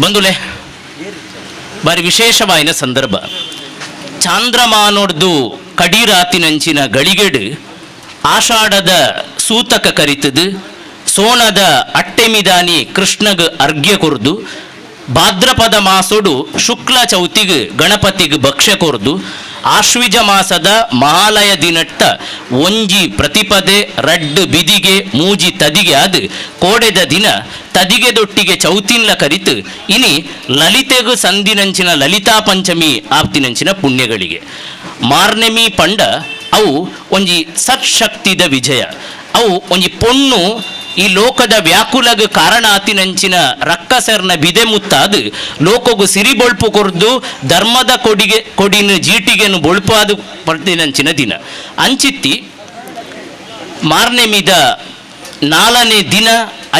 ಬಂಧುಲೆ ಬಾರಿ ವಿಶೇಷವಾಯಿನ ಸಂದರ್ಭ. ಚಾಂದ್ರಮಾನೊಡ್ದು ಕಡೀರಾತಿನಂಚಿನ ಗಳಿಗೆಡು ಆಷಾಢದ ಸೂತಕ ಕರಿತದು, ಸೋಣದ ಅಟ್ಟೆಮಿದಾನಿ ಕೃಷ್ಣಗ್ ಅರ್ಘ್ಯ ಕೊರ್ದು, ಭಾದ್ರಪದ ಮಾಸೊಡು ಶುಕ್ಲ ಚೌತಿಗ್ ಗಣಪತಿಗ್ ಭಕ್ಷ್ಯ ಕೊರ್ದು, ಆಶ್ವಿಜ ಮಾಸದ ಮಹಾಲಯ ದಿನಟ್ಟ ಒಂಜಿ ಪ್ರತಿಪದೆ ರಡ್ಡ್ ಬಿದಿಗೆ ಮೂಜಿ ತದಿಗೆ ಆದ್ ಕೋಡೆದ ದಿನ ತದಿಗೆದೊಟ್ಟಿಗೆ ಚೌತಿನ್ಲ ಕರಿತು ಇನಿ ಲಲಿತೆಗು ಸಂದಿನಂಚಿನ ಲಲಿತಾ ಪಂಚಮಿ ಆಪ್ತಿನಂಚಿನ ಪುಣ್ಯಗಳಿಗೆ ಮಾರ್ನೆಮಿ ಪಂಡ ಅವು ಒಂಜಿ ಸತ್ಶಕ್ತಿದ ವಿಜಯ. ಅವು ಒಂಜಿ ಪೊಣ್ಣು ಈ ಲೋಕದ ವ್ಯಾಕುಲಗ ಕಾರಣ ಆತಿನಂಚಿನ ರಕ್ಕಸರ್ನ ಬಿದೆ ಮುತ್ತಾದು ಲೋಕಗು ಸಿರಿ ಬೊಳ್ಪು ಕೊರ್ದು ಧರ್ಮದ ಕೊಡಿನ ಜೀಟಿಗೆನು ಬೊಳ್ಪಾದು ಪಡ್ತಿನಂಚಿನ ದಿನ ಅಂಚಿತ್ತಿ ಮಾರ್ನೆ ಮಿದ 4ನೇ ದಿನ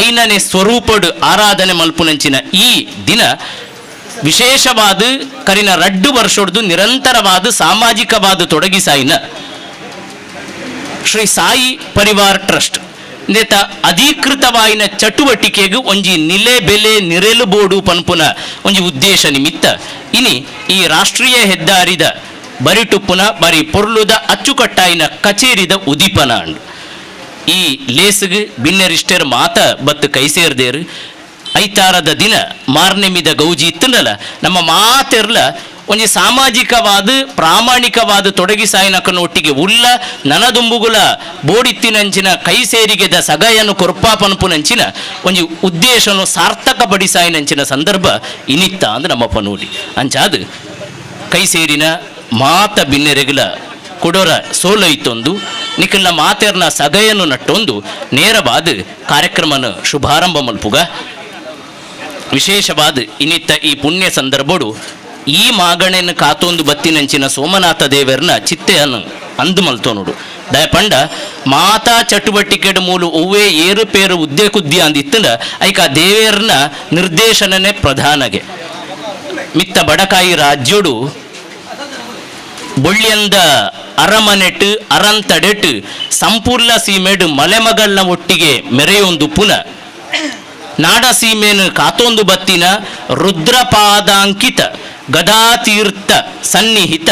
5ನೇ ಸ್ವರೂಪಡು ಆರಾಧನೆ ಮಲ್ಪುನಂಚಿನ ಈ ದಿನ ವಿಶೇಷವಾದ ಕರಿನ 2 ವರ್ಷದ್ದು ನಿರಂತರವಾದ ಸಾಮಾಜಿಕವಾದ ತೊಡಗಿಸಾಯಿನ ಶ್ರೀ ಸಾಯಿ ಪರಿವಾರ್ ಟ್ರಸ್ಟ್ ನೇತ ಅಧಿಕೃತವಾಯಿನ ಚಟುವಟಿಕೆಗೂ ಒಂಜಿ ನಿಲೆ ಬೆಲೆ ನಿರೆಲು ಬೋಡು ಪನ್ಪುನ ಒಂಜಿ ಉದ್ದೇಶ ನಿಮಿತ್ತ ಇನಿ ಈ ರಾಷ್ಟ್ರೀಯ ಹೆದ್ದಾರಿದ ಬರಿಟುಪ್ಪುನ ಬರಿ ಪೊರ್ಲುದ ಅಚ್ಚುಕಟ್ಟಾಯಿನ ಕಚೇರಿದ ಉದೀಪನ ಅಂಡು ಈ ಲೇಸ್ಗ್ ಬಿನ್ನೆರಿಷ್ಟರ್ ಮಾತ ಬತ್ತು ಕೈ ಸೇರ್ದೇರು ಐತಾರದ ದಿನ ಮಾರ್ನೆ ಮಿದ ಗೌಜಿ ಇತ್ತನಲ್ಲ ನಮ್ಮ ಮಾತೆರ್ಲ ಒಂಜಿ ಸಾಮಾಜಿಕವಾದ ಪ್ರಾಮಾಣಿಕವಾದ ತೊಡಗಿಸಾಯಿನಕನೊಟ್ಟಿಗೆ ಉಲ್ಲ ನನದುಂಬುಗುಲ ಬೋಡಿತ್ತಿನಂಚಿನ ಕೈ ಸೇರಿಗೆದ ಸಗಯನ್ನು ಕೊರ್ಪಾ ಪನ್ಪುನಂಚಿನ ಒಂಜಿ ಉದ್ದೇಶನು ಸಾರ್ಥಕ ಬಡಿಸಾಯಿನಂಚಿನ ಸಂದರ್ಭ ಇನಿತ್ತ ಅಂದ್ರೆ ನಮ್ಮ ಪನೂಡಿ ಅಂಚಾದ ಕೈ ಸೇರಿನ ಮಾತ ಬಿನ್ನೆರೆಗಲ ಕೊಡೋರ ಸೋಲೈತೊಂದು ನಿಖಲ್ನ ಮಾತೆರ್ನ ಸಗಯನ್ನು ನಟ್ಟೊಂದು ನೇರವಾದ ಕಾರ್ಯಕ್ರಮನ ಶುಭಾರಂಭ ಮಲ್ಪುಗ ವಿಶೇಷವಾದ ಇನಿತ್ತ ಈ ಪುಣ್ಯ ಸಂದರ್ಭಡು ಈ ಮಾಗಣೆಯನ್ನು ಕಾತೊಂದು ಬತ್ತಿನಂಚಿನ ಸೋಮನಾಥ ದೇವರನ್ನ ಚಿತ್ತೆಯನ್ನು ಅಂದು ಮಲ್ತೋನುಡು ದಯಪಂಡ ಮಾತಾ ಚಟುವಟಿಕೆಡ್ ಮೂಲು ಒವ್ವೇ ಏರುಪೇರು ಉದ್ದೆ ಕುದ್ದಿ ಅಂದಿತ್ತಂಡ ಐಕ ದೇವೇರ್ನ ನಿರ್ದೇಶನನೇ ಪ್ರಧಾನಗೆ ಮಿತ್ತ ಬಡಕಾಯಿ ರಾಜ್ಯೋಡು ಬೊಳ್ಳಿಯಂದ ಅರಮನೆಟ್ ಅರಂತಡೆಟ್ ಸಂಪೂರ್ಣ ಸೀಮೆಡ್ ಮಲೆಮಗಳನ್ನ ಒಟ್ಟಿಗೆ ಮೆರೆಯೊಂದು ಪುನ ನಾಡ ಸೀಮೆನು ಕಾತೊಂದು ಬತ್ತಿನ ರುದ್ರಪಾದಾಂಕಿತ ಗದಾತೀರ್ಥ ಸನ್ನಿಹಿತ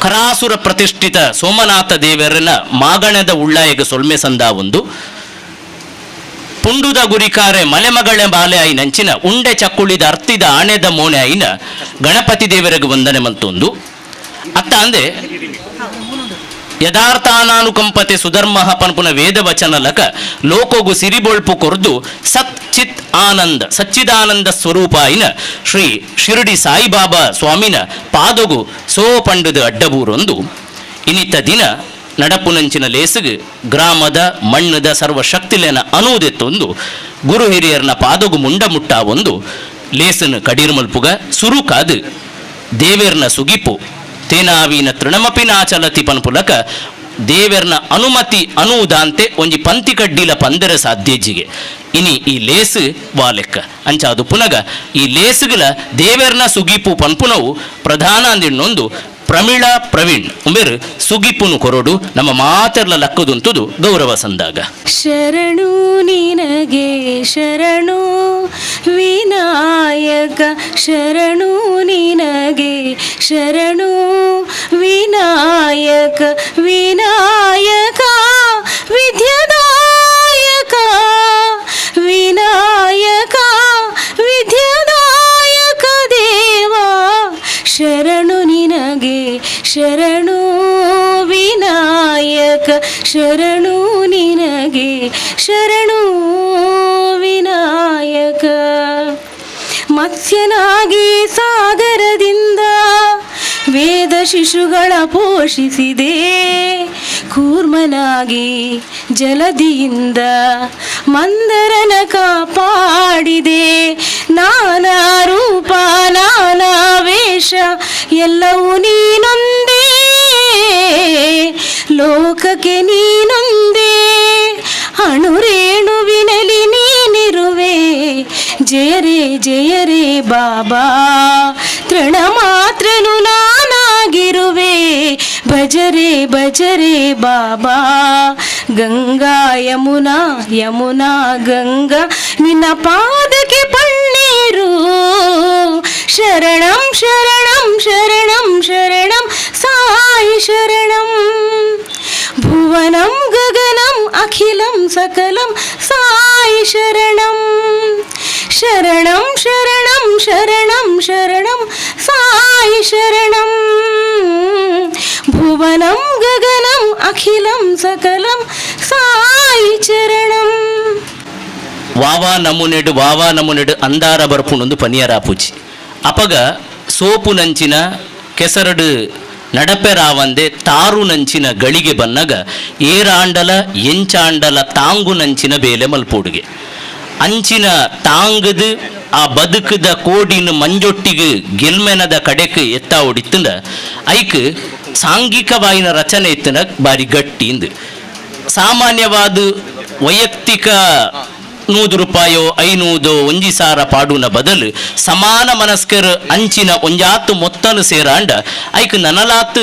ಕರಾಸುರ ಪ್ರತಿಷ್ಠಿತ ಸೋಮನಾಥ ದೇವರನ ಮಾಗಣದ ಉಳ್ಳಾಯಗ ಸೊಲ್ಮೆ ಸಂದ ಒಂದು ಪುಂಡುದ ಗುರಿಕಾರೆ ಮಲೆಮಗಳೆ ಬಾಲೆ ಆಯಿ ನಂಚಿನ ಉಂಡೆ ಚಕ್ಕುಳಿದ ಅರ್ತಿದ ಆಣೆದ ಮೋಣೆ ಆಯಿನ ಗಣಪತಿ ದೇವರಿಗೆ ವಂದನೆ ಮಲ್ತೊಂದು ಅತ್ತ ಅಂದೆ ಯಥಾರ್ಥಾನಾನುಕಂಪತೆ ಸುಧರ್ಮ ಪನ್ಪುನ ವೇದ ವಚನ ಲಕ ಲೋಕೋಗು ಸಿರಿಬೊಳ್ಪು ಕೊರ್ದು ಸತ್ ಚಿತ್ ಆನಂದ ಸಚ್ಚಿದಾನಂದ ಸ್ವರೂಪಾಯಿನ ಶ್ರೀ ಶಿರಡಿ ಸಾಯಿಬಾಬಾ ಸ್ವಾಮಿನ ಪಾದೊಗು ಸೋ ಪಂಡುದ ಅಡ್ಡಬೂರೊಂದು ಇನಿತ್ತ ದಿನ ನಡಪುನಂಚಿನ ಲೇಸಿಗೆ ಗ್ರಾಮದ ಮಣ್ಣದ ಸರ್ವಶಕ್ತಿಲೆನ ಅನುವುದೆತ್ತೊಂದು ಗುರು ಹಿರಿಯರ್ನ ಪಾದೊಗು ಮುಂಡ ಮುಟ್ಟ ಒಂದು ಲೇಸನ ಕಡೀರ್ಮಲ್ಪುಗ ಸುರುಕಾದು ದೇವೇರ್ನ ಸುಗಿಪು ತೇನಾವೀನ ತೃಣಮಪಿ ನಾಚಲತಿ ಪನ್ಪುಲಕ ದೇವೇರ್ನ ಅನುಮತಿ ಅನುದಾಂತೆ ಒಂಜಿ ಪಂತಿ ಕಡ್ಡಿಲ ಪಂದರ ಸಾಧ್ಯಜಿಗೆ ಇನಿ ಈ ಲೇಸು ವಾಲೆಕ್ಕ ಅಂಚಾದು ಪುನಗ ಈ ಲೇಸುಗಳ ದೇವೇರ್ನ ಸುಗಿಪು ಪನ್ಪುನವು ಪ್ರಧಾನ ಅಂದಿಣ್ಣೊಂದು ಪ್ರಮಿಳಾ ಪ್ರವೀಣ್ ಉಂಬೇರು ಸುಗಿಪುನು ಕೊರೋಡು ನಮ್ಮ ಮಾತೆರ್ಲ ಲಕ್ಕದುಂತುದು ಗೌರವ ಸಂದಾಗ. ಶರಣು ನಿನಗೆ ಶರಣು ವಿನಾಯಕ ಶರಣು ನಿನಗೆ ಶರಣು ವಿನಾಯಕ ವಿನಾಯಕ ವಿದ್ಯಾದಾಯಕ ವಿನಾಯಕ ವಿದ್ಯಾದಾಯಕ ದೇವಾ ಶರಣು ನಿನಗೆ ಶರಣು ವಿನಾಯಕ ಶರಣು ನಿನಗೆ ಶರಣು ವಿನಾಯಕ. ಮತ್ಸ್ಯನಾಗಿ ಸಾಗರದಿಂದ ವೇದ ಶಿಶುಗಳ ಪೋಷಿಸಿದೆ, ಕೂರ್ಮನಾಗಿ ಜಲದಿಯಿಂದ ಮಂದರನ ಕಾಪಾಡಿದೆ. ನಾನಾ ರೂಪ ನಾನಾ ವೇಷ ಎಲ್ಲವೂ ನೀನೊಂದೇ, ಲೋಕಕ್ಕೆ ನೀನೊಂದೇ. ಅಣುರೇಣುವಿನಲ್ಲಿ ನೀನಿರುವೆ, ಜಯರೇ ಜಯರೇ ಬಾಬಾ. ತೃಣ ಮಾತ್ರನು ನಾನಾಗಿರುವೆ, ಭಜರೆ ಭಜರೆ ಬಾಬಾ. ಗಂಗಾ ಯಮುನಾ ಯಮುನಾ ಗಂಗಾ ನಿನ್ನ ಪಾದಕ್ಕೆ ನೀರು ಶರಣಂ ಶರಣಂ ಶರಣಂ ಶರಣಂ ಸಾಯಿ ಶರಣಂ ಭುವನಂ ಗಗನಂ ಅಖಿಲಂ ಸಕಲಂ ಸಾಯಿ ಶರಣಂ ಶರಣಂ ಶರಣಂ ಶರಣಂ ಶರಣಂ ಸಾಯಿ ಶರಣಂ ಭುವನಂ ಗಗನಂ ಅಖಿಲಂ ಸಕಲಂ ಸಾಯಿ ಚರಣಂ. ವಾವಾ ನಮುನೆಡು ಅಂದಾರ ಬರ್ಪುಣೊಂದು ಪನಿಯರಾಪುಜಿ ಅಪಗ ಸೋಪು ನಂಚಿನ ಕೆಸರಡು ನಡಪೆ ರಾವಂದೆ ತಾರು ನಂಚಿನ ಗಳಿಗೆ ಬನ್ನಗ ಏರಾಂಡಲ ಎಂಚಾಂಡಲ ತಾಂಗು ನಂಚಿನ ಬೇಲೆ ಮಲ್ಪೋಡುಗೆ ಅಂಚಿನ ತಾಂಗದು ಆ ಬದುಕದ ಕೋಡಿನ ಮಂಜೊಟ್ಟಿಗೆ ಗೆಲ್ಮೆನದ ಕಡೆಕ್ ಎತ್ತ ಹೊಡಿತಂಡ ಐಕ್ ಸಾಂಘಿಕವಾಯಿನ ರಚನೆ ಎತ್ತನ ಬಾರಿ ಗಟ್ಟಿಂದು ಸಾಮಾನ್ಯವಾದ ವೈಯಕ್ತಿಕ 100 ರೂಪಾಯೋ 500 ಒಂಜಿ ಸಾರ ಪಾಡುನ ಬದಲು ಸಮಾನ ಮನಸ್ಕರ್ ಅಂಚಿನ ಒಂಜಾತು ಮೊತ್ತನು ಸೇರಾಂಡ ಐಕ್ ನನಲಾತ್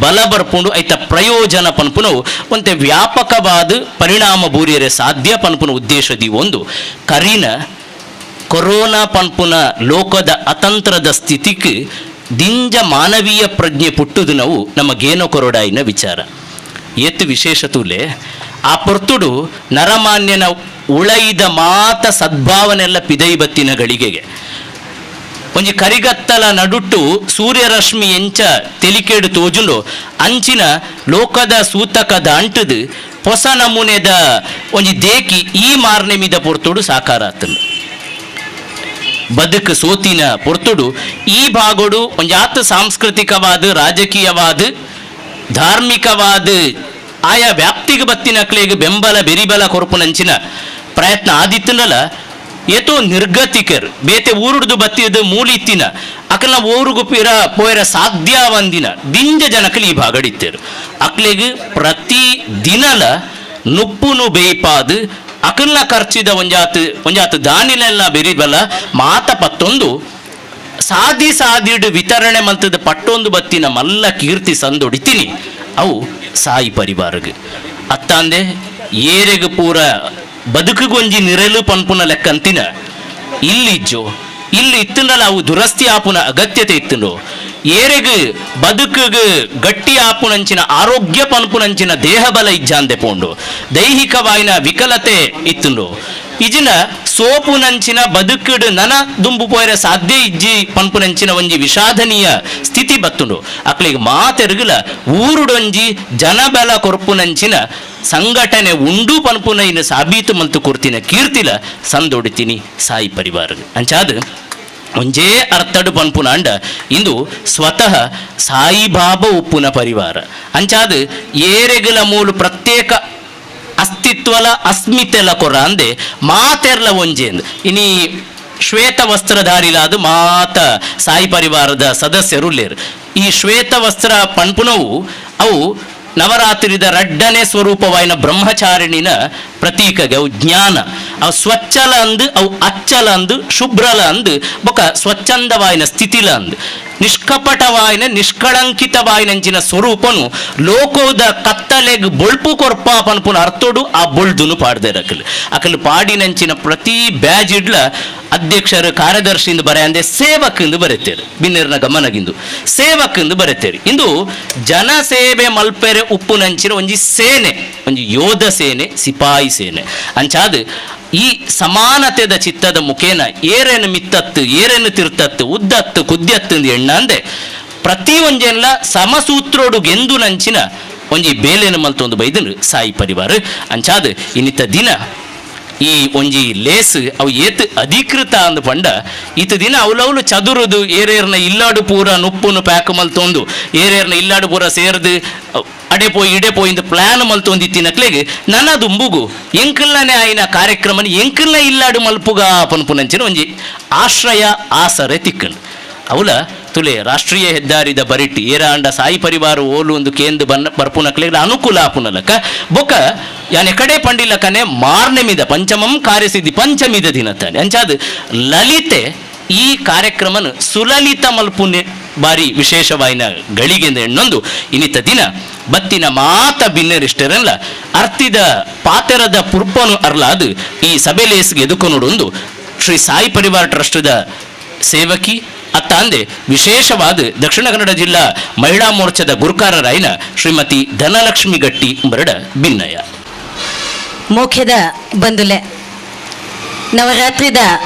ಬಲ ಬರ್ಪುಂಡು ಐತ ಪ್ರಯೋಜನ ಪನ್ಪುನವು ಒಂತೆ ವ್ಯಾಪಕವಾದ ಪರಿಣಾಮ ಬೂರಿಯರೆ ಸಾಧ್ಯ ಪನ್ಪುನ ಉದ್ದೇಶದಿ ಒಂದು ಕರಿನ ಕೊರೋನಾ ಪನ್ಪುನ ಲೋಕದ ಅತಂತ್ರದ ಸ್ಥಿತಿಗೆ ದಿಂಜ ಮಾನವೀಯ ಪ್ರಜ್ಞೆ ಪುಟ್ಟುದು ನಾವು ನಮ್ಮ ಗೇನೋ ಕೊರೋಡಾಯಿನ ವಿಚಾರ ಎತ್ತು ವಿಶೇಷ ತೂಲೆ ಆ ಪೊರ್ತುಡು ನರಮಾನ್ಯನ ಉಳೈದ ಮಾತ ಸದ್ಭಾವನೆಲ್ಲ ಪಿದೈ ಬತ್ತಿನ ಗಳಿಗೆಗೆ ಒಂಜಿ ಕರಿಗತ್ತಲ ನಡುಟ್ಟು ಸೂರ್ಯರಶ್ಮಿ ಎಂಚ ತೆಲಿಕೇಡು ತೋಜುಂಡು ಅಂಚಿನ ಲೋಕದ ಸೂತಕದ ಅಂಟದು ಹೊಸ ನಮೂನೆದ ಒಂಜಿ ದೇಕಿ ಈ ಮಾರ್ನೆ ಮೀದ ಪೊರ್ತುಡು ಸಾಕಾರ ಆತನು ಬದುಕು ಸೋತಿನ ಪೊರ್ತುಡು ಈ ಭಾಗೋಡು ಒಂಜಾತು ಸಾಂಸ್ಕೃತಿಕವಾದ ರಾಜಕೀಯವಾದ ಧಾರ್ಮಿಕವಾದ ಆಯಾ ವ್ಯಾಪ್ತಿಗೆ ಬತ್ತಿನ ಕ್ಲೇಗೆ ಬೆಂಬಲ ಬೆರಿಬಲ ಕೊರಪುನಂಚಿನ ಪ್ರಯತ್ನ ಆದಿತ್ತನಲ್ಲ ಏತೋ ನಿರ್ಗತಿಕರ್ ಬೇತೆ ಊರುಡ್ದು ಬತ್ತಿದ ಮೂಲಿತ್ತಿನ ಅಕಲ್ನ ಊರುಗು ಪಿರ ಪೋಯರ ಸಾಧ್ಯ ಒಂದಿನ ದಿಂಜ ಜನಕಲಿ ಈ ಭಾಗಡಿತ್ತೇರು ಅಕ್ಲೆಗೆ ಪ್ರತಿ ದಿನಲ ನುಪ್ಪುನು ಬೇಯ್ಪಾದು ಅಕಲ್ನ ಖರ್ಚಿದ ಒಂಜಾತು ದಾನಿಲೆಲ್ಲ ಬೆರಿಬಲ ಮಾತ ಪತ್ತೊಂದು ಸಾದಿಡು ವಿತರಣೆ ಮಂತದ ಪಟ್ಟೊಂದು ಬತ್ತಿನ ಮಲ್ಲ ಕೀರ್ತಿ ಸಂದೊಡಿತೀನಿ ಅವು ಸಾಯಿ ಪರಿವಾರಗೆ ಅತ್ತಾಂದೆ ಏರೆಗೆ ಪೂರ ಬದುಕುಗೊಂಜಿ ನಿರಲು ಪನ್ಪುನ ಲೆಕ್ಕಂತಿನ ಇಲ್ಲಿಜ್ಜೋ ಇಲ್ಲಿ ಇತ್ತಂಡಲ್ಲ ಅವು ದುರಸ್ತಿ ಆಪುನ ಅಗತ್ಯತೆ ಇತ್ತಂಡು ಏರೆಗೆ ಬದುಕುಗೆ ಗಟ್ಟಿ ಆಪುನಂಚಿನ ಆರೋಗ್ಯ ಪನ್ಪುನಂಚಿನ ದೇಹ ಬಲ ಇಜ್ಜಾಂದೆ ಪೋಂಡು ದೈಹಿಕವಾಯಿನ ವಿಕಲತೆ ಇತ್ತುಂಡು ಇಜಿನ ಸೋಪುನಂಚಿನ ಬದುಕುಡು ನನ ದುಂಬು ಪೋಯರ ಸಾಧ್ಯ ಇಜ್ಜಿ ಪನ್ಪುನಂಚಿನ ಒಂಜಿ ವಿಷಾದನೀಯ ಸ್ಥಿತಿ ಬತ್ತುಂಡು ಅಕ್ಲಿಗೆ ಮಾತೆರ್ಗಲ ಊರುಡೊಂಜಿ ಜನಬಲ ಕೊರ್ಪುನಂಚಿನ ಸಂಘಟನೆ ಉಂಡು ಪನ್ಪುನ ಇನ್ನು ಸಾಬೀತು ಮಂತು ಕೊರ್ತಿನ ಕೀರ್ತಿಲ ಸಂದೊಡಿತೀನಿ ಸಾಯಿ ಪರಿವಾರ ಅಂಚಾದ ಒಂಜೇ ಅರ್ಥಡು ಪನ್ಪುನ ಅಂಡ ಇಂದು ಸ್ವತಃ ಸಾಯಿಬಾಬಾ ಉಪ್ಪುನ ಪರಿವಾರ ಅಂಚಾದ ಏರೆಗಲ ಮೂಲು ಪ್ರತ್ಯೇಕ ಅಸ್ತಿತ್ವಲ ಅಸ್ಮಿತೆಲ ಕೊರ ಅಂದೆ ಮಾತೆರ್ಲ ಒಂಜೇಂದು ಇನಿ ಶ್ವೇತ ವಸ್ತ್ರಧಾರಿಲಾದ ಮಾತ ಸಾಯಿ ಪರಿವಾರದ ಸದಸ್ಯರುಲ್ಲೇರು ಈ ಶ್ವೇತ ವಸ್ತ್ರ ಪನ್ಪುನವು ಅವು ನವರಾತ್ರಿದ ರಡ್ಡನೇ ಸ್ವರೂಪವಾಯಿನ ಬ್ರಹ್ಮಚಾರಿಣಿನ ಪ್ರತೀಕಗೆ ಅವು ಜ್ಞಾನ ಅವು ಸ್ವಚ್ಛಲ ಅಂದು ಅವು ಅಚ್ಚಲ ಅಂದು ಶುಭ್ರಲ ಅಂದು ಬೊಕ ಸ್ವಚ್ಛಂದವಾಯಿನ ಸ್ಥಿತಿಲ ಅಂದು ನಿಷ್ಕಪಟವಾಯಿನ ನಿಷ್ಕಳಂಕಿತವಾಯಿನಂಚಿನ ಸ್ವರೂಪನು ಲೋಕೋದ ಕತ್ತಲೆಗ್ ಬೊಳ್ಪು ಕೊರ್ಪ ಪನ್ಪುನ ಅರ್ಥೋಡು ಆ ಬೊಳ್ದುನು ಪಾಡ್ದೆ ಅಕಲು ಪಾಡಿನಂಚಿನ ಪ್ರತಿ ಬ್ಯಾಜ್ ಇಡ್ಲ ಅಧ್ಯಕ್ಷರು ಕಾರ್ಯದರ್ಶಿಯಿಂದ ಬರೆ ಅಂದೆ ಸೇವಕಂದು ಬರೆತೇರು ಬಿನ್ನೇರ್ನ ಗಮನಗಿಂದು ಸೇವಕಂದು ಬರೆತೇರಿ ಇಂದು ಜನ ಸೇವೆ ಮಲ್ಪೆರೆ ಉಪ್ಪು ನಂಚಿನ ಒಂಜಿ ಸೇನೆ ಒಂಜಿ ಯೋಧ ಸೇನೆ ಸಿಪಾಯಿ ಸೇನೆ ಅಂಚಾದ ಈ ಸಮಾನತೆದ ಚಿತ್ತದ ಮುಖೇನ ಏರೇನು ಮಿತ್ತತ್ತು ಏರೇನು ತಿರ್ತತ್ತು ಉದ್ದತ್ತು ಕುದ್ಯತ್ತು ಎಣ್ಣ ಅಂದೆ ಪ್ರತಿ ಒಂಜೆಲ್ಲ ಸಮಸೂತ್ರೋಡು ಗೆಂದು ನಂಚಿನ ಒಂಜಿ ಬೇಲೆನ ಮಲ್ತೊಂದು ಬೈದನು ಸಾಯಿ ಪರಿವಾರ ಅಂಚಾದ ಇನ್ನಿತ್ತ ದಿನ ಈ ಒಂಜಿ ಲೇಸ್ ಅವು ಏತ್ ಅಧಿಕೃತ ಅಂದು ಪಂಡ ಇತ್ತ ದಿನ ಅವಲವಲು ಚದುರುದು ಏರೇರ್ನ ಇಲ್ಲಾಡು ಪೂರ ನುಪ್ಪುನು ಪ್ಯಾಕ್ ಮಲ್ತೊಂದು ಏರೇರ್ನ ಇಲ್ಲಾಡು ಪೂರ ಸೇರ್ದು ಅಡೆ ಪೋಯಿಂದು ಪ್ಲಾನ್ ಮಲ್ತೊಂದಿತ್ತಿನಕ್ಲೆಗೆ ನನ್ನ ದುಂಬುಗು ಎಂಕಲ್ನೇ ಆಯ್ನ ಕಾರ್ಯಕ್ರಮ ಎಂಕಲ್ನ ಇಲ್ಲಾಡು ಮಲ್ಪುಗ ಪನ್ಪುನಂಚಿನ ಒಂಜಿ ಆಶ್ರಯ ಆಸರೆ ತಿಕ್ಕಂಡು ಅವಲ ತುಲೆ ರಾಷ್ಟ್ರೀಯ ಹೆದ್ದಾರಿದ ಬರಿಟಿ ಏರಾಂಡ ಸಾಯಿ ಪರಿವಾರ ಓಲು ಒಂದು ಕೇಂದ್ರ ಬರ್ಪುನಕ್ಲೆಗ್ ಅನುಕೂಲ ಆಪುನಲಕ ಬೊಕ ಯಾನೆ ಕಡೆ ಪಂಡಿಲಕನೆ ಮಾರ್ನೆ ಮಿದ ಪಂಚಮಂ ಕಾರ್ಯಸಿದ್ಧಿ ಪಂಚಮಿದ ದಿನತಾನೆ ಅಂಚಾದ ಲಲಿತೆ ಈ ಕಾರ್ಯಕ್ರಮನು ಸುಲಲಿತ ಮಲ್ಪುನೆ ಬಾರಿ ವಿಶೇಷವಾಯಿನ ಗಳಿಗೆಂದ ಎಣ್ಣೊಂದು ಇನ್ನಿತ ದಿನ ಬತ್ತಿನ ಮಾತ ಭಿನ್ನರಿಷ್ಟರಲ್ಲ ಅರ್ತಿದ ಪಾತೆರದ ಪುರ್ಪನು ಅರ್ಲಾದು ಈ ಸಭೆಲೇಸ್ಗೆ ಎದುಕೊನೊಡೊಂದು ಶ್ರೀ ಸಾಯಿ ಪರಿವಾರ ಟ್ರಸ್ಟ್ದ ಸೇವಕಿ ಅತ್ತ ಅಂದೆ ವಿಶೇಷವಾದ ದಕ್ಷಿಣ ಕನ್ನಡ ಜಿಲ್ಲಾ ಮಹಿಳಾ ಮೋರ್ಚಾದ ಗುರುಕಾರರಾಯಿನ ಶ್ರೀಮತಿ ಧನಲಕ್ಷ್ಮಿ ಗಟ್ಟಿ ಬರಡ ಭಿನ್ನಯ ಮೋಖ್ಯದ ಬಂದುಲೆ ನವರಾತ್ರಿದ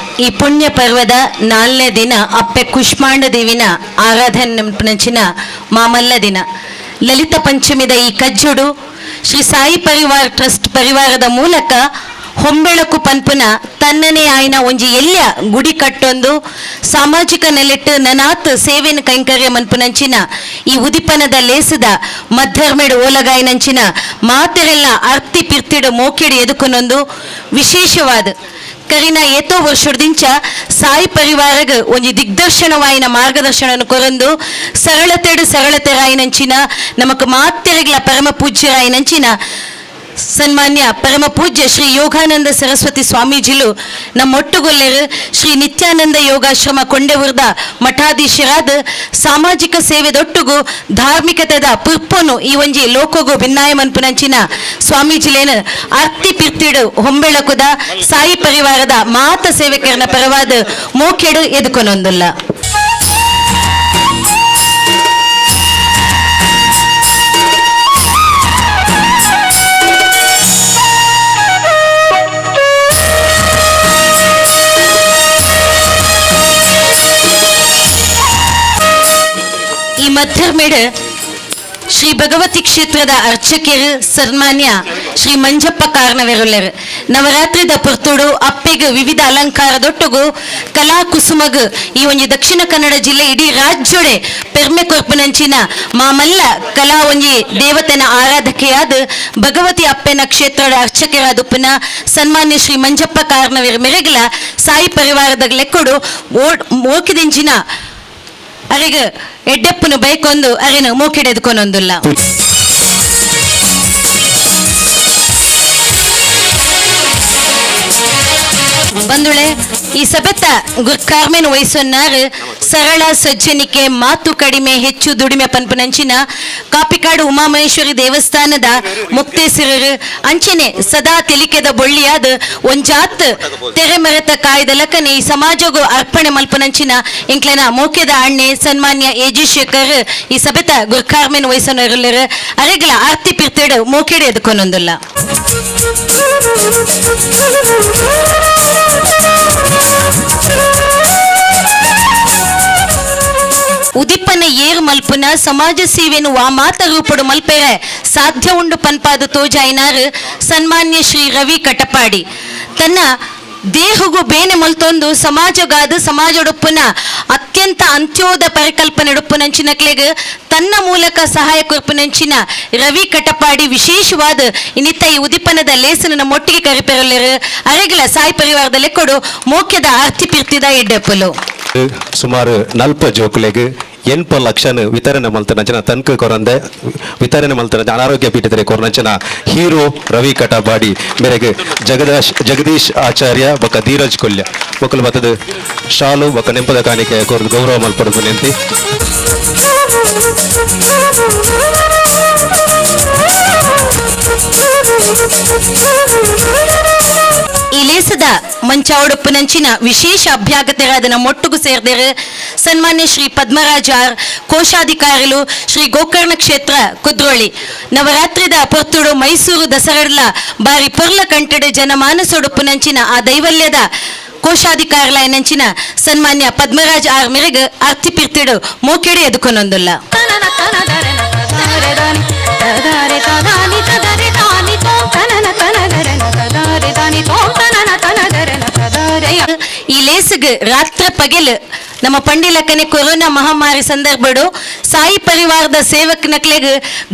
ಈ ಪುಣ್ಯ ಪರ್ವದ 4ನೇ ದಿನ ಅಪ್ಪೆ ಕುಷ್ಮಾಂಡ ದೇವಿನ ಆರಾಧನೆ ನಂಚಿನ ಮಾಮಲ್ಲ ದಿನ ಲಲಿತ ಪಂಚಮಿದ ಈ ಕಜ್ಜುಡು ಶ್ರೀ ಸಾಯಿ ಪರಿವಾರ ಟ್ರಸ್ಟ್ ಪರಿವಾರದ ಮೂಲಕ ಹೊಂಬೆಳಕು ಪನ್ಪುನ ತನ್ನನೇ ಆಯ್ನ ಒಂಜಿ ಎಲ್ಲ ಗುಡಿ ಕಟ್ಟೊಂದು ಸಾಮಾಜಿಕ ನೆಲೆಟ್ಟು ನನಾತ್ ಸೇವೆನ ಕೈಂಕರ್ಯ ಮನ್ಪುನಂಚಿನ ಈ ಉದಿಪನದ ಲೇಸದ ಮಧ್ಯರ್ಮೆಡು ಓಲಗಾಯಿನಂಚಿನ ಮಾತೆರೆಲ್ಲ ಅರ್ತಿ ಪಿರ್ತಿಡು ಮೋಕಿಡು ಎದುಕುನೊಂದು ವಿಶೇಷವಾದ ಕರಿನ ಏತೋ ವರ್ಷದಿಂಚ ಸಾಯಿ ಪರಿವಾರಗ ಒಂಜಿ ದಿಗ್ದರ್ಶನವಾಯಿನ ಮಾರ್ಗದರ್ಶನ ಕೊರಂದು ಸರಳತೆರಾಯಿನಂಚಿನ ನಮಕ್ ಮಾತೆರೆಗ್ಲ ಪರಮ ಪೂಜ್ಯರಾಯಿನಂಚಿನ ಸನ್ಮಾನ್ಯ ಪರಮ ಪೂಜ್ಯ ಶ್ರೀ ಯೋಗಾನಂದ ಸರಸ್ವತಿ ಸ್ವಾಮೀಜಿಲು ನಮ್ಮೊಟ್ಟುಗೊಲ್ಲೆರು ಶ್ರೀ ನಿತ್ಯಾನಂದ ಯೋಗಾಶ್ರಮ ಕೊಂಡೆವುರ್ದ ಮಠಾಧೀಶರಾದ ಸಾಮಾಜಿಕ ಸೇವೆದೊಟ್ಟುಗು ಧಾರ್ಮಿಕತೆದ ಪುರ್ಪೊನು ಈ ಒಂಜಿ ಲೋಕೋಗು ಭಿನ್ನಾಯ ಮನ್ಪುನಂಚಿನ ಸ್ವಾಮೀಜಿಲೇನು ಅರ್ತಿ ಪಿರ್ತಿಡು ಹೊಂಬೆಳಕುದ ಸಾಯಿ ಪರಿವಾರದ ಮಾತ ಸೇವಕರನ ಪರವಾದ ಮೋಕೆಡು ಎದುಕೊನೊಂದುಲ್ಲ. ಈ ಮಧ್ಯರ್ಮೇಡು ಶ್ರೀ ಭಗವತಿ ಕ್ಷೇತ್ರದ ಅರ್ಚಕರು ಸನ್ಮಾನ್ಯ ಶ್ರೀ ಮಂಜಪ್ಪ ಕಾರ್ನವೆರುಲ್ಲರು ನವರಾತ್ರಿದ ಪೊರ್ತುಡು ಅಪ್ಪೆಗೆ ವಿವಿಧ ಅಲಂಕಾರದೊಟ್ಟುಗು ಕಲಾ ಕುಸುಮಗು ಈ ಒಂಜಿ ದಕ್ಷಿಣ ಕನ್ನಡ ಜಿಲ್ಲೆ ಇಡೀ ರಾಜ್ಯೊಡೆ ಪೆರ್ಮೆ ಕೊರ್ಪುನಂಚಿನ ಮಾಮಲ್ಲ ಕಲಾ ಒಂಜಿ ದೇವತೆನ ಆರಾಧಕೆಯಾದ ಭಗವತಿ ಅಪ್ಪೆನ ಕ್ಷೇತ್ರದ ಅರ್ಚಕರಾದುಪ್ಪನ ಸನ್ಮಾನ್ಯ ಶ್ರೀ ಮಂಜಪ್ಪ ಕಾರ್ನವೆರು ಮೆರೆಗಲ ಸಾಯಿ ಪರಿವಾರದ ಲೆಕ್ಕೊಡು ಮೋಕಿದಿಂಚಿನ ಅರೆಗ ಎಡ್ಡೆಪ್ಪನು ಬೈಕೊಂದು ಅರೆನು ಮೂಕೆಡೆದುಕೊನೊಂದುಲ್ಲ. ಬಂದುಳೆ ಈ ಸಬೆತ್ತ ಗುರ್ಕಾರ್ಮೆನ್ ವಯಸ್ಸನ್ನಾರು ಸರಳ ಸಜ್ಜನಿಕೆ ಮಾತು ಕಡಿಮೆ ಹೆಚ್ಚು ದುಡಿಮೆ ಪನ್ಪನಂಚಿನ ಕಾಪಿಕಾಡು ಉಮಾಮಹೇಶ್ವರಿ ದೇವಸ್ಥಾನದ ಮುಕ್ತೇಶ್ವರರು ಅಂಚನೆ ಸದಾ ತೆಲಿಕೆದ ಬೊಳ್ಳಿಯಾದ ಒಂಜಾತ್ ತೆರೆ ಮರೆತ ಕಾಯ್ದ ಲಕ್ಕನೆ ಈ ಸಮಾಜಗೂ ಅರ್ಪಣೆ ಮಲ್ಪನಂಚಿನ ಇಂಕ್ಲೆನ ಮೋಕ್ಯದ ಅಣ್ಣೆ ಸನ್ಮಾನ್ಯ ಎಜಿ ಶೇಖರ್ ಈ ಸಬೆತ ಗುರ್ಕಾರ್ಮೆನ್ ವಯಸ್ಸನ್ನರು ಅರೆಗ್ಲ ಆರ್ತಿ ಪಿರ್ತಿಡು ಮೋಕೆಡೆ ಎದುಕೊನೊಂದುಲ್ಲ. ಉದಿಪ್ಪನ ಏರು ಮಲ್ಪುನ ಸಮಾಜ ಸೇವೆನು ವಾ ಮಾತ ರೂಪಡು ಮಲ್ಪೆರೆ ಸಾಧ್ಯ ಉಂಡು ಪನ್ಪಾದ ತೋಜಾಯಿನಾರು ಸನ್ಮಾನ್ಯ ಶ್ರೀ ರವಿ ಕಟಪಾಡಿ ತನ್ನ ದೇಹಗೂ ಬೇನೆ ಮಲ್ತೊಂದು ಸಮಾಜಗಾದ ಸಮಾಜಡುಪ್ಪನ ಅತ್ಯಂತ ಅಂತ್ಯೋದ ಪರಿಕಲ್ಪನೆ ಡುಪ್ಪುನಂಚಿನಕ್ಲೆಗ್ ತನ್ನ ಮೂಲಕ ಸಹಾಯ ಕೊರ್ಪುನಂಚಿನ ರವಿ ಕಟಪಾಡಿ ವಿಶೇಷವಾದ ಇನ್ನಿತ್ತ ಈ ಉದಿಪನದ ಲೇಸನ ಮೊಟ್ಟಿಗೆ ಕರಿಪೆರಲ್ಲರು ಅರೆಗಲ ಸಾಯಿ ಪರಿವಾರದ ಲೆಕ್ಕೊಡು ಮೋಕ್ಯದ ಆರ್ತಿ ಪಿರ್ತಿದ ಎಡ್ಡೆಪ್ಪಲು ಸುಮಾರು 40 ಜೋಕುಲೆಗ್ 8 ಲಕ್ಷನ ವಿತರಣೆ ಮಲ್ತನಂಚನ ತನಕ ಕೊರಂದೆ ವಿತರಣೆ ಮಲ್ತನ ಅನಾರೋಗ್ಯ ಪೀಠದಲ್ಲಿ ಕೊರನಂಚನ ಹೀರೋ ರವಿ ಕಟಪಾಡಿ ಮೇರೆಗೆ ಜಗದೀಶ್ ಆಚಾರ್ಯ ಬೊಕ್ಕ ಧೀರಜ್ ಕೊಲ್ಯ ಬೊಕ್ಕಲು ಬತ್ತದ ಶಾಲು ಬೊಕ್ಕ ನೆಂಪದ ಕಾಣಿಕೆ ಕೊರದು ಗೌರವ ಮಲ್ಪಡುದು ನಿಂತಿ ಈ ಲೇಸದ ಮಂಚಾವಡುಪ್ಪುನಂಚಿನ ವಿಶೇಷ ಅಭ್ಯಾಗತರಾದ ನಮ್ಮೊಟ್ಟುಗು ಸೇರ್ದೇರು ಸನ್ಮಾನ್ಯ ಶ್ರೀ ಪದ್ಮರಾಜಾರ್ ಕೋಶಾಧಿಕಾರಿಗಳು ಶ್ರೀ ಗೋಕರ್ಣ ಕ್ಷೇತ್ರ ಕುದ್ರೋಳಿ ನವರಾತ್ರಿದ ಪೊರ್ತುಡು ಮೈಸೂರು ದಸರಡ್ಲ ಬಾರಿ ಪೊರ್ಲ ಕಂಟೆಡು ಜನಮಾನಸೊಡುಪ್ಪುನಂಚಿನ ಆ ದೈವಲ್ಯದ ಕೋಶಾಧಿಕಾರಿಲೈನಂಚಿನ ಸನ್ಮಾನ್ಯ ಪದ್ಮರಾಜ್ ಆರ್ ಮೆರೆಗ್ ಅರ್ತಿ ಪಿರ್ತಿಡು ಮೋಕೆಡೆ ಎದುಕೊನೊಂದುಲ್ಲ. ಈ ಲೇಸಿಗೆ ರಾತ್ರ ಪಗೆಲ್ ನಮ್ಮ ಪಂಡಿಲಕ್ಕನೆ ಕೊರೋನಾ ಮಹಾಮಾರಿ ಸಂದರ್ಭಡು ಸಾಯಿ ಪರಿವಾರದ ಸೇವಕನಕ್ಲೆಗ್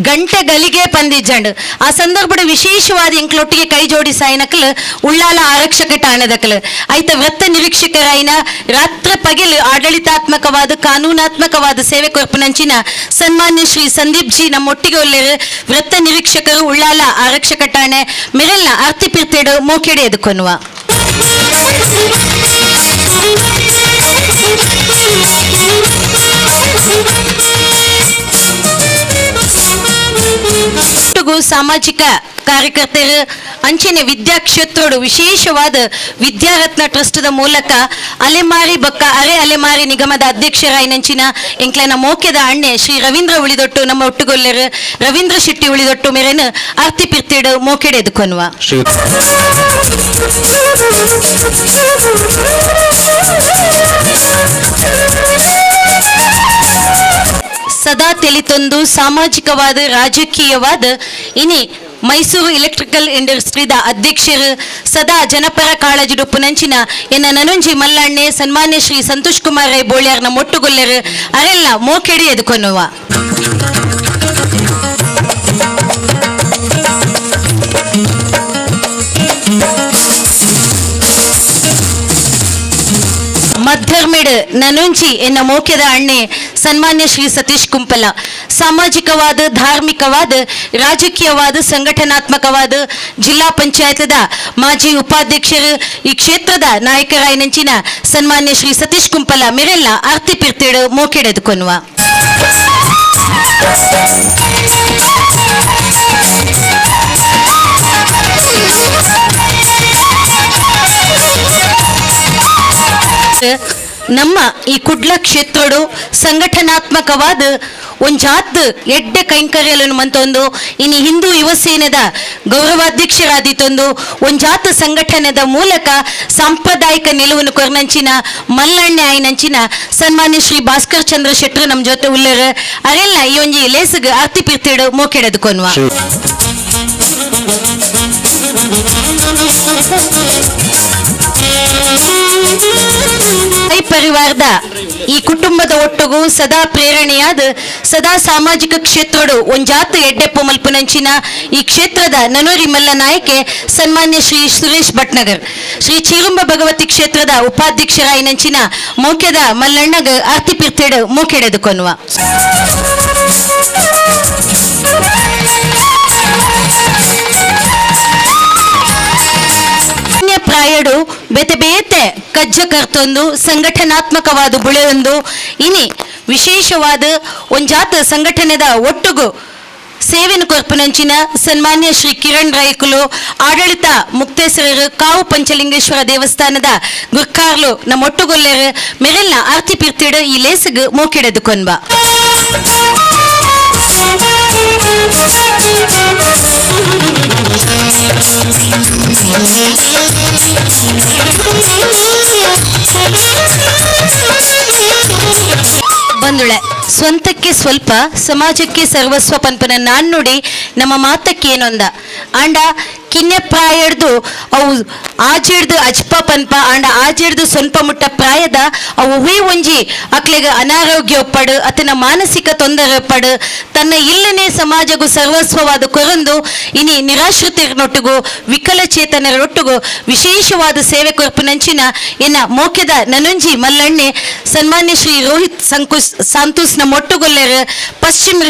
ಗಂಟೆ ಗಲಿಗೆ ಪಂದಿಜ್ಜಂಡು ಆ ಸಂದರ್ಭಡು ವಿಶೇಷವಾದ ಇಂಕ್ಲೊಟ್ಟಿಗೆ ಕೈ ಜೋಡಿಸಾಯಿ ನಕಲ್ ಉಳ್ಳಾಲ ಆರಕ್ಷಕ ಠಾಣದಕಲ್ ಐತ ವೃತ್ತ ನಿರೀಕ್ಷಕರಾಯಿನ ರಾತ್ರ ಪಗೆಲ್ ಆಡಳಿತಾತ್ಮಕವಾದ ಕಾನೂನಾತ್ಮಕವಾದ ಸೇವೆ ಕೊರ್ಪುನಂಚಿನ ಸನ್ಮಾನ್ಯ ಶ್ರೀ ಸಂದೀಪ್ ಜಿ ನಮ್ಮೊಟ್ಟಿಗೆ ಒಳ್ಳೆರು ವೃತ್ತ ನಿರೀಕ್ಷಕರು ಉಳ್ಳಾಲ ಆರಕ್ಷಕ ಠಾಣೆ ಮೆರೆಲ್ನ ಆರ್ತಿ ಪಿರ್ತೆಡು ಮೋಕೆಡೆ ಎದುಕೊನ್ನುವ. ಒಟ್ಟುಗು ಸಾಮಾಜಿಕ ಕಾರ್ಯಕರ್ತರು ಅಂಚನೆ ವಿದ್ಯಾಕ್ಷೇತ್ರೋಡು ವಿಶೇಷವಾದ ವಿದ್ಯಾರತ್ನ ಟ್ರಸ್ಟ್ ದ ಮೂಲಕ ಅಲೆಮಾರಿ ಬೊಕ್ಕ ಅರೆ ಅಲೆಮಾರಿ ನಿಗಮದ ಅಧ್ಯಕ್ಷರಾಯಿನಂಚಿನ ಎಂಕ್ಲನ ಮೋಕ್ಯದ ಅಣ್ಣೆ ಶ್ರೀ ರವೀಂದ್ರ ಉಳಿದೊಟ್ಟು ನಮ್ಮ ಒಟ್ಟುಗೊಲ್ಲರು ರವೀಂದ್ರ ಶೆಟ್ಟಿ ಉಳಿದೊಟ್ಟು ಮೇರೆನು ಆರ್ತಿ ಪಿರ್ತಿಡು ಮೋಕೆಡೆ ಎದುಕೊನ್ವ ಶ್ರೀ ಸದಾ ತೆಲಿತೊಂದು ಸಾಮಾಜಿಕವಾದ ರಾಜಕೀಯವಾದ ಇನಿ ಮೈಸೂರು ಎಲೆಕ್ಟ್ರಿಕಲ್ ಇಂಡಸ್ಟ್ರಿದ ಅಧ್ಯಕ್ಷರು ಸದಾ ಜನಪರ ಕಾಳಜಿಡು ಪುನಂಚಿನ ಎನ್ನ ನನುಂಜಿ ಮಲ್ಲಣ್ಣೆ ಸನ್ಮಾನ್ಯ ಶ್ರೀ ಸಂತೋಷ್ ಕುಮಾರ್ ರೈ ಬೋಳ್ಯಾರ್ನ ಮೊಟ್ಟುಗೊಲ್ಲರು ಅರೆಲ್ಲ ಮೋಕೆಡಿ ಎದುಕೊನ್ನುವ ಮಧ್ಯರ್ಮಿಡ್ ನನುಂಚಿ ಎನ್ನ ಮೋಕ್ಯದ ಅಣ್ಣೆ ಸನ್ಮಾನ್ಯ ಶ್ರೀ ಸತೀಶ್ ಕುಂಪಲ ಸಾಮಾಜಿಕವಾದ ಧಾರ್ಮಿಕವಾದ ರಾಜಕೀಯವಾದ ಸಂಘಟನಾತ್ಮಕವಾದ ಜಿಲ್ಲಾ ಪಂಚಾಯತದ ಮಾಜಿ ಉಪಾಧ್ಯಕ್ಷರು ಈ ಕ್ಷೇತ್ರದ ನಾಯಕರಾಯಿನಂಚಿನ ಸನ್ಮಾನ್ಯ ಶ್ರೀ ಸತೀಶ್ ಕುಂಪಲ ಮೇರೆಲ್ಲ ಆರ್ತಿ ಪಿರ್ತಿಡು ಮೋಕೆಡೆದುಕೊನ್ನುವ ನಮ್ಮ ಈ ಕುಡ್ಲ ಕ್ಷೇತ್ರಡು ಸಂಘಟನಾತ್ಮಕವಾದ ಒಂಜಾತ್ ಎಡ್ಡೆ ಕೈಂಕರ್ಯలను ಮಂತೊಂದು ಇನಿ ಹಿಂದೂ ಯುವ ಸೇನೆದ ಗೌರವಾಧ್ಯಕ್ಷರಾದಿತ್ತೊಂದು ಒಂಜಾತ್ ಸಂಘಟನೆದ ಮೂಲಕ ಸಾಂಪ್ರದಾಯಿಕ ನಿಲುವನ್ನು ಕೊರ್ನಂಚಿನ ಮಲ್ಲಣ್ಣೆ ಆಯ್ನಂಚಿನ ಸನ್ಮಾನ್ಯ ಶ್ರೀ ಭಾಸ್ಕರ್ ಚಂದ್ರ ಶೆಟ್ರು ನಮ್ಮ ಜೊತೆ ಉಳ್ಳರು ಅರೆಲ್ಲ ಈ ಒಂಜಿ ಲೇಸಗ್ ಆರ್ತಿ ಪಿರ್ತಿಡು ಮೋಕೆಡೆದುಕೊನ್ವ ಪರಿವಾರದ ಈ ಕುಟುಂಬದ ಒಟ್ಟುಗು ಸದಾ ಪ್ರೇರಣೆಯಾದ ಸದಾ ಸಾಮಾಜಿಕ ಕ್ಷೇತ್ರಡು ಒಂಜಾತ್ ಎಡ್ಡೆಪ್ಪು ಮಲ್ಪುನಂಚಿನ ಈ ಕ್ಷೇತ್ರದ ನನೂರಿ ಮಲ್ಲ ನಾಯಕೆ ಸನ್ಮಾನ್ಯ ಶ್ರೀ ಸುರೇಶ್ ಭಟ್ನಗರ್ ಶ್ರೀ ಚೀರುಂಬ ಭಗವತಿ ಕ್ಷೇತ್ರದ ಉಪಾಧ್ಯಕ್ಷರಾಯಿನಂಚಿನ ಮೋಕ್ಯದ ಮಲ್ಲಣ್ಣಗ ಆರ್ತಿ ಪಿರ್ತೆಡು ಮೋಕೆಡೆದುಕೊನ್ವ ಪ್ರಾಯಡು ಬೇತೆ ಬೇತೆ ಕಜ್ಜ ಕರ್ತೊಂದು ಸಂಘಟನಾತ್ಮಕವಾದ ಬುಳೆಯೊಂದು ಇನಿ ವಿಶೇಷವಾದ ಒಂಜಾತ ಸಂಘಟನೆದ ಒಟ್ಟುಗು ಸೇವೆನು ಕೊರ್ಪುನಂಚಿನ ಸನ್ಮಾನ್ಯ ಶ್ರೀ ಕಿರಣ್ ರೈಕುಲು ಆಡಳಿತ ಮುಕ್ತೇಶ್ವರರು ಕಾವು ಪಂಚಲಿಂಗೇಶ್ವರ ದೇವಸ್ಥಾನದ ಗುರ್ಕಾರ್ಲು ನಮ್ಮ ಒಟ್ಟುಗೊಲ್ಲೆರು ಮೆರೆಲ್ಲ ಆರ್ತಿ ಪಿರ್ತಿಡು ಈ ಲೇಸಿಗೆ ಮೋಕೆಡೆದುಕೊನ್ಬ ಬಂದುಳೆ ಸ್ವಂತಕ್ಕೆ ಸ್ವಲ್ಪ ಸಮಾಜಕ್ಕೆ ಸರ್ವಸ್ವ ಪಂಪನ ನಾಣ್ಣುಡಿ ನಮ್ಮ ಮಾತಕ್ಕೇನೊಂದ ಆಂಡ ಕಿನ್ನೆ ಪ್ರಾಯಡ್ದು ಅವು ಆಜಿಡ್ದು ಅಜ್ಪ ಪನ್ಪ ಆಂಡ ಆಜಿಡ್ದು ಸ್ವಲ್ಪ ಮುಟ್ಟ ಪ್ರಾಯದ ಅವು ಹೂ ಒಂಜಿ ಅಕ್ಲೆಗ ಅನಾರೋಗ್ಯ ಒಪ್ಪಡು ಅತನ ಮಾನಸಿಕ ತೊಂದರೆ ಒಪ್ಪಡು ತನ್ನ ಇಲ್ಲನೇ ಸಮಾಜಗೂ ಸರ್ವಸ್ವವಾದ ಕೊರಂದು ಇನಿ ನಿರಾಶ್ರಿತರನೊಟ್ಟಿಗೂ ವಿಕಲಚೇತನರೊಟ್ಟಿಗೂ ವಿಶೇಷವಾದ ಸೇವೆ ಕೊರ್ಪುನಂಚಿನ ಎನ್ನ ಮೋಕ್ಯದ ನನುಂಜಿ ಮಲ್ಲಣ್ಣೆ ಸನ್ಮಾನ್ಯ ಶ್ರೀ ರೋಹಿತ್ ಸಂತೂಸ್ನ ಮೊಟ್ಟುಗೊಲ್ಲೆರು ಪಶ್ಚಿಮ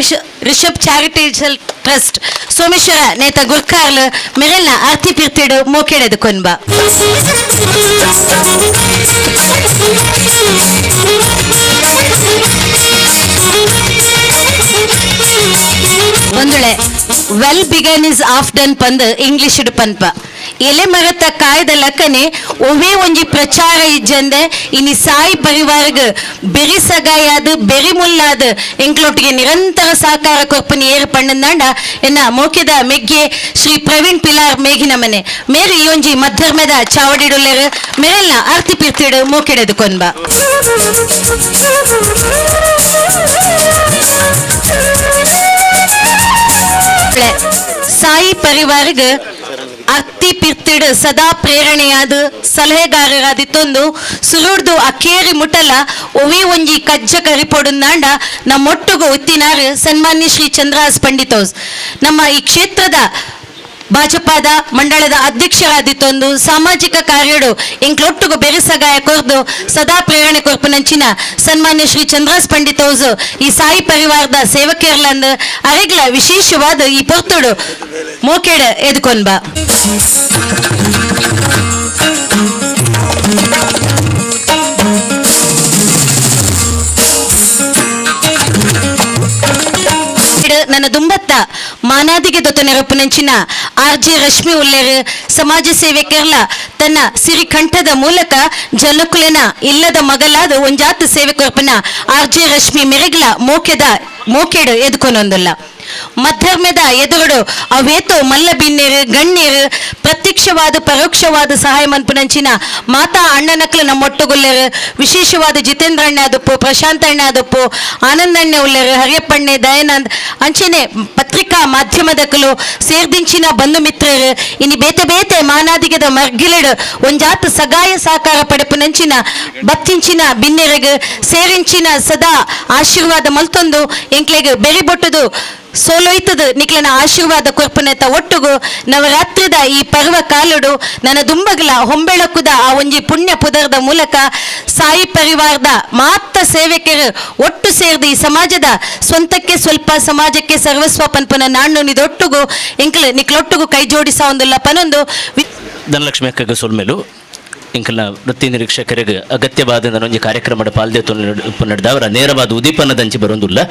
ರಿಷಬ್ ಚಾರಿಟೇಬಲ್ ಟ್ರಸ್ಟ್ ಸೋಮೇಶ್ವರ ನೇತ ಗುರ್ಕಾರ್ಲು ಮೆರೆಲ್ಲ ಆರ್ತಿ ಪಿರ್ತಿಡು ಮೋಕೆಡೆದುಕೊನ್ಬ ಒಂದುಳೆ well begun is half done ಪಂದ್ ಇಂಗ್ಲಿಷ್ ಪನ್ಪ ಎಲೆ ಮರತ ಕಾಯ್ದ ಲಕ್ಕನೆ ಒವೇ ಒಂಜಿ ಪ್ರಚಾರ ಇಜ್ಜಂದೆ ಇನಿ ಸಾಯಿ ಪರಿವಾರಗ ಬೆರಿ ಸಗಾಯಾದ ಬೆರಿ ಮುಲ್ಲಾದ ಎಂಕ್ಲೊಟ್ಟಿಗೆ ನಿರಂತರ ಸಹಕಾರ ಕೊರ್ಪನಿ ಏರು ಪಣ್ಣಂದಾಂಡ ಎನ್ನ ಮೋಕ್ಯದ ಮೆಗ್ಗೆ ಶ್ರೀ ಪ್ರವೀಣ್ ಪಿಲಾರ್ ಮೇಘಿನ ಮನೆ ಮೇರೆ ಈ ಒಂಜಿ ಮಧ್ಯರ್ಮದ ಚಾವಡಿಡುಲ್ಲೆರು ಮೇರೆಲ್ಲ ಆರ್ತಿ ಪಿರ್ತಿಡು ಮೋಕೆಡೆದುಕೊನ್ಬ ಸಾಯಿ ಪರಿವಾರಗ ಅತ್ತಿ ಪಿರ್ತಿಡ್ ಸದಾ ಪ್ರೇರಣೆಯಾದ ಸಲಹೆಗಾರರಾದಿತ್ತೊಂದು ಸುರುಡ್ದು ಅಕ್ಕೇರಿ ಮುಟ್ಟಲ ಒವಿ ಒಂಜಿ ಕಜ್ಜ ಕರಿಪೊಡುಂದಾಂಡ ನಮ್ಮೊಟ್ಟುಗು ಉತ್ತಿನಾರು ಸನ್ಮಾನ್ಯ ಶ್ರೀ ಚಂದ್ರಹಾಸ್ ಪಂಡಿತೋಸ್ ನಮ್ಮ ಈ ಕ್ಷೇತ್ರದ ಭಾಜಪಾದ ಮಂಡಳದ ಅಧ್ಯಕ್ಷರಾದಿತ್ತೊಂದು ಸಾಮಾಜಿಕ ಕಾರ್ಯಡು ಇಂಕ್ಲೊಟ್ಟುಗು ಬೆರೆಸಗಾಯ ಕೊರ್ದು ಸದಾ ಪ್ರೇರಣೆ ಕೊರ್ಪುನಂಚಿನ ಸನ್ಮಾನ್ಯ ಶ್ರೀ ಚಂದ್ರಹಾಸ್ ಪಂಡಿತೋಸ್ ಈ ಸಾಯಿ ಪರಿವಾರದ ಸೇವಕರ್ಲಂದು ಅರೆಗ್ಲ ವಿಶೇಷವಾದ ಈ ಪೊರ್ತುಡು ಮೋಕೆಡ ಎದುಕೊನ್ಬ ನನ್ನ ದುಂಬತ್ತ ಮಾನಾದಿಗೆ ದೊತ್ತನ ನೆರಪುನಂಚಿನ RJ ರಶ್ಮಿ ಉಲ್ಲೇರು ಸಮಾಜ ಸೇವೆಕರ್ಲ ತನ್ನ ಸಿರಿಕಂಠದ ಮೂಲಕ ಜನಕುಲನ ಇಲ್ಲದ ಮಗಲಾದ ಒಂಜಾತು ಸೇವೆ ಕೊರ್ಪನ RJ ರಶ್ಮಿ ಮೆರೆಗ್ಲ ಮೋಕೆಡು ಎದ್ಕೊನೊಂದಲ್ಲ ಮಧ್ಯರ್ಮೆದ ಎದುರುಡು ಅವೇತೋ ಮಲ್ಲ ಬಿನ್ನೇರು ಗಣ್ಯರು ಪ್ರತ್ಯಕ್ಷವಾದ ಪರೋಕ್ಷವಾದ ಸಹಾಯ ಮನ್ಪುನಂಚಿನ ಮಾತಾ ಅಣ್ಣನಕ್ಲು ನಮ್ಮೊಟ್ಟುಗುಲ್ಲೇರು ವಿಶೇಷವಾದ ಜಿತೇಂದ್ರ ಅಣ್ಣ ಅದಪ್ಪು ಪ್ರಶಾಂತ್ ಅಣ್ಣ ಅದಪ್ಪು ಆನಂದಣ್ಣ ಉಲ್ಲೇರು ಹರಿಯಪ್ಪಣ್ಣೆ ದಯಾನಂದ್ ಅಂಚೆನೆ ಪತ್ರಿಕಾ ಮಾಧ್ಯಮದಕ್ಕಲು ಸೇರ್ದಿಂಚಿನ ಬಂಧು ಮಿತ್ರರು ಇನಿ ಬೇತೆ ಬೇತೆ ಮಾನಾದಿಗದ ಮರ್ಗಿಲೆಡು ಒಂಜಾತು ಸಗಾಯ ಸಹಕಾರ ಪಡೆಪುನಂಚಿನ ಬತ್ತಿಂಚಿನ ಬಿನ್ನೆರೆಗ್ ಸೇರಿಂಚಿನ ಸದಾ ಆಶೀರ್ವಾದ ಮಲ್ತೊಂದು ಎಂಕ್ಲೆಗ್ ಬೆರಿಬೊಟ್ಟದು ಸೋಲೋಯ್ತದು ನಿಕ್ಲನ ಆಶೀರ್ವಾದ ಕೊರ್ಪನೆತ ಒಟ್ಟುಗು ನವರಾತ್ರಿದ ಈ ಪರ್ವ ಕಾಲುಡು ನನ್ನ ದುಂಬಗಲ ಹೊಂಬೆಳಕುದ ಆ ಒಂಜಿ ಪುಣ್ಯ ಪುದರದ ಮೂಲಕ ಸಾಯಿ ಪರಿವಾರದ ಮಾತ್ರ ಸೇವೆಕರು ಒಟ್ಟು ಸೇರಿದ ಈ ಸಮಾಜದ ಸ್ವಂತಕ್ಕೆ ಸ್ವಲ್ಪ ಸಮಾಜಕ್ಕೆ ಸರ್ವಸ್ವ ಪನ್ಪನ ನಾಣ್ಣು ನಿದೊಟ್ಟುಗು ಎಂಕ್ಲ ನಿಕ್ಲೊಟ್ಟುಗು ಕೈ ಜೋಡಿಸ ಒಂದಿಲ್ಲ ಪನೊಂದು ಧನಲಕ್ಷ್ಮಿ ಅಕ್ಕಗ ಸೊಲ್ಮೇಲು ಇಂಕಲ್ನ ವೃತ್ತಿ ನಿರೀಕ್ಷಕರಿಗೆ ಅಗತ್ಯವಾದ ಒಂಜಿ ಕಾರ್ಯಕ್ರಮದ ಪಾಲ್ದೆತ್ತು ನಡೆದ ಅವರ ನೇರವಾದ ಉದೀಪನದಂಚಿ ಬರೋದಿಲ್ಲ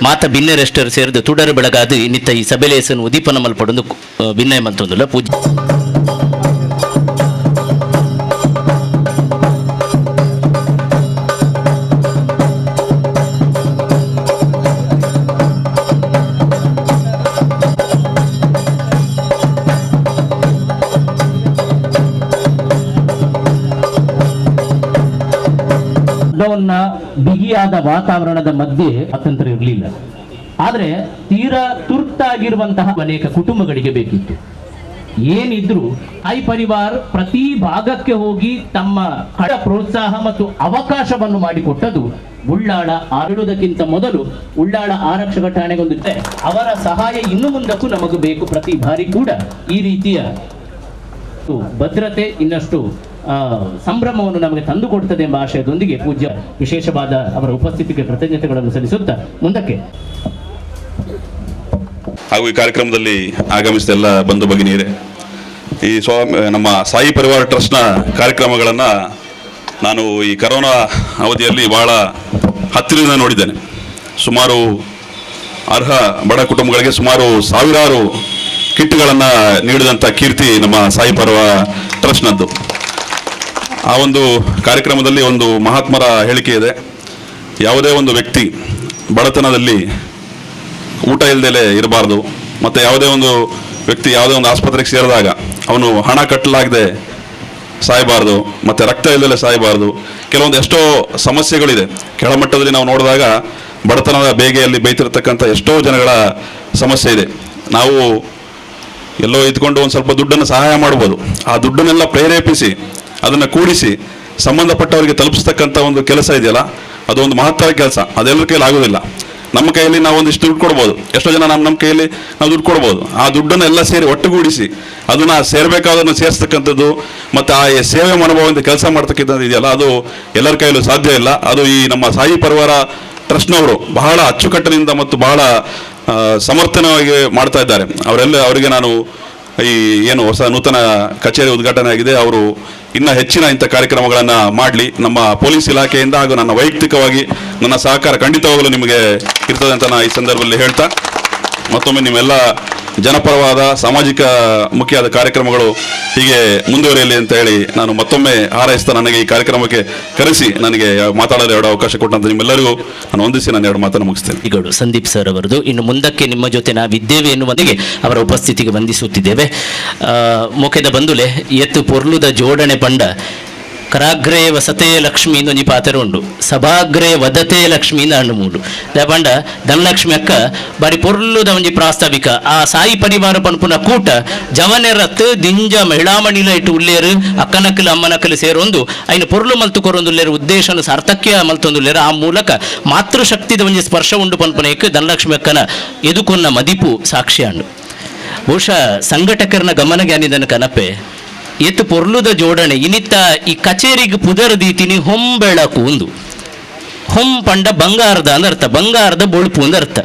ಮಾತ ಭಿನ್ನರೆಷ್ಟರು ಸೇರಿದು ತುಡರು ಬೆಳಗಾದು ಇನ್ನಿತ್ತ ಈ ಸಭೆಲೇಸನ್ನು ಉದೀಪನ ಮಲ್ಪಡೊಂದು ಭಿನ್ನಯ ಮಂತೊಂದಿಲ್ಲ ಪೂಜೆ ಲಾಕ್ಡೌನ್ನ ಬಿಗಿಯಾದ ವಾತಾವರಣದ ಮಧ್ಯೆ ಸ್ವಾತಂತ್ರ್ಯ ಇರಲಿಲ್ಲ. ಆದರೆ ತೀರಾ ತುರ್ತಾಗಿರುವಂತಹ ಅನೇಕ ಕುಟುಂಬಗಳಿಗೆ ಬೇಕಿತ್ತು. ಏನಿದ್ರು ಐ ಪರಿವಾರ್ ಪ್ರತಿ ಭಾಗಕ್ಕೆ ಹೋಗಿ ತಮ್ಮ ಕಡ ಪ್ರೋತ್ಸಾಹ ಮತ್ತು ಅವಕಾಶವನ್ನು ಮಾಡಿಕೊಟ್ಟದು ಉಳ್ಳಾಳ ಆಡುವುದಕ್ಕಿಂತ ಮೊದಲು ಉಳ್ಳಾಳ ಆರಕ್ಷಕ ಠಾಣೆಗೊಂದಿದೆ. ಅವರ ಸಹಾಯ ಇನ್ನು ಮುಂದಕ್ಕೂ ನಮಗೂ ಬೇಕು. ಪ್ರತಿ ಬಾರಿ ಕೂಡ ಈ ರೀತಿಯ ಭದ್ರತೆ ಇನ್ನಷ್ಟು ಸಂಭ್ರಮವನ್ನು ನಮಗೆ ತಂದುಕೊಡ್ತದೆ ಎಂಬ ಆಶಯದೊಂದಿಗೆ ಪೂಜ್ಯ ವಿಶೇಷವಾದ ಅವರ ಉಪಸ್ಥಿತಿಗೆ ಕೃತಜ್ಞತೆಗಳನ್ನು ಸಲ್ಲಿಸುತ್ತಾ ಮುಂದಕ್ಕೆ ಹಾಗೂ ಈ ಕಾರ್ಯಕ್ರಮದಲ್ಲಿ ಆಗಮಿಸಿದ ಎಲ್ಲ ಬಂಧು ಭಗಿನಿಯರೇ, ಈ ನಮ್ಮ ಸಾಯಿ ಪರಿವಾರ ಟ್ರಸ್ಟ್ನ ಕಾರ್ಯಕ್ರಮಗಳನ್ನು ನಾನು ಈ ಕರೋನಾ ಅವಧಿಯಲ್ಲಿ ಬಹಳ ಹತ್ತಿರದಿಂದ ನೋಡಿದ್ದೇನೆ. ಸುಮಾರು ಅರ್ಹ ಬಡ ಕುಟುಂಬಗಳಿಗೆ ಸುಮಾರು ಸಾವಿರಾರು ಕಿಟ್ಗಳನ್ನು ನೀಡಿದಂಥ ಕೀರ್ತಿ ನಮ್ಮ ಸಾಯಿ ಪರಿವಾರ ಟ್ರಸ್ಟ್ನದ್ದು. ಆ ಒಂದು ಕಾರ್ಯಕ್ರಮದಲ್ಲಿ ಒಂದು ಮಹಾತ್ಮರ ಹೇಳಿಕೆ ಇದೆ. ಯಾವುದೇ ಒಂದು ವ್ಯಕ್ತಿ ಬಡತನದಲ್ಲಿ ಊಟ ಇಲ್ಲದೆ ಇರಬಾರ್ದು, ಮತ್ತು ಯಾವುದೇ ಒಂದು ವ್ಯಕ್ತಿ ಯಾವುದೇ ಒಂದು ಆಸ್ಪತ್ರೆಗೆ ಸೇರಿದಾಗ ಅವನು ಹಣ ಕಟ್ಟಲಾಗದೆ ಸಾಯಬಾರ್ದು, ಮತ್ತು ರಕ್ತ ಇಲ್ಲದೆ ಸಾಯಬಾರ್ದು. ಕೆಲವೊಂದು ಎಷ್ಟೋ ಸಮಸ್ಯೆಗಳಿದೆ. ಕೆಳಮಟ್ಟದಲ್ಲಿ ನಾವು ನೋಡಿದಾಗ ಬಡತನದ ಬೇಗೆಯಲ್ಲಿ ಬೈತಿರ್ತಕ್ಕಂಥ ಎಷ್ಟೋ ಜನಗಳ ಸಮಸ್ಯೆ ಇದೆ. ನಾವು ಎಲ್ಲೋ ಇದ್ಕೊಂಡು ಒಂದು ಸ್ವಲ್ಪ ದುಡ್ಡನ್ನು ಸಹಾಯ ಮಾಡ್ಬೋದು. ಆ ದುಡ್ಡನ್ನೆಲ್ಲ ಪ್ರೇರೇಪಿಸಿ ಅದನ್ನು ಕೂಡಿಸಿ ಸಂಬಂಧಪಟ್ಟವರಿಗೆ ತಲುಪಿಸ್ತಕ್ಕಂಥ ಒಂದು ಕೆಲಸ ಇದೆಯಲ್ಲ, ಅದು ಒಂದು ಮಹತ್ವದ ಕೆಲಸ. ಅದೆಲ್ಲರ ಕೈಯಲ್ಲಿ ಆಗೋದಿಲ್ಲ. ನಮ್ಮ ಕೈಯಲ್ಲಿ ನಾವು ಒಂದಿಷ್ಟು ದುಡ್ಡು ಕೊಡ್ಬೋದು, ಎಷ್ಟೋ ಜನ ನಮ್ಮ ಕೈಯಲ್ಲಿ ನಾವು ದುಡ್ಡು ಕೊಡ್ಬೋದು. ಆ ದುಡ್ಡನ್ನು ಎಲ್ಲ ಸೇರಿ ಒಟ್ಟುಗೂಡಿಸಿ ಅದನ್ನು ಸೇರಬೇಕಾದನ್ನು ಸೇರಿಸ್ತಕ್ಕಂಥದ್ದು ಮತ್ತು ಆ ಸೇವೆ ಮನೋಭಾವದಿಂದ ಕೆಲಸ ಮಾಡ್ತಕ್ಕಂಥದ್ದು ಇದೆಯಲ್ಲ, ಅದು ಎಲ್ಲರ ಕೈಯಲ್ಲೂ ಸಾಧ್ಯ ಇಲ್ಲ. ಅದು ಈ ನಮ್ಮ ಸಾಯಿ ಪರಿವಾರ ಟ್ರಸ್ಟ್ನವರು ಬಹಳ ಅಚ್ಚುಕಟ್ಟಿನಿಂದ ಮತ್ತು ಬಹಳ ಸಮರ್ಥನವಾಗಿ ಮಾಡ್ತಾ ಇದ್ದಾರೆ. ಅವರಿಗೆ ನಾನು ಈ ಏನು ಹೊಸ ನೂತನ ಕಚೇರಿ ಉದ್ಘಾಟನೆ ಆಗಿದೆ, ಅವರು ಇನ್ನೂ ಹೆಚ್ಚಿನ ಇಂಥ ಕಾರ್ಯಕ್ರಮಗಳನ್ನು ಮಾಡಲಿ. ನಮ್ಮ ಪೊಲೀಸ್ ಇಲಾಖೆಯಿಂದ ಹಾಗೂ ನನ್ನ ವೈಯಕ್ತಿಕವಾಗಿ ನನ್ನ ಸಹಕಾರ ಖಂಡಿತವಾಗಲೂ ನಿಮಗೆ ಇರ್ತದೆ ಅಂತ ನಾನು ಈ ಸಂದರ್ಭದಲ್ಲಿ ಹೇಳ್ತಾ, ಮತ್ತೊಮ್ಮೆ ನಿಮ್ಮೆಲ್ಲ ಜನಪರವಾದ ಸಾಮಾಜಿಕ ಮುಖ್ಯವಾದ ಕಾರ್ಯಕ್ರಮಗಳು ಹೀಗೆ ಮುಂದುವರಿಯಲಿ ಅಂತ ಹೇಳಿ ನಾನು ಮತ್ತೊಮ್ಮೆ ಹಾರೈಸ್ತಾ, ನನಗೆ ಈ ಕಾರ್ಯಕ್ರಮಕ್ಕೆ ಕರೆಸಿ ನನಗೆ ಮಾತಾಡಲು ಎರಡು ಅವಕಾಶ ಕೊಟ್ಟಂತ ನಿಮ್ಮೆಲ್ಲರಿಗೂ ನಾನು ವಂದಿಸಿ ನಾನು ಎರಡು ಮಾತನ್ನು ಮುಗಿಸ್ತೇನೆ. ಈಗ ಸಂದೀಪ್ ಸರ್ ಅವರದು ಇನ್ನು ಮುಂದಕ್ಕೆ ನಿಮ್ಮ ಜೊತೆ ನಾವಿದ್ದೇವೆ ಎನ್ನುವುದಕ್ಕೆ ಅವರ ಉಪಸ್ಥಿತಿಗೆ ವಂದಿಸುತ್ತಿದ್ದೇವೆ. ಮುಖದ ಬಂದುಲೆ ಎತ್ತು ಪೊರ್ಲುದ ಜೋಡಣೆ ಪಂಡ ಕರಾಗ್ರೇ ವಸತೆ ಲಕ್ಷ್ಮಿ ಒಂಜಿ ಪಾತ್ರ ಉಂಡು, ಸಭಾಗ್ರೇ ವದತೆ ಲಕ್ಷ್ಮಿ ಅಂಡು ಮೂಡು ಪಂಡ ಧನಲಕ್ಷ್ಮಿ ಅಕ್ಕ ಬಾರಿ ಪೊರ್ಲುದ ಒಂಜಿ ಪ್ರಾಸ್ತಾವಿಕ ಆ ಸಾಯಿ ಪರಿವಾರ ಪನ್ಪುನ ಕೂಟ ಜವನೆರತ್ ದಿಂಜ ಮಹಿಳಾಮಣಿಲ ಇಟ್ಟು ಉಲ್ಲೇರು ಅಕ್ಕನಕ್ಕಲು ಅಮ್ಮನಕ್ಕಲು ಸೇರೊಂದು ಐನು ಪೊರ್ಲು ಮಲ್ತು ಕೊರೊಂದುಲ್ಲೇರು ಉದ್ದೇಶನ ಸಾರ್ಥಕ್ಯ ಮಲ್ತೊಂದುಲ್ಲೇರು. ಆ ಮೂಲಕ ಮಾತೃಶಕ್ತಿದ ಒಂಜಿ ಸ್ಪರ್ಶ ಉಂಡು ಪನ್ಪುನಕ್ಕೆ ಧನಲಕ್ಷ್ಮಿ ಅಕ್ಕನ ಎದುಕೊನ್ನ ಮದಿಪು ಸಾಕ್ಷಿ ಅಂಡು. ಬಹುಶಃ ಸಂಘಟಕರನ ಗಮನಗ್ಯಾನಿದನ ಕನಪೆ ಎತ್ತು ಪೊರ್ಲುದ ಜೋಡಣೆ ಇನ್ನಿತ್ತ ಈ ಕಚೇರಿಗೆ ಪುದರದೀತಿನಿ ಹೊಂಬೆಳಕು ಒಂದು ಹೊಂ ಪಂಡ ಬಂಗಾರದ ಅಂದರ್ಥ, ಬಂಗಾರದ ಬೊಳುಪು ಅಂದರ್ಥ.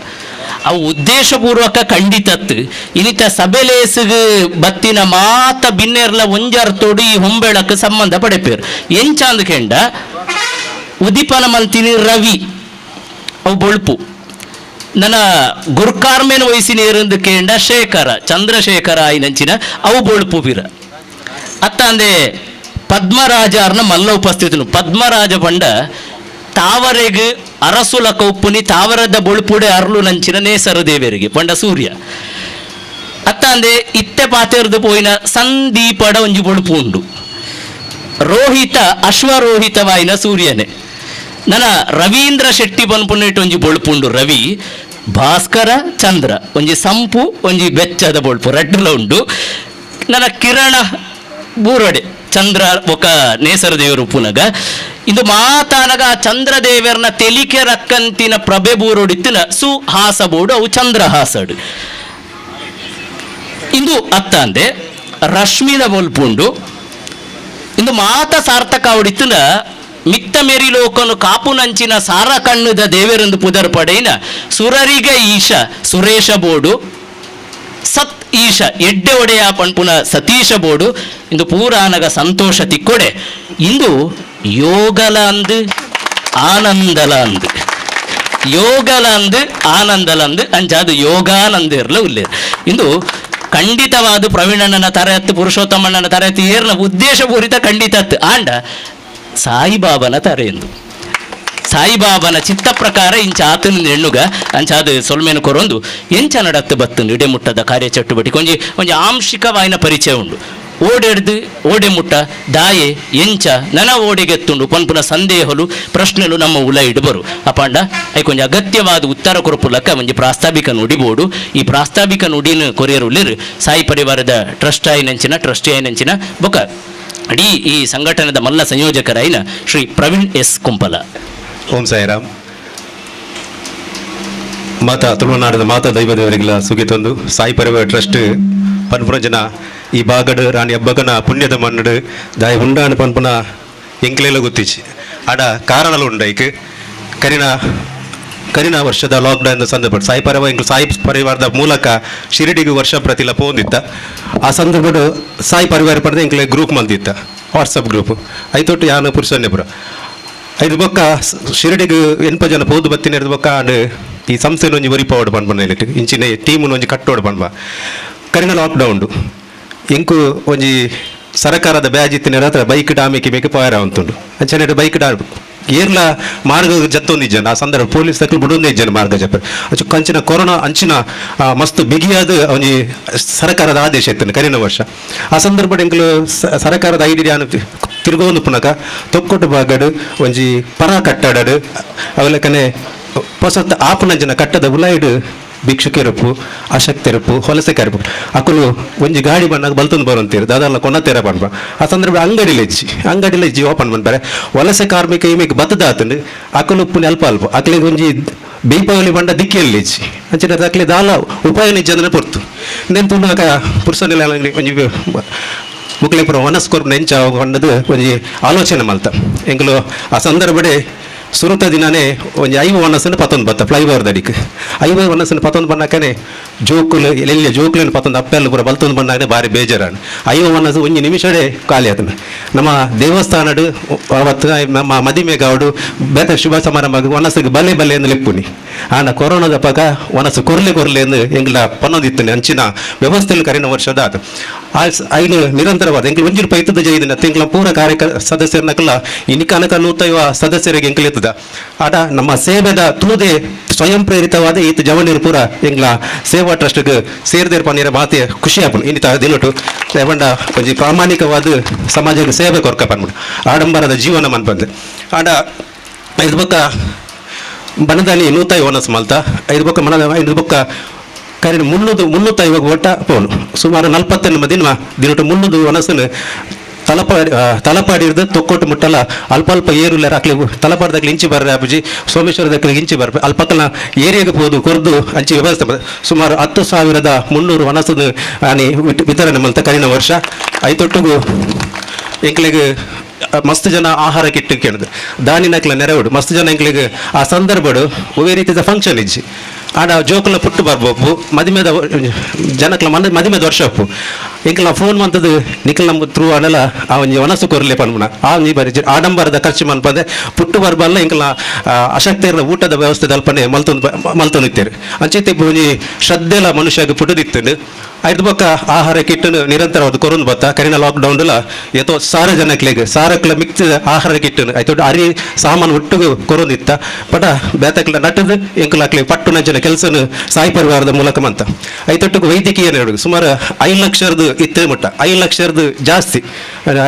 ಅವು ಉದ್ದೇಶಪೂರ್ವಕ ಖಂಡಿತತ್ತು ಇನ್ನಿತ್ತ ಸಭೆಲೇಸಿಗೆ ಬತ್ತಿನ ಮಾತ ಬಿನ್ನೆರ್ಲ ಒಂಜರ್ತೋಡು ಈ ಹೊಂಬೆಳಕು ಸಂಬಂಧ ಪಡೆಪೇರು ಎಂಚಾಂದ್ ಕೆಂಡ ಉದಿಪನ ಮಲ್ತಿನಿ ರವಿ ಅವು ಬೊಳುಪು ನನ್ನ ಗುರ್ಕಾರ್ಮೆನ್ ವಯಸ್ಸಿನ ಇருந்து ಕೇಂಡ ಶೇಖರ ಚಂದ್ರಶೇಖರ ಆಯ್ನಂಚಿನ ಅವು ಬೊಳುಪು ಬಿರ ಅತ್ತ ಅಂದೆ ಪದ್ಮರಾಜಾರ್ನ ಮಲ್ಲ ಉಪಸ್ಥಿತನು ಪದ್ಮರಾಜ ಪಂಡ ತಾವರೆಗೆ ಅರಸುಲ ಕೌಪುನಿ ತಾವರದ ಬೊಳುಪುಡೆ ಅರ್ಲು ನಂಚಿನ ನೇಸರು ದೇವರಿಗೆ ಪಂಡ ಸೂರ್ಯ ಅತ್ತ ಅಂದೆ ಇತ್ತೆ ಪಾತೆರ್ದು ಪೋಯಿನ ಸಂದೀಪಡ ಒಂಜಿ ಬೊಳುಪು ಉಂಡು ರೋಹಿತ ಅಶ್ವರೋಹಿತವಾಯಿನ ಸೂರ್ಯನೇ ನನ್ನ ರವೀಂದ್ರ ಶೆಟ್ಟಿ ಪನ್ಪುನಿಟ್ಟು ಒಂಜಿ ಬೊಳುಪುಂಡು ರವಿ ಭಾಸ್ಕರ ಚಂದ್ರ ಒಂಜಿ ಸಂಪು ಒಂಜಿ ಬೆಚ್ಚದ ಬೊಳುಪು ರಡ್ಡುಲ ಉಂಡು ನನ್ನ ಕಿರಣ ಬೂರಡೆ ಚಂದ್ರ ಒಕ ನೇಸರ ದೇವರು ಪುನಗ ಇಂದು ಮಾತಾನಗ ಚಂದ್ರದೇವರನ ತೆಲಿಕೆ ರಕ್ಕಂತಿನ ಪ್ರಭೆ ಬೂರೋಡಿತ್ತಿನ ಸುಹಾಸ ಬೋಡು ಅವು ಚಂದ್ರಹಾಸಡು ಇಂದು ಅತ್ತ ಅಂದೆ ರಶ್ಮಿದ ಬೊಲ್ಪುಂಡು ಇಂದು ಮಾತ ಸಾರ್ಥಕ ಅವಡಿತ್ತಿನ ಮಿತ್ತ ಮೆರಿಲೋಕನು ಕಾಪು ನಂಚಿನ ಸಾರ ಕಣ್ಣುದ ದೇವರೆಂದು ಪುದರ್ ಪಡೆಯಿನ ಸುರರಿಗೆ ಈಶ ಸುರೇಶ ಬೋಡು ಸತ್ ಈಶ ಎಡ್ಡೆ ಒಡೆಯ ಪಂಪುನ ಸತೀಶ ಬೋಡು ಇಂದು ಪೂರಾನಗ ಸಂತೋಷ ತಿಕ್ಕೊಡೆ ಇಂದು ಯೋಗಲ ಅಂದು ಆನಂದಲ ಅಂದು ಯೋಗಲ ಅಂದು ಆನಂದಲ ಅಂದು ಅಂಚಾದು ಯೋಗಾನಂದ ಇರಲು ಉಲ್ಲೆ ಇಂದು ಖಂಡಿತವಾದ ಪ್ರವೀಣನ ತರಹತ್ತು ಪುರುಷೋತ್ತಮಣ್ಣನ ತರಹತ್ತು ಏರ್ನ ಉದ್ದೇಶಪೂರಿತ ಖಂಡಿತತ್ತು ಆಂಡ ಸಾಯಿಬಾಬನ ತರೆಯೆಂದು ಸಾಯಿಬಾಬನ ಚಿತ್ತ ಪ್ರಕಾರ ಇಂಚ ಆತನ ಹೆಣ್ಣುಗ ಅಂಚಾದ ಸೊಲ್ಮೇನು ಕೊರೊಂದು ಎಂಚ ನಡತ್ತು ಬತ್ತನು ಇಡೆಮುಟ್ಟದ ಕಾರ್ಯ ಚಟುವಟಿಕೆ ಒಂಜಿ ಆಂಶಿಕವಾಯಿನ ಪರಿಚಯ ಉಂಡು ಓಡೆಡ್ದು ಓಡೆ ಮುಟ್ಟ ದಾಯೆ ಎಂಚ ನನ ಓಡೆಗೆತ್ತುಂಡು ಪನ್ಪುನ ಸಂದೇಹಲು ಪ್ರಶ್ನೆಲು ನಮ್ಮ ಉಲ ಇಡಬರು ಅಪಾಂಡ ಐಕೊಂಜ ಅಗತ್ಯವಾದ ಉತ್ತರ ಕೊರಪುಲಕ ಒಂಜಿ ಪ್ರಾಸ್ತಾವಿಕ ನುಡಿಬೋಡು ಈ ಪ್ರಾಸ್ತಾವಿಕ ನುಡಿನ ಕೊರಿಯರುಲ್ಲಿರು ಸಾಯಿ ಪರಿವಾರದ ಟ್ರಸ್ಟ್ ಆಯ್ನಂಚಿನ ಬೊಕ ಇಡೀ ಈ ಸಂಘಟನೆದ ಮಲ್ಲ ಸಂಯೋಜಕರಾಯಿನ ಶ್ರೀ ಪ್ರವೀಣ್ ಎಸ್ ಕುಂಪಲ. ಓಂ ಸಾಯಿರಾಮ್. ಮಾತಾ ತುಳುನಾಡಿನ ಮಾತಾ ದೈವದವರಿಗೆಲ್ಲ ಸುಗಿತೊಂದು ಸಾಯಿ ಪರಿವಾರ ಟ್ರಸ್ಟ್ ಪನ್ಪುರಂಜನ ಈ ಬಾಗಡು ರಾಣಿ ಹಬ್ಬಗನ ಪುಣ್ಯದ ಮಣ್ಣಡು ದಾಯ ಉಂಡಾಣ ಪನ್ಪುನ ಎಂಕ್ಲೆಲ್ಲ ಗೊತ್ತಿಚ್ಚಿ ಆಡ ಕಾರಣಲು ಉಂಡೈಕ್ ಕರಿನ ವರ್ಷದ ಲಾಕ್ಡೌನ್ ಸಂದರ್ಭ ಸಾಯಿ ಪರಿವಾರದ ಮೂಲಕ ಶಿರಡಿಗೆ ವರ್ಷ ಪ್ರತಿಲ ಪೋಂದಿತ್ತ ಆ ಸಂದರ್ಭ ಸಾಯಿ ಪರಿವಾರ ಪಡೆದ ಎಂಕ್ಲೆ ಗ್ರೂಪ್ ಮಂದಿತ್ತ ವಾಟ್ಸಪ್ ಗ್ರೂಪ್ ಐತೊಟ್ಟು ಯಾನ ಪುರುಷನ್ಯಪುರ ಐದು ಬೊಕ್ಕ ಶಿರಡಿಗೆ ಎನ್ಪ ಜನ ಪೋದು ಬತ್ತಿನ ಬೊಕ್ಕ ಆಂಡ್ ಈ ಸಂಸ್ಥೆನ ಒಂಜಿ ಒರಿಪೋಡು ಪನ್ಪನ ಇಂಚಿನ ಟೀಮುನ ಒಂಜಿ ಕಟ್ಟೋಡು ಪನ್ಪ ಕರಿನ ಲಾಕ್ಡೌನ್ ಎಂಕು ಒಂಜಿ ಸರಕಾರದ ಬ್ಯಾಜ್ ಇತ್ತಿನ ಹತ್ರ ಬೈಕ್ ಡಾಮಿಕಿ ಬೇಕೆ ಪಾಯರ ಅಂತುಂಡು ಅಂಚನೆ ಬೈಕ್ ಡಾ ಏರ್ಲ ಮಾರ್ಗ ಜತ್ತೊಂದಿಜ್ಜನ ಆ ಸಂದರ್ಭ ಪೊಲೀಸ್ ತಕ್ಕಲು ಬಿಡೊಂದೇ ಇಜ್ಜನ ಮಾರ್ಗ ಜಪ್ಪ ಅಚ್ಚು ಕಂಚಿನ ಕೊರೋನಾ ಅಂಚಿನ ಮಸ್ತ್ ಬಿಗಿಯಾದ ಒಂಜಿ ಸರಕಾರದ ಆದೇಶ ಇತ್ತು ಕರಿನ ವರ್ಷ ಆ ಸಂದರ್ಭ ಎಂಕಲು ಸರಕಾರದ ಐಡಿ ಆನು ತಿರುಗೋಂದು ಪುನಕ ತೊಕ್ಕೊಟ್ಟು ಬಾಗಡು ಒಂಜಿ ಪರ ಕಟ್ಟಡಡು ಅವಲಕನೆ ಹೊಸ ಆಪನಂಜನ ಕಟ್ಟದ ಉಲಾಯ್ಡು ಭಿಕ್ಷುಕೆರಪ್ಪು ಅಶಕ್ತೆರಪ್ಪು ಹೊಲಸೆ ಕರಪು ಅಕ್ಕಲು ಒಂಜಿ ಗಾಡಿ ಬಣ್ಣಾಗ ಬಲ್ತೊಂದು ಬರುವಂತೀರು ದಾದಲ್ಲ ಕೊನತೆರ ಪನ್ಪ ಆ ಸಂದರ್ಭ ಅಂಗಡಿಲೆಜ್ಜಿ ಓಪನ್ ಪನ್ಪರೆ ವಲಸೆ ಕಾರ್ಮಿಕ ಇಮೇಗೆ ಬತ್ತದಾತಂಡು ಅಕ್ಕಲು ಉಪ್ಪುನಿ ಅಲ್ಪ ಅಕ್ಲಿಗೆ ಒಂಜಿ ದೀಪಾವಳಿ ಬಂಡ ದಿಕ್ಕಿಯಲ್ಲಿಜ್ಜಿ ಅಂಚಿನ ಅಕ್ಲೆ ದಾಲ ಉಪಾಯ ನಿಜ ಅಂದ್ರೆ ಪೊರ್ತು ನೆನ್ ತುಣಾಕ ಪುರುಷನೆಲ್ಲ ಒಂಜಿ ಮುಕ್ಲೆಪುರ ವನಸ್ಕೊರ್ಪು ನೆಂಚ ಹೊಂಡದು ಒಂಜಿ ಆಲೋಚನೆ ಮಲ್ತ ಎಂಕಲು ಆ ಸಂದರ್ಭಡೆ ಸುರುತ ದಿನನೇ ಒಂದು 5 ವನಸ್ಸನ್ನು ಪತ್ತೊಂದು ಬತ್ತ ಫ್ಲೈಓವರ್ ದಡಿಕ್ 5 ವನಸ್ಸನ್ನು ಪತ್ತೊಂದು ಬಣ್ಣಕ್ಕನೆ ಜೋಕುಲು ಎಲ್ಲಿ ಜೋಕುಲಿನ ಪತ್ತೊಂದು ಅಪ್ಪೆಲ್ಲ ಪೂರ ಬಲ್ತೊಂದು ಬಣ್ಣಾಗನೆ ಭಾರಿ ಬೇಜಾರಾണ് 5 ವನಸ್ಸು ಒಂಜಿ ನಿಮಿಷಡೆ ಖಾಲಿ ಆತನ ನಮ್ಮ ದೇವಸ್ಥಾನಡು ಅವತ್ತು ನಮ್ಮ ಮದಿಮೆಗಾವಡು ಬೇರೆ ಶುಭ ಸಮಾರಂಭ ವನಸ್ಸಿಗೆ ಬಲೆ ಎಂದು ಲೆಪ್ಪುನಿ ಆಂಡ ಕೊರೋನಾದ ಪಗ ವನಸ್ಸು ಕೊರ್ಲೆ ಎಂದು ಎಂಗ್ಲ ಪನ್ನೊಂದಿತ್ತನೆ ಅಂಚಿನ ವ್ಯವಸ್ಥೆಯಲ್ಲಿ ಕರಿನ ವರ್ಷದ ಆತ ಐನು ನಿರಂತರವಾದ ಎಂಗ್ಲ ಒಂಜಿ ರೂಪಾಯಿ ಇತ್ತದ ಜೈದಿನ ತಿಂಗಳ ಪೂರ ಸದಸ್ಯರನ್ನಕಲ್ಲ ಇನ್ನಿಕನಕ 150 ಸದಸ್ಯರಿಗೆ ಎಂಕ್ಲೆತ್ತದ ಆಟ ನಮ್ಮ ಸೇವೆದ ತೂದೆ ಸ್ವಯಂ ಪ್ರೇರಿತವಾದ ಈತ ಜವನೀರು ಪೂರ ಎಂಗ್ಲ ಸೇವಾ ಟ್ರಸ್ಟ್ಗೆ ಸೇರಿದೇರ್ ಪನ್ನೀರ ಮಾತೆ ಖುಷಿ ಆಪುನು ಇನ್ನಿತ ದಿನಟು ಸೇವಂಡ ಒಂಜಿ ಪ್ರಾಮಾಣಿಕವಾದ ಸಮಾಜಕ್ಕೆ ಸೇವೆ ಕೊರ್ಕ ಪನ್ಬಿಡು ಆಡಂಬರದ ಜೀವನ ಮನ್ಪಂದೆ ಆಡ ಐದು ಬೊಕ್ಕ ಬನದಾನಿ 150 ವನಸ್ ಮಲ್ತ ಐದು ಬೊಕ್ಕ ಐದು ಬೊಕ್ಕ ಕರೆನ 350 ಒಟ್ಟ ಪೋನು ಸುಮಾರು 40 ದಿನಟು 300 ವನಸ್ಸನ್ನು ತಲಪಾಡಿರ್ದು ತೊಕ್ಕೊಟ್ಟು ಮುಟ್ಟಲ್ಲ ಅಲ್ಪ ಏರುಲ್ಲ ಹಾಕ್ಲಿ ತಲಪಾಡ್ದಾಗ್ಲಿ ಇಂಚಿ ಬರ್ರೆ ಅಪ್ಪಜಿ ಸೋಮೇಶ್ವರದಾಗ್ಲಿ ಇಂಚಿ ಬರ್ರೆ ಅಲ್ಪಕ್ಕನ ಏರಿಯಾಗೆ ಹೋದು ಕೊರ್ದು ಅಂಚಿ ವ್ಯವಸ್ಥೆ ಸುಮಾರು 10,300 ವನಸದ ಆನೆ ವಿತರಣೆ ಮಲ್ತ ಕರಿನ ವರ್ಷ ಐತೊಟ್ಟಿಗೂ ಎಂಕ್ಲಿಗೆ ಮಸ್ತ್ ಜನ ಆಹಾರ ಕಿಟ್ಟು ಕೇಳಿದ್ರು ದಾನಿನಕ್ಲ ನೆರವುಡು ಮಸ್ತ್ ಜನ ಎಂಕ್ಲಿಗೆ ಆ ಸಂದರ್ಭಡು ಒವೇ ರೀತಿಯ ಫಂಕ್ಷನ್ ಇಜ್ಜಿ ಆಡ ಜೋಕುಲ ಪುಟ್ಟು ಬರ್ಬೋಪು ಮದಿಮೆದ ಜನಕ್ಲ ಮದಿಮೆದ ವರ್ಷ ಅಪ್ಪು ಇಂಕಲ ಫೋನ್ ಮಂತದ್ದು ನಿಖಲ್ ನಮ್ಮ ತ್ರೂ ಅಡಲ ಆ ಒಂಜಿ ವನಸು ಕೊರ್ಲೆ ಪನ್ಮುನ ಆ ಒಂಜಿ ಬರಿ ಆಡಂಬರದ ಖರ್ಚು ಮನ್ಪದೆ ಪುಟ್ಟು ಬರ್ಬಲ್ಲ ಇಂಕಲ ಅಶಕ್ತಿಯರ ಊಟದ ವ್ಯವಸ್ಥೆ ಅಲ್ಪನೆ ಮಲ್ತೊನಿತ್ತೇರು ಅಂಚಿತ್ತೆ ಒಂಜಿ ಶ್ರದ್ಧೆಲ ಮನುಷ್ಯಗೆ ಪುಟ್ಟದಿತ್ತು ಐದು ಬೊಕ್ಕ ಆಹಾರ ಕಿಟ್ಟನು ನಿರಂತರವಾದ ಕೊರೊಂದು ಬತ್ತ ಕರಿನ ಲಾಕ್ಡೌನ್ಲ ಎತ್ತೋ ಸಾರ ಜನಕ್ಲೆಗ್ ಸಾರಕ್ಲ ಮಿಕ್ಸ್ ಆಹಾರ ಕಿಟ್ಟನು ಐತೊ ಅರಿ ಸಾಮಾನು ಒಟ್ಟಿಗೆ ಕೊರೊಂದಿತ್ತ ಪಟ ಬೇತಕ್ಲ ನಟದು ಎಂಕಲಾಕ್ಲೆ ಪಟ್ಟು ನಂಚಿನ ಕೆಲಸನು ಸಾಯಿ ಪರಿವಾರದ ಮೂಲಕ ಮಂತ ಐತೊಟ್ಟಿಗೆ ವೈದ್ಯಕೀಯ ನೆರವು ಸುಮಾರು 5 ಲಕ್ಷರದು ಇತ್ತೆ ಮುಟ್ಟ 5 ಲಕ್ಷರದು ಜಾಸ್ತಿ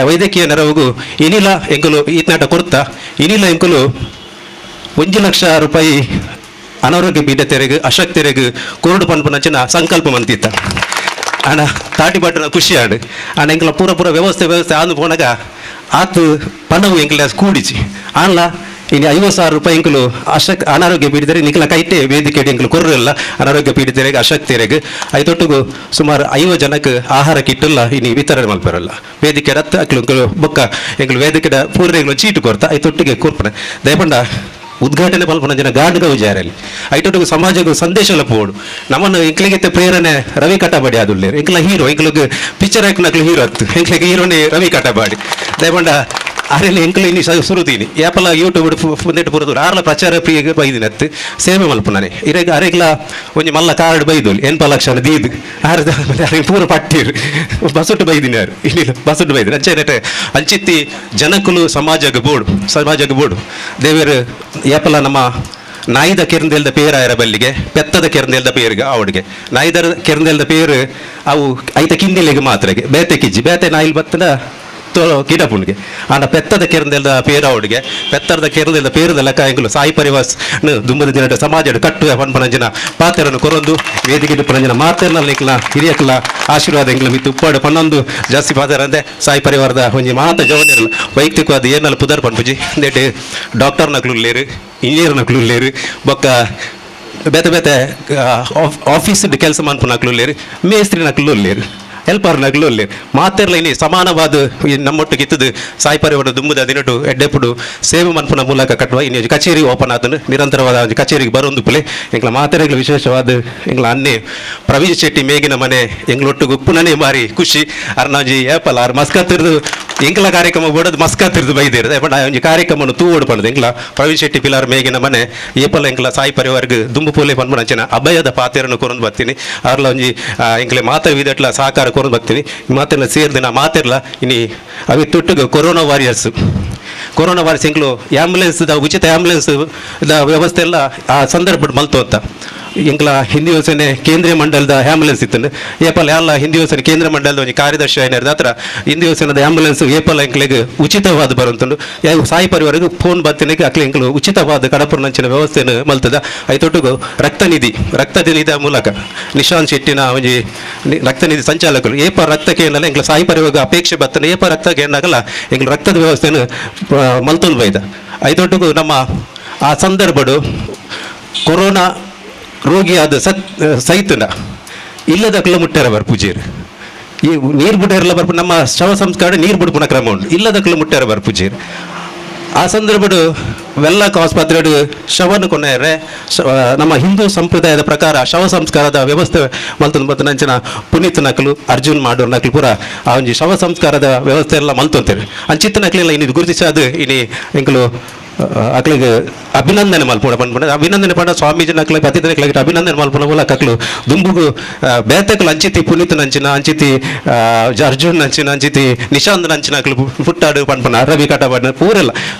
ವೈದ್ಯಕೀಯ ನೆರವಿಗೂ ಇನಿಲ ಎಂಕಲು ಈತ್ನಾಟ ಕೊಡ್ತ ಇನಿಲ ಎಂಕಲು 1 ಲಕ್ಷ ರೂಪಾಯಿ ಅನಾರೋಗ್ಯ ಪೀಡಿತರಿಗೆ ಅಶಕ್ತರಿಗೆ ಕೋರ್ಡು ಪನ್ಪುನಂಚಿನ ಸಂಕಲ್ಪ ಮಂತಿತ್ತ ಅಣ್ಣ ತಾಟಿ ಬಟ್ಟನ ಖುಷಿ ಆಡು ಅಣ್ಣ ಎಂಕಲ ಪೂರ ವ್ಯವಸ್ಥೆ ಆದು ಪೋನಾಗ ಆತು ಪಣವು ಎಂಕಲ ಕೂಡಿಸಿ ಅಣ್ಣ ಇನ್ನು 50,000 ರೂಪಾಯಿ ಎಂಕಲು ಅನಾರೋಗ್ಯ ಪೀಡಿತರಿಗೆ ನಿಖಲ ಕೈತೆ ವೇದಿಕೆ ಎಂಕಲು ಕೊರ್ರಲ್ಲ ಅನಾರೋಗ್ಯ ಪೀಡಿತರಿಗೆ ಅಶಕ್ತರಿಗೆ ಐತೊಟ್ಟಿಗೂ ಸುಮಾರು 50 ಜನಕ್ಕೆ ಆಹಾರ ಕಿಟ್ಟಲ್ಲ ಇನ್ನು ವಿತರಣೆ ಮಲ್ಪರಲ್ಲ ವೇದಿಕೆ ರತ್ತ ಅಕ್ಲು ಬೊಕ್ಕ ಎಂಕಲು ವೇದಿಕೆ ಪೂರ್ರೆಗಳು ಚೀಟು ಕೊಡ್ತಾ ಐತೊಟ್ಟಿಗೆ ಕೂರ್ಪಣೆ ದಯಪಂಡ ಉದ್ಘಾಟನೆ ಪಲ್ಪನ ಜನ ಗಾಢಗ ವಿಚಾರಲ್ಲಿ ಐಟೊಟ್ಟಿಗೆ ಸಮಾಜಕ್ಕೆ ಸಂದೇಶ ಪೋಡು ನಮ್ಮನ್ನು ಎಂಕ್ಲಿಗೆ ಪ್ರೇರಣೆ ರವಿ ಕಟಬಾಡಿ ಆದುಳ್ಳೇರು ಎಂಕ್ಲ ಹೀರೋ ಎಂಕ್ಲಿಗೆ ಪಿಕ್ಚರ್ ಹಾಕಿನಕ್ಲು ಹೀರೋ ಹತ್ತು ಎಂಕ್ಲಿಗೆ ಹೀರೋನೇ ರವಿ ಕಟಬಾಡಿ ದಯಪಂಡ ಅರೆಲ್ಲ ಎಂಕ್ಲ ಇನ್ನು ಸುರುತೀನಿ ಯಾಪಲ್ಲ ಯೂಟ್ಯೂಬ್ ನೆಟ್ಟು ಪುರದು ಆರ್ಲ ಪ್ರಚಾರ ಪ್ರಿಯ ಬೈದಿನ ಹತ್ತು ಸೇವೆ ಮಲ್ಪನಾನೆ ಇರೆಗ ಅರೆಗ್ಲ ಒಂಜಿ ಮಲ್ಲ ಕಾರ್ಡ್ ಬೈದೋಲಿ ಎನ್ಪ ಲಕ್ಷ ದೀದು ಅರೆ ಪೂರ ಪಟ್ಟಿರು ಬಸುಟ್ಟು ಬೈದಿನಾರು ಇನ್ನಿಲ್ಲ ಬಸುಟ್ಟು ಬೈದಿನ ಅಂಚೆ ಅಂಚಿತ್ತಿ ಜನಕ್ಕಲು ಸಮಾಜಕ್ಕೆ ಬೋಡು ದೇವರು ಯಾಪಲ್ಲ ನಮ್ಮ ನಾಯಿದ ಕೆರಂದೆಲ್ದ ಪೇರಾಯರ ಬಲ್ಲಿಗೆ ಪೆತ್ತದ ಕೆರಂದೆಲ್ದ ಪೇರಿಗೆ ಅವಡಿಗೆ ನಾಯಿದರ ಕೆರಂದೆಲ್ದ ಪೇರು ಅವು ಐತ ಕಿಂದಿಲಿಗೆ ಮಾತ್ರಗೆ ಬೇತೆ ಕಿಜ್ಜಿ ಬೇತೆ ನಾಯಿಲ್ ಬತ್ತನ ಕಿಡಪುಣ್ಗೆ ಆಂಡ ಪೆತ್ತದ ಕೆರಂದೆಲ್ದ ಪೇರವಡಿಗೆ ಪೆತ್ತರದ ಕೆರಂದೆಲ್ದ ಪೇರದ ಲೆಕ್ಕ ಎಂಕಲು ಸಾಯಿ ಪರಿವಾಸ್ ದುಂಬದ ದಿನ ಸಮಾಜ ಕಟ್ಟುವ ಪನ್ಪನಂಜನ ಪಾತ್ರನ್ನು ಕೊರೊಂದು ವೇದಿಕೆ ಪನಂಜನ ಮಾತೇರ್ನಲ್ಲಿ ಹಿರಿಯಕ್ಕಲ ಆಶೀರ್ವಾದ ಎಂಗ್ಲ ಮಿತ್ತು ಉಪ್ಪಾಡು ಪನ್ನೊಂದು ಜಾಸ್ತಿ ಪಾತ್ರ ಅಂದೆ ಸಾಯಿ ಪರಿವಾರದ ಒಂಜಿ ಮಾತ ಜವನಿರಲ್ಲ ವೈಯಕ್ತಿಕವಾದ ಏನಲ್ಲಿ ಪುದರ್ ಪನ್ಪುಜಿ ಅಂದೇಟು ಡಾಕ್ಟರ್ ನಕ್ಲುಲ್ಲೇರು ಇಂಜಿನಿಯರ್ ನಕ್ಲುಲ್ಲೇರು ಬೊಕ್ಕ ಬೇತೆ ಆಫೀಸ್ ಕೆಲಸ ಮನ್ಪುನಕ್ಲುಲ್ಲೇರು ಮೇಸ್ತ್ರಿ ನಕ್ಲುಲ್ಲೇರು ಹೆಲ್ಪರ್ ನಗ್ಲಲ್ಲಿ ಮಾತೆರ್ಲ ಇನಿ ಸಮಾನವಾದ ನಮ್ಮೊಟ್ಟಿಗೆ ಇತ್ತದು ಸಾಯಿ ಪರಿವಾರ ದುಂಬುದ ದಿನಟು ಎಡ್ಡೆಪುಡು ಸೇವೆ ಮನ್ಪುನ ಮೂಲಕ ಕಟ್ಟುವ ಇನ್ನು ಕಚೇರಿ ಓಪನ್ ಆತನು ನಿರಂತರವಾದ ಕಚೇರಿಗೆ ಬರೊಂದು ಪುಲೆ ಎಂಗ್ಲ ಮಾತೆರೆಗ್ಲ ವಿಶೇಷವಾದ ಎಂಗ್ಲ ಅನ್ನೆ ಪ್ರವೀಣ್ ಶೆಟ್ಟಿ ಮೇಗಿನ ಮನೆ ಎಂಗ್ಲೊಟ್ಟಿಗೆ ಉಪ್ಪುನನೇ ಮಾರಿ ಖುಷಿ ಅರ್ನಾಜಿ ಏಪಲ್ ಆರ್ ಮಸ್ಕತ್ತಿರ್ದು ಎಂಕ್ಲ ಕಾರ್ಯಕ್ರಮ ಬೋಡದು ಮಸ್ಕತ್ತಿರ್ದು ಬೈದಿರದೆ ಬಟ್ ಒಂಜಿ ಕಾರ್ಯಕ್ರಮವನ್ನು ತೂವೋಡು ಪಣದು ಎಂಗ್ಲ ಪ್ರವೀಣ್ ಶೆಟ್ಟಿ ಪಿಲಾರ್ ಮೇಗಿನ ಮನೆ ಏಪಲ್ ಎಂಗ್ಲ ಸಾಯಿ ಪರಿವಾರ್ಗೆ ದುಂಬು ಪೋಲೆ ಪನ್ಪುನ ಅಂಚನ ಅಭಯದ ಪಾತೆರನ್ನು ಕೊರೊಂದು ಬರ್ತೀನಿ ಅವ್ರಲ್ಲ ಒಂಜಿ ಎಂಗ್ಲೆ ಮಾತ ವಿದಟ್ಲ ಸಹಕಾರ ಕೊರೊಂದು ಬರ್ತೀನಿ ಮಾತೆಲ್ಲ ಸೇರಿದ ನಾ ಮಾತೆರ್ಲ ಇನಿ ಅವಿ ತೊಟ್ಟಿಗೆ ಕೊರೋನಾ ವಾರಿಯರ್ಸ್ ಎಂಗ್ಲು ಆ್ಯಂಬುಲೆನ್ಸ್ ಉಚಿತ ಆ್ಯಂಬುಲೆನ್ಸ್ ವ್ಯವಸ್ಥೆ ಎಲ್ಲ ಆ ಸಂದರ್ಭ ಮಲ್ತು ಅಂತ ಎಂಕ್ಲ ಹಿಂದಿ ಯೋಜನೆ ಕೇಂದ್ರೀಯ ಮಂಡಲದ ಆ್ಯಂಬುಲೆನ್ಸ್ ಇತ್ತು ಏಪಲ್ ಎಲ್ಲ ಹಿಂದಿ ಯೋಜನೆ ಕೇಂದ್ರ ಮಂಡಲದ ಒಂದು ಕಾರ್ಯದರ್ಶಿ ಏನಿರೋದು ಹತ್ರ ಹಿಂದಿ ಯೋಜನೆದ ಆ್ಯಂಬುಲೆನ್ಸ್ ಏಪಲ್ ಎಂಕ್ಲಿಗೆ ಉಚಿತವಾದ ಬರುವಂತಂದು ಸಾಯಿ ಪರಿವಾರಕ್ಕೆ ಫೋನ್ ಬರ್ತಿನಕ್ಕೆ ಅಕ್ಲೆ ಎಂಕ್ಲು ಉಚಿತವಾದ ಕಡಪುರ ನಂಚಿನ ವ್ಯವಸ್ಥೆಯನ್ನು ಮಲ್ತದ ಐತೊಟ್ಟಿಗೂ ರಕ್ತನಿಧಿಯ ಮೂಲಕ ನಿಶಾಂತ್ ಶೆಟ್ಟಿನ ಒಂಜಿ ರಕ್ತನಿಧಿ ಸಂಚಾಲಕರು ಏಪ ರಕ್ತಕ್ಕೆ ಏನಲ್ಲ ಎಂಕ್ಲ ಸಾಯಿ ಪರಿವಾರ ಅಪೇಕ್ಷೆ ಬರ್ತಾನೆ ಏಪ ರಕ್ತಕ್ಕೆ ಏನಾಗಲ್ಲ ಎಂಕ್ಲು ರಕ್ತದ ವ್ಯವಸ್ಥೆಯನ್ನು ಮಲ್ತೊಂದು ಬೈದ ಐತೊಟ್ಟಿಗೂ ನಮ್ಮ ಆ ಸಂದರ್ಭಡು ಕೊರೋನಾ ರೋಗಿಯಾದ ಸೈತನ ಇಲ್ಲದ ಕಿಲೋಮೀಟರ್ ಬರ್ ಪೂಜೆರು ಈ ನೀರು ಬಿಟ್ಟರೆಲ್ಲ ಬರ್ಪು ನಮ್ಮ ಶವ ಸಂಸ್ಕಾರ ನೀರು ಬಿಡ್ಪುನ ಕ್ರಮ ಉಂಟು ಇಲ್ಲದ ಕಿಲೋಮೀಟರ್ ಬರ್ ಪೂಜೆರು ಆ ಸಂದರ್ಭಡು ವೆಲ್ಲಕ್ ಆಸ್ಪತ್ರೆ ಶವನು ಕೊನೆಯರೆ ನಮ್ಮ ಹಿಂದೂ ಸಂಪ್ರದಾಯದ ಪ್ರಕಾರ ಶವ ಸಂಸ್ಕಾರದ ವ್ಯವಸ್ಥೆ ಮಲ್ತೊಂದು ನಂಚಿನ ಪುನೀತ್ ನಕಲು ಅರ್ಜುನ್ ಮಾಡೋರ್ ನಕಲು ಪೂರ ಆ ಒಂಜಿ ಶವ ಸಂಸ್ಕಾರದ ವ್ಯವಸ್ಥೆ ಎಲ್ಲ ಮಲ್ತೊಂತೇವೆ ಅಂಚಿತ್ತ ನಕಲೆಲ್ಲ ಇನ್ನು ಗುರುತಿಸೋದು ಇನಿ ಎಂಕಲು ಅಕ್ಲಿಗೆ ಅಭಿನಂದನೆ ಮಲ್ಪುಣ ಪನ್ಪುಣ ಅಭಿನಂದನೆ ಪಂಡ ಸ್ವಾಮೀಜಿ ನಕ್ಲಿಗೆ ಅತಿಥಿಗಳಿಗೆ ಅಭಿನಂದನೆ ಮಲ್ಪುಣ ಮೂಲಕ ಅಕ್ಲು ದುಂಬುಗು ಬೇತಕ್ಲು ಅಂಚಿತಿ ಪುನೀತ್ ನಂಚಿನ ಅಂಚಿತಿ ಅರ್ಜುನ್ ನಂಚಿನ ಅಂಚಿತಿ ನಿಶಾಂತ್ ನಂಚಿನ ಅಕ್ಲು ಪುಟ್ಟಾಡು ಪನ್ಪುಣ ರವಿ ಕಟಬಾಡಿನ ಪೂರೆಲ್ಲ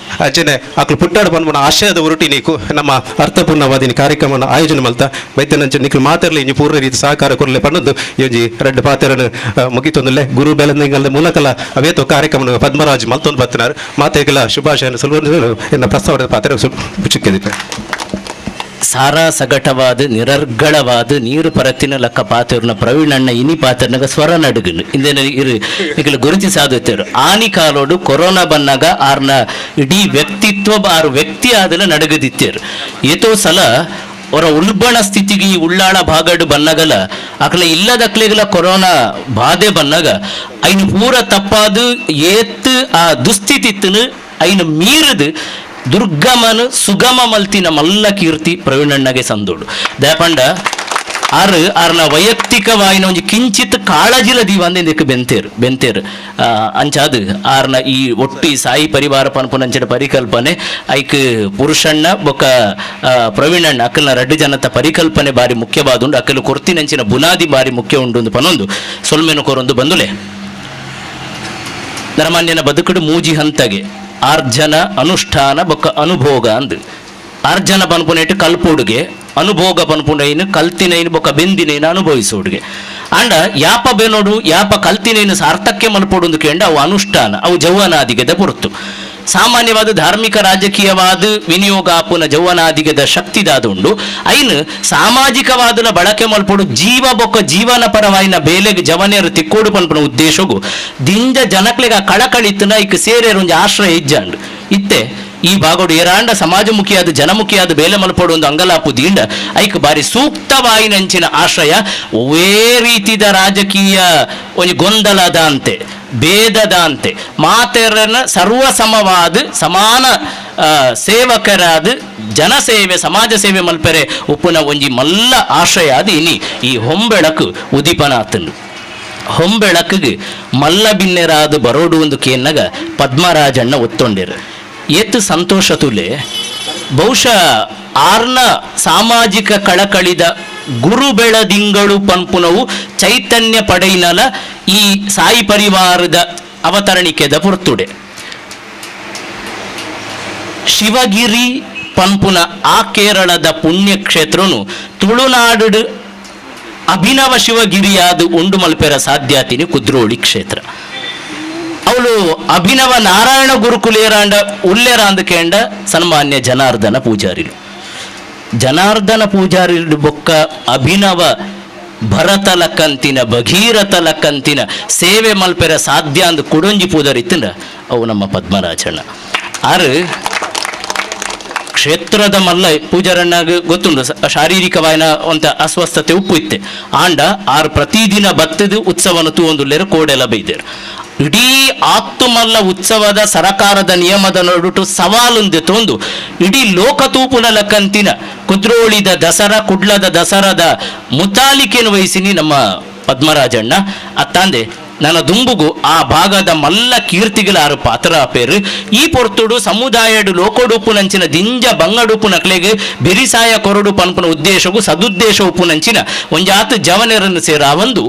ಅಂಚನೆ ಅಕ್ಲು ಪುಟ್ಟಾಡು ಪನ್ಪುಣ ಆಶಯದ ಹೊರಟಿನಿ ನಮ್ಮ ಅರ್ಥಪೂರ್ಣವಾದಿನಿ ಕಾರ್ಯಕ್ರಮವನ್ನು ಆಯೋಜನೆ ಮಲ್ತ ವೈದ್ಯ ನಂಚಿನ ನಿಕ್ಲು ಮಾತಿರಲಿ ಇಂಜಿ ಪೂರ್ಣ ರೀತಿ ಸಹಕಾರ ಕೊರಲೆ ಪನ್ನದು ಯೋಜಿ ರೆಡ್ ಪಾತೆರನ್ನು ಮುಗಿತೊಂದಲ್ಲೇ ಗುರು ಬೆಳಂದಿಂಗಲ್ದ ಮೂಲಕಲ ಅವೇತೋ ಕಾರ್ಯಕ್ರಮ ಪದ್ಮರಾಜ್ ಮಲ್ತೊಂದು ಬರ್ತಿನಾರು ಮಾತೆಗೆಲ್ಲ ಶುಭಾಶಯ ಸಲ್ವ ಪ್ರಸ್ತಾವದ ಪಾತ್ರ ಚುಕ್ಕಿದೆ ಸಾರಾ ಸಗಟವಾದ ನಿರರ್ಗಳವಾದ ನೀರು ಪರತ್ತಿನ ಲಕ್ಕ ಪಾತೆರ್ನ ಪ್ರವೀಣಣ್ಣ ಇನಿ ಪಾತೆರ್ನಾಗ ಸ್ವರ ನಡುಗನು ಇಂದೇನು ಈಗ ಗುರುತಿಸಾದುತ್ತೇರು ಆನಿ ಕಾಲೋಡು ಕೊರೋನಾ ಬನ್ನಾಗ ಆರ್ನ ಇಡೀ ವ್ಯಕ್ತಿತ್ವ ಆರು ವ್ಯಕ್ತಿ ಆದಲ ನಡಗದಿತ್ತೇರು ಏತೋ ಸಲ ಅವರ ಉಲ್ಬಣ ಸ್ಥಿತಿಗೆ ಈ ಉಳ್ಳಾಣ ಭಾಗಡು ಬನ್ನಗಲ ಅಕಲ ಇಲ್ಲದಕ್ಲೆಗಲ ಕೊರೋನಾ ಬಾಧೆ ಬನ್ನಾಗ ಐನು ಪೂರ ತಪ್ಪಾದು ಏತ್ ಆ ದುಸ್ಥಿತಿತ್ತನು ಐನು ಮೀರದು ದುರ್ಗಮನು ಸುಗಮ ಮಲ್ತಿನ ಮಲ್ಲ ಕೀರ್ತಿ ಪ್ರವೀಣಣ್ಣಗೆ ಸಂದೋಡು ದಯಪಂಡ ಆರ್ನ ವೈಯಕ್ತಿಕವಾಯಿನ ಒಂದು ಕಿಂಚಿತ್ ಕಾಳಜಿಲ ದೀವಂದಕ್ಕೆ ಬೆಂತೇರು ಅಂಚಾದು ಆರ್ನ ಈ ಒಟ್ಟು ಈ ಸಾಯಿ ಪರಿವಾರ ಪನ್ಪುನಂಚಿನ ಪರಿಕಲ್ಪನೆ ಐಕ್ ಪುರುಷಣ್ಣ ಬೊಕ್ಕ ಪ್ರವೀಣಣ್ಣ ಅಕ್ಕಲ್ನ ರಡ್ಡು ಜನತ ಪರಿಕಲ್ಪನೆ ಬಾರಿ ಮುಖ್ಯವಾದುಂಡು ಅಕ್ಕಲು ಕೊರ್ತಿನಂಚಿನ ಬುನಾದಿ ಬಾರಿ ಮುಖ್ಯ ಉಂಡು ಪನೊಂದು ಸೊಲ್ಮೆನು ಕೊರೊಂದು ಬಂದುಲೆ ನರಮಾನ್ಯನ ಬದುಕುಡು ಮೂಜಿ ಹಂತಗೆ ಆರ್ಜನ ಅನುಷ್ಠಾನ ಬೊಕ್ಕ ಅನುಭೋಗ ಅಂದು ಆರ್ಜನ ಪನ್ಪುನೇಟು ಕಲ್ಪೋಡುಗೆ ಅನುಭೋಗ ಪನ್ಪುಂಡೈನು ಕಲ್ತಿನೈನು ಬೊಕ್ಕ ಬೆಂದಿನೈನು ಅನುಭವಿಸೋಡುಗೆ ಅಂಡ ಯಾಪ ಬೆನೋಡು ಯಾಪ ಕಲ್ತಿನೈನು ಸಾರ್ಥಕ್ಯ ಮಲ್ಪೋಡು ಕೇಂಡ ಅವು ಅನುಷ್ಠಾನ ಅವು ಜೌವನಾದಿಗೆದ ಪೊರ್ತು ಸಾಮಾನ್ಯವಾದ ಧಾರ್ಮಿಕ ರಾಜಕೀಯವಾದ ವಿನಿಯೋಗಾಪುನ ಜೌವನಾದಿಗೆದ ಶಕ್ತಿದಾದುಂಡು ಐನು ಸಾಮಾಜಿಕವಾದನ ಬಳಕೆ ಮಲ್ಪೋಡು ಜೀವ ಬೊಕ್ಕ ಜೀವನ ಪರವಾಯಿನ ಬೇಲೆಗೆ ಜವನೇರು ತಿಕ್ಕೋಡು ಪನ್ಪುನ ಉದ್ದೇಶಗೂ ದಿಂಜ ಜನಕ್ಲೆಗ ಕಳಕಳಿತನ ಐಕ್ ಸೇರೇರು ಒಂದು ಆಶ್ರಯ ಇಜ್ಜಂಡು ಇತ್ತೆ ಈ ಭಾಗೋಡು ಏರಾಂಡ ಸಮಾಜಮುಖಿಯಾದ ಜನಮುಖಿಯಾದ ಬೇಲೆ ಮಲ್ಪೋಡು ಒಂದು ಅಂಗಲಾಪು ದೀಂಡ ಐಕ್ ಬಾರಿ ಸೂಕ್ತವಾಯಿನಂಚಿನ ಆಶ್ರಯ ಒವೇ ರೀತಿದ ರಾಜಕೀಯ ಒಂದು ಗೊಂದಲದ ಅಂತೆ ಭೇದದ ಅಂತೆ ಮಾತೆರನ ಸರ್ವಸಮವಾದ ಸಮಾನ ಸೇವಕರಾದ ಜನಸೇವೆ ಸಮಾಜ ಸೇವೆ ಮಲ್ಪೆರೆ ಉಪ್ಪುನ ಒಂಜಿ ಮಲ್ಲ ಆಶ್ರಯ ಅದು ಇನಿ ಈ ಹೊಂಬೆಳಕು ಉದಿಪನಾತನು ಹೊಂಬೆಳಕಿಗೆ ಮಲ್ಲ ಬಿನ್ನೆರಾದು ಬರೋಡು ಒಂದು ಕೇನ್ನಗ ಪದ್ಮರಾಜಣ್ಣ ಒತ್ತೊಂಡಿರು ಎತ್ತು ಸಂತೋಷ ತುಲೆ ಬಹುಶಃ ಆರ್ನ ಸಾಮಾಜಿಕ ಕಳಕಳಿದ ಗುರು ಬೆಳದಿಂಗಳು ಪನ್ಪುನವು ಚೈತನ್ಯ ಪಡೆಯಿನಲ ಈ ಸಾಯಿ ಪರಿವಾರದ ಅವತರಣಿಕೆದ ಪೊರ್ತುಡೆ ಶಿವಗಿರಿ ಪನ್ಪುನ ಆ ಕೇರಳದ ಪುಣ್ಯಕ್ಷೇತ್ರನು ತುಳುನಾಡು ಅಭಿನವ ಶಿವಗಿರಿಯಾದ ಉಂಡು ಮಲ್ಪೆರ ಸಾಧ್ಯಾತಿನಿ ಕುದ್ರೋಳಿ ಕ್ಷೇತ್ರ ಅವಳು ಅಭಿನವ ನಾರಾಯಣ ಗುರುಕುಲೇರಾಂಡ ಉಲ್ಲೇರ ಅಂದ ಕೇಂಡ ಸನ್ಮಾನ್ಯ ಜನಾರ್ದನ ಪೂಜಾರಿಲು ಬೊಕ್ಕ ಅಭಿನವ ಭರತಲಕ್ಕಂತಿನ ಭಗೀರಥಲಕ್ಕಂತಿನ ಸೇವೆ ಮಲ್ಪೆರ ಸಾಧ್ಯ ಅಂದು ಕುಡೊಂಜಿ ಪೂದರಿತ್ತಂಡ ಅವು ನಮ್ಮ ಪದ್ಮರಾಜಣ್ಣ ಆರು ಕ್ಷೇತ್ರದ ಮಲ್ಲ ಪೂಜಾರಣ್ಣಗೆ ಗೊತ್ತುಂಡು ಶಾರೀರಿಕವಾಯಿನ ಒಂತ ಅಸ್ವಸ್ಥತೆ ಉಪ್ಪು ಇತ್ತೆ ಆಂಡ ಆರು ಪ್ರತಿದಿನ ಬತ್ತದು ಉತ್ಸವನ ತೂವೊಂದುಲ್ಲೇರು ಕೋಡೆಲ್ಲ ಬೈದೇರು ಇಡೀ ಆತ್ತು ಮಲ್ಲ ಉತ್ಸವದ ಸರಕಾರದ ನಿಯಮದ ನಡುಟು ಸವಾಲುಂದೆ ತೊಂದು ಇಡೀ ಲೋಕತೂಪುನ ಲಕ್ಕಂತಿನ ಕುದ್ರೋಳಿದ ದಸರಾ ಕುಡ್ಲದ ದಸರಾದ ಮುತಾಲಿಕೆಯನ್ನು ವಹಿಸಿನಿ ನಮ್ಮ ಪದ್ಮರಾಜಣ್ಣ ಅತ್ತಾಂದೆ ನನ್ನ ದುಂಬುಗು ಆ ಭಾಗದ ಮಲ್ಲ ಕೀರ್ತಿಗಳ ಆರು ಪಾತ್ರ ಪೇರು ಈ ಪೊರ್ತುಡು ಸಮುದಾಯಡು ಲೋಕೋಡುಪ್ಪು ನಂಚಿನ ದಿಂಜ ಬಂಗಡುಪ್ಪು ನಕ್ಲೆಗೆ ಬೆರಿಸಾಯ ಕೊರಡು ಪನ್ಪುನ ಉದ್ದೇಶಗೂ ಸದುದ್ದೇಶ ಉಪ್ಪು ನಂಚಿನ ಒಂಜಾತು ಜವನೆರನ್ನು ಸೇರ ಒಂದು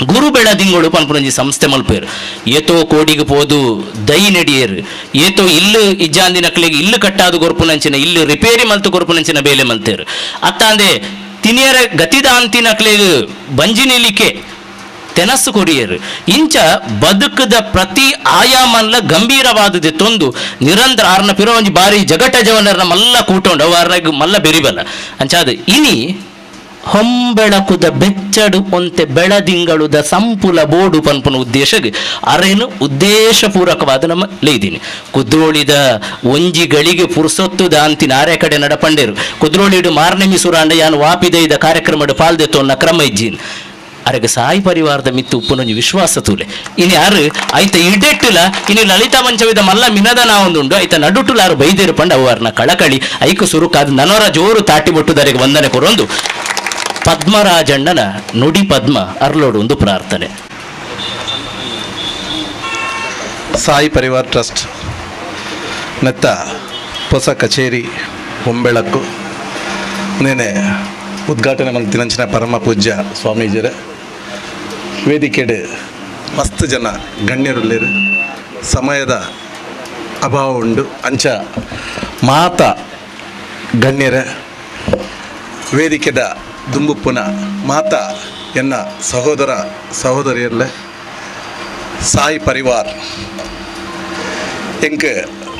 ಗುರು ಬೆಳದಿಂಗಳು ಪನ್ಪುನಂಜಿ ಸಂಸ್ಥೆ ಮಲ್ಪೇರು ಏತೋ ಕೋಡಿಗೆ ಪೋದು ದೈ ನೆಡಿಯೇರು ಏತೋ ಇಲ್ಲು ಇಜ್ಜಾಂದಿ ನಕ್ಲೆಗೆ ಇಲ್ಲು ಕಟ್ಟಾದು ಗೊರ್ಪುನಂಚಿನ ಇಲ್ಲು ರಿಪೇರಿ ಮಲ್ತು ಗೊರ್ಪುನಂಚಿನ ಬೇಲೆ ಮಲ್ತೇರು ಅತ್ತಾಂದೆ ತಿನಿಯರ ಗತಿದಾಂತಿ ನಕ್ಲೆಗೆ ಬಂಜಿ ನಿಲಿಕೆ ತೆನಸ್ಸು ಕೊಡಿಯರು ಇಂಚ ಬದುಕದ ಪ್ರತಿ ಆಯಾಮಲ್ಲ ಗಂಭೀರವಾದದೆ ತೊಂದು ನಿರಂತರ ಆರ್ನ ಪಿರವಂಜಿ ಬಾರಿ ಜಗಟ ಜವನರನ್ನ ಮಲ್ಲ ಕೂಟೊಂಡು ಅವಾರ್ನಾಗ ಮಲ್ಲ ಬೆರಿಬಲ್ಲ ಅಂಚಾದ ಇನಿ ಹೊಂಬೆಳಕುದ ಬೆಚ್ಚಡು ಒಂತೆ ಬೆಳದಿಂಗಳುದ ಸಂಪುಲ ಬೋಡು ಪನ್ಪುನ ಉದ್ದೇಶಗೆ ಅರೇನು ಉದ್ದೇಶಪೂರ್ವಕವಾದ ನಮ್ಮ ಲೇದಿನಿ ಕುದ್ರೋಳಿದ ಒಂಜಿಗಳಿಗೆ ಪುರ್ಸೊತ್ತುದ ಅಂತಿನ ಆರೆ ಕಡೆ ನಡಪಂಡೇರು ಕುದ್ರೋಳಿಡು ಮಾರ್ನೆಮಿ ಸುರಾಂಡ ಯಾನು ವಾಪಿದೈದ ಕಾರ್ಯಕ್ರಮಡು ಪಾಲ್ದೆತ್ತೋನ್ನ ಕ್ರಮ ಇಜ್ಜಿನ್ ಅರೆಗೆ ಸಾಯಿ ಪರಿವಾರದ ಮಿತ್ತು ಉಪ್ಪುನೊಂಜಿ ವಿಶ್ವಾಸ ತೂಲೆ ಇನಿ ಯಾರು ಐತ ಇಡೆಟ್ಟುಲ ಇನಿ ಲಲಿತಾ ಮಂಚವಿದ ಮಲ್ಲ ಮಿನದ ನಾವೊಂದುಂಡು ಐತ ನಡುಟುಲಾರು ಬೈದೇರು ಪಂಡ ಅವರ್ನ ಕಳಕಳಿ ಐಕು ಸುರುಕಾದ ನನವರ ಜೋರು ತಾಟಿ ಬೊಟ್ಟುದರಿಗೆ ವಂದನೆ ಕೊರೊಂದು ಪದ್ಮರಾಜಣ್ಣನ ನುಡಿ ಪದ್ಮ ಅರ್ಲೋಡು ಒಂದು ಪ್ರಾರ್ಥನೆ. ಸಾಯಿ ಪರಿವಾರ್ ಟ್ರಸ್ಟ್ ನೆತ್ತ ಹೊಸ ಕಚೇರಿ ಹೊಂಬೆಳಕು ನೇನೆ ಉದ್ಘಾಟನೆ ಮಂತಿನಂಚಿನ ಪರಮ ಪೂಜ್ಯ ಸ್ವಾಮೀಜಿಯರ ವೇದಿಕೆಡು ಮಸ್ತ್ ಜನ ಗಣ್ಯರುಳ್ಳೇರು ಸಮಯದ ಅಭಾವ ಉಂಡು ಅಂಚ ಮಾತ ಗಣ್ಯರ ವೇದಿಕೆದ ದುಂಬುಪ್ಪುನ ಮಾತ ಎನ್ನ ಸಹೋದರ ಸಹೋದರಿಯರ್ಲೆ ಸಾಯಿ ಪರಿವಾರ್ ಎಂಕ್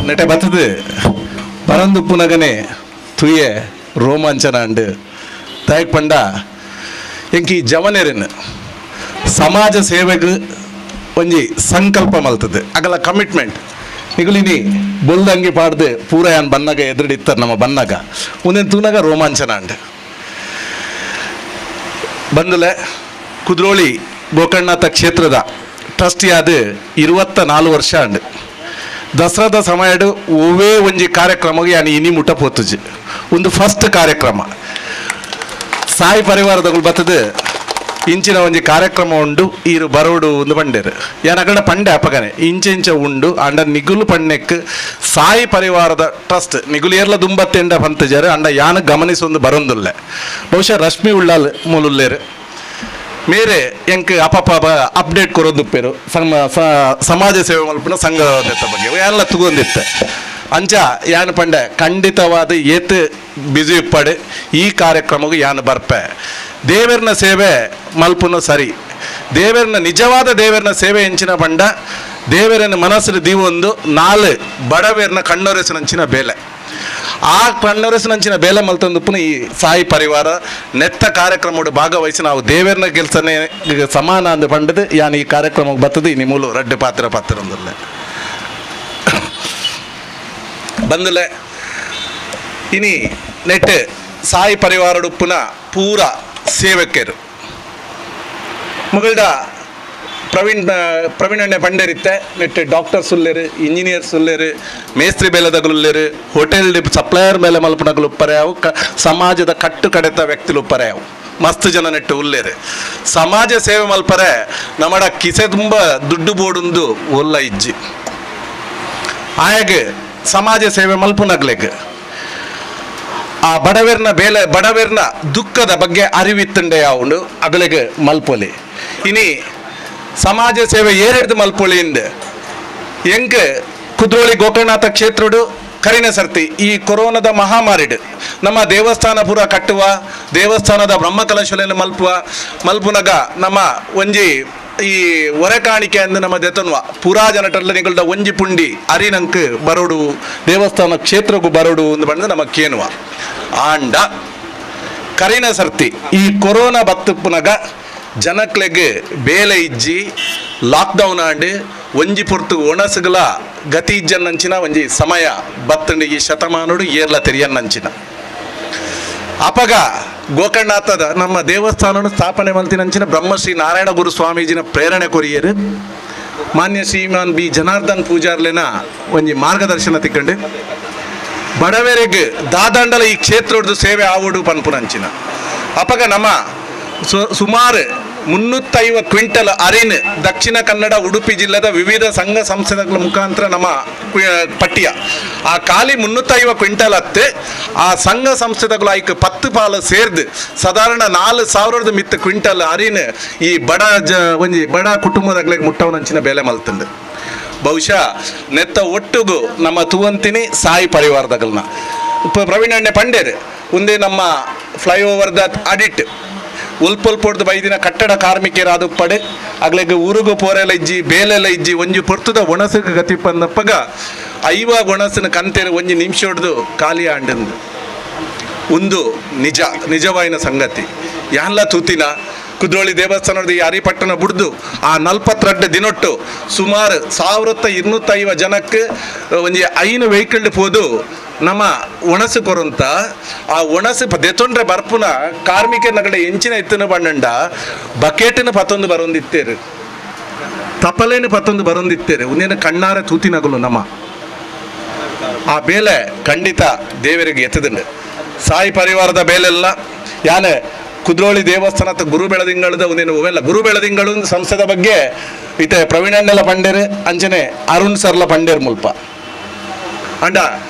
ನೆಟೆ ಬತ್ತದು ಪರಂದುಪ್ಪುನಗನೆ ತುಯೆ ರೋಮಾಂಚನ ಅಂಡು ತಯಕ್ ಪಂಡ ಎಂಕಿ ಜವನೆರೆನ್ ಸಮಾಜ ಸೇವೆಗೆ ಒಂಜಿ ಸಂಕಲ್ಪ ಮಲ್ತದೆ ಅಗಲ ಕಮಿಟ್ಮೆಂಟ್ ನಿಗುಲಿನಿ ಬೊಲ್ದಂಗಿ ಪಾಡ್ದು ಪೂರ ಯಾನ್ ಬನ್ನಗ ಎದುರಿಡಿತ್ತಾರೆ ನಮ್ಮ ಬನ್ನಗ ಒಂದೇನು ತೂನಗ ರೋಮಾಂಚನ ಅಂಡ್ ಬಂದಲೆ ಕುದ್ರೋಳಿ ಗೋಕರ್ಣನಾಥ ಕ್ಷೇತ್ರದ ಟ್ರಸ್ಟಿ ಆದ 24 ವರ್ಷ ಅಂಡ್ ದಸರಾದ ಸಮಯಡು ಒವೇ ಒಂಜಿ ಕಾರ್ಯಕ್ರಮಕ್ಕೆ ಯಾನು ಇನಿ ಮುಟ್ಟ ಪೋತುಜಿ ಒಂದು ಫಸ್ಟ್ ಕಾರ್ಯಕ್ರಮ ಸಾಯಿ ಪರಿವಾರದಗಳು ಬರ್ತದೆ ಇಂಚಿನ ಒಂಜಿ ಕಾರ್ಯಕ್ರಮ ಉಂಡು ಈರು ಬರೋಡು ಒಂದು ಪಂಡೇರು ಯಾನಗಡ ಪಂಡೆ ಅಪಗನೆ ಇಂಚ ಉಂಡು ಅಂಡ ನಿಗುಲು ಪಣ್ಣೆಕ್ ಸಾಯಿ ಪರಿವಾರದ ಟ್ರಸ್ಟ್ ನಿಗುಲು ಏರ್ಲ ದುಂಬತ್ತೆಂಡ ಪಂತಜರು ಅಂಡ ಯಾನು ಗಮನಿಸೊಂದು ಬರೊಂದುಲ್ಲೆ ಬಹುಶಃ ರಶ್ಮಿ ಉಳ್ಳಾಲ್ ಮೂಲುಲ್ಲೇರು ಮೇರೆ ಎಂಕ್ ಅಪಪ ಅಪ್ಡೇಟ್ ಕೊರೋದುಪ್ಪೇರು ಸಮಾಜ ಸೇವೆ ಮಲ್ಪನ ಸಂಘದ ಬಗ್ಗೆ ಎಲ್ಲ ತಗೊಂಡಿತ್ತೆ ಅಂಚ ಯಾನು ಪಂಡೆ ಖಂಡಿತವಾದ ಏತ್ ಬಿಸಿ ಇಪ್ಪಡೆ ಈ ಕಾರ್ಯಕ್ರಮಕ್ಕೆ ಯಾನು ಬರ್ಪೆ ದೇವರನ ಸೇವೆ ಮಲ್ಪುನ ಸರಿ ದೇವರನ ನಿಜವಾದ ದೇವರನ ಸೇವೆ ಎಂಚಿನ ಪಂಡ ದೇವರನ ಮನಸ್ಸು ದೀವೊಂದು ನಾಲ್ ಬಡವೇರ್ನ ಕಣ್ಣೊರೆಸಿನಂಚಿನ ಬೇಲೆ ಆ ಕಣ್ಣೊರೆಸಿನಂಚಿನ ಬೇಲೆ ಮಲ್ತಂದುಪ್ಪನ ಈ ಸಾಯಿ ಪರಿವಾರ ನೆತ್ತ ಕಾರ್ಯಕ್ರಮ ಭಾಗವಹಿಸಿ ನಾವು ದೇವರನ ಕೆಲಸನೇ ಸಮಾನ ಅಂದು ಪಂಡದು ಯಾನು ಈ ಕಾರ್ಯಕ್ರಮಕ್ಕೆ ಬರ್ತದೆ ಈ ಮೂಲು ರಡ್ಡು ಪಾತ್ರ ಅಂದಲ್ಲ ಬಂದಲೆ ಇನಿ ನೆಟ್ ಸಾಯಿ ಪರಿವಾರ ಉಪ್ಪುನ ಪೂರ ಸೇವಕರು ಮುಗಲ್ದ ಪ್ರವೀಣಣ್ಣ ಪಂಡೇರಿತ್ತೆ ನೆಟ್ ಡಾಕ್ಟರ್ಸ್ ಉಲ್ಲೇರು ಇಂಜಿನಿಯರ್ಸ್ ಉಲ್ಲೇರು ಮೇಸ್ತ್ರಿ ಬೇಲೆದಗಲುಲ್ಲೇರು ಹೋಟೆಲ್ ಸಪ್ಲೈಯರ್ ಮೇಲೆ ಮಲ್ಪನಗಳು ಉಪ್ಪರ್ಯಾವು ಸಮಾಜದ ಕಟ್ಟು ಕಡೆತ ವ್ಯಕ್ತಿಲು ಉಪ್ಪರ್ಯಾವು ಮಸ್ತ್ ಜನ ನೆಟ್ಟು ಉಲ್ಲೇರು ಸಮಾಜ ಸೇವೆ ಮಲ್ಪರೆ ನಮ್ಮಡ ಕಿಸೆ ತುಂಬ ದುಡ್ಡು ಬೋಡುಂದು ಒಲ್ಲ ಇಜ್ಜಿ ಆಯಾಗೆ ಸಮಾಜ ಸೇವೆ ಮಲ್ಪುನಗ್ಲೆಗ್ ಆ ಬಡವೇರ್ನ ದುಃಖದ ಬಗ್ಗೆ ಅರಿವಿತ್ತಂಡೆ ಯಾವುದು ಅಗಲಿಗೆ ಮಲ್ಪೊಲಿ ಇನಿ ಸಮಾಜ ಸೇವೆ ಏರೆಡ್ದು ಮಲ್ಪೊಳಿಯಿಂದ ಹೆಂಗ ಕುದ್ರೋಳಿ ಗೋಕರ್ಣನಾಥ ಕ್ಷೇತ್ರಡು ಕರಿನ ಸರ್ತಿ ಈ ಕೊರೋನಾದ ಮಹಾಮಾರಿಡು ನಮ್ಮ ದೇವಸ್ಥಾನ ಪೂರ ಕಟ್ಟುವ ದೇವಸ್ಥಾನದ ಬ್ರಹ್ಮಕಲಶಲೆಯನ್ನು ಮಲ್ಪುನಗ ನಮ್ಮ ಒಂಜಿ ಈ ಹೊರೆಕಾಣಿಕೆ ಅಂದು ನಮ್ಮ ದೆತನ್ವ ಪುರಾ ಜನಟಲ್ಲ ನಿಗಲ್ದ ಒಂಜಿ ಪುಂಡಿ ಅರಿನಂಕ್ ಬರೋಡು ದೇವಸ್ಥಾನ ಕ್ಷೇತ್ರಕ್ಕೂ ಬರೋಡು ಅಂದು ಬಂದು ನಮ್ಮ ಕೇನುವ ಆಂಡ ಕರಿನ ಸರ್ತಿ ಈ ಕೊರೋನಾ ಬತ್ತುಪ್ಪುನಗ ಜನಕ್ಲೆಗ್ ಬೇಲೆ ಇಜ್ಜಿ ಲಾಕ್ಡೌನ್ ಆಂಡ್ ಒಂಜಿ ಪೊರ್ತು ಒಣಸುಗಳ ಗತಿ ಇಜ್ಜನ್ನಂಚಿನ ಒಂಜಿ ಸಮಯ ಬತ್ತಂಡು ಈ ಶತಮಾನುಡು ಏರ್ಲ ತೆರಿಯನ್ನಂಚಿನ ಅಪಗ ಗೋಕರ್ಣನಾಥದ ನಮ್ಮ ದೇವಸ್ಥಾನ ಸ್ಥಾಪನೆ ಮಲ್ತಿನಂಚಿನ ಬ್ರಹ್ಮಶ್ರೀ ನಾರಾಯಣ ಗುರು ಸ್ವಾಮೀಜಿನ ಪ್ರೇರಣೆ ಕೊರಿಯರು ಮಾನ್ಯ ಶ್ರೀಮಾನ್ ಬಿ ಜನಾರ್ದನ್ ಪೂಜಾರ್ಲೆನ ಒಂಜಿ ಮಾರ್ಗದರ್ಶನ ತಿಕ್ಕಂಡು ಬಡವರಿಗೆ ದಾದಂಡಲ ಈ ಕ್ಷೇತ್ರದ ಸೇವೆ ಆವಡು ಪನ್ಪುನಂಚಿನ ಅಪಗ ನಮ್ಮ ಸುಮಾರು 350 ಕ್ವಿಂಟಲ್ ಅರಿನ್ ದಕ್ಷಿಣ ಕನ್ನಡ ಉಡುಪಿ ಜಿಲ್ಲೆದ ವಿವಿಧ ಸಂಘ ಸಂಸ್ಥೆಗಳ ಮುಖಾಂತರ ನಮ್ಮ ಪಟ್ಟಿಯ ಆ ಖಾಲಿ 350 ಕ್ವಿಂಟಲ್ ಹತ್ತು ಆ ಸಂಘ ಸಂಸ್ಥೆಗಳು ಐಕ್ 10 ಪಾಲು ಸೇರ್ದು ಸಾಧಾರಣ 4,000 ಮಿತ್ತ ಕ್ವಿಂಟಲ್ ಅರಿನ್ ಈ ಒಂಜಿ ಬಡ ಕುಟುಂಬದಗಳಿಗೆ ಮುಟ್ಟವನಂಚಿನ ಬೆಲೆ ಮಲ್ತಂದು ಬಹುಶಃ ನೆತ್ತ ಒಟ್ಟುಗು ನಮ್ಮ ತುವಂತಿನಿ ಸಾಯಿ ಪರಿವಾರದಗಳನ್ನ ಪ್ರವೀಣಣ್ಣ ಪಂಡೇರು ಒಂದೇ ನಮ್ಮ ಫ್ಲೈಓವರ್ದ ಅಡಿಟ್ ಉಲ್ಪೊಡ್ದು ಬೈದಿನ ಕಟ್ಟಡ ಕಾರ್ಮಿಕರಾದ ಪಡೆ ಅಗ್ಲೆಗ್ ಊರುಗು ಪೋರೆಲ್ಲ ಇಜ್ಜಿ ಬೇಲೆಲ್ಲ ಇಜ್ಜಿ ಒಂಜಿ ಪೊರ್ತುದ ಒಣಸಕ್ಕೆ ಗತಿ ಪಂದಪ್ಪಗ 5 ಒಣಸಿನ ಕಂತೇರು ಒಂಜಿ ನಿಮಿಷ ಹೊಡೆದು ಖಾಲಿ ಆಂಡಂದು ಒಂದು ನಿಜವಾಯಿನ ಸಂಗತಿ ಯಾನ್ಲ ತೂತಿನ ಕುದ್ರೋಳಿ ದೇವಸ್ಥಾನದ ಈ ಹರಿಪಟ್ಟಣ ಬಿಡ್ದು ಆ 42 ದಿನೊಟ್ಟು ಸುಮಾರು 1250 ಜನಕ್ಕೆ ಒಂಜಿ 5 ವೆಹಿಕಲ್ ಪೋದು ನಮ್ಮ ಒಣಸು ಕೊರಂತ ಆ ಒಣಸು ದೆತೊಂಡ್ರೆ ಬರ್ಪುನ ಕಾರ್ಮಿಕನ ಕಡೆ ಎಂಚಿನ ಎತ್ತಿನ ಬಣ್ಣಂಡ ಬಕೆಟ್ನ ಪತ್ತೊಂದು ಬರೊಂದಿತ್ತೇರು ತಪ್ಪಲೇನು ಪತ್ತೊಂದು ಬರೊಂದಿತ್ತೇರು ಒಂದೇನು ಕಣ್ಣಾರ ತೂತಿನಗಲು ನಮ್ಮ ಆ ಬೇಲೆ ಖಂಡಿತ ದೇವರಿಗೆ ಎತ್ತದಂಡು ಸಾಯಿ ಪರಿವಾರದ ಬೇಲೆಲ್ಲ ಯಾನೆ ಕುದ್ರೋಳಿ ದೇವಸ್ಥಾನದ ಗುರು ಬೆಳದಿಂಗಳದ ಒಂದೇನು ಅವೆಲ್ಲ ಗುರು ಬೆಳದಿಂಗಳು ಸಂಸ್ಥೆದ ಬಗ್ಗೆ ಇತ್ತೆ ಪ್ರವೀಣಣ್ಣೆಲ್ಲ ಪಂಡೇರು ಅಂಚನೆ ಅರುಣ್ ಸರ್ಲ ಪಂಡೇರು ಮುಲ್ಪ ಅಂಡ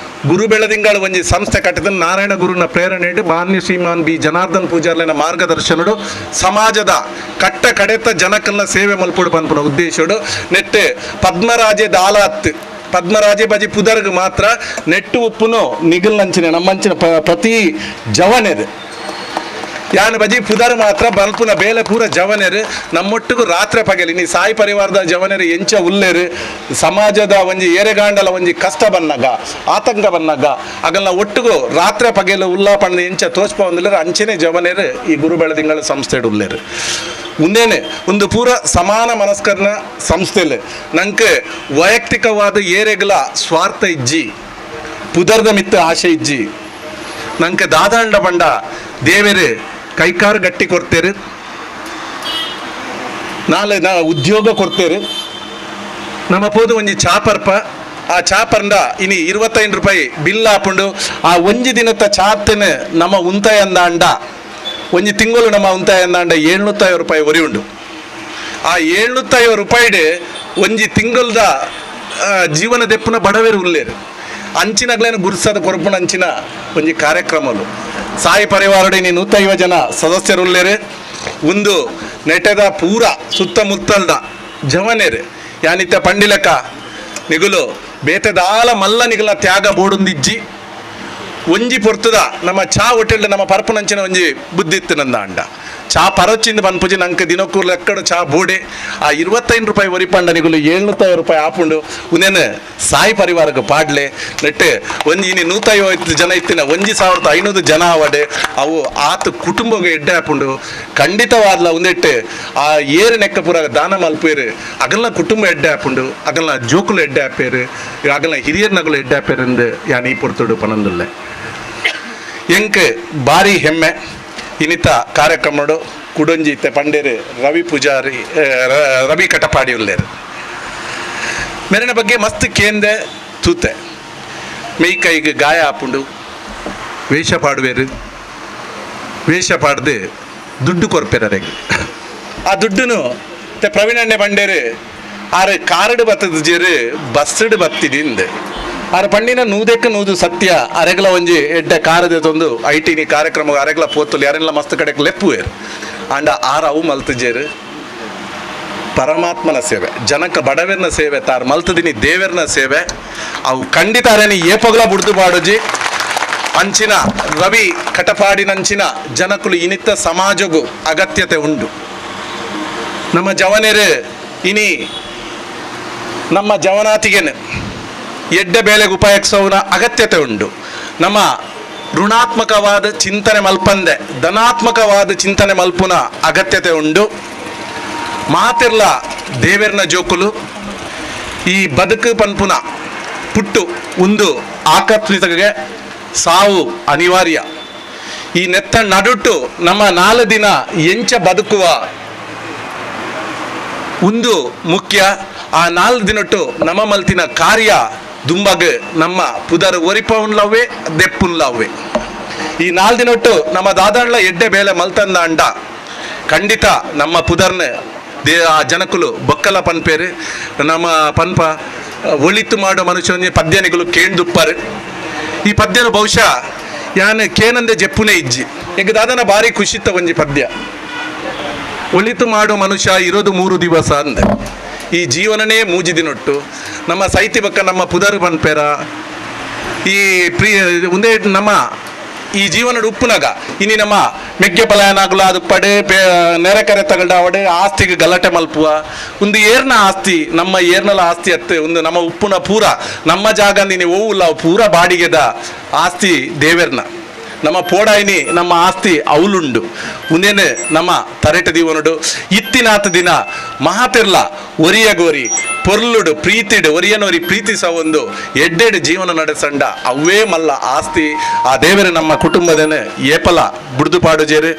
ಗುರು ಬೆಳದಿಂಗಳು ಒಂಜಿ ಸಂಸ್ಥೆ ಕಟ್ಟಿದ ನಾರಾಯಣ ಗುರುನ ಪ್ರೇರಣೆ ಮಾನ್ಯ ಶ್ರೀಮಾನ್ ಬಿ ಜನಾರ್ದನ್ ಪೂಜಾರ್ಲೆನ ಮಾರ್ಗದರ್ಶನಡು ಸಮಾಜದ ಕಟ್ಟ ಕಡೆತ ಜನಕ್ಕನ್ನ ಸೇವೆ ಮಲ್ಪಡು ಪನ್ಪುನ ಉದ್ದೇಶಡು ನೆಟ್ಟು ಪದ್ಮರಾಜೆ ದಾಲಾತ್ ಪದ್ಮರಾಜೆ ಬಜಿ ಪುದರ್ಗ್ ಮಾತ್ರ ನೆಟ್ಟು ಉಪ್ಪುನು ನಿಗಲ್ ನಂಚಿನ ನಮ್ಮಂಚಿನ ಪ್ರತಿ ಜವನೆದು ಯಾನ ಬಜಿ ಪುದರ್ ಮಾತ್ರ ಬಲ್ಪುನ ಬೇಲೆ ಪೂರ ಜವನೆರು ನಮ್ಮೊಟ್ಟಿಗೂ ರಾತ್ರಿ ಪಗಲಿ ನೀ ಸಾಯಿ ಪರಿವಾರದ ಜವನೆರು ಎಂಚ ಉಲ್ಲೇರು ಸಮಾಜದ ಒಂಜಿ ಏರೆಗಾಂಡಲ ಒಂಜಿ ಕಷ್ಟ ಬನ್ನಗ ಆತಂಕ ಬನ್ನಗ ಅಗಲ್ನ ಒಟ್ಟಿಗೂ ರಾತ್ರಿ ಪಗೆಲು ಉಲ್ಲಾಪಣ್ಣ ಎಂಚ ತೋಚ್ಪ ಒಂದಿಲ್ಲರು ಅಂಚನೆ ಜವನೆರು ಈ ಗುರು ಬೆಳದಿಂಗಳ ಸಂಸ್ಥೆ ಉಲ್ಲೇರು ಮುಂದೇನೆ ಒಂದು ಪೂರ ಸಮಾನ ಮನಸ್ಕರನ ಸಂಸ್ಥೆಲು ನಂಗೆ ವೈಯಕ್ತಿಕವಾದ ಏರೆಗಳ ಸ್ವಾರ್ಥ ಇಜ್ಜಿ ಪುದರ್ದ ಮಿತ್ತ ಆಶೆ ಇಜ್ಜಿ ನಂಗೆ ದಾದಾಂಡ ಬಂಡ ದೇವೇರು ಕೈಕಾರು ಗಟ್ಟಿ ಕೊಡ್ತೇರು ನಾಳೆ ಉದ್ಯೋಗ ಕೊಡ್ತೇರು ನಮ್ಮ ಪೋದು ಒಂಜಿ ಚಾಪರ್ಪ ಆ ಚಾ ಪಂಡ ಇನಿ 25 ರೂಪಾಯಿ ಬಿಲ್ ಹಾಕೊಂಡು ಆ ಒಂಜಿ ದಿನದ ಚಾತನ ನಮ್ಮ ಉಂತಾಯ ಅಂದ ಒಂಜಿ ತಿಂಗಳು ನಮ್ಮ ಉಂತಾಯ ಅಂದ 750 ರೂಪಾಯಿ ಒರಿ ಉಂಡು. ಆ 750 ರೂಪಾಯಿಡೆ ಒಂಜಿ ತಿಂಗಳದ ಜೀವನ ದೆಪ್ಪುನ ಬಡವೇರು ಉಲ್ಲೇರು ಅಂಚಿನಗ್ಲೇನು ಗುರ್ಸದ ಕೊರಪುನ ಅಂಚಿನ ಒಂಜಿ ಕಾರ್ಯಕ್ರಮಲು ಸಾಯಿ ಪರಿವಾರಡೆ 150 ಜನ ಸದಸ್ಯರು ಉಲ್ಲೇರು. ಒಂದು ನೆಟದ ಪೂರ ಸುತ್ತಮುತ್ತಲ್ದ ಜವನೇರು ಯಾನಿತ್ಯ ಪಂಡಿಲಕ ನಿಗುಲು ಬೇತೆದಾಲ ಮಲ್ಲ ನಿಗಲ ತ್ಯಾಗ ಬೋಡುಂದಿಜ್ಜಿ ಒಂಜಿ ಪೊರ್ತದ ನಮ್ಮ ಚಾ ಹೋಟೆಲ್ ನಮ್ಮ ಪರಪುನಂಚಿನ ಒಂಜಿ ಬುದ್ಧಿ ಇತ್ತು ನಂದ ಅಂಡ ಚಾ ಪರಚಿಂದ ಪನ್ಪುಜಿ ನಂಗೆ ದಿನಕ್ಕೂ ಲೆಕ್ಕಡು ಚಾ ಬೋಡೆ ಆ 25 ರೂಪಾಯಿ ಒರಿಪಂಡ ನಿಗುಲು 750 ರೂಪಾಯಿ ಆಪುಂಡು ಉನೇನು ಸಾಯಿ ಪರಿವಾರಕ್ಕೆ ಪಾಡ್ಲೆ ನೆಟ್ಟು ಒಂಜಿ ಇನಿ 150 ಜನ ಇತ್ತಿನ 1500 ಜನ ಅವಡೆ ಅವು ಆತ ಕುಟುಂಬಗೆ ಎಡ್ಡೆ ಹಾಪುಂಡು ಖಂಡಿತವಾದ್ಲ ಒಂದೆಟ್ಟು ಆ ಏರು ನೆಕ್ಕ ಪೂರ ದಾನ ಮಲ್ಪೇರು ಅಗಲ್ನ ಕುಟುಂಬ ಎಡ್ಡೆ ಹಾಪುಂಡು ಅಗಲ್ನ ಜೋಕುಲು ಎಡ್ಡೆ ಹಾಪೇರು ಅಗಲ್ನ ಹಿರಿಯರ್ ನಗಲು ಎಡ್ಡೆ ಹಾಪೇರು ಎಂದು ಯಾನ್ ಈ ಪೊರ್ತುಡು ಪನಂದುಲ್ಲೆ ಎಂಕ್ ಭಾರಿ ಹೆಮ್ಮೆ ಇನ್ನಿತ ಕಾರ್ಯಕ್ರಮಡು ಕುಡೊಂಜಿ ಇತ್ತೆ ಪಂಡೇರು ರವಿ ಪೂಜಾರಿ ರವಿ ಕಟಪಾಡಿ ಉಲ್ಲೇರು ಮೇರಿನ ಬಗ್ಗೆ ಮಸ್ತ್ ಕೇಂದೆ ತೂತೆ ಮೈ ಕೈಗೆ ಗಾಯ ಹಾಪುಂಡು ವೇಷ ಪಾಡುವೇರು ವೇಷ ಪಾಡ್ದು ದುಡ್ಡು ಕೊರ್ಪೇರಿಗೆ ಆ ದುಡ್ಡುನು ಪ್ರವೀಣಣ್ಣೆ ಪಂಡೇರು ಆರು ಕಾರ್ಡ್ ಬತ್ತದ ಜೇರು ಬಸ್ಸಡ್ ಬತ್ತಿದಿಂದ ಆರು ಪಂಡಿನ ನೂದು ಸತ್ಯ ಅರೆಗಲ ಒಂಜಿ ಎಡ್ಡೆ ಕಾರದ ತಂದು ಐಟಿನಿ ಕಾರ್ಯಕ್ರಮ ಅರೆಗಲ ಪೋತುಲು ಯಾರೆಲ್ಲ ಮಸ್ತ್ ಕಡೆಗೆ ಲೆಪ್ಪುವೇರು ಅಂಡ ಆರು ಅವು ಮಲ್ತಜೇರು ಪರಮಾತ್ಮನ ಸೇವೆ ಜನಕ ಬಡವೆರ್ನ ಸೇವೆ ತಾರು ಮಲ್ತದಿನಿ ದೇವೆರ್ನ ಸೇವೆ ಅವು ಖಂಡಿತ ಅರೇನಿ ಏಪಗಲ ಬುಡ್ದು ಬಾಡುಜಿ ಅಂಚಿನ ರವಿ ಕಟಪಾಡಿನಂಚಿನ ಜನಕುಲು ಇನಿತ್ತ ಸಮಾಜಗೂ ಅಗತ್ಯತೆ ಉಂಡು. ನಮ್ಮ ಜವನೇರು ಇನಿ ನಮ್ಮ ಜವನಾತಿಗೆನು ಎಡ್ಡೆ ಬೇಳೆಗೆ ಉಪಯೋಗಿಸೋನ ಅಗತ್ಯತೆ ಉಂಡು. ನಮ್ಮ ಋಣಾತ್ಮಕವಾದ ಚಿಂತನೆ ಮಲ್ಪಂದೆ ಧನಾತ್ಮಕವಾದ ಚಿಂತನೆ ಮಲ್ಪುನ ಅಗತ್ಯತೆ ಉಂಡು. ಮಾತಿರ್ಲ ದೇವೆರ್ನ ಜೋಕುಲು ಈ ಬದುಕು ಪನ್ಪುನ ಪುಟ್ಟು ಒಂದು ಆಕಸ್ಮಿಕಗೆ ಸಾವು ಅನಿವಾರ್ಯ. ಈ ನೆತ್ತ ನಡುಟ್ಟು ನಮ್ಮ 4 ದಿನ ಎಂಚ ಬದುಕುವ ಒಂದು ಮುಖ್ಯ. ಆ 4 ದಿನಟ್ಟು ನಮ್ಮ ಮಲ್ತಿನ ಕಾರ್ಯ ದುಂಬಗ ನಮ್ಮ ಪುದರ್ ಒರಿಪವುನ್ಲವೇ ದೆಪ್ಪುನ್ಲವೇ. ಈ 4 ದಿನಟ್ಟು ನಮ್ಮ ದಾದಾಂಡ್ಲ ಎಡ್ಡೆ ಬೇಲೆ ಮಲ್ತಂದ ಅಂಡ ಖಂಡಿತ ನಮ್ಮ ಪುದರ್ನ ಆ ಜನಕುಲು ಬೊಕ್ಕಲ ಪನ್ಪೇರು ನಮ್ಮ ಪನ್ಪ ಒಳಿತು ಮಾಡೋ ಮನುಷ್ಯ ಪದ್ಯನಿಗಳು ಕೇಂದುಪ್ಪರು. ಈ ಪದ್ಯನ ಬಹುಶಃ ಯಾನ್ ಕೇನಂದೆ ಜೆಪ್ಪುನೇ ಇಜ್ಜಿ ಈಗ ದಾದನ ಭಾರಿ ಖುಷಿತ ಒಂಜಿ ಪದ್ಯ. ಒಳಿತು ಮಾಡೋ ಮನುಷ್ಯ ಇರೋದು 3 ದಿವಸ ಅಂದೆ ಈ ಜೀವನನೇ ಮೂಜಿದಿನೊಟ್ಟು ನಮ್ಮ ಸೈತಿ ಬಕ್ಕ ನಮ್ಮ ಪುದರ್ ಪನ್ಪೇರ ಈ ಒಂದೇ ನಮ್ಮ ಈ ಜೀವನದ ಉಪ್ಪುನಾಗ ಇನಿ ನಮ್ಮ ಮೆಗ್ಗೆ ಪಲಾಯನಾಗಲು ಅದು ಪಡೆ ನೆರೆಕರೆ ತಗಲ್ಡ ಅವಡೆ ಆಸ್ತಿಗೆ ಗಲಾಟೆ ಮಲ್ಪುವ ಒಂದು ಏರ್ನ ಆಸ್ತಿ ನಮ್ಮ ಏರ್ನಲ್ಲ ಆಸ್ತಿ ಅತ್ತೆ ಒಂದು ನಮ್ಮ ಉಪ್ಪುನ ಪೂರ ನಮ್ಮ ಜಾಗ ನೀನು ಓವುಲ್ಲ ಪೂರ ಬಾಡಿಗೆದ ಆಸ್ತಿ ದೇವೆರ್ನ ನಮ್ಮ ಪೋಡಾಯಿನಿ ನಮ್ಮ ಆಸ್ತಿ ಅವಲುಂಡು ಮುಂದೇನೆ ನಮ್ಮ ತರೆಟ ದೀವನುಡು ಇತ್ತಿನಾತ ದಿನ ಮಹಾತಿರ್ಲ ಒರಿಯಗೋರಿ ಪೊರ್ಲುಡು ಪ್ರೀತಿಡು ಒರಿಯನೋರಿ ಪ್ರೀತಿಸ ಒಂದು ಎಡ್ಡೆಡು ಜೀವನ ನಡೆಸಂಡ ಅವೇ ಮಲ್ಲ ಆಸ್ತಿ ಆ ದೇವರೇ ನಮ್ಮ ಕುಟುಂಬದೇನೆ ಏಪಲ ಬುಡ್ದು ಪಾಡುಜೇರು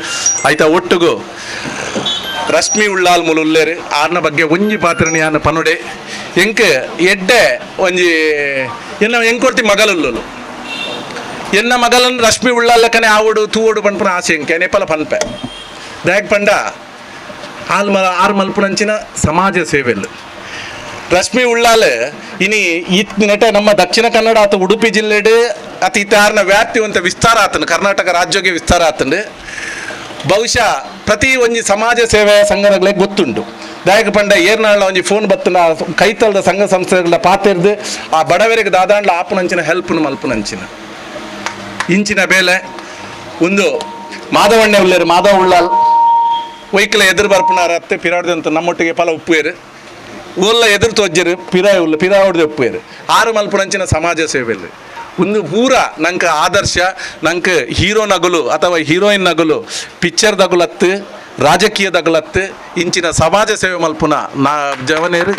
ಆಯ್ತಾ. ಒಟ್ಟುಗು ರಶ್ಮಿ ಉಳ್ಳಾಲ್ ಮುಲುಲ್ಲೇರು ಆರ್ನ ಬಗ್ಗೆ ಒಂಜಿ ಪಾತ್ರನಿ ಆನ ಪನುಡೆ ಎಂಕ್ ಎಡ್ಡೆ ಒಂಜಿ ಎನ್ನ ಎಂಕೊರ್ತಿ ಮಗಲುಲ್ಲು ಎನ್ನ ಮಗಲನ್ನು ರಶ್ಮಿ ಉಳ್ಳಾಲಕ್ಕನೆ ಆವಡು ತೂವಡು ಪನ್ಪುನ ಆಸೆ ಎಂಕೆ ನೆಪಲ ಪನ್ಪೆ ದಯಕ್ ಪಂಡ ಆರು ಮಲ್ಪುನಂಚಿನ ಸಮಾಜ ಸೇವೆಲ್ ರಶ್ಮಿ ಉಳ್ಳಾಲ್ ಇನಿ ಇತ್ ನೆಟ ನಮ್ಮ ದಕ್ಷಿಣ ಕನ್ನಡ ಅಥವಾ ಉಡುಪಿ ಜಿಲ್ಲೆಡು ಅತಿ ಇತ್ತಾರನ ವ್ಯಾಪ್ತಿ ಅಂತ ವಿಸ್ತಾರ ಆತನು ಕರ್ನಾಟಕ ರಾಜ್ಯಕ್ಕೆ ವಿಸ್ತಾರ ಆತಂಡು ಬಹುಶಃ ಪ್ರತಿ ಒಂಜಿ ಸಮಾಜ ಸೇವೆ ಸಂಘಗಳಿಗೆ ಗೊತ್ತುಂಟು. ದಾಯಕ ಪಂಡ ಏರ್ನಾಳ ಒಂಜಿ ಫೋನ್ ಬತ್ತನ ಕೈತಲ್ದ ಸಂಘ ಸಂಸ್ಥೆಗಳ ಪಾತೆರ್ದು ಆ ಬಡವರಿಗೆ ದಾದಾಂಡ್ಲ ಆಪುನಂಚಿನ ಹೆಲ್ಪ್ನು ಮಲ್ಪುನಂಚಿನ ಇಂಚಿನ ಬೇಲೆ ಒಂದು ಮಾಧವಣ್ಣೆ ಉಳ್ಳೇರು ಮಾಧವ ಉಳ್ಳಾಲ್ ಒಯ್ಕಲ ಎದುರು ಬರ್ಪುನಾರ ಅತ್ತೆ ಪಿರಾಡ್ದಂತ ನಮ್ಮೊಟ್ಟಿಗೆ ಫಲ ಉಪ್ಪುವೇರು ಓಲ್ಲ ಎದುರು ತೋಜ್ಜರು ಪಿರಾ ಹೊಡೆದು ಉಪ್ಪುವೇರು 6 ಮಲ್ಪುನಂಚಿನ ಸಮಾಜ ಸೇವೆಯಲ್ಲಿ ಒಂದು ಪೂರ ನಂಗೆ ಆದರ್ಶ ನಂಗೆ ಹೀರೋ ನಗಲು ಅಥವಾ ಹೀರೋಯಿನ್ ನಗಲು ಪಿಕ್ಚರ್ ದಗುಲತ್ತು ರಾಜಕೀಯ ದಗುಲತ್ತು ಇಂಚಿನ ಸಮಾಜ ಸೇವೆ ಮಲ್ಪುನ ಜವನೇರು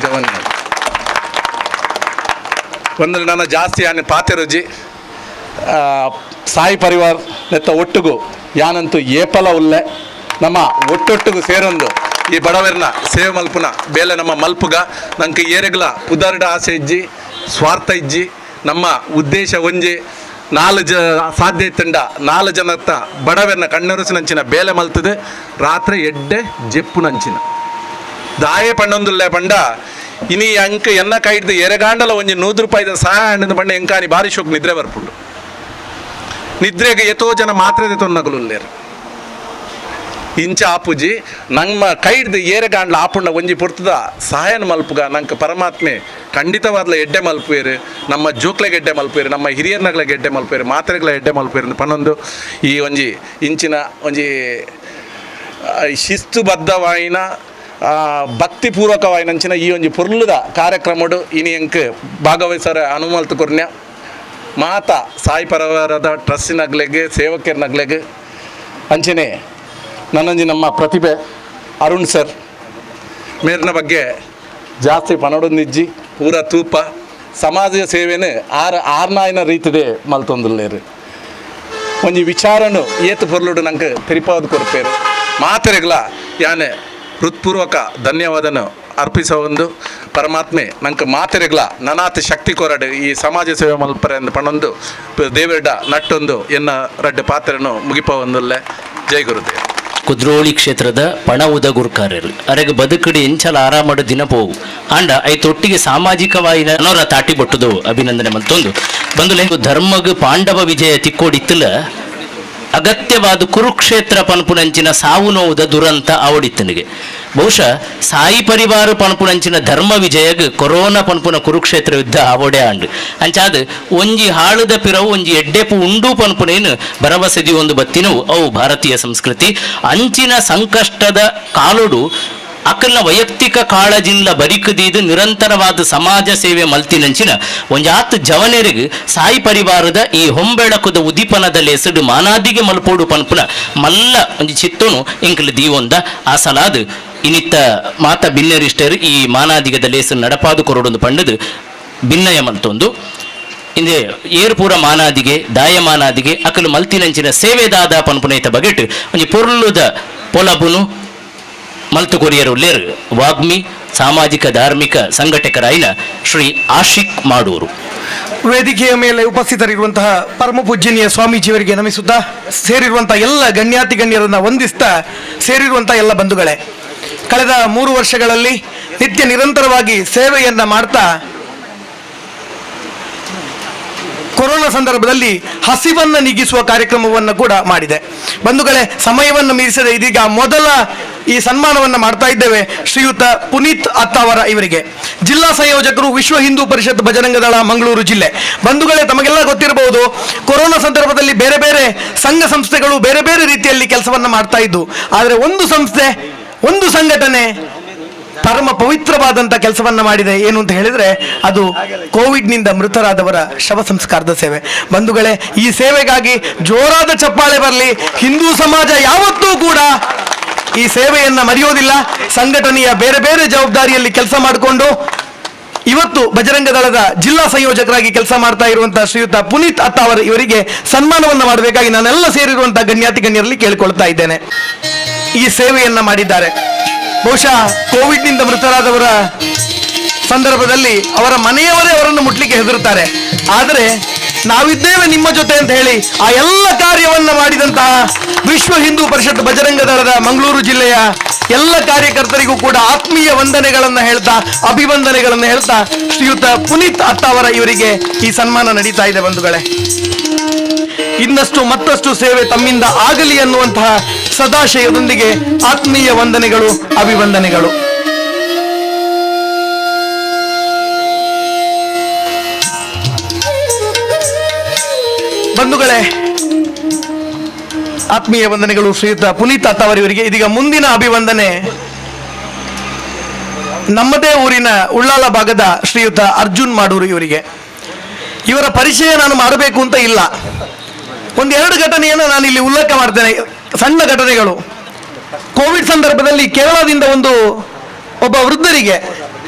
ಒಂದು ನನ್ನ ಜಾಸ್ತಿ ಆನೆ ಪಾತೆರುಜಿ ಸಾಯಿ ಪರಿವಾರ್ ನೆತ್ತ ಒಟ್ಟುಗು ಯಾನಂತೂ ಏಪಲ ಉಲ್ಲೆ ನಮ್ಮ ಒಟ್ಟೊಟ್ಟಿಗೂ ಸೇರೊಂದು ಈ ಬಡವರನ್ನ ಸೇವೆ ಮಲ್ಪುನ ಬೇಲೆ ನಮ್ಮ ಮಲ್ಪುಗ ನಂಗೆ ಏರೆಗ್ಲ ಉದಾರ್ಡ ಆಸೆ ಇಜ್ಜಿ ಸ್ವಾರ್ಥ ಇಜ್ಜಿ ನಮ್ಮ ಉದ್ದೇಶ ಒಂಜಿ ಸಾಧ್ಯ ಇತ್ತಂಡ 4 ಜನತ್ತ ಬಡವೆನ್ನ ಕಣ್ಣೊರೆಸಿನಂಚಿನ ಬೇಲೆ ಮಲ್ತದೆ ರಾತ್ರಿ ಎಡ್ಡೆ ಜೆಪ್ಪುನಂಚಿನ ದಾಯೆ ಪಂಡೊಂದುಲ್ಲೆ ಪಂಡ ಇನಿ ಅಂಕ ಎನ್ನ ಕೈಡ್ದು ಎರೆಗಾಂಡಲ ಒಂಜಿ 100 ರೂಪಾಯಿದ ಸಹಾಯ ಹಣ್ಣದ ಪಂಡ ಎಂಕಾನಿ ಬಾರಿ ಶೋಕ್ ನಿದ್ರೆ ಬರ್ಪುಂಡು ನಿದ್ರೆಗೆ ಎತೋ ಜನ ಮಾತ್ರೆ ತೊನ್ನಗಲುಲ್ಲೇರು ಇಂಚ ಆಪುಜಿ ನಮ್ಮ ಕೈಡ್ದು ಏರೆಗಾಂಡ್ಲ ಆಪುಂಡ ಒಂಜಿ ಪೊರ್ತದ ಸಹಾಯನ ಮಲ್ಪುಗ ನಂಗೆ ಪರಮಾತ್ಮೆ ಖಂಡಿತವಾದ್ಲ ಎಡ್ಡೆ ಮಲ್ಪೇರು ನಮ್ಮ ಜೋಕ್ಲೆಗೆ ಎಡ್ಡೆ ಮಲ್ಪೇರು ನಮ್ಮ ಹಿರಿಯರ್ನಗ್ಲೆಗೆ ಎಡ್ಡೆ ಮಲ್ಪೇರು ಮಾತ್ರೆಗಳ ಎಡ್ಡೆ ಮಲ್ಪೇರು ಪನ್ನೊಂದು ಈ ಒಂಜಿ ಇಂಚಿನ ಒಂಜಿ ಶಿಸ್ತುಬದ್ಧವಾಯಿನ ಭಕ್ತಿಪೂರ್ವಕವಾಯಿನಂಚಿನ ಈ ಒಂಜಿ ಪೊರ್ಲುದ ಕಾರ್ಯಕ್ರಮಡು ಇನಿ ಎಂಕ್ ಭಾಗವಹಿಸರ ಅನುಮಲ್ತು ಕೊರ್ನ್ಯ ಮಾತಾ ಸಾಯಿ ಪರಿವಾರದ ಟ್ರಸ್ಟಿನಗ್ಲೆಗೆ ಸೇವಕರ್ನಗ್ಲೆಗೆ ಅಂಚನೆ ನನ್ನೊಂಜಿ ನಮ್ಮ ಪ್ರತಿಭೆ ಅರುಣ್ ಸರ್ ಮೇರಿನ ಬಗ್ಗೆ ಜಾಸ್ತಿ ಪನಡೊಂದಿಜ್ಜಿ ಪೂರ ತೂಪ ಸಮಾಜ ಸೇವೆನೇ ಆರ್ನಾಯಿನ ರೀತಿದೆ ಮಲ್ತೊಂದುಲ್ಲೇರು ಒಂಜಿ ವಿಚಾರನು ಏತು ಪೊರ್ಲುಡು ನಂಗೆ ತಿರುಪಾದು ಕೊಡ್ಪೇರು ಮಾತೆರೆಗ್ಲ ಯಾನೆ ಹೃತ್ಪೂರ್ವಕ ಧನ್ಯವಾದನು ಅರ್ಪಿಸೋ ಒಂದು ಪರಮಾತ್ಮೆ ನಂಗೆ ಮಾತೆರೆಗ್ಲ ನನಾತ್ ಶಕ್ತಿ ಕೊರಡು ಈ ಸಮಾಜ ಸೇವೆ ಮಲ್ಪರೆ ಎಂದು ಪಣೊಂದು ದೇವೆಡ್ಡ ನಟ್ಟೊಂದು ಎನ್ನ ರಡ್ಡು ಪಾತ್ರೆನು ಮುಗಿಪ ಒಂದಲ್ಲೇ ಜೈ ಗುರುದೇವ್ ಕುದ್ರೋಳಿ ಕ್ಷೇತ್ರದ ಪಣ ಉದಗುರ್ಕಾರ್ಯರು ಅರೆಗೆ ಬದುಕಡಿ ಎಂಚಲ ಆರಾಮಡು ದಿನ ಪೋವು ಆಂಡ ಐತೊಟ್ಟಿಗೆ ಸಾಮಾಜಿಕವಾಗಿ ಅನೋರ ತಾಟಿ ಬೊಟ್ಟುದು ಅಭಿನಂದನೆ ಮಲ್ತೊಂದು ಬಂದುಲೆ ಧರ್ಮಗ್ ಪಾಂಡವ ವಿಜಯ ತಿಕ್ಕೋಡಿತ್ತಲ ಅಗತ್ಯವಾದ ಕುರುಕ್ಷೇತ್ರ ಪನ್ಪುನಂಚಿನ ಸಾವು ನೋವುದ ದುರಂತ ಆವಡಿತ್ತನಿಗೆ ಬಹುಶಃ ಸಾಯಿ ಪರಿವಾರ ಪನ್ಪುನಂಚಿನ ಧರ್ಮ ವಿಜಯಗ್ ಕೊರೋನಾ ಪನ್ಪುನ ಕುರುಕ್ಷೇತ್ರ ಯುದ್ಧ ಆವಡೆ ಆಂಡ್ ಅಂಚಾದ ಒಂಜಿ ಹಾಳುದ ಪಿರವು ಒಂಜಿ ಎಡ್ಡೆಪು ಉಂಡು ಪನ್ಪುನೇನು ಭರವಸೆದಿ ಒಂದು ಬತ್ತಿನವು ಅವು ಭಾರತೀಯ ಸಂಸ್ಕೃತಿ ಅಂಚಿನ ಸಂಕಷ್ಟದ ಕಾಲುಡು ಅಕಲ್ನ ವೈಯಕ್ತಿಕ ಕಾಳಜಿನ್ಲ ಬರಿಕದೀದು ನಿರಂತರವಾದ ಸಮಾಜ ಸೇವೆ ಮಲ್ತಿನಂಚಿನ ಒಂಜಾತ್ ಜವನೆರಿಗೆ ಸಾಯಿ ಪರಿವಾರದ ಈ ಹೊಂಬೆಳಕುದ ಉದೀಪನದಲ್ಲಿ ಎಸಡು ಮಾನಾದಿಗೆ ಮಲ್ಪೋಡು ಪನ್ಪುನ ಮಲ್ಲ ಒಂಜಿ ಚಿತ್ತೋನು ಎಂಕಲ್ ದೀವೊಂದ ಆ ಸಲಾದ್ ಇನಿತ್ತ ಮಾತ ಭಿನ್ನರಿಷ್ಟರು ಈ ಮಾನಾದಿಗದಲ್ಲಿ ಹೆಸರು ನಡಪಾದು ಕೊರಡೊಂದು ಪಂಡದು ಭಿನ್ನಯ ಮಲ್ತೊಂದು ಇಂದೆ ಏರ್ಪೂರ ಮಾನಾದಿಗೆ ದಾಯ ಮಾನಾದಿಗೆ ಅಕಲು ಮಲ್ತಿನಂಚಿನ ಸೇವೆದಾದ ಪನ್ಪುನೈತ ಬಗೆಟ್ ಒಂಜಿ ಪೊರ್ಲುದ ಪೊಲಬುನು ಮಲ್ತು ಕೊರಿಯರು ಲೇರ್ ವಾಗ್ಮಿ ಸಾಮಾಜಿಕ ಧಾರ್ಮಿಕ ಸಂಘಟಕರಾಯಿನ ಶ್ರೀ ಆಶಿಕ್ ಮಾಡೂರು ವೇದಿಕೆಯ ಮೇಲೆ ಉಪಸ್ಥಿತರಿರುವಂತಹ ಪರಮ ಪೂಜ್ಯನೀಯ ಸ್ವಾಮೀಜಿಯವರಿಗೆ ನಮಿಸುತ್ತಾ ಸೇರಿರುವಂತಹ ಎಲ್ಲ ಗಣ್ಯಾತಿ ಗಣ್ಯರನ್ನು ವಂದಿಸ್ತಾ ಸೇರಿರುವಂತಹ ಎಲ್ಲ ಬಂಧುಗಳೇ, ಕಳೆದ 3 ವರ್ಷಗಳಲ್ಲಿ ನಿತ್ಯ ನಿರಂತರವಾಗಿ ಸೇವೆಯನ್ನ ಮಾಡ್ತಾ ಕೊರೋನಾ ಸಂದರ್ಭದಲ್ಲಿ ಹಸಿವನ್ನು ನೀಗಿಸುವ ಕಾರ್ಯಕ್ರಮವನ್ನು ಕೂಡ ಮಾಡಿದೆ. ಬಂಧುಗಳೇ, ಸಮಯವನ್ನು ಮೀರಿಸದೆ ಇದೀಗ ಮೊದಲ ಈ ಸನ್ಮಾನವನ್ನು ಮಾಡ್ತಾ ಇದ್ದೇವೆ ಶ್ರೀಯುತ ಪುನೀತ್ ಅತ್ತಾವರ ಇವರಿಗೆ, ಜಿಲ್ಲಾ ಸಂಯೋಜಕರು ವಿಶ್ವ ಹಿಂದೂ ಪರಿಷತ್ ಬಜರಂಗ ದಳ ಮಂಗಳೂರು ಜಿಲ್ಲೆ. ಬಂಧುಗಳೇ, ತಮಗೆಲ್ಲ ಗೊತ್ತಿರಬಹುದು, ಕೊರೋನಾ ಸಂದರ್ಭದಲ್ಲಿ ಬೇರೆ ಬೇರೆ ಸಂಘ ಸಂಸ್ಥೆಗಳು ಬೇರೆ ಬೇರೆ ರೀತಿಯಲ್ಲಿ ಕೆಲಸವನ್ನು ಮಾಡ್ತಾ ಇದ್ದು, ಆದರೆ ಒಂದು ಸಂಸ್ಥೆ ಒಂದು ಸಂಘಟನೆ ಪರಮ ಪವಿತ್ರವಾದಂಥ ಕೆಲಸವನ್ನ ಮಾಡಿದೆ. ಏನು ಅಂತ ಹೇಳಿದ್ರೆ ಅದು ಕೋವಿಡ್ನಿಂದ ಮೃತರಾದವರ ಶವ ಸಂಸ್ಕಾರದ ಸೇವೆ. ಬಂಧುಗಳೇ, ಈ ಸೇವೆಗಾಗಿ ಜೋರಾದ ಚಪ್ಪಾಳೆ ಬರಲಿ. ಹಿಂದೂ ಸಮಾಜ ಯಾವತ್ತೂ ಕೂಡ ಈ ಸೇವೆಯನ್ನ ಮರೆಯೋದಿಲ್ಲ. ಸಂಘಟನೆಯ ಬೇರೆ ಬೇರೆ ಜವಾಬ್ದಾರಿಯಲ್ಲಿ ಕೆಲಸ ಮಾಡಿಕೊಂಡು ಇವತ್ತು ಬಜರಂಗ ದಳದ ಜಿಲ್ಲಾ ಸಂಯೋಜಕರಾಗಿ ಕೆಲಸ ಮಾಡ್ತಾ ಇರುವಂತಹ ಶ್ರೀಯುತ ಪುನೀತ್ ಅತ್ತಾವರ ಇವರಿಗೆ ಸನ್ಮಾನವನ್ನು ಮಾಡಬೇಕಾಗಿ ನಾನೆಲ್ಲ ಸೇರಿರುವಂತಹ ಗಣ್ಯಾತಿ ಗಣ್ಯರಲ್ಲಿ ಕೇಳಿಕೊಳ್ತಾ ಇದ್ದೇನೆ. ಈ ಸೇವೆಯನ್ನ ಮಾಡಿದ್ದಾರೆ. ಬಹುಶಃ ಕೋವಿಡ್ನಿಂದ ಮೃತರಾದವರ ಸಂದರ್ಭದಲ್ಲಿ ಅವರ ಮನೆಯವರೇ ಅವರನ್ನು ಮುಟ್ಲಿಕ್ಕೆ ಹೆದರುತ್ತಾರೆ. ಆದರೆ ನಾವಿದ್ದೇವೆ ನಿಮ್ಮ ಜೊತೆ ಅಂತ ಹೇಳಿ ಆ ಎಲ್ಲ ಕಾರ್ಯವನ್ನು ಮಾಡಿದಂತಹ ವಿಶ್ವ ಹಿಂದೂ ಪರಿಷತ್ ಬಜರಂಗ ದಳದ ಮಂಗಳೂರು ಜಿಲ್ಲೆಯ ಎಲ್ಲ ಕಾರ್ಯಕರ್ತರಿಗೂ ಕೂಡ ಆತ್ಮೀಯ ವಂದನೆಗಳನ್ನು ಹೇಳ್ತಾ, ಅಭಿವಂದನೆಗಳನ್ನು ಹೇಳ್ತಾ ಶ್ರೀಯುತ ಪುನೀತ್ ಅತ್ತಾವರ ಇವರಿಗೆ ಈ ಸನ್ಮಾನ ನಡೀತಾ ಇದೆ. ಬಂಧುಗಳೇ, ಇನ್ನಷ್ಟು ಮತ್ತಷ್ಟು ಸೇವೆ ತಮ್ಮಿಂದ ಆಗಲಿ ಅನ್ನುವಂತಹ ಸದಾಶಯದೊಂದಿಗೆ ಆತ್ಮೀಯ ವಂದನೆಗಳು, ಅಭಿವಂದನೆಗಳು. ಬಂಧುಗಳೇ, ಆತ್ಮೀಯ ವಂದನೆಗಳು ಶ್ರೀಯುತ ಪುನೀತ್ ಅತ್ತಾವರ ಇವರಿಗೆ. ಇದೀಗ ಮುಂದಿನ ಅಭಿವಂದನೆ ನಮ್ಮದೇ ಊರಿನ ಉಳ್ಳಾಲ ಭಾಗದ ಶ್ರೀಯುತ ಅರ್ಜುನ್ ಮಾಡೂರು ಇವರಿಗೆ. ಇವರ ಪರಿಚಯ ನಾನು ಮಾಡಬೇಕು ಅಂತ ಇಲ್ಲ. 1-2 ಘಟನೆಯನ್ನು ನಾನು ಇಲ್ಲಿ ಉಲ್ಲೇಖ ಮಾಡ್ತೇನೆ, ಸಣ್ಣ ಘಟನೆಗಳು. ಕೋವಿಡ್ ಸಂದರ್ಭದಲ್ಲಿ ಕೇರಳದಿಂದ ಒಬ್ಬ ವೃದ್ಧರಿಗೆ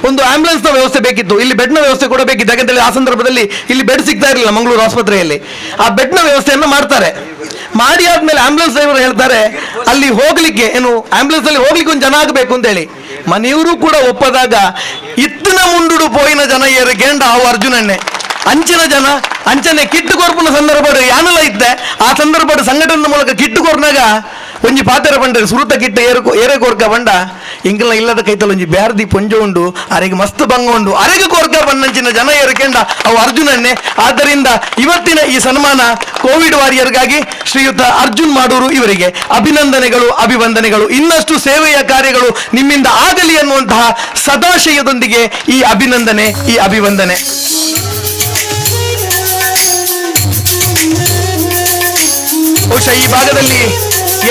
ಒಂದು ಆಂಬ್ಯುಲೆನ್ಸ್ನ ವ್ಯವಸ್ಥೆ ಬೇಕಿತ್ತು. ಇಲ್ಲಿ ಬೆಡ್ನ ವ್ಯವಸ್ಥೆ ಕೂಡ ಬೇಕಿತ್ತು. ಯಾಕಂತೇಳಿ ಆ ಸಂದರ್ಭದಲ್ಲಿ ಇಲ್ಲಿ ಬೆಡ್ ಸಿಗ್ತಾ ಇರಲಿಲ್ಲ ಮಂಗಳೂರು ಆಸ್ಪತ್ರೆಯಲ್ಲಿ. ಆ ಬೆಡ್ನ ವ್ಯವಸ್ಥೆಯನ್ನು ಮಾಡ್ತಾರೆ. ಮಾಡಿ ಆದ್ಮೇಲೆ ಆಂಬ್ಯುಲೆನ್ಸ್ ಡ್ರೈವರ್ ಹೇಳ್ತಾರೆ ಅಲ್ಲಿ ಹೋಗ್ಲಿಕ್ಕೆ ಆಂಬ್ಯುಲೆನ್ಸ್ ಅಲ್ಲಿ ಹೋಗ್ಲಿಕ್ಕೆ ಒಂದು ಜನ ಆಗಬೇಕು ಅಂತ ಹೇಳಿ ಮನೆಯವರು ಕೂಡ ಒಪ್ಪದಾಗ ಇತ್ತಿನ ಮುಂಡುಡು ಪೋಯಿನ ಜನ ಏರಿಕೆಂಡ ಅವು ಅರ್ಜುನನ್ನೇ ಅಂಚಿನ ಜನ ಅಂಚನೆ ಕಿಟ್ಟು ಕೊರ್ಪುನ ಸಂದರ್ಭ ಯಾನಲ್ಲ ಇತ್ತೆ ಆ ಸಂದರ್ಭ ಸಂಘಟನೆ ಮೂಲಕ ಕಿಟ್ಟು ಕೊರ್ನಾಗ ಒಂಜಿ ಪಾತೆರ ಬಂಡ್ರೆ ಸುರುತ ಕಿಟ್ಟ ಏರೆ ಕೋರ್ಕ ಬಂಡ ಇಂಕಲ ಇಲ್ಲದ ಕೈತಲ್ ಒಂಜಿ ಬ್ಯಾರ್ದಿ ಪೊಂಜ ಉಂಡು ಅರೆಗೆ ಮಸ್ತ್ ಬಂಗ ಉಂಡು ಅರೆಗೆ ಕೋರ್ಕ ಬಂದಂಚಿನ ಜನ ಏರಿಕೆಂಡ ಅವು ಅರ್ಜುನನ್ನೇ. ಆದ್ದರಿಂದ ಇವತ್ತಿನ ಈ ಸನ್ಮಾನ ಕೋವಿಡ್ ವಾರಿಯರ್ಗಾಗಿ ಶ್ರೀಯುತ ಅರ್ಜುನ್ ಮಾಡೂರು ಇವರಿಗೆ ಅಭಿನಂದನೆಗಳು, ಅಭಿವಂದನೆಗಳು. ಇನ್ನಷ್ಟು ಸೇವೆಯ ಕಾರ್ಯಗಳು ನಿಮ್ಮಿಂದ ಆಗಲಿ ಅನ್ನುವಂತಹ ಸದಾಶಯದೊಂದಿಗೆ ಈ ಅಭಿನಂದನೆ, ಈ ಅಭಿವಂದನೆ. ಬಹುಶಃ ಈ ಭಾಗದಲ್ಲಿ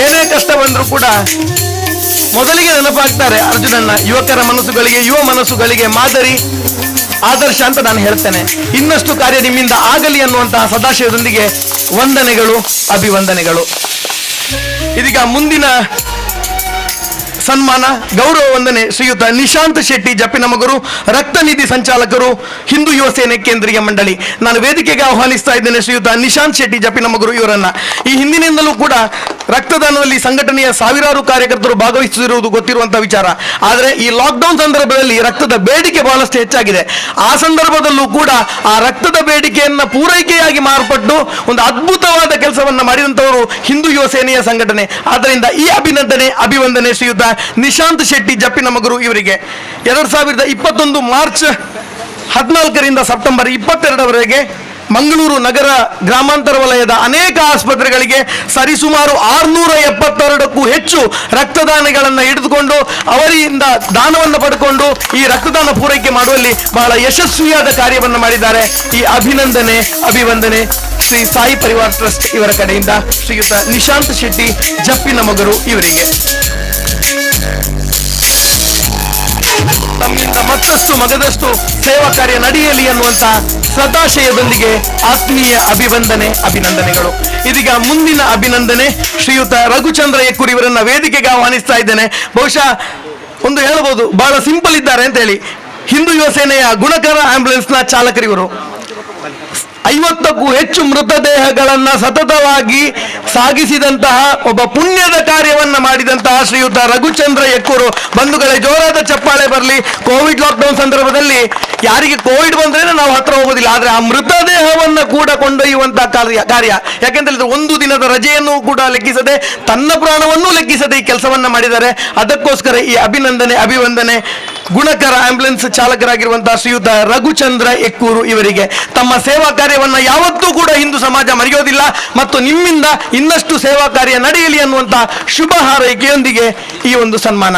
ಏನೇ ಕಷ್ಟ ಬಂದರೂ ಕೂಡ ಮೊದಲಿಗೆ ನೆನಪಾಗ್ತಾರೆ ಅರ್ಜುನನ್ನ. ಯುವಕರ ಮನಸ್ಸುಗಳಿಗೆ, ಯುವ ಮನಸ್ಸುಗಳಿಗೆ ಮಾದರಿ, ಆದರ್ಶ ಅಂತ ನಾನು ಹೇಳ್ತೇನೆ. ಇನ್ನಷ್ಟು ಕಾರ್ಯ ನಿಮ್ಮಿಂದ ಆಗಲಿ ಅನ್ನುವಂತಹ ಸದಾಶಯದೊಂದಿಗೆ ವಂದನೆಗಳು, ಅಭಿವಂದನೆಗಳು. ಇದೀಗ ಮುಂದಿನ ಸನ್ಮಾನ, ಗೌರವ ವಂದನೆ ಶ್ರೀಯುತ ನಿಶಾಂತ್ ಶೆಟ್ಟಿ ಜಪ್ಪಿನಮಗರು, ರಕ್ತನಿಧಿ ಸಂಚಾಲಕರು, ಹಿಂದೂ ಯುವ ಸೇನೆ ಕೇಂದ್ರೀಯ ಮಂಡಳಿ. ನಾನು ವೇದಿಕೆಗೆ ಆಹ್ವಾನಿಸ್ತಾ ಇದ್ದೇನೆ ಶ್ರೀಯುತ ನಿಶಾಂತ್ ಶೆಟ್ಟಿ ಜಪ್ಪಿನಮಗರು ಇವರನ್ನ. ಈ ಹಿಂದಿನಿಂದಲೂ ಕೂಡ ರಕ್ತದಾನದಲ್ಲಿ ಸಂಘಟನೆಯ ಸಾವಿರಾರು ಕಾರ್ಯಕರ್ತರು ಭಾಗವಹಿಸುತ್ತಿರುವುದು ಗೊತ್ತಿರುವಂತಹ ವಿಚಾರ. ಆದರೆ ಈ ಲಾಕ್ಡೌನ್ ಸಂದರ್ಭದಲ್ಲಿ ರಕ್ತದ ಬೇಡಿಕೆ ಬಹಳಷ್ಟು ಹೆಚ್ಚಾಗಿದೆ. ಆ ಸಂದರ್ಭದಲ್ಲೂ ಕೂಡ ಆ ರಕ್ತದ ಬೇಡಿಕೆಯನ್ನ ಪೂರೈಕೆಯಾಗಿ ಮಾರ್ಪಟ್ಟು ಒಂದು ಅದ್ಭುತವಾದ ಕೆಲಸವನ್ನ ಮಾಡಿದಂತವರು ಹಿಂದೂ ಯುವ ಸೇನೆಯ ಸಂಘಟನೆ. ಆದ್ದರಿಂದ ಈ ಅಭಿನಂದನೆ, ಅಭಿವಂದನೆ ಶ್ರೀಯುತ ನಿಶಾಂತ್ ಶೆಟ್ಟಿ ಜಪ್ಪಿನಮಗರು ಇವರಿಗೆ. 2021 ಮಾರ್ಚ್ 14ರಿಂದ ಸೆಪ್ಟೆಂಬರ್ 22ರವರೆಗೆ ಮಂಗಳೂರು ನಗರ ಗ್ರಾಮಾಂತರ ವಲಯದ ಅನೇಕ ಆಸ್ಪತ್ರೆಗಳಿಗೆ ಸರಿಸುಮಾರು 672ಕ್ಕೂ ಹೆಚ್ಚು ರಕ್ತದಾನಿಗಳನ್ನು ಹಿಡಿದುಕೊಂಡು ಅವರಿಂದ ದಾನವನ್ನು ಪಡ್ಕೊಂಡು ಈ ರಕ್ತದಾನ ಪೂರೈಕೆ ಮಾಡುವಲ್ಲಿ ಬಹಳ ಯಶಸ್ವಿಯಾದ ಕಾರ್ಯವನ್ನು ಮಾಡಿದ್ದಾರೆ. ಈ ಅಭಿನಂದನೆ, ಅಭಿವಂದನೆ ಶ್ರೀ ಸಾಯಿ ಪರಿವಾರ ಟ್ರಸ್ಟ್ ಇವರ ಕಡೆಯಿಂದ ಶ್ರೀಯುತ ನಿಶಾಂತ್ ಶೆಟ್ಟಿ ಜಪ್ಪಿನಮಗರು ಇವರಿಗೆ. ತಮ್ಮಿಂದ ಮತ್ತಷ್ಟು ಮಗದಷ್ಟು ಸೇವಾ ಕಾರ್ಯ ನಡೆಯಲಿ ಅನ್ನುವಂತ ಸದಾಶಯದೊಂದಿಗೆ ಆತ್ಮೀಯ ಅಭಿವಂದನೆ, ಅಭಿನಂದನೆಗಳು. ಇದೀಗ ಮುಂದಿನ ಅಭಿನಂದನೆ ಶ್ರೀಯುತ ರಘುಚಂದ್ರ ಎಕ್ಕೂರ್ ಇವರನ್ನ ವೇದಿಕೆಗೆ ಆಹ್ವಾನಿಸ್ತಾ ಇದ್ದೇನೆ. ಬಹುಶಃ ಒಂದು ಹೇಳಬಹುದು, ಬಹಳ ಸಿಂಪಲ್ ಇದ್ದಾರೆ ಅಂತ ಹೇಳಿ. ಹಿಂದೂ ಯುವ ಸೇನೆಯ ಗುಣಕರ ಆಂಬ್ಯುಲೆನ್ಸ್ ನ ಚಾಲಕರಿವರು. 50ಕ್ಕೂ ಹೆಚ್ಚು ಮೃತದೇಹಗಳನ್ನ ಸತತವಾಗಿ ಸಾಗಿಸಿದಂತಹ ಒಬ್ಬ ಪುಣ್ಯದ ಕಾರ್ಯವನ್ನ ಮಾಡಿದಂತಹ ಶ್ರೀಯುತ ರಘುಚಂದ್ರ ಎಕ್ಕೂರು. ಬಂಧುಗಳೇ, ಜೋರಾದ ಚಪ್ಪಾಳೆ ಬರಲಿ. ಕೋವಿಡ್ ಲಾಕ್ಡೌನ್ ಸಂದರ್ಭದಲ್ಲಿ ಯಾರಿಗೆ ಕೋವಿಡ್ ಬಂದ್ರೆ ನಾವು ಹತ್ರ ಹೋಗೋದಿಲ್ಲ, ಆದ್ರೆ ಆ ಮೃತದೇಹವನ್ನ ಕೂಡ ಕೊಂಡೊಯ್ಯುವಂತಹ ಕಾರ್ಯ ಯಾಕೆಂದ್ರೆ ಒಂದು ದಿನದ ರಜೆಯನ್ನು ಕೂಡ ಲೆಕ್ಕಿಸದೆ, ತನ್ನ ಪ್ರಾಣವನ್ನೂ ಲೆಕ್ಕಿಸದೆ ಈ ಕೆಲಸವನ್ನ ಮಾಡಿದ್ದಾರೆ. ಅದಕ್ಕೋಸ್ಕರ ಈ ಅಭಿನಂದನೆ, ಅಭಿವಂದನೆ ಗುಣಕರ ಆಂಬ್ಯುಲೆನ್ಸ್ ಚಾಲಕರಾಗಿರುವಂತಹ ಶ್ರೀಯುತ ರಘುಚಂದ್ರ ಎಕ್ಕೂರು ಇವರಿಗೆ. ತಮ್ಮ ಸೇವಾ ಕಾರ್ಯವನ್ನ ಯಾವತ್ತೂ ಕೂಡ ಹಿಂದೂ ಸಮಾಜ ಮರೆಯೋದಿಲ್ಲ ಮತ್ತು ನಿಮ್ಮಿಂದ ಇನ್ನಷ್ಟು ಸೇವಾ ಕಾರ್ಯ ನಡೆಯಲಿ ಅನ್ನುವಂತಹ ಶುಭ ಹಾರೈಕೆಯೊಂದಿಗೆ ಈ ಒಂದು ಸನ್ಮಾನ.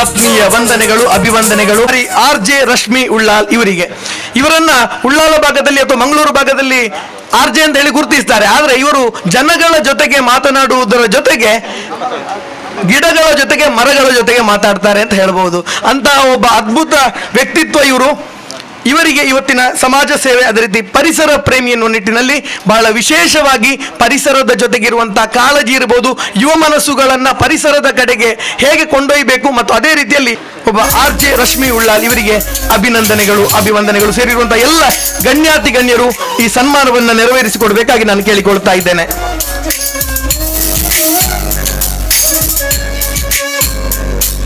ಆತ್ಮೀಯ ವಂದನೆಗಳು, ಅಭಿವಂದನೆಗಳು RJ ರಶ್ಮಿ ಉಳ್ಳಾಲ್ ಇವರಿಗೆ. ಇವರನ್ನ ಉಳ್ಳಾಲ ಭಾಗದಲ್ಲಿ ಅಥವಾ ಮಂಗಳೂರು ಭಾಗದಲ್ಲಿ RJ ಅಂತ ಹೇಳಿ ಗುರುತಿಸ್ತಾರೆ. ಆದ್ರೆ ಇವರು ಜನಗಳ ಜೊತೆಗೆ ಮಾತನಾಡುವುದರ ಜೊತೆಗೆ ಗಿಡಗಳ ಜೊತೆಗೆ, ಮರಗಳ ಜೊತೆಗೆ ಮಾತಾಡ್ತಾರೆ ಅಂತ ಹೇಳ್ಬಹುದು. ಅಂತಹ ಒಬ್ಬ ಅದ್ಭುತ ವ್ಯಕ್ತಿತ್ವ ಇವರು. ಇವರಿಗೆ ಇವತ್ತಿನ ಸಮಾಜ ಸೇವೆ, ಅದೇ ರೀತಿ ಪರಿಸರ ಪ್ರೇಮಿ ಎನ್ನುವ ನಿಟ್ಟಿನಲ್ಲಿ ಬಹಳ ವಿಶೇಷವಾಗಿ ಪರಿಸರದ ಜೊತೆಗಿರುವಂತಹ ಕಾಳಜಿ ಇರಬಹುದು, ಯುವ ಮನಸ್ಸುಗಳನ್ನ ಪರಿಸರದ ಕಡೆಗೆ ಹೇಗೆ ಕೊಂಡೊಯ್ಯಬೇಕು ಮತ್ತು ಅದೇ ರೀತಿಯಲ್ಲಿ ಒಬ್ಬ RJ ರಶ್ಮಿ ಉಳ್ಳಾಲ್ ಇವರಿಗೆ ಅಭಿನಂದನೆಗಳು, ಅಭಿವಂದನೆಗಳು. ಸೇರಿರುವಂತಹ ಎಲ್ಲ ಗಣ್ಯಾತಿ ಗಣ್ಯರು ಈ ಸನ್ಮಾನವನ್ನು ನೆರವೇರಿಸಿಕೊಡ್ಬೇಕಾಗಿ ನಾನು ಕೇಳಿಕೊಳ್ತಾ ಇದ್ದೇನೆ.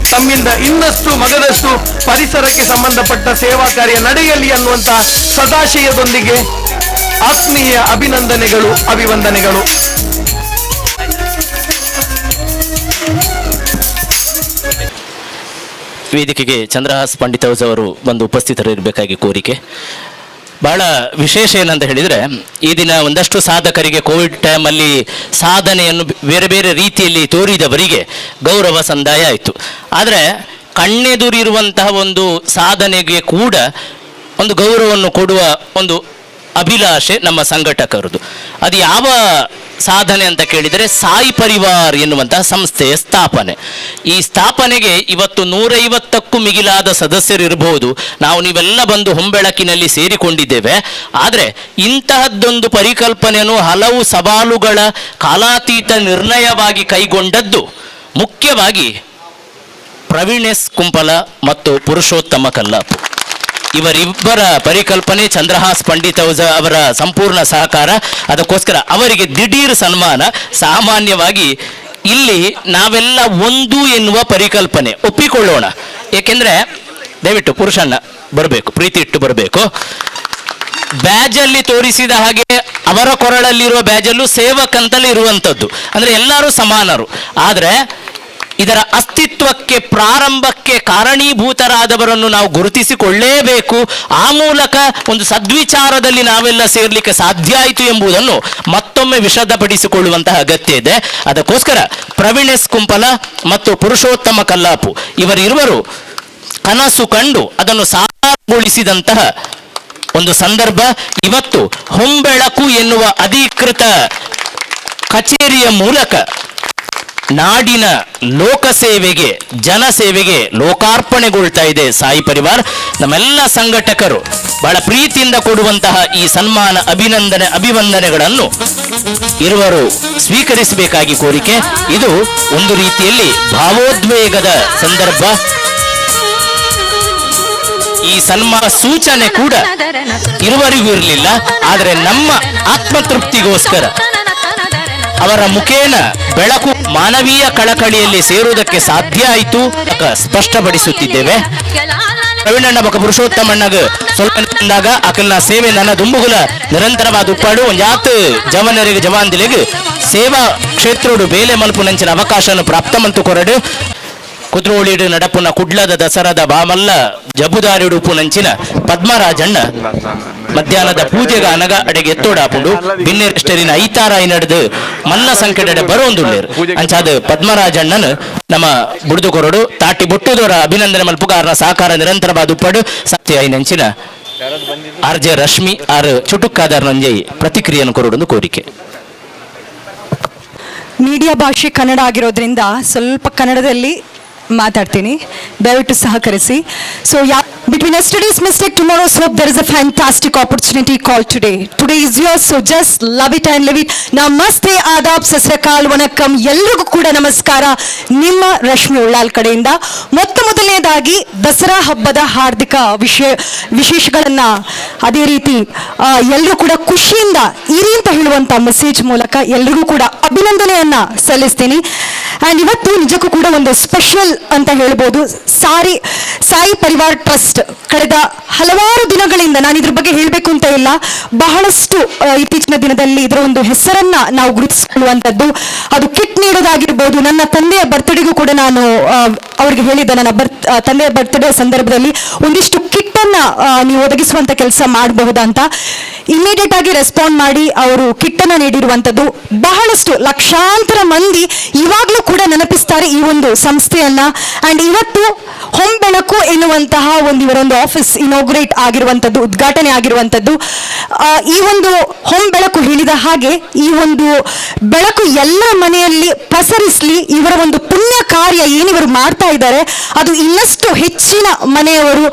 ತಮ್ಮಿಂದ ಇನ್ನಷ್ಟು ಮಗದಷ್ಟು ಪರಿಸರಕ್ಕೆ ಸಂಬಂಧಪಟ್ಟ ಸೇವಾ ಕಾರ್ಯ ನಡೆಯಲಿ ಅನ್ನುವಂತ ಸದಾಶಯದೊಂದಿಗೆ ಆತ್ಮೀಯ ಅಭಿನಂದನೆಗಳು, ಅಭಿವಂದನೆಗಳು. ವೇದಿಕೆಗೆ ಚಂದ್ರಹಾಸ್ ಪಂಡಿತ್ ಹೌಸ್ ಅವರು ಬಂದು ಉಪಸ್ಥಿತರಿರಬೇಕಾಗಿ ಕೋರಿಕೆ. ಬಹಳ ವಿಶೇಷ ಏನಂತ ಹೇಳಿದರೆ, ಈ ದಿನ ಒಂದಷ್ಟು ಸಾಧಕರಿಗೆ ಕೋವಿಡ್ ಟೈಮಲ್ಲಿ ಸಾಧನೆಯನ್ನು ಬೇರೆ ಬೇರೆ ರೀತಿಯಲ್ಲಿ ತೋರಿದವರಿಗೆ ಗೌರವ ಸಂದಾಯ ಆಯಿತು. ಆದರೆ ಕಣ್ಣೆದುರಿರುವಂತಹ ಒಂದು ಸಾಧನೆಗೆ ಕೂಡ ಒಂದು ಗೌರವವನ್ನು ಕೊಡುವ ಒಂದು ಅಭಿಲಾಷೆ ನಮ್ಮ ಸಂಘಟಕರದು. ಅದು ಯಾವ ಸಾಧನೆ ಅಂತ ಕೇಳಿದರೆ ಸಾಯಿ ಪರಿವಾರ್ ಎನ್ನುವಂತಹ ಸಂಸ್ಥೆಯ ಸ್ಥಾಪನೆ. ಈ ಸ್ಥಾಪನೆಗೆ ಇವತ್ತು 150ಕ್ಕೂ ಮಿಗಿಲಾದ ಸದಸ್ಯರು ಇರಬಹುದು. ನಾವು ನೀವೆಲ್ಲ ಬಂದು ಹೊಂಬೆಳಕಿನಲ್ಲಿ ಸೇರಿಕೊಂಡಿದ್ದೇವೆ. ಆದರೆ ಇಂತಹದ್ದೊಂದು ಪರಿಕಲ್ಪನೆಯನ್ನು ಹಲವು ಸವಾಲುಗಳ ಕಾಲಾತೀತ ನಿರ್ಣಯವಾಗಿ ಕೈಗೊಂಡದ್ದು ಮುಖ್ಯವಾಗಿ ಪ್ರವೀಣ್ ಎಸ್ ಕುಂಪಲ ಮತ್ತು ಪುರುಷೋತ್ತಮ ಕಲ್ಲಾಪು. ಇವರಿಬ್ಬರ ಪರಿಕಲ್ಪನೆ, ಚಂದ್ರಹಾಸ್ ಪಂಡಿತ್ ಅವರ ಸಂಪೂರ್ಣ ಸಹಕಾರ. ಅದಕ್ಕೋಸ್ಕರ ಅವರಿಗೆ ದಿಢೀರ್ ಸನ್ಮಾನ. ಸಾಮಾನ್ಯವಾಗಿ ಇಲ್ಲಿ ನಾವೆಲ್ಲ ಒಂದು ಎನ್ನುವ ಪರಿಕಲ್ಪನೆ ಒಪ್ಪಿಕೊಳ್ಳೋಣ. ಏಕೆಂದ್ರೆ ದಯವಿಟ್ಟು ಪುರುಷನ್ನ ಬರಬೇಕು, ಪ್ರೀತಿ ಇಟ್ಟು ಬರಬೇಕು. ಬ್ಯಾಜಲ್ಲಿ ತೋರಿಸಿದ ಹಾಗೆ ಅವರ ಕೊರಳಲ್ಲಿರುವ ಬ್ಯಾಜಲ್ಲೂ ಸೇವಕ್ ಅಂತಲೇ ಇರುವಂಥದ್ದು. ಅಂದ್ರೆ ಎಲ್ಲರೂ ಸಮಾನರು. ಆದರೆ ಇದರ ಅಸ್ತಿತ್ವಕ್ಕೆ, ಪ್ರಾರಂಭಕ್ಕೆ ಕಾರಣೀಭೂತರಾದವರನ್ನು ನಾವು ಗುರುತಿಸಿಕೊಳ್ಳೇಬೇಕು. ಆ ಮೂಲಕ ಒಂದು ಸದ್ವಿಚಾರದಲ್ಲಿ ನಾವೆಲ್ಲ ಸೇರ್ಲಿಕ್ಕೆ ಸಾಧ್ಯ ಆಯಿತು ಎಂಬುದನ್ನು ಮತ್ತೊಮ್ಮೆ ವಿಷದಪಡಿಸಿಕೊಳ್ಳುವಂತಹ ಅಗತ್ಯ ಇದೆ. ಅದಕ್ಕೋಸ್ಕರ ಪ್ರವೀಣೆಸ್ ಕುಂಪಲ ಮತ್ತು ಪುರುಷೋತ್ತಮ ಕಲ್ಲಾಪು ಇವರಿರುವರು ಕನಸು ಕಂಡು ಅದನ್ನು ಸಾಕಾರಗೊಳಿಸಿದಂತಹ ಒಂದು ಸಂದರ್ಭ. ಇವತ್ತು ಹೊಂಬೆಳಕು ಎನ್ನುವ ಅಧಿಕೃತ ಕಚೇರಿಯ ಮೂಲಕ ನಾಡಿನ ಲೋಕಸೇವೆಗೆ, ಜನಸೇವೆಗೆ ಲೋಕಾರ್ಪಣೆಗೊಳ್ತಾ ಇದೆ ಸಾಯಿ ಪರಿವಾರ್. ನಮ್ಮೆಲ್ಲ ಸಂಘಟಕರು ಬಹಳ ಪ್ರೀತಿಯಿಂದ ಕೊಡುವಂತಹ ಈ ಸನ್ಮಾನ, ಅಭಿವಂದನೆಗಳನ್ನು ಇರುವರು ಸ್ವೀಕರಿಸಬೇಕಾಗಿ ಕೋರಿಕೆ. ಇದು ಒಂದು ರೀತಿಯಲ್ಲಿ ಭಾವೋದ್ವೇಗದ ಸಂದರ್ಭ. ಈ ಸನ್ಮಾನ ಸೂಚನೆ ಕೂಡ ಇರುವರಿಗೂ ಇರಲಿಲ್ಲ. ಆದರೆ ನಮ್ಮ ಆತ್ಮತೃಪ್ತಿಗೋಸ್ಕರ ಅವರ ಮುಖೇನ ಬೆಳಕು ಮಾನವೀಯ ಕಳಕಳಿಯಲ್ಲಿ ಸೇರುವುದಕ್ಕೆ ಸಾಧ್ಯ ಆಯಿತು ಸ್ಪಷ್ಟಪಡಿಸುತ್ತಿದ್ದೇವೆ. ಪ್ರವೀಣಣ್ಣ ಬಕ ಪುರುಷೋತ್ತಮಣ್ಣಗ ಸ್ವಲ್ಪ ಬಂದಾಗ ಆಕಲ್ನ ಸೇವೆ ನನ್ನ ದುಂಬುಗುಲ ನಿರಂತರವಾದ ಉಪ್ಪಾಡು ಯಾತ್ ಜವನರಿಗೆ ಜವಾನ್ದಿಲೆಗೆ ಸೇವಾ ಕ್ಷೇತ್ರೋಡು ಬೇಲೆ ಮಲ್ಪು ನಂಚಿನ ಅವಕಾಶವನ್ನು ಪ್ರಾಪ್ತಮಂತು ಕೊರಡು ಕುದ್ರೋಳಿಡು ನಡಪುನ ಕುಡ್ಲದ ದಸರಾದ ಬಾಮಲ್ಲ ಜಬುದಾರಿಡುಪು ನಂಚಿನ ಪದ್ಮರಾಜಣ್ಣ ಮಧ್ಯಾಹ್ನದ ಪೂಜೆಗ ಅನಗ ಅಡೆಗೆ ಎತ್ತೋಡಾಪುಂಡು ಬಿನ್ನೆರಷ್ಟರಿನ ಐತಾರಾಯಿ ನಡೆದು ಮಲ್ಲ ಸಂಕಟಡೆ ಬರೋಂದುಳ್ಳೇರು ಅಂಚಾದ ಪದ್ಮರಾಜಣ್ಣನ ನಮ್ಮ ಬುಡ್ದು ಕೊರಡು ತಾಟಿ ಬೊಟ್ಟುದವರ ಅಭಿನಂದನೆ ಮಲ್ಪುಗಾರನ ಸಹಕಾರ ನಿರಂತರವಾದ ಉಪ್ಪಡು ಸತ್ಯ ಐ ನಂಚಿನ ಆರ್.ಜೆ. ರಶ್ಮಿ ಆರ್ ಚುಟುಕ್ಕಾದಾರ ನಂಜೈ ಪ್ರತಿಕ್ರಿಯೆಯನ್ನು ಕೊರಡು ಕೋರಿಕೆ. ಮೀಡಿಯಾ ಭಾಷೆ ಕನ್ನಡ ಆಗಿರೋದ್ರಿಂದ ಸ್ವಲ್ಪ ಕನ್ನಡದಲ್ಲಿ ಮಾತಾಡ್ತೀನಿ, ದಯವಿಟ್ಟು ಸಹಕರಿಸಿ. So between yesterday's mistake tomorrow's hope there is a fantastic opportunity called today is yours. So just love it and live it. Namaste, adab, ಸಸ್ರಕಾಲ್, ವಣಕ್ಕಂ, ಎಲ್ರಿಗೂ ಕೂಡ ನಮಸ್ಕಾರ. ನಿಮ್ಮ ರಶ್ಮಿ ಉಳ್ಳಾಲ್ ಕಡೆಯಿಂದ ಮೊದಲನೇದಾಗಿ ದಸರಾ ಹಬ್ಬದ ಹಾರ್ದಿಕ ವಿಶೇಷಗಳನ್ನ ಅದೇ ರೀತಿ ಎಲ್ಲರೂ ಕೂಡ ಖುಷಿಯಿಂದ ಇರಿ ಅಂತ ಹೇಳುವಂತ ಮೆಸೇಜ್ ಮೂಲಕ ಎಲ್ರಿಗೂ ಕೂಡ ಅಭಿನಂದನೆಯನ್ನ ಸಲ್ಲಿಸ್ತೀನಿ. ಆ್ಯಂಡ್ ಇವತ್ತು ನಿಜಕ್ಕೂ ಕೂಡ ಒಂದು ಸ್ಪೆಷಲ್ ಅಂತ ಹೇಳ್ಬೋದು. ಸಾಯಿ ಪರಿವಾರ್ ಟ್ರಸ್ಟ್ ಕಳೆದ ಹಲವಾರು ದಿನಗಳಿಂದ, ನಾನು ಇದ್ರ ಬಗ್ಗೆ ಹೇಳಬೇಕು ಅಂತ ಇಲ್ಲ, ಬಹಳಷ್ಟು ಇತ್ತೀಚಿನ ದಿನದಲ್ಲಿ ಇದರ ಒಂದು ಹೆಸರನ್ನ ನಾವು ಗುರುತಿಸಿಕೊಳ್ಳುವಂಥದ್ದು. ಅದು ಕಿಟ್ ನೀಡೋದಾಗಿರ್ಬೋದು. ನನ್ನ ತಂದೆಯ ಬರ್ತ್ಡೇಗೂ ಕೂಡ ನಾನು ಅವ್ರಿಗೆ ಹೇಳಿದ್ದೆ, ನನ್ನ ತಂದೆಯ ಬರ್ತ್ಡೇ ಸಂದರ್ಭದಲ್ಲಿ ಒಂದಿಷ್ಟು ಕಿಟ್ ಅನ್ನ ನೀವು ಒದಗಿಸುವಂತ ಕೆಲಸ ಮಾಡಬಹುದಾ ಅಂತ. ಇಮಿಡಿಯೇಟ್ ಆಗಿ ರೆಸ್ಪಾಂಡ್ ಮಾಡಿ ಅವರು ಕಿಟ್ ಅನ್ನ ನೀಡಿರುವಂತದ್ದು. ಬಹಳಷ್ಟು ಲಕ್ಷಾಂತರ ಮಂದಿ ಇವಾಗಲೂ ಕೂಡ ನೆನಪಿಸ್ತಾರೆ ಈ ಒಂದು ಸಂಸ್ಥೆಯನ್ನ. ಅಂಡ್ ಇವತ್ತು ಹೊಂಬೆಳಕು ಎನ್ನುವಂತಹ ಇವರೊಂದು ಆಫೀಸ್ ಇನಾಗ್ರೇಟ್ ಆಗಿರುವಂತದ್ದು, ಉದ್ಘಾಟನೆ ಆಗಿರುವಂತದ್ದು. ಈ ಒಂದು ಹೊಂಬೆಳಕು ಹೇಳಿದ ಹಾಗೆ ಈ ಒಂದು ಬೆಳಕು ಎಲ್ಲ ಮನೆಯಲ್ಲಿ ಪಸರಿಸಲಿ. ಇವರ ಒಂದು ಪುಣ್ಯ ಕಾರ್ಯ ಏನಿವರು ಮಾಡ್ತಾ ಇದ್ದಾರೆ ಅದು ಇನ್ನಷ್ಟು ಹೆಚ್ಚಿನ ಮನೆಯವರು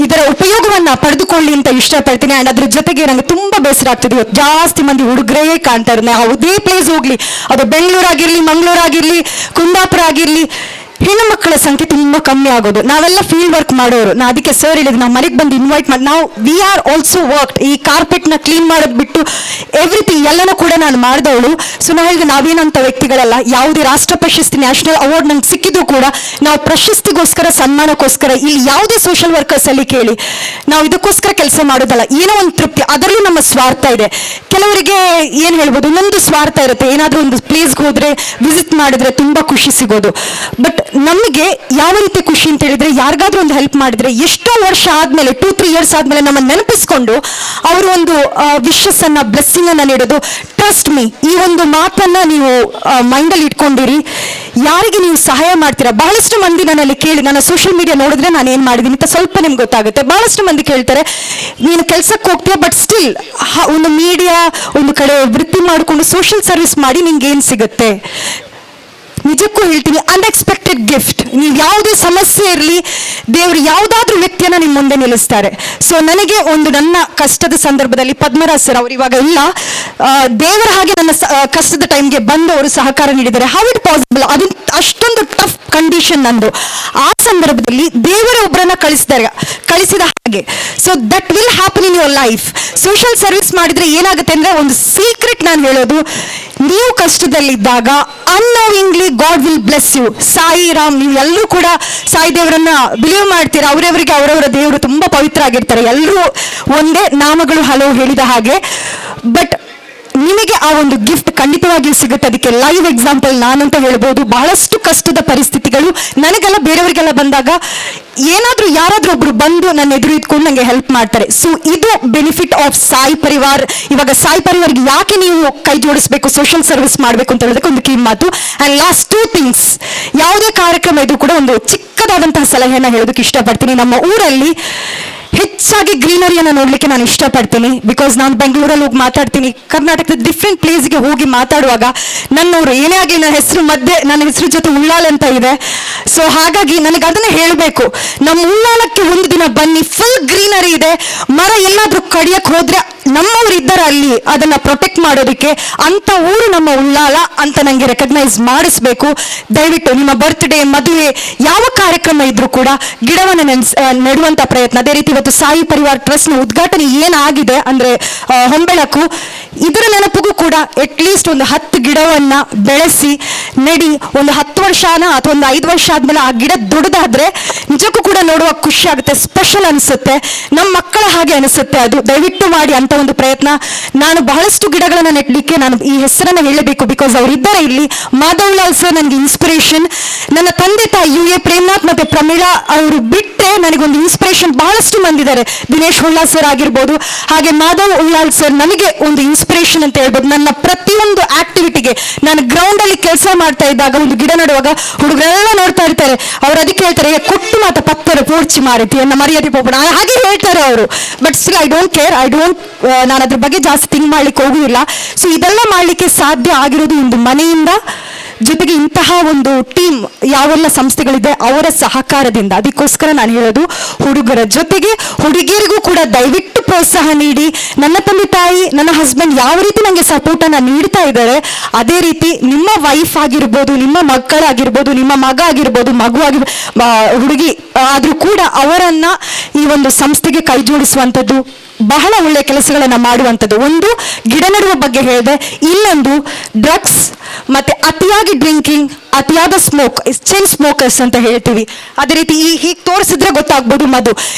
ಇದರ ಉಪಯೋಗವನ್ನ ಪಡೆದುಕೊಳ್ಳಿ ಅಂತ ಇಷ್ಟಪಡ್ತೀನಿ. ಅಂಡ್ ಅದ್ರ ಜೊತೆಗೆ ನಂಗೆ ತುಂಬಾ ಬೇಸರ ಆಗ್ತದೆ, ಜಾಸ್ತಿ ಮಂದಿ ಹುಡುಗರೇ ಕಾಣ್ತಾರೆ. ಯಾವುದೇ ಪ್ಲೇಸ್ ಹೋಗ್ಲಿ, ಅದು ಬೆಂಗಳೂರಾಗಿರ್ಲಿ, ಮಂಗಳೂರಾಗಿರ್ಲಿ, ಕುಂದಾಪುರ ಆಗಿರ್ಲಿ, ಹೆಣ್ಣು ಮಕ್ಕಳ ಸಂಖ್ಯೆ ತುಂಬಾ ಕಮ್ಮಿ ಆಗೋದು. ನಾವೆಲ್ಲ ಫೀಲ್ಡ್ ವರ್ಕ್ ಮಾಡೋರು. ನಾ ಅದಕ್ಕೆ ಸರ್ ಹೇಳಿದ್ರು, ನಾವು ಮನೆಗೆ ಬಂದು ಇನ್ವೈಟ್ ಮಾಡಿ, ನಾವು ವಿ ಆರ್ ಆಲ್ಸೋ ವರ್ಕ್. ಈ ಕಾರ್ಪೆಟ್ ನ ಕ್ಲೀನ್ ಮಾಡೋದು ಬಿಟ್ಟು ಎವ್ರಿಥಿಂಗ್ ಎಲ್ಲನೂ ಕೂಡ ನಾನು ಮಾಡಿದವಳು. ಸೊ ನಾ ಹೇಳಿದ್ರೆ ನಾವೇನಂತ ವ್ಯಕ್ತಿಗಳಲ್ಲ. ಯಾವುದೇ ರಾಷ್ಟ್ರ ಪ್ರಶಸ್ತಿ, ನ್ಯಾಷನಲ್ ಅವಾರ್ಡ್ ನಂಗೆ ಸಿಕ್ಕಿದ್ರು ಕೂಡ ನಾವು ಪ್ರಶಸ್ತಿಗೋಸ್ಕರ, ಸನ್ಮಾನಕ್ಕೋಸ್ಕರ ಇಲ್ಲಿ ಯಾವುದೇ ಸೋಷಿಯಲ್ ವರ್ಕರ್ಸ್ ಅಲ್ಲಿ ಕೇಳಿ ನಾವು ಇದಕ್ಕೋಸ್ಕರ ಕೆಲಸ ಮಾಡೋದಲ್ಲ. ಏನೋ ಒಂದು ತೃಪ್ತಿ, ಅದರಲ್ಲೂ ನಮ್ಮ ಸ್ವಾರ್ಥ ಇದೆ. ಕೆಲವರಿಗೆ ಏನ್ ಹೇಳ್ಬೋದು, ನಮ್ದು ಸ್ವಾರ್ಥ ಇರುತ್ತೆ. ಏನಾದ್ರೂ ಒಂದು ಪ್ಲೇಸ್ಗೆ ಹೋದ್ರೆ, ವಿಸಿಟ್ ಮಾಡಿದ್ರೆ ತುಂಬಾ ಖುಷಿ ಸಿಗೋದು. ಬಟ್ ನಮಗೆ ಯಾವ ರೀತಿ ಖುಷಿ ಅಂತ ಹೇಳಿದ್ರೆ, ಯಾರಿಗಾದ್ರೂ ಒಂದು ಹೆಲ್ಪ್ ಮಾಡಿದ್ರೆ ಎಷ್ಟೋ ವರ್ಷ ಆದ್ಮೇಲೆ, 2-3 years ಆದ್ಮೇಲೆ ನಮ್ಮನ್ನು ನೆನಪಿಸ್ಕೊಂಡು ಅವರು ಒಂದು ವಿಶಸ್ ಅನ್ನ, ಬ್ಲೆಸ್ಸಿಂಗ್ ಅನ್ನ ನೀಡೋದು. ಟ್ರಸ್ಟ್ ಮೀ, ಈ ಒಂದು ಮಾತನ್ನ ನೀವು ಮೈಂಡಲ್ಲಿ ಇಟ್ಕೊಂಡಿರಿ. ಯಾರಿಗೆ ನೀವು ಸಹಾಯ ಮಾಡ್ತೀರಾ, ಬಹಳಷ್ಟು ಮಂದಿ ನನ್ನಲ್ಲಿ ಕೇಳಿ, ನನ್ನ ಸೋಷಿಯಲ್ ಮೀಡಿಯಾ ನೋಡಿದ್ರೆ ನಾನು ಏನ್ ಮಾಡಿದೀನಿ ಅಂತ ಸ್ವಲ್ಪ ನಿಮ್ಗೆ ಗೊತ್ತಾಗುತ್ತೆ. ಬಹಳಷ್ಟು ಮಂದಿ ಕೇಳ್ತಾರೆ, ನೀನು ಕೆಲ್ಸಕ್ಕೆ ಹೋಗ್ತೀಯ ಬಟ್ ಸ್ಟಿಲ್ ಒಂದು ಮೀಡಿಯಾ ಒಂದು ಕಡೆ ವೃತ್ತಿ ಮಾಡಿಕೊಂಡು ಸೋಷಿಯಲ್ ಸರ್ವಿಸ್ ಮಾಡಿ ನಿಂಗೆ ಏನ್ ಸಿಗುತ್ತೆ? ನಿಜಕ್ಕೂ ಹೇಳ್ತೀನಿ, ಅನ್ಎಕ್ಸ್ಪೆಕ್ಟೆಡ್ ಗಿಫ್ಟ್. ನೀವು ಯಾವುದೇ ಸಮಸ್ಯೆ ಇರಲಿ, ದೇವರು ಯಾವುದಾದ್ರೂ ವ್ಯಕ್ತಿಯನ್ನ ನಿಮ್ಮ ಮುಂದೆ ನಿಲ್ಲಿಸ್ತಾರೆ. ಸೊ ನನಗೆ ಒಂದು ನನ್ನ ಕಷ್ಟದ ಸಂದರ್ಭದಲ್ಲಿ ಪದ್ಮರಾಜ್ ಸರ್, ಅವರು ಇವಾಗ ಇಲ್ಲ, ದೇವರ ಹಾಗೆ ನನ್ನ ಕಷ್ಟದ ಟೈಮ್ಗೆ ಬಂದು ಅವರು ಸಹಕಾರ ನೀಡಿದ್ದಾರೆ. How it possible? ಅದು ಅಷ್ಟೊಂದು ಟಫ್ ಕಂಡೀಷನ್ ನಂದು. ಆ ಸಂದರ್ಭದಲ್ಲಿ ದೇವರ ಒಬ್ಬರನ್ನ ಕಳಿಸಿದ ಹಾಗೆ. So that will happen in your life. Social service ಮಾಡಿದ್ರೆ ಏನಾಗುತ್ತೆ ಅಂದ್ರೆ, ಒಂದು ಸೀಕ್ರೆಟ್ ನಾನು ಹೇಳೋದು, ನೀವು ಕಷ್ಟದಲ್ಲಿದ್ದಾಗ unknowingly God will bless you. Sai Ram, ನೀವು ಎಲ್ಲರೂ ಕೂಡ ಸಾಯಿ ದೇವರನ್ನ ಬಿಲೀವ್ ಮಾಡ್ತೀರಾ. ಅವರವರಿಗೆ ಅವರವರ ದೇವರು ತುಂಬಾ ಪವಿತ್ರ ಆಗಿರ್ತಾರೆ, ಎಲ್ಲರೂ ಒಂದೇ, ನಾಮಗಳು ಹಲವು ಹೇಳಿದ ಹಾಗೆ. ಬಟ್ ನಿಮಗೆ ಆ ಒಂದು ಗಿಫ್ಟ್ ಖಂಡಿತವಾಗಿಯೂ ಸಿಗುತ್ತೆ. ಅದಕ್ಕೆ ಲೈವ್ ಎಕ್ಸಾಂಪಲ್ ನಾನಂತ ಹೇಳ್ಬೋದು. ಬಹಳಷ್ಟು ಕಷ್ಟದ ಪರಿಸ್ಥಿತಿಗಳು ನನಗೆಲ್ಲ ಬೇರೆಯವರಿಗೆಲ್ಲ ಬಂದಾಗ ಏನಾದರೂ ಯಾರಾದರೂ ಒಬ್ರು ಬಂದು ನನ್ನ ಎದುರು ಇದ್ಕೊಂಡು ನನಗೆ ಹೆಲ್ಪ್ ಮಾಡ್ತಾರೆ. ಸೊ ಇದು ಬೆನಿಫಿಟ್ ಆಫ್ ಸಾಯಿ ಪರಿವಾರ್. ಇವಾಗ ಸಾಯಿ ಪರಿವಾರ್ಗೆ ಯಾಕೆ ನೀವು ಕೈ ಜೋಡಿಸ್ಬೇಕು, ಸೋಷಿಯಲ್ ಸರ್ವಿಸ್ ಮಾಡಬೇಕು ಅಂತ ಹೇಳೋದಕ್ಕೆ ಒಂದು ಕಿವಿ ಮಾತು. ಆ್ಯಂಡ್ ಲಾಸ್ಟ್ 2 ಥಿಂಗ್ಸ್, ಯಾವುದೇ ಕಾರ್ಯಕ್ರಮ ಇದ್ರೂ ಕೂಡ ಒಂದು ಚಿಕ್ಕದಾದಂತಹ ಸಲಹೆಯನ್ನು ಹೇಳೋದಕ್ಕೆ ಇಷ್ಟಪಡ್ತೀನಿ. ನಮ್ಮ ಊರಲ್ಲಿ ಹೆಚ್ಚಾಗಿ ಗ್ರೀನರಿಯನ್ನು ನೋಡ್ಲಿಕ್ಕೆ ನಾನು ಇಷ್ಟಪಡ್ತೀನಿ. ಬಿಕಾಸ್ ನಾನು ಬೆಂಗಳೂರಲ್ಲಿ ಹೋಗಿ ಮಾತಾಡ್ತೀನಿ, ಕರ್ನಾಟಕದ ಡಿಫ್ರೆಂಟ್ ಪ್ಲೇಸ್ಗೆ ಹೋಗಿ ಮಾತಾಡುವಾಗ ನನ್ನವರು ಏನೇ ಆಗಲಿ ನನ್ನ ಹೆಸರು ಜೊತೆ ಉಳ್ಳಾಲ್ ಅಂತ ಇದೆ. ಸೊ ಹಾಗಾಗಿ ನನಗೆ ಅದನ್ನೇ ಹೇಳಬೇಕು, ನಮ್ಮ ಉಳ್ಳಾಲಕ್ಕೆ ಒಂದು ದಿನ ಬನ್ನಿ, ಫುಲ್ ಗ್ರೀನರಿ ಇದೆ. ಮರ ಎಲ್ಲಾದ್ರೂ ಕಡಿಯಕ್ಕೆ ಹೋದ್ರೆ ನಮ್ಮವ್ರು ಇದ್ದಾರೆ ಅಲ್ಲಿ ಅದನ್ನ ಪ್ರೊಟೆಕ್ಟ್ ಮಾಡೋದಕ್ಕೆ. ಅಂತ ಊರು ನಮ್ಮ ಉಳ್ಳಾಲ ಅಂತ ನನಗೆ ರೆಕಗ್ನೈಸ್ ಮಾಡಿಸ್ಬೇಕು. ದಯವಿಟ್ಟು ನಿಮ್ಮ ಬರ್ತ್ಡೇ, ಮದುವೆ, ಯಾವ ಕಾರ್ಯಕ್ರಮ ಇದ್ರೂ ಕೂಡ ಗಿಡವನ್ನು ನೆಡುವಂತ ಪ್ರಯತ್ನ. ಅದೇ ರೀತಿ ಇವತ್ತು ಸಾಯಿ ಪರಿವಾರ್ ಟ್ರಸ್ಟ್ ನ ಉದ್ಘಾಟನೆ ಏನಾಗಿದೆ ಅಂದ್ರೆ ಹೊಂಬೆಳಕು, ಇದರ ನೆನಪಿಗೂ ಕೂಡ ಅಟ್ಲೀಸ್ಟ್ ಒಂದು 10 ಗಿಡವನ್ನ ಬೆಳೆಸಿ ನೆಡಿ. ಒಂದು 10 ವರ್ಷನ ಅಥವಾ ಒಂದು 5 ವರ್ಷ ಆದ್ಮೇಲೆ ಆ ಗಿಡ ದೊಡ್ಡದಾದ್ರೆ ನಿಜಕ್ಕೂ ಕೂಡ ನೋಡುವ ಖುಷಿ ಆಗುತ್ತೆ, ಸ್ಪೆಷಲ್ ಅನಿಸುತ್ತೆ, ನಮ್ಮ ಮಕ್ಕಳ ಹಾಗೆ ಅನಿಸುತ್ತೆ. ಅದು ದಯವಿಟ್ಟು ಮಾಡಿ ಅಂತ ಒಂದು ಪ್ರಯತ್ನ. ನಾನು ಬಹಳಷ್ಟು ಗಿಡಗಳನ್ನ ನೆಡ್ಲಿಕ್ಕೆ ನಾನು ಈ ಹೆಸರನ್ನ ಹೇಳಬೇಕು, ಬಿಕಾಸ್ ಅವರಿದ್ದಾರೆ ಇಲ್ಲಿ. ಮಾಧವಲಾಲ್ ಸರ್ ನನಗೆ ಇನ್ಸ್ಪಿರೇಷನ್. ನನ್ನ ತಂದೆ ತಾಯಿ UA ಪ್ರೇಮ್ನಾಥ್ ಮತ್ತೆ ಪ್ರಮೀಳಾ ಅವರು ಬಿಟ್ಟರೆ ನನಗೊಂದು ಇನ್ಸ್ಪಿರೇಷನ್ ಬಹಳಷ್ಟು ಮಂದಿದ್ದಾರೆ. ದಿನೇಶ್ ಉಳ್ಳಾಲ್ ಸರ್ ಆಗಿರ್ಬೋದು, ಹಾಗೆ ಮಾಧವ್ ಉಳ್ಳಾಲ್ ಸರ್ ನನಗೆ ಒಂದು ಇನ್ಸ್ಪಿರೇಷನ್ ಅಂತ ಹೇಳ್ಬೋದು. ನನ್ನ ಪ್ರತಿಯೊಂದು ಆಕ್ಟಿವಿಟಿಗೆ, ನಾನು ಗ್ರೌಂಡ್ ಅಲ್ಲಿ ಕೆಲಸ ಮಾಡ್ತಾ ಇದ್ದಾಗ ಒಂದು ಗಿಡ ನೆಡುವಾಗ ಹುಡುಗರೆಲ್ಲ ನೋಡ್ತಾ ಇರ್ತಾರೆ, ಅವ್ರು ಅದಕ್ಕೆ ಹೇಳ್ತಾರೆ, ಕೊಟ್ಟು ಮಾತ ಪತ್ತರ ಪೋಡ್ಚಿ ಮಾರತಿ ಅನ್ನ ಮರ್ಯಾದೆ ಪೋಪಣ ಹಾಗೆ ಹೇಳ್ತಾರೆ ಅವರು. But still I don't care, ನಾನು ಅದ್ರ ಬಗ್ಗೆ ಜಾಸ್ತಿ ಥಿಂಕ್ ಮಾಡ್ಲಿಕ್ಕೆ ಹೋಗುದಿಲ್ಲ. ಸೊ ಇದೆಲ್ಲ ಮಾಡ್ಲಿಕ್ಕೆ ಸಾಧ್ಯ ಆಗಿರೋದು ಒಂದು ಮನೆಯಿಂದ, ಜೊತೆಗೆ ಇಂತಹ ಒಂದು ಟೀಮ್ ಯಾವೆಲ್ಲ ಸಂಸ್ಥೆಗಳಿದೆ ಅವರ ಸಹಕಾರದಿಂದ. ಅದಕ್ಕೋಸ್ಕರ ನಾನು ಹೇಳೋದು, ಹುಡುಗರ ಜೊತೆಗೆ ಹುಡುಗಿಯರಿಗೂ ಕೂಡ ದಯವಿಟ್ಟು ಪ್ರೋತ್ಸಾಹ ನೀಡಿ. ನನ್ನ ತಂದೆ ತಾಯಿ, ನನ್ನ ಹಸ್ಬೆಂಡ್ ಯಾವ ರೀತಿ ನನಗೆ ಸಪೋರ್ಟ್ ಅನ್ನ ನೀಡ್ತಾ ಇದ್ದಾರೆ, ಅದೇ ರೀತಿ ನಿಮ್ಮ ವೈಫ್ ಆಗಿರ್ಬೋದು, ನಿಮ್ಮ ಮಕ್ಕಳಾಗಿರ್ಬೋದು, ನಿಮ್ಮ ಮಗ ಆಗಿರ್ಬೋದು, ಮಗು ಹುಡುಗಿ ಆದ್ರೂ ಕೂಡ ಅವರನ್ನ ಈ ಒಂದು ಸಂಸ್ಥೆಗೆ ಕೈ ಜೋಡಿಸುವಂಥದ್ದು, ಬಹಳ ಒಳ್ಳೆಯ ಕೆಲಸಗಳನ್ನ ಮಾಡುವಂಥದ್ದು. ಒಂದು ಗಿಡ ನೆಡುವ ಬಗ್ಗೆ ಹೇಳಿದೆ, ಇನ್ನೊಂದು ಡ್ರಗ್ಸ್ ಮತ್ತೆ ಅತಿಯಾಗಿ ಡ್ರಿಂಕಿಂಗ್, ಅತಿಯಾದ ಸ್ಮೋಕ್, ಚೈನ್ ಸ್ಮೋಕರ್ಸ್ ಅಂತ ಹೇಳ್ತೀವಿ. ಅದೇ ರೀತಿ ಹೀಗೆ ತೋರಿಸಿದ್ರೆ ಗೊತ್ತಾಗ್ಬೋದು ಮಧು,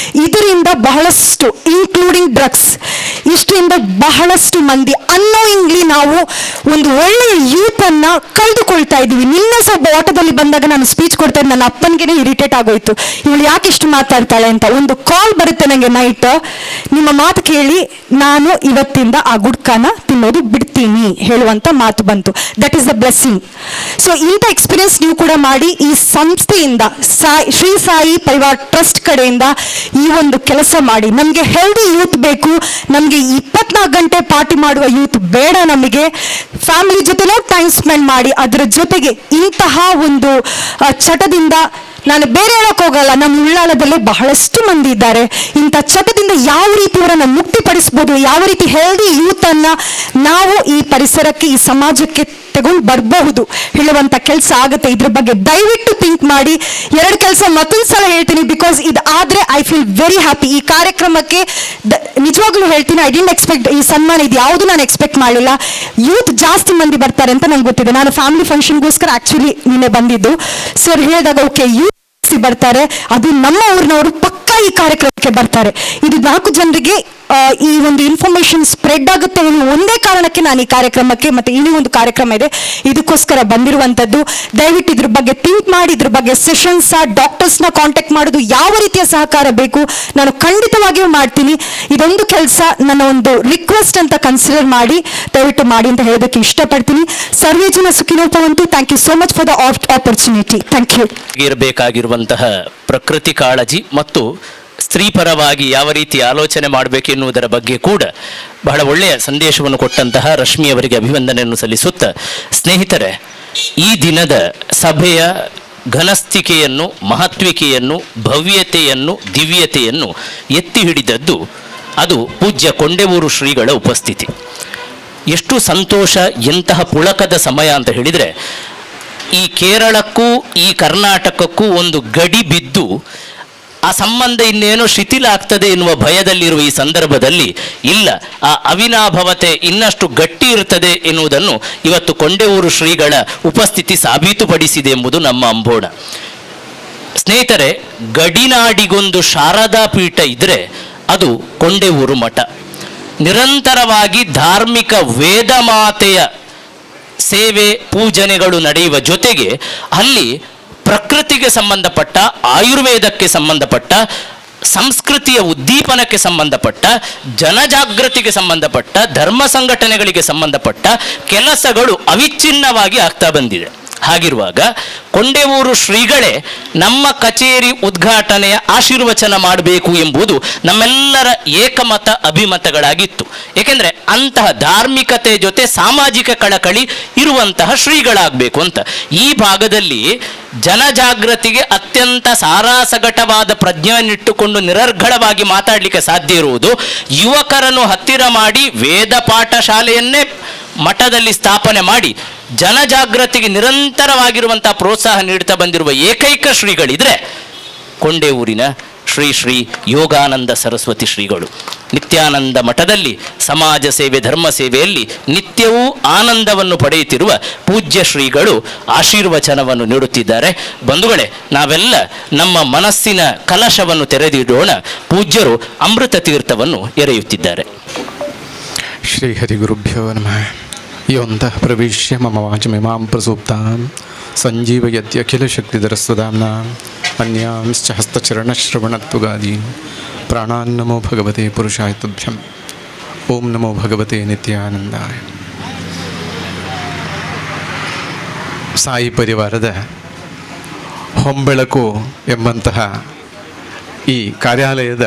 ಇದರಿಂದ ಬಹಳಷ್ಟು ಇನ್ಕ್ಲೂಡಿಂಗ್ ಡ್ರಗ್ಸ್, ಇಷ್ಟರಿಂದ ಬಹಳಷ್ಟು ಮಂದಿ ಅನ್ನೋಯಿಂಗ್ಲಿ ನಾವು ಒಂದು ಒಳ್ಳೆಯ ಯೂತ್ ಅನ್ನ ಕಳೆದುಕೊಳ್ತಾ ಇದ್ದೀವಿ. ನಿನ್ನೆ ಸ್ವಲ್ಪ ಆಟೋದಲ್ಲಿ ಬಂದಾಗ ನಾನು ಸ್ಪೀಚ್ ಕೊಡ್ತಾ ಇದ್ದೆ, ನನ್ನ ಅಪ್ಪನಿಗೆ ಇರಿಟೇಟ್ ಆಗೋಯ್ತು, ಇವಳು ಯಾಕೆ ಇಷ್ಟು ಮಾತಾಡ್ತಾಳೆ ಅಂತ. ಒಂದು ಕಾಲ್ ಬರುತ್ತೆ ನನಗೆ ನೈಟ್, ನಿಮ್ಮ ಮಾತು ಕೇಳಿ ನಾನು ಇವತ್ತಿಂದ ಆ ಗುಡ್ಕಾನ ತಿನ್ನೋದು ಬಿಡ್ತೀನಿ ಹೇಳುವಂತ ಮಾತು ಬಂತು. That is the blessing. So ಇಂಥ ಎಕ್ಸ್ಪೀರಿಯನ್ಸ್ ನೀವು ಕೂಡ ಮಾಡಿ. ಈ ಸಂಸ್ಥೆಯಿಂದ ಶ್ರೀ ಸಾಯಿ ಪರಿವಾರ್ ಟ್ರಸ್ಟ್ ಕಡೆಯಿಂದ ಈ ಒಂದು ಕೆಲಸ ಮಾಡಿ. ನಮಗೆ ಹೆಲ್ದಿ ಯೂತ್ ಬೇಕು, ನಮಗೆ 24 ಗಂಟೆ ಪಾರ್ಟಿ ಮಾಡುವ ಯೂತ್ ಬೇಡ. ನಮಗೆ ಫ್ಯಾಮಿಲಿ ಜೊತೆನೂ ಟೈಮ್ ಸ್ಪೆಂಡ್ ಮಾಡಿ. ಅದರ ಜೊತೆಗೆ ಇಂತಹ ಒಂದು ಚಟದಿಂದ, ನಾನು ಬೇರೆ ಹೇಳಕ್ ಹೋಗಲ್ಲ, ನಮ್ಮ ಉಳ್ಳಾಲದಲ್ಲೇ ಬಹಳಷ್ಟು ಮಂದಿ ಇದ್ದಾರೆ. ಇಂಥ ಚಟದಿಂದ ಯಾವ ರೀತಿ ಅವರನ್ನು ಮುಕ್ತಿಪಡಿಸ್ಬೋದು, ಯಾವ ರೀತಿ ಹೆಲ್ದಿ ಯೂತ್ ಅನ್ನ ನಾವು ಈ ಪರಿಸರಕ್ಕೆ, ಈ ಸಮಾಜಕ್ಕೆ ತಗೊಂಡು ಬರಬಹುದು ಹೇಳುವಂತ ಕೆಲಸ ಆಗುತ್ತೆ. ಇದ್ರ ಬಗ್ಗೆ ದಯವಿಟ್ಟು ಥಿಂಕ್ ಮಾಡಿ. 2 ಕೆಲಸ ಮತ್ತೊಂದ್ಸಲ ಹೇಳ್ತೀನಿ, ಬಿಕಾಸ್ ಇದು ಆದ್ರೆ ಐ ಫೀಲ್ ವೆರಿ ಹ್ಯಾಪಿ. ಈ ಕಾರ್ಯಕ್ರಮಕ್ಕೆ ನಿಜವಾಗ್ಲೂ ಹೇಳ್ತೀನಿ, ಐ ಡಿಂಟ್ ಎಕ್ಸ್ಪೆಕ್ಟ್ ಈ ಸನ್ಮಾನ ಇದು ಯಾವುದು ನಾನು ಎಕ್ಸ್ಪೆಕ್ಟ್ ಮಾಡಲಿಲ್ಲ. ಯೂತ್ ಜಾಸ್ತಿ ಮಂದಿ ಬರ್ತಾರೆ ಅಂತ ನಂಗೆ ಗೊತ್ತಿದೆ. ನಾನು ಫ್ಯಾಮಿಲಿ ಫಂಕ್ಷನ್ಗೋಸ್ಕರ ಆಕ್ಚುಲಿ ನಿನ್ನೆ ಬಂದಿದ್ದು. ಸರ್ ಹೇಳಿದಾಗ ಓಕೆ ಯೂತ್ ಬರ್ತಾರೆ, ಅದು ನಮ್ಮ ಊರಿನವರು ಪಕ್ಕಾ ಈ ಕಾರ್ಯಕ್ರಮಕ್ಕೆ ಬರ್ತಾರೆ. ಇದು 4 ಜನರಿಗೆ ಈ ಒಂದು ಇನ್ಫಾರ್ಮೇಶನ್ ಸ್ಪ್ರೆಡ್ ಆಗುತ್ತೆ ಅನ್ನೋ ಒಂದೇ ಕಾರಣಕ್ಕೆ ನಾನು ಈ ಕಾರ್ಯಕ್ರಮಕ್ಕೆ, ಮತ್ತೆ ಇನ್ನೂ ಒಂದು ಕಾರ್ಯಕ್ರಮ ಇದೆ ಇದಕ್ಕೋಸ್ಕರ ಬಂದಿರುವಂತದ್ದು. ದಯವಿಟ್ಟು ಇದ್ರ ಬಗ್ಗೆ ಥಿಂಕ್ ಮಾಡಿ. ಇದ್ರ ಬಗ್ಗೆ ಸೆಷನ್ಸ್, ಡಾಕ್ಟರ್ಸ್ನ ಕಾಂಟ್ಯಾಕ್ಟ್ ಮಾಡೋದು, ಯಾವ ರೀತಿಯ ಸಹಕಾರ ಬೇಕು ನಾನು ಖಂಡಿತವಾಗಿಯೂ ಮಾಡ್ತೀನಿ. ಇದೊಂದು ಕೆಲಸ ನನ್ನ ಒಂದು ರಿಕ್ವೆಸ್ಟ್ ಅಂತ ಕನ್ಸಿಡರ್ ಮಾಡಿ ದಯವಿಟ್ಟು ಮಾಡಿ ಅಂತ ಹೇಳೋದಕ್ಕೆ ಇಷ್ಟಪಡ್ತೀನಿ. ಸರ್ವೇ ಜನ ಸುಖಿನೋ ಭವಂತು. Thank you so much for the opportunity. Thank you. ಇರಬೇಕಾಗಿರುವಂತಹ ಪ್ರಕೃತಿ ಕಾಳಜಿ ಮತ್ತು ಸ್ತ್ರೀ ಪರವಾಗಿ ಯಾವ ರೀತಿ ಆಲೋಚನೆ ಮಾಡಬೇಕೆನ್ನುವುದರ ಬಗ್ಗೆ ಕೂಡ ಬಹಳ ಒಳ್ಳೆಯ ಸಂದೇಶವನ್ನು ಕೊಟ್ಟಂತಹ ರಶ್ಮಿ ಅವರಿಗೆ ಅಭಿವಂದನೆಯನ್ನು ಸಲ್ಲಿಸುತ್ತಾ, ಸ್ನೇಹಿತರೆ, ಈ ದಿನದ ಸಭೆಯ ಘನಸ್ಥಿಕೆಯನ್ನು, ಮಹತ್ವಿಕೆಯನ್ನು, ಭವ್ಯತೆಯನ್ನು, ದಿವ್ಯತೆಯನ್ನು ಎತ್ತಿ ಹಿಡಿದದ್ದು ಅದು ಪೂಜ್ಯ ಕೊಂಡೆವೂರು ಶ್ರೀಗಳ ಉಪಸ್ಥಿತಿ. ಎಷ್ಟು ಸಂತೋಷ, ಎಂತಹ ಪುಳಕದ ಸಮಯ ಅಂತ ಹೇಳಿದರೆ, ಈ ಕೇರಳಕ್ಕೂ ಈ ಕರ್ನಾಟಕಕ್ಕೂ ಒಂದು ಗಡಿ ಬಿದ್ದು ಆ ಸಂಬಂಧ ಇನ್ನೇನೋ ಶಿಥಿಲ ಆಗ್ತದೆ ಎನ್ನುವ ಭಯದಲ್ಲಿರುವ ಈ ಸಂದರ್ಭದಲ್ಲಿ ಇಲ್ಲ, ಆ ಅವಿನಾಭವತೆ ಇನ್ನಷ್ಟು ಗಟ್ಟಿ ಇರ್ತದೆ ಎನ್ನುವುದನ್ನು ಇವತ್ತು ಕೊಂಡೆಯೂರು ಶ್ರೀಗಳ ಉಪಸ್ಥಿತಿ ಸಾಬೀತುಪಡಿಸಿದೆ ಎಂಬುದು ನಮ್ಮ ಅಂಬೋಣ. ಸ್ನೇಹಿತರೆ, ಗಡಿನಾಡಿಗೊಂದು ಶಾರದಾ ಪೀಠ ಇದ್ರೆ ಅದು ಕೊಂಡೆಯೂರು ಮಠ. ನಿರಂತರವಾಗಿ ಧಾರ್ಮಿಕ ವೇದ ಮಾತೆಯ ಸೇವೆ ಪೂಜನೆಗಳು ನಡೆಯುವ ಜೊತೆಗೆ ಅಲ್ಲಿ ಪ್ರಕೃತಿಗೆ ಸಂಬಂಧಪಟ್ಟ, ಆಯುರ್ವೇದಕ್ಕೆ ಸಂಬಂಧಪಟ್ಟ, ಸಂಸ್ಕೃತಿಯ ಉದ್ದೀಪನಕ್ಕೆ ಸಂಬಂಧಪಟ್ಟ, ಜನಜಾಗೃತಿಗೆ ಸಂಬಂಧಪಟ್ಟ, ಧರ್ಮ ಸಂಘಟನೆಗಳಿಗೆ ಸಂಬಂಧಪಟ್ಟ ಕೆಲಸಗಳು ಅವಿಚ್ಛಿನ್ನವಾಗಿ ಆಗ್ತಾ ಬಂದಿದೆ. ಹಾಗಿರುವಾಗ ಕೊಂಡೆಯೂರು ಶ್ರೀಗಳೇ ನಮ್ಮ ಕಚೇರಿ ಉದ್ಘಾಟನೆಯ ಆಶೀರ್ವಚನ ಮಾಡಬೇಕು ಎಂಬುದು ನಮ್ಮೆಲ್ಲರ ಏಕಮತ ಅಭಿಮತಗಳಾಗಿತ್ತು. ಏಕೆಂದರೆ ಅಂತಹ ಧಾರ್ಮಿಕತೆ ಜೊತೆ ಸಾಮಾಜಿಕ ಕಳಕಳಿ ಇರುವಂತಹ ಶ್ರೀಗಳಾಗಬೇಕು ಅಂತ. ಈ ಭಾಗದಲ್ಲಿ ಜನಜಾಗೃತಿಗೆ ಅತ್ಯಂತ ಸಾರಾಸಗಟವಾದ ಪ್ರಜ್ಞೆಯನ್ನಿಟ್ಟುಕೊಂಡು ನಿರರ್ಗಳವಾಗಿ ಮಾತಾಡಲಿಕ್ಕೆ ಸಾಧ್ಯ ಇರುವುದು ಯುವಕರನ್ನು ಹತ್ತಿರ ಮಾಡಿ ವೇದ ಪಾಠ ಶಾಲೆಯನ್ನೇ ಮಠದಲ್ಲಿ ಸ್ಥಾಪನೆ ಮಾಡಿ ಜನಜಾಗೃತಿಗೆ ನಿರಂತರವಾಗಿರುವಂತಹ ಪ್ರೋತ್ಸಾಹ ನೀಡ್ತಾ ಬಂದಿರುವ ಏಕೈಕ ಶ್ರೀಗಳಿದ್ರೆ ಕೊಂಡೆಯೂರಿನ ಶ್ರೀ ಶ್ರೀ ಯೋಗಾನಂದ ಸರಸ್ವತಿ ಶ್ರೀಗಳು. ನಿತ್ಯಾನಂದ ಮಠದಲ್ಲಿ ಸಮಾಜ ಸೇವೆ, ಧರ್ಮ ಸೇವೆಯಲ್ಲಿ ನಿತ್ಯವೂ ಆನಂದವನ್ನು ಪಡೆಯುತ್ತಿರುವ ಪೂಜ್ಯ ಶ್ರೀಗಳು ಆಶೀರ್ವಚನವನ್ನು ನೀಡುತ್ತಿದ್ದಾರೆ. ಬಂಧುಗಳೇ, ನಾವೆಲ್ಲ ನಮ್ಮ ಮನಸ್ಸಿನ ಕಲಶವನ್ನು ತೆರೆದಿಡೋಣ. ಪೂಜ್ಯರು ಅಮೃತ ತೀರ್ಥವನ್ನು ಎರೆಯುತ್ತಿದ್ದಾರೆ. ಶ್ರೀ ಹರಿಗುರುಭ್ಯೋ ನಮಃ. ಯೋಂತಃ ಪ್ರವಿಶ್ಯ ಮಮ ವಾಚಮಿಮಾಂ ಪ್ರಸೂಪ್ತಾಂ ಸಂಜೀವಯತ್ಯಖಿಲಶಕ್ತಿಧರಸ್ವಧಾಮ್ನಾಂ ಅನ್ಯಾಂಶ್ಚ ಹಸ್ತಚರಣಶ್ರವಣತ್ವಗಾದೀನ್ ಪ್ರಾಣಾನ್ನಮೋ ಭಗವತೆ ಪುರುಷಾಯ ತುಭ್ಯಂ. ಓಂ ನಮೋ ಭಗವತೆ ನಿತ್ಯಾನಂದಾಯ. ಸಾಯಿ ಪರಿವಾರದ ಹೊಂಬೆಳಕು ಎಂಬಂತಹ ಈ ಕಾರ್ಯಾಲಯದ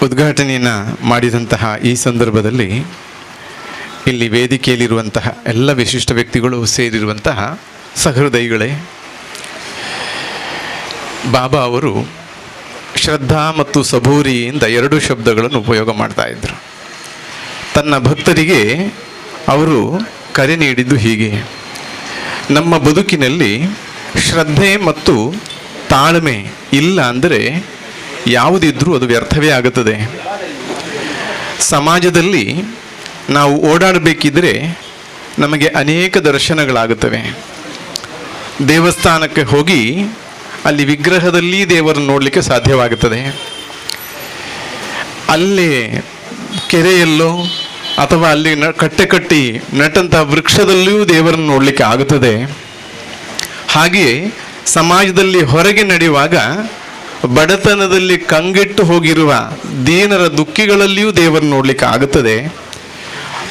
ಉದ್ಘಾಟನೆಯನ್ನು ಮಾಡಿದಂತಹ ಈ ಸಂದರ್ಭದಲ್ಲಿ ಇಲ್ಲಿ ವೇದಿಕೆಯಲ್ಲಿರುವಂತಹ ಎಲ್ಲ ವಿಶಿಷ್ಟ ವ್ಯಕ್ತಿಗಳು ಸೇರಿರುವಂತಹ ಸಹೃದಯಿಗಳೇ, ಬಾಬಾ ಅವರು ಶ್ರದ್ಧಾ ಮತ್ತು ಸಬೂರಿ ಎಂದ ಎರಡು ಶಬ್ದಗಳನ್ನು ಉಪಯೋಗ ಮಾಡ್ತಾ ಇದ್ರು. ತನ್ನ ಭಕ್ತರಿಗೆ ಅವರು ಕರೆ ನೀಡಿದ್ದು ಹೀಗೆ: ನಮ್ಮ ಬದುಕಿನಲ್ಲಿ ಶ್ರದ್ಧೆ ಮತ್ತು ತಾಳ್ಮೆ ಇಲ್ಲ ಅಂದರೆ ಯಾವುದಿದ್ರೂ ಅದು ವ್ಯರ್ಥವೇ ಆಗುತ್ತದೆ. ಸಮಾಜದಲ್ಲಿ ನಾವು ಓಡಾಡಬೇಕಿದ್ರೆ ನಮಗೆ ಅನೇಕ ದರ್ಶನಗಳಾಗುತ್ತವೆ. ದೇವಸ್ಥಾನಕ್ಕೆ ಹೋಗಿ ಅಲ್ಲಿ ವಿಗ್ರಹದಲ್ಲಿ ದೇವರನ್ನು ನೋಡಲಿಕ್ಕೆ ಸಾಧ್ಯವಾಗುತ್ತದೆ. ಅಲ್ಲಿ ಕೆರೆಯಲ್ಲೋ ಅಥವಾ ಅಲ್ಲಿ ಕಟ್ಟಿ ನಟ್ಟಂತಹ ವೃಕ್ಷದಲ್ಲಿಯೂ ದೇವರನ್ನು ನೋಡಲಿಕ್ಕೆ ಆಗುತ್ತದೆ. ಹಾಗೆಯೇ ಸಮಾಜದಲ್ಲಿ ಹೊರಗೆ ನಡೆಯುವಾಗ ಬಡತನದಲ್ಲಿ ಕಂಗೆಟ್ಟು ಹೋಗಿರುವ ದೀನರ ದುಃಖಿಗಳಲ್ಲಿಯೂ ದೇವರನ್ನು ನೋಡಲಿಕ್ಕೆ ಆಗುತ್ತದೆ.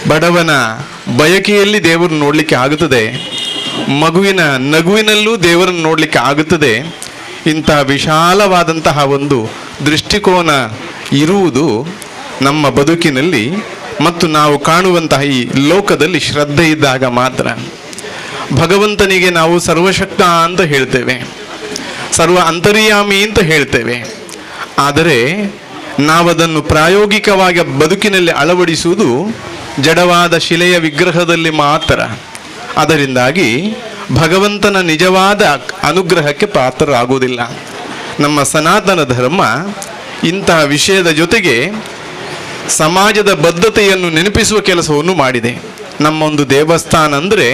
ಬಡವನ ಬಯಕೆಯಲ್ಲಿ ದೇವರನ್ನು ನೋಡಲಿಕ್ಕೆ ಆಗುತ್ತದೆ. ಮಗುವಿನ ನಗುವಿನಲ್ಲೂ ದೇವರನ್ನು ನೋಡಲಿಕ್ಕೆ ಆಗುತ್ತದೆ. ಇಂಥ ವಿಶಾಲವಾದಂತಹ ಒಂದು ದೃಷ್ಟಿಕೋನ ಇರುವುದು ನಮ್ಮ ಬದುಕಿನಲ್ಲಿ ಮತ್ತು ನಾವು ಕಾಣುವಂತಹ ಈ ಲೋಕದಲ್ಲಿ ಶ್ರದ್ಧೆ ಇದ್ದಾಗ ಮಾತ್ರ. ಭಗವಂತನಿಗೆ ನಾವು ಸರ್ವಶಕ್ತ ಅಂತ ಹೇಳ್ತೇವೆ, ಸರ್ವ ಅಂತರ್ಯಾಮಿ ಅಂತ ಹೇಳ್ತೇವೆ. ಆದರೆ ನಾವದನ್ನು ಪ್ರಾಯೋಗಿಕವಾಗಿ ಬದುಕಿನಲ್ಲಿ ಅಳವಡಿಸುವುದು ಜಡವಾದ ಶಿಲೆಯ ವಿಗ್ರಹದಲ್ಲಿ ಮಾತ್ರ. ಅದರಿಂದಾಗಿ ಭಗವಂತನ ನಿಜವಾದ ಅನುಗ್ರಹಕ್ಕೆ ಪಾತ್ರರಾಗುವುದಿಲ್ಲ. ನಮ್ಮ ಸನಾತನ ಧರ್ಮ ಇಂತಹ ವಿಷಯದ ಜೊತೆಗೆ ಸಮಾಜದ ಬದ್ಧತೆಯನ್ನು ನೆನಪಿಸುವ ಕೆಲಸವನ್ನು ಮಾಡಿದೆ. ನಮ್ಮೊಂದು ದೇವಸ್ಥಾನ ಅಂದರೆ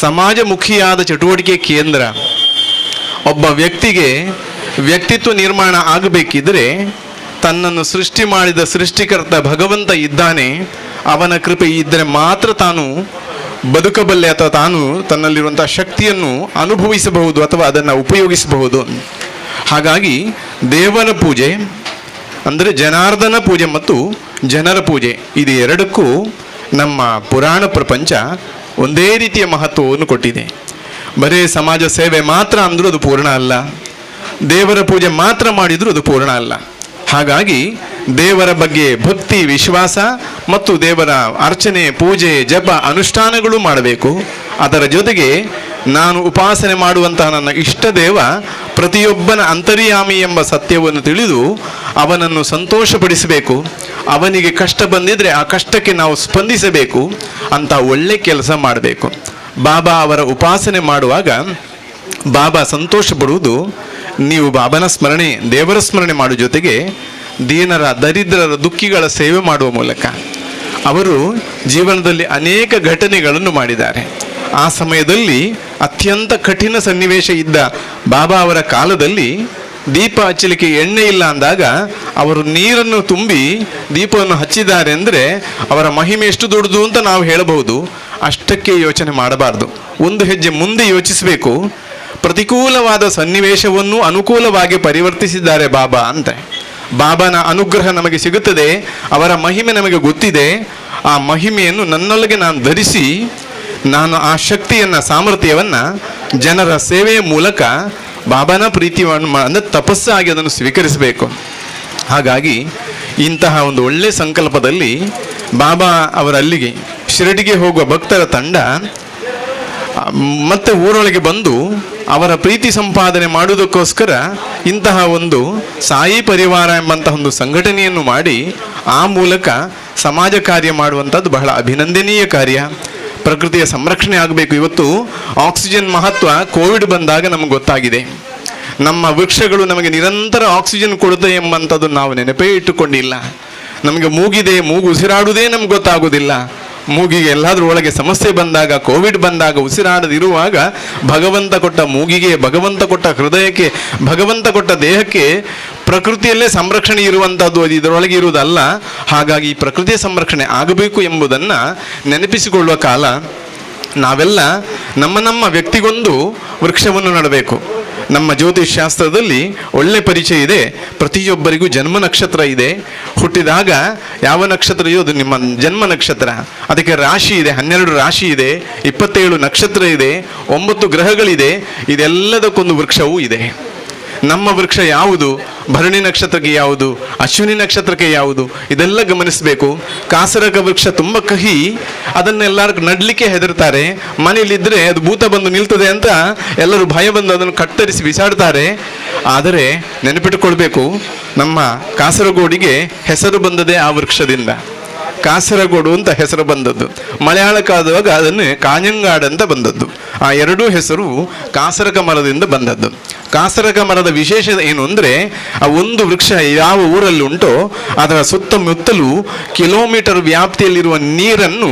ಸಮಾಜಮುಖಿಯಾದ ಚಟುವಟಿಕೆ ಕೇಂದ್ರ. ಒಬ್ಬ ವ್ಯಕ್ತಿಗೆ ವ್ಯಕ್ತಿತ್ವ ನಿರ್ಮಾಣ ಆಗಬೇಕಿದ್ರೆ ತನ್ನನ್ನು ಸೃಷ್ಟಿ ಮಾಡಿದ ಸೃಷ್ಟಿಕರ್ತ ಭಗವಂತ ಇದ್ದಾನೆ, ಅವನ ಕೃಪೆ ಇದ್ದರೆ ಮಾತ್ರ ತಾನು ಬದುಕಬಲ್ಲೆ ಅಥವಾ ತಾನು ತನ್ನಲ್ಲಿರುವಂಥ ಶಕ್ತಿಯನ್ನು ಅನುಭವಿಸಬಹುದು ಅಥವಾ ಅದನ್ನು ಉಪಯೋಗಿಸಬಹುದು. ಹಾಗಾಗಿ ದೇವರ ಪೂಜೆ ಅಂದರೆ ಜನಾರ್ದನ ಪೂಜೆ ಮತ್ತು ಜನರ ಪೂಜೆ, ಇದು ಎರಡಕ್ಕೂ ನಮ್ಮ ಪುರಾಣ ಪ್ರಪಂಚ ಒಂದೇ ರೀತಿಯ ಮಹತ್ವವನ್ನು ಕೊಟ್ಟಿದೆ. ಬರೀ ಸಮಾಜ ಸೇವೆ ಮಾತ್ರ ಅಂದರೂ ಅದು ಪೂರ್ಣ ಅಲ್ಲ, ದೇವರ ಪೂಜೆ ಮಾತ್ರ ಮಾಡಿದರೂ ಅದು ಪೂರ್ಣ ಅಲ್ಲ. ಹಾಗಾಗಿ ದೇವರ ಬಗ್ಗೆ ಭಕ್ತಿ, ವಿಶ್ವಾಸ ಮತ್ತು ದೇವರ ಅರ್ಚನೆ, ಪೂಜೆ, ಜಪ, ಅನುಷ್ಠಾನಗಳು ಮಾಡಬೇಕು. ಅದರ ಜೊತೆಗೆ ನಾನು ಉಪಾಸನೆ ಮಾಡುವಂತಹ ನನ್ನ ಇಷ್ಟ ದೇವ ಪ್ರತಿಯೊಬ್ಬನ ಅಂತರ್ಯಾಮಿ ಎಂಬ ಸತ್ಯವನ್ನು ತಿಳಿದು ಅವನನ್ನು ಸಂತೋಷಪಡಿಸಬೇಕು. ಅವನಿಗೆ ಕಷ್ಟ ಬಂದಿದ್ರೆ ಆ ಕಷ್ಟಕ್ಕೆ ನಾವು ಸ್ಪಂದಿಸಬೇಕು ಅಂತ ಒಳ್ಳೆ ಕೆಲಸ ಮಾಡಬೇಕು. ಬಾಬಾ ಅವರ ಉಪಾಸನೆ ಮಾಡುವಾಗ ಬಾಬಾ ಸಂತೋಷ ಪಡುವುದು ನೀವು ಬಾಬನ ಸ್ಮರಣೆ, ದೇವರ ಸ್ಮರಣೆ ಮಾಡುವ ಜೊತೆಗೆ ದೀನರ, ದರಿದ್ರರ, ದುಃಖಿಗಳ ಸೇವೆ ಮಾಡುವ ಮೂಲಕ. ಅವರು ಜೀವನದಲ್ಲಿ ಅನೇಕ ಘಟನೆಗಳನ್ನು ಮಾಡಿದ್ದಾರೆ. ಆ ಸಮಯದಲ್ಲಿ ಅತ್ಯಂತ ಕಠಿಣ ಸನ್ನಿವೇಶ ಇದ್ದ ಬಾಬಾ ಅವರ ಕಾಲದಲ್ಲಿ ದೀಪ ಹಚ್ಚಲಿಕ್ಕೆ ಎಣ್ಣೆ ಇಲ್ಲ ಅಂದಾಗ ಅವರು ನೀರನ್ನು ತುಂಬಿ ದೀಪವನ್ನು ಹಚ್ಚಿದ್ದಾರೆ ಅಂದರೆ ಅವರ ಮಹಿಮೆ ಎಷ್ಟು ದೊಡ್ಡದು ಅಂತ ನಾವು ಹೇಳಬಹುದು. ಅಷ್ಟಕ್ಕೆ ಯೋಚನೆ ಮಾಡಬಾರ್ದು, ಒಂದು ಹೆಜ್ಜೆ ಮುಂದೆ ಯೋಚಿಸಬೇಕು. ಪ್ರತಿಕೂಲವಾದ ಸನ್ನಿವೇಶವನ್ನು ಅನುಕೂಲವಾಗಿ ಪರಿವರ್ತಿಸಿದ್ದಾರೆ ಬಾಬಾ ಅಂತ. ಬಾಬಾನ ಅನುಗ್ರಹ ನಮಗೆ ಸಿಗುತ್ತದೆ, ಅವರ ಮಹಿಮೆ ನಮಗೆ ಗೊತ್ತಿದೆ. ಆ ಮಹಿಮೆಯನ್ನು ನನ್ನೊಳಗೆ ನಾನು ಧರಿಸಿ, ನಾನು ಆ ಶಕ್ತಿಯನ್ನು, ಸಾಮರ್ಥ್ಯವನ್ನು ಜನರ ಸೇವೆಯ ಮೂಲಕ ಬಾಬಾನ ಪ್ರೀತಿಯನ್ನು ಅಂದರೆ ತಪಸ್ಸಾಗಿ ಅದನ್ನು ಸ್ವೀಕರಿಸಬೇಕು. ಹಾಗಾಗಿ ಇಂತಹ ಒಂದು ಒಳ್ಳೆಯ ಸಂಕಲ್ಪದಲ್ಲಿ ಬಾಬಾ ಅವರ ಅಲ್ಲಿಗೆ ಶಿರಡಿಗೆ ಹೋಗುವ ಭಕ್ತರ ತಂಡ ಮತ್ತೆ ಊರೊಳಗೆ ಬಂದು ಅವರ ಪ್ರೀತಿ ಸಂಪಾದನೆ ಮಾಡುವುದಕ್ಕೋಸ್ಕರ ಇಂತಹ ಒಂದು ಸಾಯಿ ಪರಿವಾರ ಎಂಬಂತಹ ಒಂದು ಸಂಘಟನೆಯನ್ನು ಮಾಡಿ ಆ ಮೂಲಕ ಸಮಾಜ ಕಾರ್ಯ ಮಾಡುವಂಥದ್ದು ಬಹಳ ಅಭಿನಂದನೀಯ ಕಾರ್ಯ. ಪ್ರಕೃತಿಯ ಸಂರಕ್ಷಣೆ ಆಗಬೇಕು. ಇವತ್ತು ಆಕ್ಸಿಜನ್ ಮಹತ್ವ ಕೋವಿಡ್ ಬಂದಾಗ ನಮಗೆ ಗೊತ್ತಾಗಿದೆ. ನಮ್ಮ ವೃಕ್ಷಗಳು ನಮಗೆ ನಿರಂತರ ಆಕ್ಸಿಜನ್ ಕೊಡುತ್ತೆ ಎಂಬಂಥದ್ದು ನಾವು ನೆನಪೇ ಇಟ್ಟುಕೊಂಡಿಲ್ಲ. ನಮಗೆ ಮೂಗಿದೆ, ಮೂಗು ಉಸಿರಾಡುವುದೇ ನಮ್ಗೆ ಗೊತ್ತಾಗೋದಿಲ್ಲ. ಮೂಗಿಗೆ ಎಲ್ಲಾದ್ರೂ ಒಳಗೆ ಸಮಸ್ಯೆ ಬಂದಾಗ, ಕೋವಿಡ್ ಬಂದಾಗ, ಉಸಿರಾಡದಿರುವಾಗ ಭಗವಂತ ಕೊಟ್ಟ ಮೂಗಿಗೆ, ಭಗವಂತ ಕೊಟ್ಟ ಹೃದಯಕ್ಕೆ, ಭಗವಂತ ಕೊಟ್ಟ ದೇಹಕ್ಕೆ ಪ್ರಕೃತಿಯಲ್ಲೇ ಸಂರಕ್ಷಣೆ ಇರುವಂಥದ್ದು, ಅದು ಇದರೊಳಗೆ ಇರುವುದಲ್ಲ. ಹಾಗಾಗಿ ಈ ಪ್ರಕೃತಿಯ ಸಂರಕ್ಷಣೆ ಆಗಬೇಕು ಎಂಬುದನ್ನು ನೆನಪಿಸಿಕೊಳ್ಳುವ ಕಾಲ. ನಾವೆಲ್ಲ ನಮ್ಮ ವ್ಯಕ್ತಿಗೊಂದು ವೃಕ್ಷವನ್ನು ನೆಡಬೇಕು. ನಮ್ಮ ಜ್ಯೋತಿಷ್ ಶಾಸ್ತ್ರದಲ್ಲಿ ಒಳ್ಳೆ ಪರಿಚಯ ಇದೆ. ಪ್ರತಿಯೊಬ್ಬರಿಗೂ ಜನ್ಮ ನಕ್ಷತ್ರ ಇದೆ. ಹುಟ್ಟಿದಾಗ ಯಾವ ನಕ್ಷತ್ರ ಇದೆಯೋ ಅದು ನಿಮ್ಮ ಜನ್ಮ ನಕ್ಷತ್ರ. ಅದಕ್ಕೆ ರಾಶಿ ಇದೆ, 12 ರಾಶಿ ಇದೆ, 27 ನಕ್ಷತ್ರ ಇದೆ, 9 ಗ್ರಹಗಳಿದೆ. ಇದೆಲ್ಲದಕ್ಕೊಂದು ವೃಕ್ಷವೂ ಇದೆ. ನಮ್ಮ ವೃಕ್ಷ ಯಾವುದು, ಭರಣಿ ನಕ್ಷತ್ರಕ್ಕೆ ಯಾವುದು, ಅಶ್ವಿನಿ ನಕ್ಷತ್ರಕ್ಕೆ ಯಾವುದು, ಇದೆಲ್ಲ ಗಮನಿಸಬೇಕು. ಕಾಸರಕ ವೃಕ್ಷ ತುಂಬ ಕಹಿ, ಅದನ್ನೆಲ್ಲರೂ ನಡಲಿಕ್ಕೆ ಹೆದರ್ತಾರೆ. ಮನೆಯಲ್ಲಿದ್ದರೆ ಅದು ಭೂತ ಬಂದು ನಿಲ್ತದೆ ಅಂತ ಎಲ್ಲರೂ ಭಯ ಬಂದು ಅದನ್ನು ಕತ್ತರಿಸಿ ಬಿಸಾಡ್ತಾರೆ. ಆದರೆ ನೆನಪಿಟ್ಟುಕೊಳ್ಬೇಕು, ನಮ್ಮ ಕಾಸರಗೋಡಿಗೆ ಹೆಸರು ಬಂದದೇ ಆ ವೃಕ್ಷದಿಂದ. ಕಾಸರಗೋಡು ಅಂತ ಹೆಸರು ಬಂದದ್ದು. ಮಲಯಾಳಕ್ಕಾದಾಗ ಅದನ್ನು ಕಾಂಜಂಗಾಡ್ ಅಂತ ಬಂದದ್ದು. ಆ ಎರಡೂ ಹೆಸರು ಕಾಸರಕ ಮರದಿಂದ ಬಂದದ್ದು. ಕಾಸರಕ ಮರದ ವಿಶೇಷ ಏನು ಅಂದರೆ, ಆ ಒಂದು ವೃಕ್ಷ ಯಾವ ಊರಲ್ಲಿ ಉಂಟೋ ಅದರ ಸುತ್ತಮುತ್ತಲೂ ಕಿಲೋಮೀಟರ್ ವ್ಯಾಪ್ತಿಯಲ್ಲಿರುವ ನೀರನ್ನು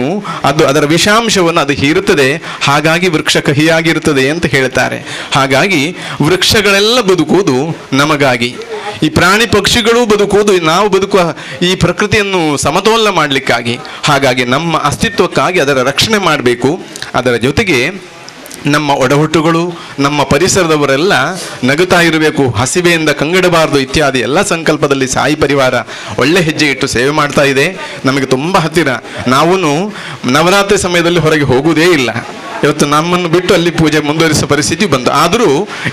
ಅದರ ವಿಷಾಂಶವನ್ನು ಅದು ಹೀರುತ್ತದೆ. ಹಾಗಾಗಿ ವೃಕ್ಷ ಕಹಿಯಾಗಿರುತ್ತದೆ ಅಂತ ಹೇಳ್ತಾರೆ. ಹಾಗಾಗಿ ವೃಕ್ಷಗಳೆಲ್ಲ ಬದುಕುವುದು ನಮಗಾಗಿ. ಈ ಪ್ರಾಣಿ ಪಕ್ಷಿಗಳು ಬದುಕುವುದು ನಾವು ಬದುಕುವ ಈ ಪ್ರಕೃತಿಯನ್ನು ಸಮತೋಲನ ಮಾಡಲಿಕ್ಕಾಗಿ. ಹಾಗಾಗಿ ನಮ್ಮ ಅಸ್ತಿತ್ವಕ್ಕಾಗಿ ಅದರ ರಕ್ಷಣೆ ಮಾಡಬೇಕು. ಅದರ ಜೊತೆಗೆ ನಮ್ಮ ಒಡಹುಟ್ಟುಗಳು, ನಮ್ಮ ಪರಿಸರದವರೆಲ್ಲ ನಗುತ್ತಾ ಇರಬೇಕು, ಹಸಿವೆಯಿಂದ ಕಂಗೆಡಬಾರದು ಇತ್ಯಾದಿ ಎಲ್ಲ ಸಂಕಲ್ಪದಲ್ಲಿ ಸಾಯಿ ಪರಿವಾರ ಒಳ್ಳೆ ಹೆಜ್ಜೆ ಇಟ್ಟು ಸೇವೆ ಮಾಡ್ತಾ ಇದೆ. ನಮಗೆ ತುಂಬ ಹತ್ತಿರ. ನಾವು ನವರಾತ್ರಿ ಸಮಯದಲ್ಲಿ ಹೊರಗೆ ಹೋಗುವುದೇ ಇಲ್ಲ. ಇವತ್ತು ನಮ್ಮನ್ನು ಬಿಟ್ಟು ಅಲ್ಲಿ ಪೂಜೆ ಮುಂದುವರಿಸುವ ಪರಿಸ್ಥಿತಿ ಬಂತು. ಆದರೂ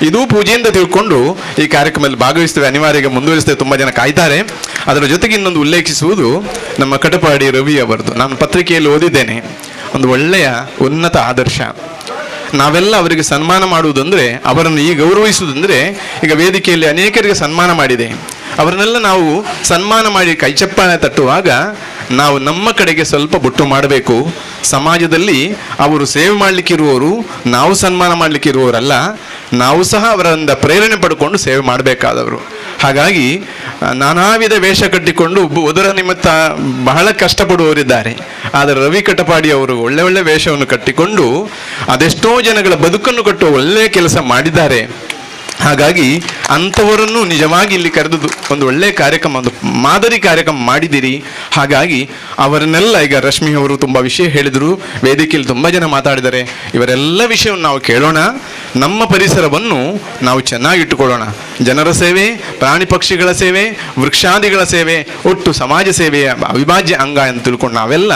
ಇದೂ ಪೂಜೆಯಿಂದ ತಿಳ್ಕೊಂಡು ಈ ಕಾರ್ಯಕ್ರಮದಲ್ಲಿ ಭಾಗವಹಿಸ್ತೇವೆ, ಅನಿವಾರ್ಯ ಮುಂದುವರಿಸ್ತೇವೆ. ತುಂಬ ಜನ ಕಾಯ್ತಾರೆ. ಅದರ ಜೊತೆಗೆ ಇನ್ನೊಂದು ಉಲ್ಲೇಖಿಸುವುದು ನಮ್ಮ ಕಟಪಾಡಿ ರವಿ ಅವರದ್ದು. ನಾನು ಪತ್ರಿಕೆಯಲ್ಲಿ ಓದಿದ್ದೇನೆ, ಒಂದು ಒಳ್ಳೆಯ ಉನ್ನತ ಆದರ್ಶ. ನಾವೆಲ್ಲ ಅವರಿಗೆ ಸನ್ಮಾನ ಮಾಡುವುದಂದರೆ, ಅವರನ್ನು ಈ ಗೌರವಿಸುವುದಂದರೆ, ಈಗ ವೇದಿಕೆಯಲ್ಲಿ ಅನೇಕರಿಗೆ ಸನ್ಮಾನ ಮಾಡಿದೆ. ಅವರನ್ನೆಲ್ಲ ನಾವು ಸನ್ಮಾನ ಮಾಡಿ ಕೈಚಪ್ಪಾಳೆ ತಟ್ಟುವಾಗ ನಾವು ನಮ್ಮ ಕಡೆಗೆ ಸ್ವಲ್ಪ ಬೊಟ್ಟು ಮಾಡಬೇಕು. ಸಮಾಜದಲ್ಲಿ ಅವರು ಸೇವೆ ಮಾಡಲಿಕ್ಕಿರುವವರು, ನಾವು ಸನ್ಮಾನ ಮಾಡಲಿಕ್ಕಿರುವವರಲ್ಲ. ನಾವು ಸಹ ಅವರಿಂದ ಪ್ರೇರಣೆ ಪಡ್ಕೊಂಡು ಸೇವೆ ಮಾಡಬೇಕಾದವರು. ಹಾಗಾಗಿ ನಾನಾ ವಿಧ ವೇಷ ಕಟ್ಟಿಕೊಂಡು ಅದರ ನಿಮಿತ್ತ ಬಹಳ ಕಷ್ಟಪಡುವವರಿದ್ದಾರೆ. ಆದರೆ ರವಿ ಕಟಪಾಡಿ ಅವರು ಒಳ್ಳೆ ಒಳ್ಳೆ ವೇಷವನ್ನು ಕಟ್ಟಿಕೊಂಡು ಅದೆಷ್ಟೋ ಜನಗಳ ಬದುಕನ್ನು ಕಟ್ಟುವ ಒಳ್ಳೆಯ ಕೆಲಸ ಮಾಡಿದ್ದಾರೆ. ಹಾಗಾಗಿ ಅಂಥವರನ್ನು ನಿಜವಾಗಿ ಇಲ್ಲಿ ಕರೆದು ಒಂದು ಒಳ್ಳೆಯ ಕಾರ್ಯಕ್ರಮ, ಒಂದು ಮಾದರಿ ಕಾರ್ಯಕ್ರಮ ಮಾಡಿದ್ದೀರಿ. ಹಾಗಾಗಿ ಅವರನ್ನೆಲ್ಲ, ಈಗ ರಶ್ಮಿ ಅವರು ತುಂಬ ವಿಷಯ ಹೇಳಿದರು, ವೇದಿಕೆಯಲ್ಲಿ ತುಂಬ ಜನ ಮಾತಾಡಿದ್ದಾರೆ. ಇವರೆಲ್ಲ ವಿಷಯವನ್ನು ನಾವು ಕೇಳೋಣ. ನಮ್ಮ ಪರಿಸರವನ್ನು ನಾವು ಚೆನ್ನಾಗಿಟ್ಟುಕೊಳ್ಳೋಣ. ಜನರ ಸೇವೆ, ಪ್ರಾಣಿ ಪಕ್ಷಿಗಳ ಸೇವೆ, ವೃಕ್ಷಾದಿಗಳ ಸೇವೆ, ಒಟ್ಟು ಸಮಾಜ ಸೇವೆಯ ಅವಿಭಾಜ್ಯ ಅಂಗ ಅಂತ ತಿಳ್ಕೊಂಡು ನಾವೆಲ್ಲ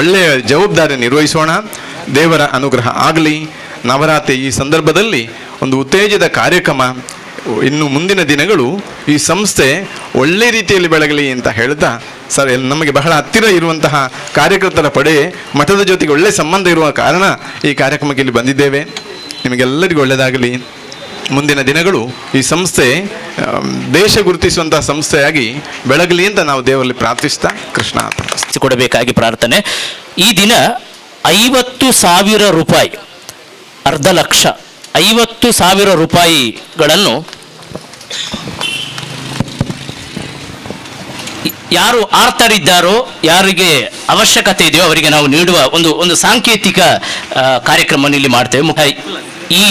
ಒಳ್ಳೆಯ ಜವಾಬ್ದಾರಿ ನಿರ್ವಹಿಸೋಣ. ದೇವರ ಅನುಗ್ರಹ ಆಗಲಿ. ನವರಾತ್ರಿ ಈ ಸಂದರ್ಭದಲ್ಲಿ ಒಂದು ಉತ್ತೇಜದ ಕಾರ್ಯಕ್ರಮ. ಇನ್ನು ಮುಂದಿನ ದಿನಗಳು ಈ ಸಂಸ್ಥೆ ಒಳ್ಳೆ ರೀತಿಯಲ್ಲಿ ಬೆಳಗಲಿ ಅಂತ ಹೇಳ್ತಾ, ಸರ್ ನಮಗೆ ಬಹಳ ಹತ್ತಿರ ಇರುವಂತಹ ಕಾರ್ಯಕರ್ತರ ಪಡೆ ಮಠದ ಜೊತೆಗೆ ಒಳ್ಳೆಯ ಸಂಬಂಧ ಇರುವ ಕಾರಣ ಈ ಕಾರ್ಯಕ್ರಮಕ್ಕೆ ಇಲ್ಲಿ ಬಂದಿದ್ದೇವೆ. ನಿಮಗೆಲ್ಲರಿಗೂ ಒಳ್ಳೆಯದಾಗಲಿ. ಮುಂದಿನ ದಿನಗಳು ಈ ಸಂಸ್ಥೆ ದೇಶ ಗುರುತಿಸುವಂತಹ ಸಂಸ್ಥೆಯಾಗಿ ಬೆಳಗಲಿ ಅಂತ ನಾವು ದೇವರಲ್ಲಿ ಪ್ರಾರ್ಥಿಸ್ತಾ ಕೃಷ್ಣ ಕೊಡಬೇಕಾಗಿ ಪ್ರಾರ್ಥನೆ. ಈ ದಿನ 50,000 ರೂಪಾಯಿ 2,50,000 ರೂಪಾಯಿಗಳನ್ನು ಯಾರು ಆರ್ತರಿದ್ದಾರೋ, ಯಾರಿಗೆ ಅವಶ್ಯಕತೆ ಇದೆಯೋ ಅವರಿಗೆ ನಾವು ನೀಡುವ ಒಂದು ಸಾಂಕೇತಿಕ ಕಾರ್ಯಕ್ರಮವನ್ನು ಇಲ್ಲಿ ಮಾಡ್ತೇವೆ. ಈ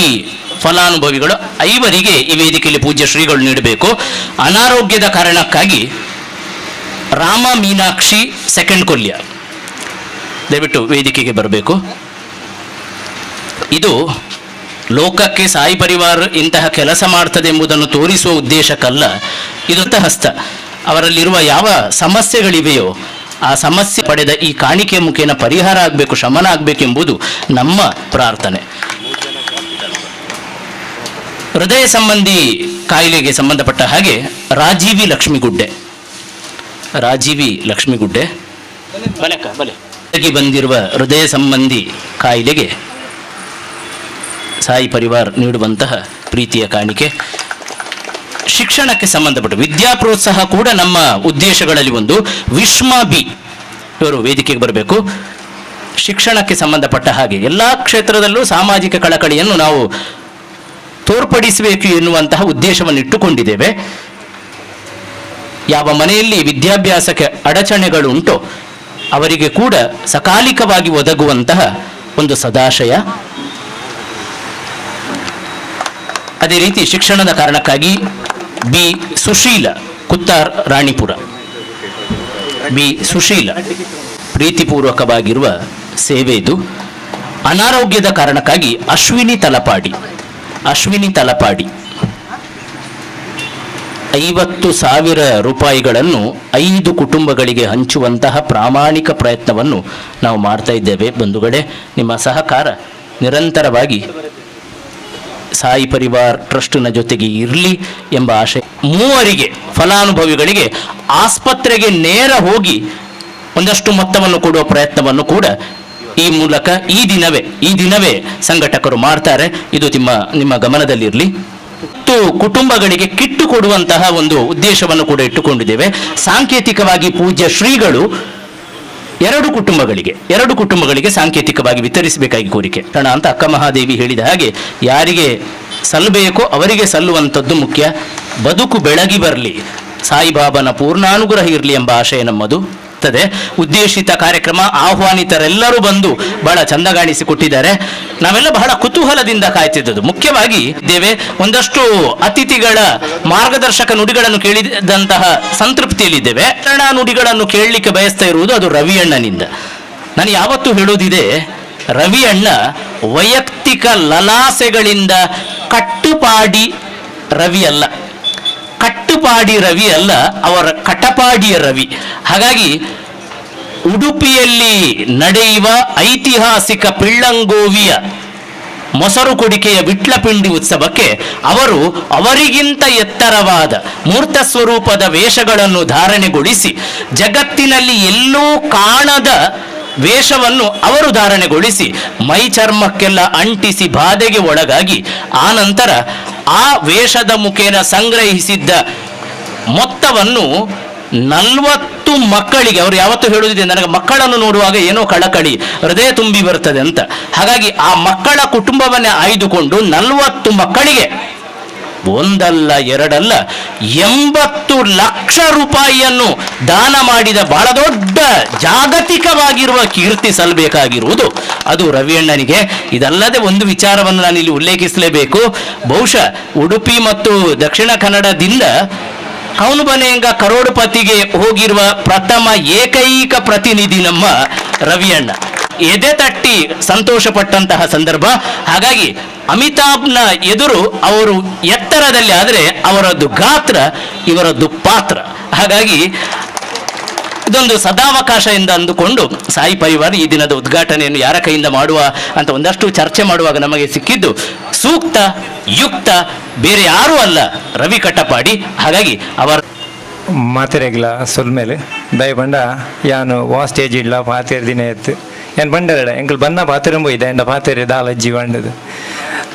ಫಲಾನುಭವಿಗಳು 5 ಈ ವೇದಿಕೆಯಲ್ಲಿ ಪೂಜ್ಯ ಶ್ರೀಗಳು ನೀಡಬೇಕು. ಅನಾರೋಗ್ಯದ ಕಾರಣಕ್ಕಾಗಿ ರಾಮ ಮೀನಾಕ್ಷಿ ಸೆಕೆಂಡ್ ಕೊಲ್ಯ ದಯವಿಟ್ಟು ವೇದಿಕೆಗೆ ಬರಬೇಕು. ಇದು ಲೋಕಕ್ಕೆ ಸಾಯಿ ಪರಿವಾರ ಇಂತಹ ಕೆಲಸ ಮಾಡ್ತದೆ ಎಂಬುದನ್ನು ತೋರಿಸುವ ಉದ್ದೇಶಕ್ಕಲ್ಲ. ಇದು ಹಸ್ತ ಅವರಲ್ಲಿರುವ ಯಾವ ಸಮಸ್ಯೆಗಳಿವೆಯೋ ಆ ಸಮಸ್ಯೆ ಪಡೆದ ಈ ಕಾಣಿಕೆ ಮುಖೇನ ಪರಿಹಾರ ಆಗಬೇಕು, ಶಮನ ಆಗಬೇಕೆಂಬುದು ನಮ್ಮ ಪ್ರಾರ್ಥನೆ. ಹೃದಯ ಸಂಬಂಧಿ ಕಾಯಿಲೆಗೆ ಸಂಬಂಧಪಟ್ಟ ಹಾಗೆ ರಾಜೀವಿ ಲಕ್ಷ್ಮಿಗುಡ್ಡೆ ಬಂದಿರುವ ಹೃದಯ ಸಂಬಂಧಿ ಕಾಯಿಲೆಗೆ ಸಾಯಿ ಪರಿವಾರ್ ನೀಡುವಂತಹ ಪ್ರೀತಿಯ ಕಾಣಿಕೆ. ಶಿಕ್ಷಣಕ್ಕೆ ಸಂಬಂಧಪಟ್ಟ ವಿದ್ಯಾ ಪ್ರೋತ್ಸಾಹ ಕೂಡ ನಮ್ಮ ಉದ್ದೇಶಗಳಲ್ಲಿ ಒಂದು. ವಿಶ್ಮಾ ಬಿ ಇವರು ವೇದಿಕೆಗೆ ಬರಬೇಕು. ಶಿಕ್ಷಣಕ್ಕೆ ಸಂಬಂಧಪಟ್ಟ ಹಾಗೆ ಎಲ್ಲ ಕ್ಷೇತ್ರದಲ್ಲೂ ಸಾಮಾಜಿಕ ಕಳಕಳಿಯನ್ನು ನಾವು ತೋರ್ಪಡಿಸಬೇಕು ಎನ್ನುವಂತಹ ಉದ್ದೇಶವನ್ನು ಇಟ್ಟುಕೊಂಡಿದ್ದೇವೆ. ಯಾವ ಮನೆಯಲ್ಲಿ ವಿದ್ಯಾಭ್ಯಾಸಕ್ಕೆ ಅಡಚಣೆಗಳು ಉಂಟೋ ಅವರಿಗೆ ಕೂಡ ಸಕಾಲಿಕವಾಗಿ ಒದಗುವಂತಹ ಒಂದು ಸದಾಶಯ. ಅದೇ ರೀತಿ ಶಿಕ್ಷಣದ ಕಾರಣಕ್ಕಾಗಿ ಬಿ ಸುಶೀಲ ಕುತ್ತಾರ್ ರಾಣಿಪುರ, ಬಿ ಸುಶೀಲ ಪ್ರೀತಿಪೂರ್ವಕವಾಗಿರುವ ಸೇವೆ ಇದು. ಅನಾರೋಗ್ಯದ ಕಾರಣಕ್ಕಾಗಿ ಅಶ್ವಿನಿ ತಲಪಾಡಿ 50,000 ರೂಪಾಯಿಗಳನ್ನು 5 ಕುಟುಂಬಗಳಿಗೆ ಹಂಚುವಂತಹ ಪ್ರಾಮಾಣಿಕ ಪ್ರಯತ್ನವನ್ನು ನಾವು ಮಾಡ್ತಾ ಇದ್ದೇವೆ. ಬಂಧುಗಳೇ, ನಿಮ್ಮ ಸಹಕಾರ ನಿರಂತರವಾಗಿ ಸಾಯಿ ಪರಿವಾರ್ ಟ್ರಸ್ಟ್ನ ಜೊತೆಗೆ ಇರಲಿ ಎಂಬ ಆಶಯ. 3 ಫಲಾನುಭವಿಗಳಿಗೆ ಆಸ್ಪತ್ರೆಗೆ ನೇರ ಹೋಗಿ ಒಂದಷ್ಟು ಮೊತ್ತವನ್ನು ಕೊಡುವ ಪ್ರಯತ್ನವನ್ನು ಕೂಡ ಈ ಮೂಲಕ ಈ ದಿನವೇ ಸಂಘಟಕರು ಮಾಡ್ತಾರೆ. ಇದು ನಿಮ್ಮ ಗಮನದಲ್ಲಿರಲಿ. ಕುಟುಂಬಗಳಿಗೆ ಕಿಟ್ಟು ಕೊಡುವಂತಹ ಒಂದು ಉದ್ದೇಶವನ್ನು ಕೂಡ ಇಟ್ಟುಕೊಂಡಿದ್ದೇವೆ. ಸಾಂಕೇತಿಕವಾಗಿ ಪೂಜ್ಯ ಶ್ರೀಗಳು 2 ಕುಟುಂಬಗಳಿಗೆ ಸಾಂಕೇತಿಕವಾಗಿ ವಿತರಿಸಬೇಕಾಗಿ ಕೋರಿಕೆ ಅಂತ ಅಕ್ಕ ಮಹಾದೇವಿ ಹೇಳಿದ ಹಾಗೆ ಯಾರಿಗೆ ಸಲ್ಲಬೇಕೋ ಅವರಿಗೆ ಸಲ್ಲುವಂಥದ್ದು ಮುಖ್ಯ. ಬದುಕು ಬೆಳಗಿ ಬರಲಿ, ಸಾಯಿಬಾಬನ ಪೂರ್ಣಾನುಗ್ರಹ ಇರಲಿ ಎಂಬ ಆಶಯ ನಮ್ಮದು. ಉದ್ದೇಶಿತ ಕಾರ್ಯಕ್ರಮ, ಆಹ್ವಾನಿತರೆಲ್ಲರೂ ಬಂದು ಬಹಳ ಚಂದಗಾಣಿಸಿಕೊಟ್ಟಿದ್ದಾರೆ. ನಾವೆಲ್ಲ ಬಹಳ ಕುತೂಹಲದಿಂದ ಕಾಯ್ತಿದ್ದದ್ದು. ಮುಖ್ಯವಾಗಿ ಒಂದಷ್ಟು ಅತಿಥಿಗಳ ಮಾರ್ಗದರ್ಶಕ ನುಡಿಗಳನ್ನು ಕೇಳಿದಂತಹ ಸಂತೃಪ್ತಿಯಲ್ಲಿದ್ದೇವೆ. ನುಡಿಗಳನ್ನು ಕೇಳಲಿಕ್ಕೆ ಬಯಸ್ತಾ ಇರುವುದು ಅದು ರವಿಯಣ್ಣನಿಂದ. ನಾನು ಯಾವತ್ತೂ ಹೇಳೋದಿದೆ, ರವಿಯಣ್ಣ ವೈಯಕ್ತಿಕ ಲಲಾಸೆಗಳಿಂದ ಕಟ್ಟುಪಾಡಿ ರವಿ ಅಲ್ಲ, ಅವರ ಕಟಪಾಡಿಯ ರವಿ. ಹಾಗಾಗಿ ಉಡುಪಿಯಲ್ಲಿ ನಡೆಯುವ ಐತಿಹಾಸಿಕ ಪಿಳ್ಳಂಗೋವಿಯ ಮೊಸರು ಕುಡಿಕೆಯ ವಿಟ್ಲಪಿಂಡಿ ಉತ್ಸವಕ್ಕೆ ಅವರಿಗಿಂತ ಎತ್ತರವಾದ ಮೂರ್ತ ಸ್ವರೂಪದ ವೇಷಗಳನ್ನು ಧಾರಣೆಗೊಳಿಸಿ ಜಗತ್ತಿನಲ್ಲಿ ಎಲ್ಲೂ ಕಾಣದ ವೇಷವನ್ನು ಅವರು ಧಾರಣೆಗೊಳಿಸಿ ಮೈ ಚರ್ಮಕ್ಕೆಲ್ಲ ಅಂಟಿಸಿ ಬಾಧೆಗೆ ಒಳಗಾಗಿ ಆನಂತರ ಆ ವೇಷದ ಮುಖೇನ ಸಂಗ್ರಹಿಸಿದ್ದ ಮೊತ್ತವನ್ನು 40 ಮಕ್ಕಳಿಗೆ, ಅವರು ಯಾವತ್ತೂ ಹೇಳುವುದಿದೆ, ನನಗೆ ಮಕ್ಕಳನ್ನು ನೋಡುವಾಗ ಏನೋ ಕಳಕಳಿ, ಹೃದಯ ತುಂಬಿ ಬರ್ತದೆ ಅಂತ. ಹಾಗಾಗಿ ಆ ಮಕ್ಕಳ ಕುಟುಂಬವನ್ನೇ ಆಯ್ದುಕೊಂಡು 40 ಮಕ್ಕಳಿಗೆ ಒಂದಲ್ಲ ಎರಡಲ್ಲ 80 ಲಕ್ಷ ರೂಪಾಯಿಯನ್ನು ದಾನ ಮಾಡಿದ ಬಹಳ ದೊಡ್ಡ ಜಾಗತಿಕವಾಗಿರುವ ಕೀರ್ತಿ ಸಲ್ಲಬೇಕಾಗಿರುವುದು ಅದು ರವಿಯಣ್ಣನಿಗೆ. ಇದಲ್ಲದೆ ಒಂದು ವಿಚಾರವನ್ನು ನಾನು ಇಲ್ಲಿ ಉಲ್ಲೇಖಿಸಲೇಬೇಕು. ಬಹುಶಃ ಉಡುಪಿ ಮತ್ತು ದಕ್ಷಿಣ ಕನ್ನಡದಿಂದ ಕೌನುಬನೆಂಗ ಕರೋಡುಪತಿಗೆ ಹೋಗಿರುವ ಪ್ರಥಮ ಏಕೈಕ ಪ್ರತಿನಿಧಿ ನಮ್ಮ ರವಿಯಣ್ಣ. ಎದೆ ತಟ್ಟಿ ಸಂತೋಷ ಪಟ್ಟಂತಹ ಸಂದರ್ಭ. ಹಾಗಾಗಿ ಅಮಿತಾಬ್ನ ಎದುರು ಅವರು ಎತ್ತರದಲ್ಲಿ, ಆದರೆ ಅವರದ್ದು ಗಾತ್ರ, ಇವರದ್ದು ಪಾತ್ರ. ಹಾಗಾಗಿ ಇದೊಂದು ಸದಾವಕಾಶ ಎಂದು ಅಂದುಕೊಂಡು ಸಾಯಿ ಪರಿವಾರ ಈ ದಿನದ ಉದ್ಘಾಟನೆಯನ್ನು ಯಾರ ಕೈಯಿಂದ ಮಾಡುವ ಅಂತ ಒಂದಷ್ಟು ಚರ್ಚೆ ಮಾಡುವಾಗ ನಮಗೆ ಸಿಕ್ಕಿದ್ದು ಸೂಕ್ತ ಯುಕ್ತ ಬೇರೆ ಯಾರೂ ಅಲ್ಲ, ರವಿ ಕಟಪಾಡಿ. ಹಾಗಾಗಿ ಅವರ ಮಾತೆರೆಗ್ಲ ಸೊಲ್ಮೇಲೆ ದಯಪಂಡ ಯಾನು ವಾ ಸ್ಟೇಜ್ ಇಲ್ಲ ಪಾತೆರ ದಿನ ಎತ್ತು ಏನು ಬಂಡರಡ ಎಂಕಲ್ ಬನ್ನ ಪಾತೆರಂಬ ಇದೆ ಎಂಡ ಪಾತೆರೆ ದಾಲಜ್ಜಿ ಬಂಡದು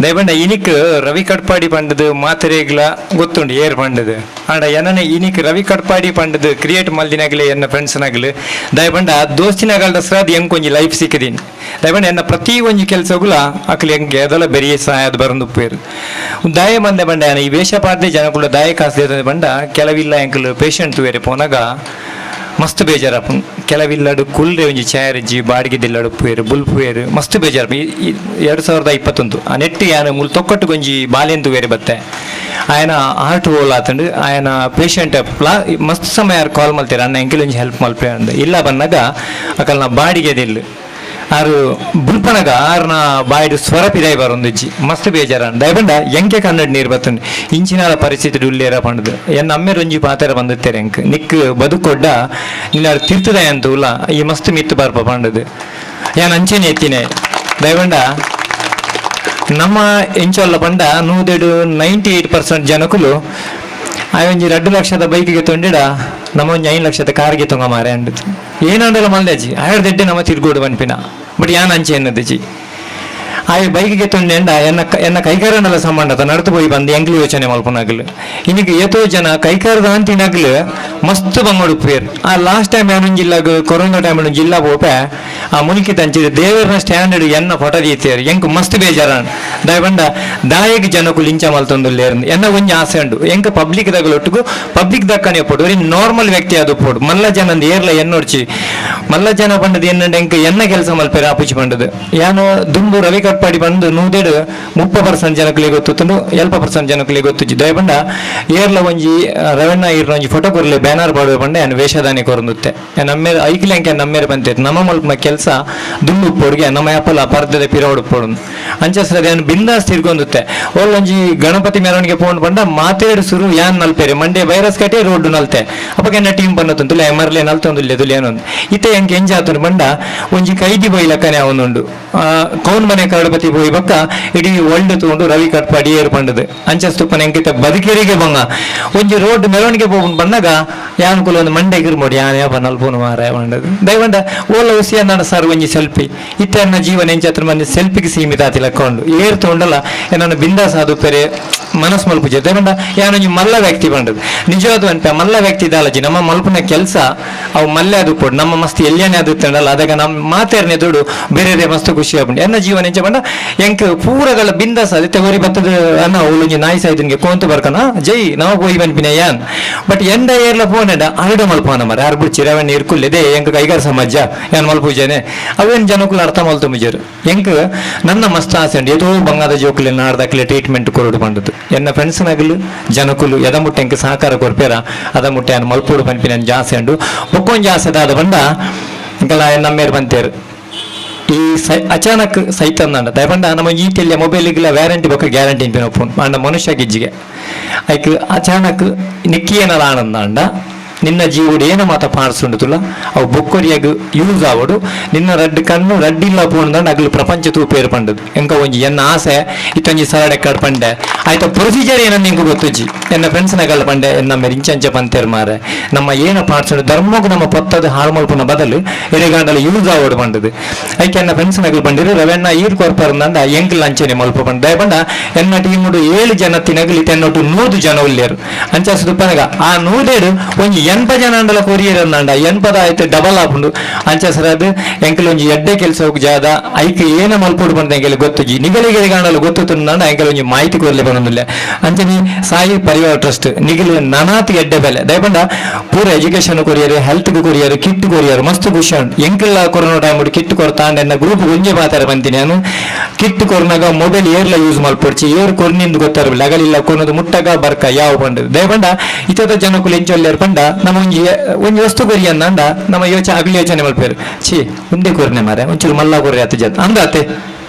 ದಯಪಂಡ ಇನಿಕ್ ರವಿ ಕಟ್ಪಾಡಿ ಪಂಡದು ಮಾತ್ರೆಗ್ಲ ಗೊತ್ತುಂಡು ಏರ್ ಪಂಡದು ಆಂಡ ಎನ್ನ ಇನಿಕ್ ರವಿ ಕಟ್ಪಾಡಿ ಪಂಡದು ಕ್ರಿಯೇಟ್ ಮಲ್ದಿನಾಗಲಿ ಎನ್ನ ಫ್ರೆಂಡ್ಸ್ನಾಗಲಿ ದಯಪಂಡ ದೋಸ್ತಿನಾಗಲ್ದ ಸ್ರಾದ್ ಹೆಂಗೆ ಕೊಂಚ ಲೈಫ್ ಸಿಕ್ಕಿದೀನಿ ದಯಪಂಡ ಎನ್ನ ಪ್ರತಿ ಒಂಜಿ ಕೆಲಸಗುಲ ಅಕ್ಲಿ ಹೆಂಗೆ ಅದೆಲ್ಲ ಬೆರಿಯ ಸಹಾಯದ ಬರಂದು ಉಪ್ಪೇರು ದಾಯ ಬಂದೆ ಬಂಡ ಈ ವೇಷ ಪಾಡ್ದೆ ಜನಗಳು ದಾಯ ಕಾಸ್ದೆ ಬಂಡ ಕೆಲವಿಲ್ಲ ಎಂಕಲು ಪೇಷಂಟ್ ಬೇರೆ ಪೋನಾಗ ಮಸ್ತ್ ಬೇಜಾರಪ್ಪ ಕೆಲವಿಲ್ಲಡು ಕುಲ್ರೆ ಒಂಜಿ ಚೇರ್ ಇಜ್ಜಿ ಬಾಡಿಗೆ ದಿಲ್ಲಡು ಪುಯರು ಬುಲ್ಪುಯರು ಮಸ್ತ್ ಬೇಜಾರಪ್ಪ 2021 ಆ ನೆಟ್ಟಿ ಆಯನ ಮುಲ್ ತೊಕ್ಕಟ್ಟು ಗೊಂಜಿ ಬಾಲೆಂದು ಬೇರೆ ಬತ್ತೆ ಆಯನ ಹಾರ್ಟ್ ಹೋಲ್ ಆತಂಡು ಆಯನ ಪೇಷಂಟ್ ಮಸ್ತ್ ಸಮಯ ಕಾಲ್ ಮಲ್ತೀರ ಅನ್ನ ಎಂಕಿಲೊಂಜಿ ಹೆಲ್ಪ್ ಮಲ್ಪೆ ಅಂದ ಇಲ್ಲ ಬಂದಾಗ ಅಕಲ್ನ ಬಾಡಿಗೆ ದಿಲ್ಲು ಆರು ಬುಲ್ಪನಗ ಆರ್ನ ಬಾಯ್ಡು ಸ್ವರಪಿದಾಯಿ ಬರೊಂದಿಜ್ಜಿ ಮಸ್ತ್ ಬೇಜಾರ ದಯಬಂಡ ಎಂಕೆ ಕನ್ನಡ ನೀರು ಬತ್ತಂಡು ಇಂಚಿನಾಲ ಪರಿಸ್ಥಿತಿ ಉಲ್ಲೇರ ಪಂಡದು ಎನ್ನ ಅಮ್ಮೆರ್ ಒಂಜಿ ಪಾತ್ರ ಬಂದಿತ್ತೇರೆ ಎಂಕ್ ನಿಕ್ ಬದುಕೊಡ್ಡ ನಿನ್ನ ತಿರ್ತದಾಯ ಅಂತ ಉಲ್ಲ ಈ ಮಸ್ತ್ ಮಿತ್ತು ಬರ್ಪ ಪಂಡದು ಯಾನ್ ಅಂಚೆನೆ ಎತ್ತಿನೇ ದಯಬಂಡ ನಮ್ಮ ಎಂಚೊಲ್ಲ ಪಂಡ 98% ಜನಕುಲು ಒಂಜಿ 2 ಲಕ್ಷದ ಬೈಕಿಗೆ ತೊಂಡಿಡ ನಮ್ಮ ಒಂಜಿ 5 ಲಕ್ಷದ ಕಾರ್ಗೆ ತೊಂಗ ಮಾರೆ ಅಂಡದು ಏನಂಡಲ್ಲ ಮಲ್ದಜಿ ಆಯರ್ದೆಡ್ಡೆ ನಮ್ಮ ತಿರ್ಗೋಡು ಬನ್ಪಿನ ಬಟ್ ಯಾನ್ ಅಂಚೆ ಎನ್ನದಜಿ ಬೈಕಿಗೆ ತೊಂಡೆಂಡ ಎನ್ನ ಕೈಕಾರನೆಲ್ಲ ಸಂಬಂಧ ನಡ್ತು ಹೋಗಿ ಬಂದು ಎಂಗ್ಲಿ ಯೋಚನೆ ಮಲ್ಪನಾಗ್ಲು ಇನ್ನಿಗೆ ಏತೋ ಜನ ಕೈಕಾರದ ಅಂತಿನಾಗ್ಲು ಮಸ್ತ್ ಬಂಗೋಡು ಪೇರ್ ಆ ಲಾಸ್ಟ್ ಟೈಮ್ ಏನೊಂದು ಜಿಲ್ಲಾಗ ಕೊರೋನಾ ಟೈಮ್ ಜಿಲ್ಲಾ ಹೋಪೆ ಆ ಮುಲ್ಕಿ ತಂಚಿದ ದೇವರ ಸ್ಟ್ಯಾಂಡರ್ಡ್ ಎನ್ನ ಫೋಟೋ ದೀತಿಯರು ಎಂಕ್ ಮಸ್ತ್ ಬೇಜಾರ ದಯಬಂಡ ದಾಯಗೆ ಜನಕ್ಕೂ ಲಿಂಚ ಮಲ್ತೊಂದುಲ್ಲೇರು ಎನ್ನ ಒಂಜಿ ಆಸೆ ಉಂಡು ಎಂಕ ಪಬ್ಲಿಕ್ ದಗಲೊಟ್ಟಿಗೂ ಪಬ್ಲಿಕ್ ದಕ್ಕನೆ ಪೋಡು ನಾರ್ಮಲ್ ವ್ಯಕ್ತಿ ಅದು ಪೋಡು ಮಲ್ಲ ಜನ ಏರ್ಲ ಎನ್ನೊಡ್ಚಿ ಮಲ್ಲ ಜನ ಪಂಡದು ಎನ್ನ ಎಂಕ ಎನ್ನ ಕೆಲಸ ಮಲ್ಪೇರ ಆಪುಚಿ ಪಂಡದು ಯಾನು ದುಂಬು ರವಿ ಕಟ್ಪಾಡಿ ಬಂದು 30% ಜನಕ್ಕಲಿಗೆ ಗೊತ್ತುಂಡು 20% ಜನಕ್ಕಲಿಗೆ ಗೊತ್ತು ದಯಬಂಡ ಏರ್ಲ ಒಂಜಿ ರವಣ್ಣ ಇರ್ನ ಒಂಜಿ ಫೋಟೋ ಕೊರ್ಲೆ ಬ್ಯಾನರ್ ಪಾಡುವೆ ಪಂಡ ಏನು ವೇಷದಾನಿ ಕೊರಂದುತ್ತೆ ನಮ್ಮೇಲೆ ಐಕ್ಲೆಂಕೆ ನಮ್ಮೇಲೆ ಬಂತೈತೆ ನಮ್ಮ ಮಲ್ಪ ಕೆಲಸ ದುಂಬು ಉಪ್ಪೋಡ್ಗೆ ನಮ್ಮ ಆಪಲ್ ಆ ಪರ್ದದ ಪಿರೋಡ್ ಉಪ್ಪೋಡು ಅಂಚಸ್ರದ ಏನು ಬಿಂದಾಸ್ ತಿರ್ಗೊಂದುತ್ತೆ ಒಳ್ಳೊಂಜಿ ಗಣಪತಿ ಮೆರವಣಿಗೆ ಪೋಂಡ್ ಪಂಡ ಮಾತೇಡು ಸುರು ಯಾನ್ ನಲ್ಪೇರೆ ಮಂಡೆ ವೈರಸ್ ಕಟ್ಟೆ ರೋಡ್ ನಲ್ತೆ ಅಪ್ಪಗೆ ಎನ್ನ ಟೀಮ್ ಬಂದತಂತುಲ ಮರ್ಲೆ ನಲ್ತೊಂದುಲ್ಲೆ ತುಲೇನೊಂದು ಇತ್ತೆ ಎಂಕೆ ಎಂಜಾತನು ಬಂಡ ಒಂಜಿ ಕೈದಿ ಬೈ ಲಕ್ಕನೆ ಅವನುಂಡು ಕೌನ್ ಮನೆ ಕರಡಪತಿ ಹೋಗಿ ಬಕ್ಕ ಇಡೀ ವರ್ಲ್ಡ್ ತಗೊಂಡು ರವಿ ಕಟ್ಪಾಡಿ ಏರು ಪಂಡದು ಅಂಚಸ್ತುಪ್ಪನ ಎಂಕಿತ ಬದುಕೇರಿಗೆ ಬಂಗ ಒಂಜಿ ರೋಡ್ ಮೆರವಣಿಗೆ ಹೋಗ್ಕೊಂಡು ಬಂದಾಗ ಯಾನುಕೂಲ ಒಂದು ಮಂಡೆ ಗಿರ್ಮೋಡಿ ಯಾನ್ ಯಾಪ ನಲ್ಪೋನು ಮಾರಾಯ ಬಂಡದು ದಯವಂಡ ಓಲ ಉಸಿಯ ನನ್ನ ಸರ್ ಒಂಜಿ ಸೆಲ್ಫಿ ಇತ್ತೆ ನನ್ನ ಜೀವನ ಎಂಚತ್ರ ಮಂದಿ ಸೆಲ್ಫಿಗೆ ಸೀಮಿತ ಆತಿ ಲಕ್ಕೊಂಡು ಏರ್ ತಗೊಂಡಲ್ಲ ನನ್ನ ಬಿಂದಾಸ್ ಆದು ಪೆರೆ ಮನಸ್ ಮಲ್ಪುಜ ದಯವಂಡ ಯಾನೊಂಜಿ ಮಲ್ಲ ವ್ಯಕ್ತಿ ಬಂಡದು ನಿಜವಾದ ಅನ್ಪ ಮಲ್ಲ ವ್ಯಕ್ತಿ ದಾಲಜಿ ನಮ್ಮ ಮಲ್ಪನ ಕೆಲಸ ಅವು ಮಲ್ಲೆ ಅದು ಕೊಡು ನಮ್ಮ ಮಸ್ತ್ ಎಲ್ಲಿಯೇ ಅದು ತಂಡಲ್ಲ ಅದಾಗ ನಮ್ಮ ಮಾತೇರ್ನೆ ದುಡು ಬೇರೆ ಮಸ್ತ್ ಖುಷಿ ಆಗ್ಬಿಟ್ಟು ಎನ್ನ ಜೀವನ ಎಂಚ ಬಂಡ ಎಂಕ್ ಪೂರಗಳ ಬಿಂದಾಸ್ ಅದಕ್ಕೆ ಹೊರಿ ಬತ್ತದ ಅನ್ನ ಅವಳು ನಾಯಿ ಸಾಯ್ದನ್ಗೆ ಕೋಂತು ಬರ್ಕನ ಜೈ ನಾವು ಹೋಗಿ ಬನ್ಪಿನ ಯಾನ್ ಬಟ್ ಎಂದ ಏರ್ಲ ಫೋನ್ ಅರಡು ಮಲ್ಪನ ಮರ ಯಾರು ಬಿಡ್ಚಿ ರವಣ್ಣ ಇರ್ಕುಲ್ಲಿದೆ ಎಂಕ ಕೈಗಾರ ಸಮಾಜ ಯಾನ್ ಮಲ್ಪೂಜನೆ ಅವೇನು ಜನಕ್ಕೂ ಅರ್ಥ ಮಲ್ತು ಮುಜರು ಎಂಕ್ ನನ್ನ ಮಸ್ತ್ ಆಸೆ ಉಂಟು ಏತೋ ಬಂಗಾದ ಜೋಕುಲಿ ನಾಡ್ದಾಕ್ಲೆ ಟ್ರೀಟ್ಮೆಂಟ್ ಕೊರಡು ಬಂದದ್ದು ಎನ್ನ ಫ್ರೆಂಡ್ಸ್ನಾಗಲು ಜನಕುಲು ಎದ ಮುಟ್ಟೆ ಎಂಕ ಸಹಕಾರ ಕೊರ್ಪೇರ ಅದ ಮುಟ್ಟೆ ಅನ್ನು ಮಲ್ಪೋಡು ಪನ್ಪಿನ ಜಾಸೆ ಉಂಡು ಬೊಕ್ಕೊಂಜಿ ಆಸೆದಾದ ಬಂಡ ಇಂಕಲ ನಮ್ಮೇರು ಬಂತೇರು ಈ ಅಚಾನಕ್ ಸೈತಂದ ದಯಪಂಡ ನಮ್ಮ ಈತೆಲ್ಲ ಮೊಬೈಲಿಗೆಲ್ಲ ವ್ಯಾರಂಟಿ ಬೇಕಾ ಗ್ಯಾರಂಟಿ ಇಂಪಿನ ಫೋನ್ ಅಂಡ ಮನುಷ್ಯ ಗಿಜ್ಜಿಗೆ ಐಕ್ ಅಚಾನಕ್ ನಿಕ್ಕಿಯನಲ್ಲ ಆನಂದ ಅಂಡ ನಿನ್ನ ಜೀವುಡು ಏನು ಮಾತ ಪಾಡ್ಸುಂಡುತ್ತಲ್ಲ ಅವು ಬೊಕ್ಕೊರಿಯಾಗ ಯೂಸ್ ಆವಡು ನಿನ್ನ ರಡ್ಡು ಕಣ್ಣು ರಡ್ಡಿಲ್ಲ ಪೋಣದಂಡ ಅಗ್ಲು ಪ್ರಪಂಚ ತೂಪೇರು ಪಂಡದು ಎಂಕ ಒಂಜಿ ಎನ್ನ ಆಸೆ ಇತ್ತೊಂಜಿ ಸರಡೆ ಕಡ್ ಪಂಡೆ ಆಯ್ತಾ ಪ್ರೊಸೀಜರ್ ಏನನ್ನ ನಿಂಗೆ ಗೊತ್ತುಜ್ಜಿ ಎನ್ನ ಫ್ರೆಂಡ್ಸ್ನಾಗಲ್ಲ ಪಂಡೆ ಎನ್ನ ರಿಂಚಂಚ ಪಂತೇರು ಮಾರೆ ನಮ್ಮ ಏನು ಪಾಡ್ಸುಂಡು ಧರ್ಮಗೂ ನಮ್ಮ ಪತ್ತದ ಹಾಳು ಮಲ್ಪನ ಬದಲು ಎಡೆಗಾಂಡಲ್ಲಿ ಯೂಸ್ ಆವಡು ಪಂಡದು ಐಕೆ ಎನ್ನ ಫ್ರೆಂಡ್ಸ್ನಾಗಲು ಬಂದಿರು ರವೆಣ್ಣ ಈರ್ ಕೊರ್ಪರಂದ ಎಂಕ್ ಲಂಚನೆ ಮಲ್ಪ ಪಂಡ ದಯಪಂಡ ಎನ್ನ ಟೀಮುಡು 7 ಜನ ತಿನ್ನಗಲಿ ತೆನ್ನೊಟ್ಟು 100 ಜನ ಉಲ್ಲೇರು ಅಂಚ ಪನಗ ಆ 100 ಒಂಜಿ 80 ಜನ ಅಂಡಲ ಕೊರಿಯರ್ ಅಂದ 80 ಆಯ್ತು ಡಬಲ್ ಆಪುಂಡು ಅಂಚಸರದು ಎಂಕಲ್ ಒಂಜಿ ಎಡ್ಡೆ ಕೆಲಸ ಹೋಗಿ ಜಾದ ಐಕ್ ಏನ ಮಲ್ಪೋಡು ಬಂದ ಎಂಕಲ್ ಗೊತ್ತುಜಿ ನಿಗಲಿಗೆ ಕಾಣಲು ಗೊತ್ತುಂಡ ಎಂಕಲ್ ಒಂಜಿ ಮಾಹಿತಿ ಕೊರ್ಲೆ ಬಂದಿಲ್ಲ ಅಂಚನಿ ಸಾಯಿ ಪರಿವಾರ ಟ್ರಸ್ಟ್ ನಿಗಲಿ ನನಾತಿ ಎಡ್ಡೆ ಬೆಲೆ ದಯಪಂಡ ಪೂರ education courier health courier kit courier ಮಸ್ತ್ ಖುಷಿ ಉಂಟು ಎಂಕಲ್ಲ ಕೊರೋನಾ ಟೈಮ್ ಕಿಟ್ ಕೊರ್ತಾಂಡ ಎನ್ನ ಗ್ರೂಪ್ ಒಂಜೆ ಮಾತಾಡ ಬಂತೀನಿ ನಾನು ಕಿಟ್ ಕೊರ್ನಾಗ ಮೊಬೈಲ್ ಏರ್ಲ ಯೂಸ್ ಮಲ್ಪೊಡ್ಚಿ ಏರ್ ಕೊರ್ನಿಂದ ಗೊತ್ತಾರಲ್ಲ ಅಗಲಿಲ್ಲ ಕೊನ್ನದು ಮುಟ್ಟಗ ಬರ್ಕ ಯಾವ ಬಂಡದು ದಯಪಂಡ ಇತದ ಜನಕ್ಕೂ ಎಂಚೊಲ್ಲೇರ್ ಪಂಡ ನಮ್ಮ ಒಂಜಿ ವಸ್ತು ಕೊರಿ ಅಂದ ನಮ್ಮ ಅಗಲಿ ಯೋಚನೆ ಮಲ್ಪೇರು ಛೀ ಮುಂದೆ ಕೊರ್ನೆ ಮಾರೆ ಒಂಚೂರು ಮಲ್ಲ ಕೊರ್ರಿ ಆತ ಜತ್ ಅಂದಾತೆ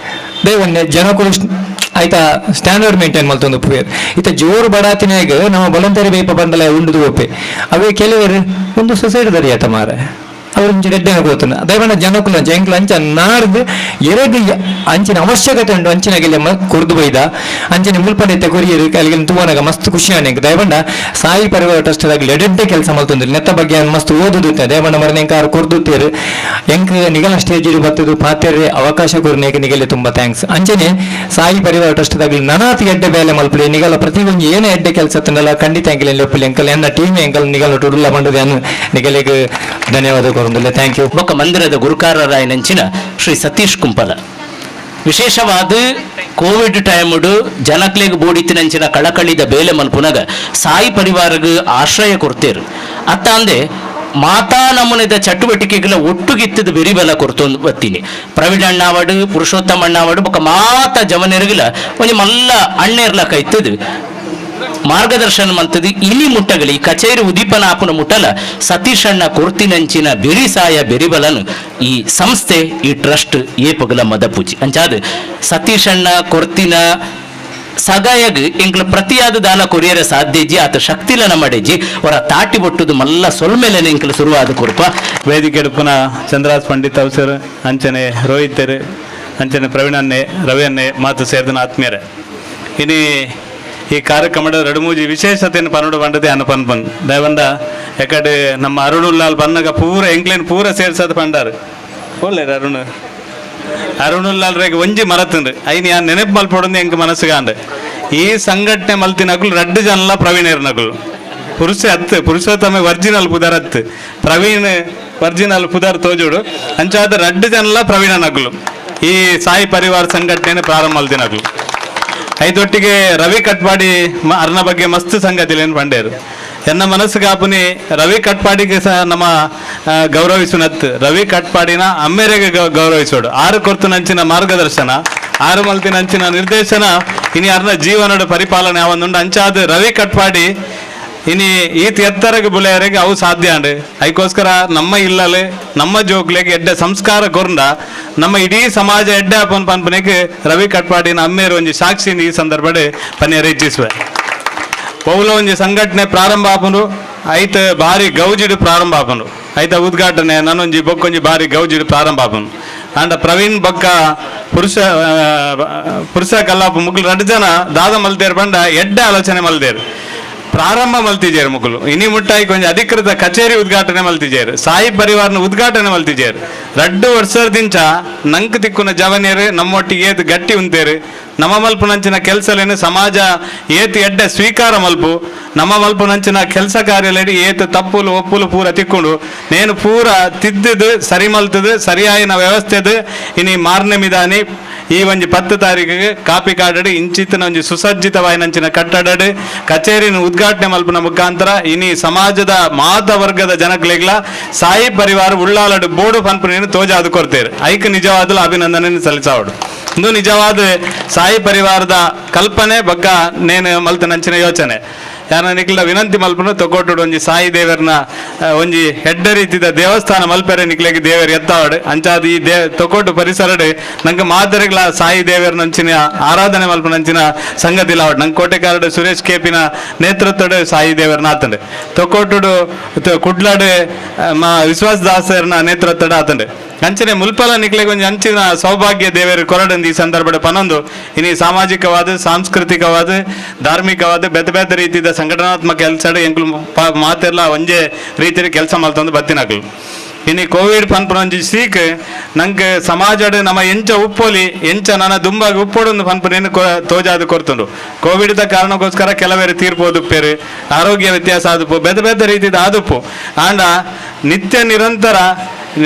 ದಯವನ್ನೇ ಜನಕ್ಕೂ ಆಯ್ತಾ ಸ್ಟ್ಯಾಂಡರ್ಡ್ ಮೇಂಟೈನ್ ಮಲ್ತೊಂದು ಉಪ್ಪೇರು ಇತ್ತ ಜೋರು ಬಡಾತಿನಾಗ ನಮ್ಮ ಬಲಂತರಿ ಬೈಪ ಬಂದಲ ಉಂಡುದು ಒಪ್ಪೆ ಅವೇ ಕೆಲವರು ಒಂದು ಸೊಸೈಟಿ ದರಿ ಆತ ಮಾರೆ ಅವ್ರ ಎಡ್ಡೆ ಹೋಗ್ತಾನೆ ದಯವಂಡ ಜನಕ್ಕೂ ಎಂಕ್ಲು ಅಂಚ ನಾಡ್ದು ಎರಡು ಅಂಚಿನ ಅವಶ್ಯಕತೆ ಉಂಟು ಅಂಚಿನಾಗೆಲ್ಲ ಕೊರ್ದು ಬೈದ ಅಂಚಿನ ಮುಲ್ಪಂಡೆ ಕೊರಿಯರು ಅಲ್ಲಿಗೆ ತೂವನಾಗ ಮಸ್ತ್ ಖುಷಿ ಆನೆಂಕ್ ದಯವಂಡ ಸಾಯಿ ಪರಿವಾರ ಟ್ರಸ್ಟ್ ದಾಗಲಿ ಎಡೆಡ್ಡೆ ಕೆಲಸ ಮಾಡ್ತಂದ್ರಿ ನೆತ್ತ ಬಗ್ಗೆ ಮಸ್ತ್ ಓದುತ್ತೆ ದಯವಂಡ ಮರ ಎಂಕಾರು ಕೊರ್ದುತ್ತೀರು ಎಂಕ್ ನಿಗಲ ಸ್ಟೇಜ್ ಬರ್ತದು ಪಾತ್ರೆ ಅವಕಾಶ ಕೊರ್ನೇಕ ನಿಗಲೆ ತುಂಬಾ ಥ್ಯಾಂಕ್ಸ್ ಅಂಚನೆ ಸಾಯಿ ಪರಿವಾರ ಟ್ರಸ್ಟ್ ದಾಗಲಿ ನನಾತಿ ಎಡ್ಡೆ ಬೇಲೆ ಮಲ್ಪಡಿ ನಿಗಲ ಪ್ರತಿಯೊಂದು ಏನೇ ಎಡ್ಡೆ ಕೆಲಸ ತಂದಲ್ಲ ಖಂಡಿತ ಎಂಕಲ್ ಲೆಪ್ಪಲಿ ಎಂಕಲ್ ಎನ್ನ ಟೀಮ್ ಎಂಕಲ್ ನಿಗಲ ಟುಡುಲ್ಲ ಬಂಡದು ಅನ್ನು ನಿಗಲಿಗೆ ಧನ್ಯವಾದ ಕೊರೊಂದಿಲ್ಲ ಥ್ಯಾಂಕ್ ಯು ಬೊಕ್ಕ ಮಂದಿರದ ಗುರುಕಾರರಾಯನಂಚಿನ ಶ್ರೀ ಸತೀಶ್ ಕುಂಪಲ ವಿಶೇಷವಾದ ಕೋವಿಡ್ ಟೈಮುಡು ಜನಕ್ಲೆಗ್ ಬೋಡಿತ್ತಿನಂಚಿನ ಕಳಕಳಿದ ಬೇಲೆ ಮಲ್ಪುನಗ ಸಾಯಿ ಪರಿವಾರಗ ಆಶ್ರಯ ಕೊಡ್ತೇರು ಅತ್ತಾಂದೆ ಮಾತಾ ನಮೂನೆದ ಚಟುವಟಿಕೆಗಳ ಒಟ್ಟುಗಿತ್ತದ ಬೆರಿಬಲ ಕೊಡ್ತೊಂದು ಬತ್ತೀನಿ ಪ್ರವೀಣ್ ಅಣ್ಣಾವಡು ಪುರುಷೋತ್ತಮ ಅಣ್ಣಾವಡು ಬೊಕ್ಕ ಮಾತಾ ಜವನೆರಗಿಲ ಒಂದು ಮಲ್ಲ ಅಣ್ಣೆರ್ಲ ಕೈತದು ಮಾರ್ಗದರ್ಶನ ಮಂತದ್ದು ಇಲಿ ಮುಟ್ಟಗಲಿ ಕಚೇರಿ ಉದೀಪನಾಪುನ ಮುಟ್ಟಲ ಸತೀಶ್ ಅಣ್ಣ ಕೊರ್ತಿನಂಚಿನ ಬೆರಿಸಾಯ ಬೆರಿಬಲನು ಈ ಸಂಸ್ಥೆ ಈ ಟ್ರಸ್ಟ್ ಏಪಗಲ ಮದಪೂಜಿ ಅಂಚಾದ ಸತೀಶ್ ಅಣ್ಣ ಕೊರ್ತಿನ ಸಗಾಯಗ್ ಎಂಕ್ಲ ಪ್ರತಿಯಾದ ದಾನ ಕೊರಿಯರ ಸಾಧ್ಯಜಿ ಆತ ಶಕ್ತಿಲ ನಮ್ಮಡೆಜಿ ಅವರ ತಾಟಿ ಬೊಟ್ಟುದು ಮಲ್ಲ ಸೊಲ್ಮೆಲೆ ಎಂಕ್ಲ ಶುರುವಾದ ಕೊರ್ಪ ವೇದಿಕೆ ಪುನಃ ಚಂದ್ರಾಸ್ ಪಂಡಿತ್ ಅವಸರ್ ಅಂಚನೆ ರೋಹಿತರ್ ಅಂಚನೆ ಪ್ರವೀಣ್ ಅನ್ನೆ ರವಿ ಅನ್ನೆ ಮಾತು ಸೇರಿದ ಆತ್ಮೀಯರೇ ಇನಿ ಈ ಕಾರ್ಯಕ್ರಮದ ರಡುಮೂಜಿ ವಿಶೇಷತೆಯನ್ನು ಪನ್ನಡು ಬಂಡದೆ ಅನ್ನ ಪನ್ಪನ್ ದಯವಂಡ ಯಾಕಡೆ ನಮ್ಮ ಅರುಣುಲ್ಲಾಲ್ ಬನ್ನಗ ಪೂರ ಎಂಕ್ಲೇನ್ ಪೂರ ಸೇರ್ಸದ ಪಂಡಾರು ಒಳ್ಳೆರ ಅರುಣುಲ್ಲಾಲ್ ರೇಗ ಒಂಜಿ ಮರತಂಡು ಐನ್ ಯಾನ್ ನೆನಪು ಮಲ್ಪೊಡಂದು ಎಂಕ್ ಮನಸ್ಸುಗಾಂಡ್ ಈ ಸಂಘಟನೆ ಮಲ್ತಿನಕುಲು ರಡ್ಡು ಜನಲ ಪ್ರವೀಣೇರ್ ನಕುಲು ಪುರುಷೋತ್ತಮ ವರ್ಜಿನಲ್ ಪುದರ್ ಹತ್ತು ಪ್ರವೀಣ್ ವರ್ಜಿನಲ್ ಪುದರ್ ತೋಜುಡು ಅಂಚಾದ ರಡ್ಡು ಜನಲ ಪ್ರವೀಣ ನಕುಲು ಈ ಸಾಯಿ ಪರಿವಾರ ಸಂಘಟನೆ ಪ್ರಾರಂಭ ಮಲ್ತಿನಕುಲು ಐದೊಟ್ಟಿಗೆ ರವಿ ಕಟ್ಪಾಡಿ ಅರ್ನ ಬಗ್ಗೆ ಮಸ್ತ್ ಸಂಗತಿಲೇನು ಪಂಡೇರು ಎನ್ನ ಮನಸ್ಸು ಕಾಪುನಿ ರವಿ ಕಟ್ಪಾಡಿಗೆ ಸಹ ನಮ್ಮ ಗೌರವಿಸುನತ್ ರವಿ ಕಟ್ಪಾಡಿನ ಅಮ್ಮೆರೆಗೆ ಗೌರವಿಸೋಡು ಆರು ಕೊರ್ತು ನಂಚಿನ ಮಾರ್ಗದರ್ಶನ ಆರು ಮಲ್ತಿನ ಅಂಚಿನ ನಿರ್ದೇಶನ ಇನಿ ಅರ್ನ ಜೀವನದ ಪರಿಪಾಲನೆ ಅವನುಂಡು ಅಂಚಾದ ರವಿ ಕಟ್ಪಾಡಿ ಇನಿ ಈತ್ ಎತ್ತರಗೆ ಬುಲೆಯರಿಗೆ ಅವು ಸಾಧ್ಯ ಅಂಡ್ ಅದಕ್ಕೋಸ್ಕರ ನಮ್ಮ ಇಲ್ಲಲೆ ನಮ್ಮ ಜೋಕ್ಲೆಗೆ ಎಡ್ಡೆ ಸಂಸ್ಕಾರ ಕೊರ್ಂಡ ನಮ್ಮ ಇಡೀ ಸಮಾಜ ಎಡ್ಡೆ ಅಪ್ಪನ್ ಪನ್ಪನೆಗೆ ರವಿ ಕಟ್ಪಾಡಿನ ಅಮ್ಮೇರು ಒಂಜಿ ಸಾಕ್ಷಿನ ಈ ಸಂದರ್ಭಡೆ ಪನ್ಯ ರೆಚ್ಚಿಸುವೆ ಪೌಲ ಒಂಜಿ ಸಂಘಟನೆ ಪ್ರಾರಂಭ ಆಪನು ಐತ ಭಾರಿ ಗೌಜಿಡು ಪ್ರಾರಂಭ ಆಪನು ಐತ ಉದ್ಘಾಟನೆ ನನ್ನೊಂಜಿ ಬೊಕ್ಕೊಂಜಿ ಭಾರಿ ಗೌಜಿಡು ಪ್ರಾರಂಭ ಆಪನು ಅಂಡ ಪ್ರವೀಣ್ ಬೊಕ್ಕ ಪುರುಷ ಕಲ್ಲಾಪ ಮುಗ್ಲು 2 ಜನ ದಾದ ಮಲ್ತೇರು ಬಂಡ ಎಡ್ಡೆ ಆಲೋಚನೆ ಮಲ್ದೇರು ಪ್ರಾರಂಭ ಮಲ್ತಿಜೇರು ಮುಗ್ಲು ಇನಿ ಮುಟ್ಟಾಯಿ ಕೊಂಚ ಅಧಿಕೃತ ಕಚೇರಿ ಉದ್ಘಾಟನೆ ಮಲ್ತಿಜೇರು ಸಾಯಿ ಪರಿವಾರನ ಉದ್ಘಾಟನೆ ಮಲ್ತಿಜೇರು 2 ವರ್ಷದಿಂದ ನಂಕ್ ತಿಕ್ಕುನ ಜವನಿಯರು ನಮ್ಮೊಟ್ಟಿಗೆ ಏತ್ ಗಟ್ಟಿ ಉಂತೇರು ನಮ್ಮ ಮಲ್ಪುನಂಚಿನ ಕೆಲಸಲೇನು ಸಮಾಜ ಏತ್ ಎಡ್ಡೆ ಸ್ವೀಕಾರ ಮಲ್ಪು ನಮ್ಮ ಮಲ್ಪುನಂಚಿನ ಕೆಲಸ ಕಾರ್ಯಲೇಡಿ ಏತ್ ತಪ್ಪುಲು ಒಪ್ಪುಲು ಪೂರ ತಿಕ್ಕೊಂಡು ನೇನು ಪೂರ ತಿದ್ದುದು ಸರಿ ಮಲ್ತದು ಸರಿಯಾಯಿನ ವ್ಯವಸ್ಥೆದು ಇನಿ ಮಾರ್ನೆ ಮಿದಾನಿ ಈ ಒಂಜಿ 10 ತಾರೀಕಿಗೆ ಕಾಪಿ ಕಾಡಡಿ ಇಂಚಿತ್ತಿನ ಒಂಜಿ ಸುಸಜ್ಜಿತವಾಯಿನಂಚಿನ ಕಟ್ಟಡಡು ಕಚೇರಿನ ಉದ್ಘಾಟನೆ ಮಲ್ಪನ ಮುಖಾಂತರ ಇನಿ ಸಮಾಜದ ಮಾತ ವರ್ಗದ ಜನಕ್ಲೆಗ್ಲ ಸಾಯಿ ಪರಿವಾರ ಉಳ್ಳಾಲಡು ಬೋರ್ಡು ಪನ್ಪನೇನು ತೋಜಾದು ಕೊರ್ತೇರು ಐಕ್ ನಿಜವಾದ ಅಭಿನಂದನೆ ಸಲ್ಲಿಸಾವಡು ಇಂದು ನಿಜವಾದ ಸಾಯಿ ಪರಿವಾರದ ಕಲ್ಪನೆ ಬಗ್ಗ ನೇನು ಮಲ್ತನಂಚಿನ ಯೋಚನೆ ಯಾರ ನಿಕ್ಲ ವಿನಂತಿ ಮಲ್ಪನು ತೊಗೊಟ್ಟು ಒಂಜಿ ಸಾಯಿ ದೇವರನ್ನ ಒಂಜಿ ಹೆಡ್ಡ ರೀತಿದ ದೇವಸ್ಥಾನ ಮಲ್ಪೆರೆ ನಿಕ್ಲೆಗೆ ದೇವರು ಎತ್ತಾವಡು ಅಂಚಾದ ಈ ತೊಗೊಟ್ಟು ಪರಿಸರಡು ನಂಗೆ ಮಾದರಿಗಳ ಸಾಯಿ ದೇವರ ನಂಚಿನ ಆರಾಧನೆ ಮಲ್ಪನಂಚಿನ ಸಂಗತಿಲಾವಡು ನಂಗೆ ಕೋಟೆಕಾರಡು ಸುರೇಶ್ ಕೇಪಿನ ನೇತೃತ್ವಡು ಸಾಯಿ ದೇವರನ್ನ ಆತಂಡು ತೊಗೊಟ್ಟು ಕುಡ್ಲಾಡು ವಿಶ್ವಾಸ ದಾಸರನ ನೇತೃತ್ವಡು ಆತಂಡು ಅಂಚನೆ ಮುಲ್ಪಲ ನಿಕ್ಲೆಗೆ ಒಂಜಿ ಅಂಚಿನ ಸೌಭಾಗ್ಯ ದೇವರು ಕೊರಡಂದು ಈ ಸಂದರ್ಭದ ಪನೊಂದು ಇನಿ ಸಾಮಾಜಿಕವಾದ ಸಾಂಸ್ಕೃತಿಕವಾದ ಧಾರ್ಮಿಕವಾದ ಬೇತೆ ಬೇತೆ ರೀತಿಯ ಸಂಘಟನಾತ್ಮಕ ಕೆಲಸ ಎಂಕ್ಲು ಮಾತೆಲ್ಲ ಒಂದೇ ರೀತಿಯಲ್ಲಿ ಕೆಲಸ ಮಾಡ್ತಂದು ಬತ್ತಿನಕ್ಲು ಇನಿ ಕೋವಿಡ್ ಪನ್ಪುನಂಜಿ ಸೀಕ್ ನಂಗೆ ಸಮಾಜಡ್ ನಮ್ಮ ಎಂಚ ಉಪ್ಪೋಲಿ ಎಂಚ ನನ್ನ ದುಂಬಾಗ ಉಪ್ಪೋಡೊಂದು ಪನ್ಪುನೇನು ತೋಜಾದು ಕೊರ್ತುಂಡು ಕೋವಿಡ್ದ ಕಾರಣಕ್ಕೋಸ್ಕರ ಕೆಲವೇರು ತೀರ್ಪೋದು ಉಪ್ಪೇರು ಆರೋಗ್ಯ ವ್ಯತ್ಯಾಸ ಆದುಪ್ಪು ಬೇತೆ ಬೇತೆ ರೀತಿದ ಆದುಪ್ಪು ಆಂಡ ನಿತ್ಯ ನಿರಂತರ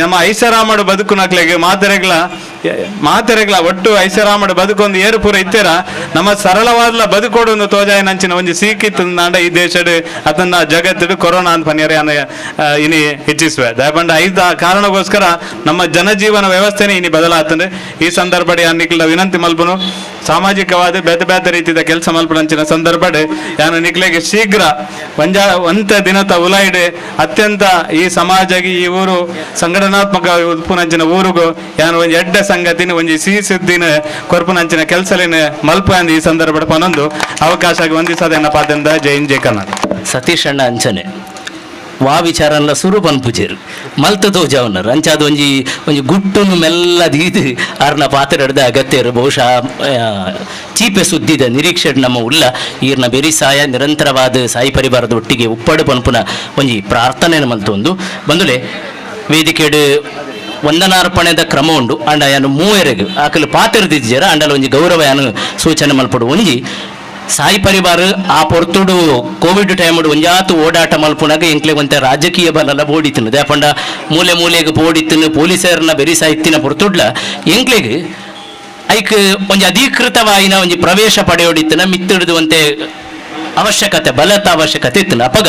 ನಮ್ಮ ಐಷಾರಾಮಡು ಬದುಕು ನಕ್ಲೆಗೆ ಮಾತೆರೆಗ್ಲ ಒಟ್ಟು ಐಷಾರಾಮಡು ಬದುಕೊಂದು ಏರು ಪೂರ ಇತ್ತೇರ ನಮ್ಮ ಸರಳವಾದ ಬದುಕೋಡೊಂದು ತೋಜಾಯ ನಂಚಿನ ಒಂಜಿ ಸೀಕಿತ್ತು ನಾಂಡ ಈ ದೇಶಡು ಅದನ್ನ ಜಗತ್ತಿಡು ಕೊರೋನಾ ಅಂತ ಪನ್ಯರೆ ಇನಿ ಹೆಚ್ಚಿಸುವೆ ದಯಪಂಡ ಐದ ಕಾರಣಕ್ಕೋಸ್ಕರ ನಮ್ಮ ಜನಜೀವನ ವ್ಯವಸ್ಥೆನೇ ಇನಿ ಬದಲಾತಂದ್ರೆ ಈ ಸಂದರ್ಭಡೆ ನಿಕ್ಲ ವಿನಂತಿ ಮಲ್ಪನು ಸಾಮಾಜಿಕವಾದ ಬೇತೆ ಬೇತೆ ರೀತಿಯ ಕೆಲಸ ಮಲ್ಪನಂಚಿನ ಸಂದರ್ಭಡೆ ಯಾನು ನಿಕ್ಲೆಗೆ ಶೀಘ್ರ ಒಂತ ದಿನದ ಉಲಾಯ್ಡೆ ಅತ್ಯಂತ ಈ ಸಮಾಜಗೆ ಈ ಊರು ಸಂಘಟನಾತ್ಮಕ ಉತ್ಪುನಂಚಿನ ಊರಿಗೂ ಯಾನು ಒಂದು ಎಡ್ಡ ಸಂಗತಿನ ಒಂಜಿ ಸಿಹಿ ಸುದ್ದಿನ ಕೊರ್ಪುನಂಚಿನ ಕೆಲಸಲೇನು ಮಲ್ಪ ಈ ಸಂದರ್ಭದ ಪನೊಂದು ಅವಕಾಶ ವಂದಿಸೋದೇನಪ್ಪ ಅದಿಂದ ಜೈ ಹಿಂದ್ ಜೈ ಕರ್ನಾಟಕ. ಸತೀಶ್ ಅಣ್ಣ ಅಂಚನೆ ವಾ ವಿಚಾರನ್ಲ ಸುರು ಪನ್ಪುಜೆರು ಮಲ್ತ ತೋಜಾವನರು ಅಂಚಾದ ಒಂಜಿ ಒಂಜಿ ಗುಟ್ಟುನು ಮೆಲ್ಲ ದೀದು ಆರ್ನ ಪಾತ್ರ ಹಿಡ್ದ ಅಗತ್ಯರು ಬಹುಶಃ ಚೀಪೆ ಸುದ್ದಿದ ನಿರೀಕ್ಷೆ ನಮ್ಮ ಉಲ್ಲ ಈರ್ನ ಬೆರಿಸಾಯ ನಿರಂತರವಾದ ಸಾಯಿ ಪರಿವಾರದ ಒಟ್ಟಿಗೆ ಉಪ್ಪಡು ಪನ್ಪುನ ಒಂಜಿ ಪ್ರಾರ್ಥನೆ ಮಲ್ತೊಂದು ಬಂದುಲೆ ವೇದಿಕೆಡು ವಂದನಾರ್ಪಣೆದ ಕ್ರಮ ಉಂಡು ಅಂಡ ಯಾನು ಮೂವರೆಗೆ ಆಕಲು ಪಾತಿರ್ದಿಜ್ಜರ ಅಂಡಲ ಒಂಜಿ ಗೌರವ ಯಾನು ಸೂಚನೆ ಮಲ್ಪಡು ಒಂಜಿ ಸಾಯಿ ಪರಿವಾರ ಆ ಪೊರ್ತುಡು ಕೋವಿಡ್ ಟೈಮಡು ಒಂಜಾತು ಓಡಾಟ ಮಲ್ಪುನಾಗ ಎಂಕ್ಲೆ ಒಂತೆ ರಾಜಕೀಯ ಬಲಲ ಬೋಡಿತನು ದೇಪಂಡ ಮೂಲೆ ಮೂಲೆಗೆ ಬೋಡಿತನು ಪೊಲೀಸರನ್ನ ಬೆರಿ ಸಾಯ್ತಿನ ಪೊರ್ತುಡ್ಲ ಎಂಕ್ಲೆಗೆ ಐಕ್ ಒಂಜಿ ಅಧಿಕೃತವಾಯಿನ ಒಂಜಿ ಪ್ರವೇಶ ಪಡೆಯೋಡಿತನ ಮಿತ್ತಿಡಿದು ಒಂತೆ ಅವಶ್ಯಕತೆ ಬಲತ ಅವಶ್ಯಕತೆ ಇತ್ತು ಅಪಗ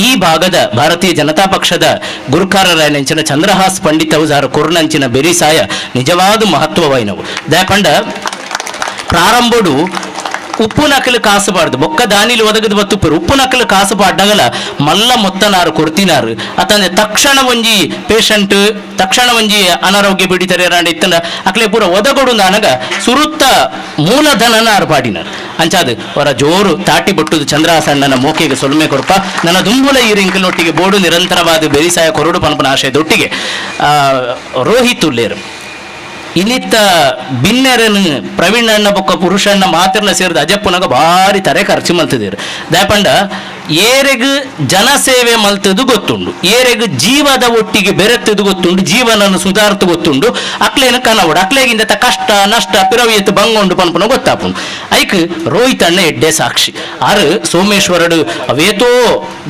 ಈ ಭಾಗದ ಭಾರತೀಯ ಜನತಾ ಪಕ್ಷದ ಗುರುಕಾರರಾಯನಂಚಿನ ಚಂದ್ರಹಾಸ್ ಪಂಡಿತ್ ಅವಜಾರ ಕೊರ್ನಂಚಿನ ಬೆರಿಸಾಯ ನಿಜವಾದ ಮಹತ್ವವಾಯಿನವು ದಾಪಂಡ ಪ್ರಾರಂಭಡು ಉಪ್ಪು ನಕಲು ಕಾಸುಬಾರ್ದು ಬೊಕ್ಕ ದಾನಿಲಿ ಒದಗದು ಬತ್ತುಪ್ಪರು ಉಪ್ಪು ನಕಲು ಕಾಸು ಪಾಡ್ಡಗಲ ಮಲ್ಲ ಮೊತ್ತನಾರು ಕೊಡ್ತಿನಾರು ಅತಂದ್ರೆ ತಕ್ಷಣ ಒಂಜಿ ಪೇಷಂಟ್ ತಕ್ಷಣ ಒಂಜಿ ಅನಾರೋಗ್ಯ ಬಿಡಿತಾರೆ ಇತ್ತಂದ ಅಕ್ಲೆ ಪೂರ ಒದಗೊಡು ನಾನಗ ಸುರುತ್ತ ಮೂಲಧನನಾರು ಪಾಡಿನಾರು ಅಂಚಾದು ಅವರ ಜೋರು ತಾಟಿ ಬೊಟ್ಟುದು ಚಂದ್ರಹಾಸಣ್ಣನ ಮೋಕೆಗೆ ಸೊಲ್ಮೆ ಕೊಡ್ಪ ನನ್ನ ದುಂಬುಲ ಈ ರಿಂಕಲೊಟ್ಟಿಗೆ ಬೋರ್ಡು ನಿರಂತರವಾದ ಬೆರಿಸಾಯ ಕೊರಡು ಪಂಪನ ಆಶಯದೊಟ್ಟಿಗೆ ರೋಹಿತ್ ಉಲ್ಲೇರು ಇನ್ನಿತ್ತ ಬಿನ್ನೆರನು ಪ್ರವೀಣ್ ಅಣ್ಣ ಬೊಕ್ಕ ಪುರುಷಣ್ಣ ಮಾತಿರ್ಲ ಸೇರಿದ ಅಜಪ್ಪನಾಗ ಭಾರಿ ತರೆ ಖರ್ಚು ಮಲ್ತಿದ್ದೀರು ದಾಪಂಡ ಏರೆಗ್ ಜನಸೇವೆ ಮಲ್ತದು ಗೊತ್ತುಂಡು ಏರೆಗ್ ಜೀವದ ಒಟ್ಟಿಗೆ ಬೆರೆತದು ಗೊತ್ತುಂಡು ಜೀವನನ್ನು ಸುಧಾರ್ತು ಗೊತ್ತುಂಡು ಅಕ್ಲೇನ ಕನವಡು ಅಕ್ಲೇಗಿಂದ ಕಷ್ಟ ನಷ್ಟ ಪಿರವಿಯತ್ತು ಬಂಗೊಂಡು ಪನ್ಪನ ಗೊತ್ತಾಪುಂಡು ಐಕ್ ರೋಹಿತ್ ಅಣ್ಣ ಎಡ್ಡೆ ಸಾಕ್ಷಿ ಆರು ಸೋಮೇಶ್ವರಡು ಅವೇತೋ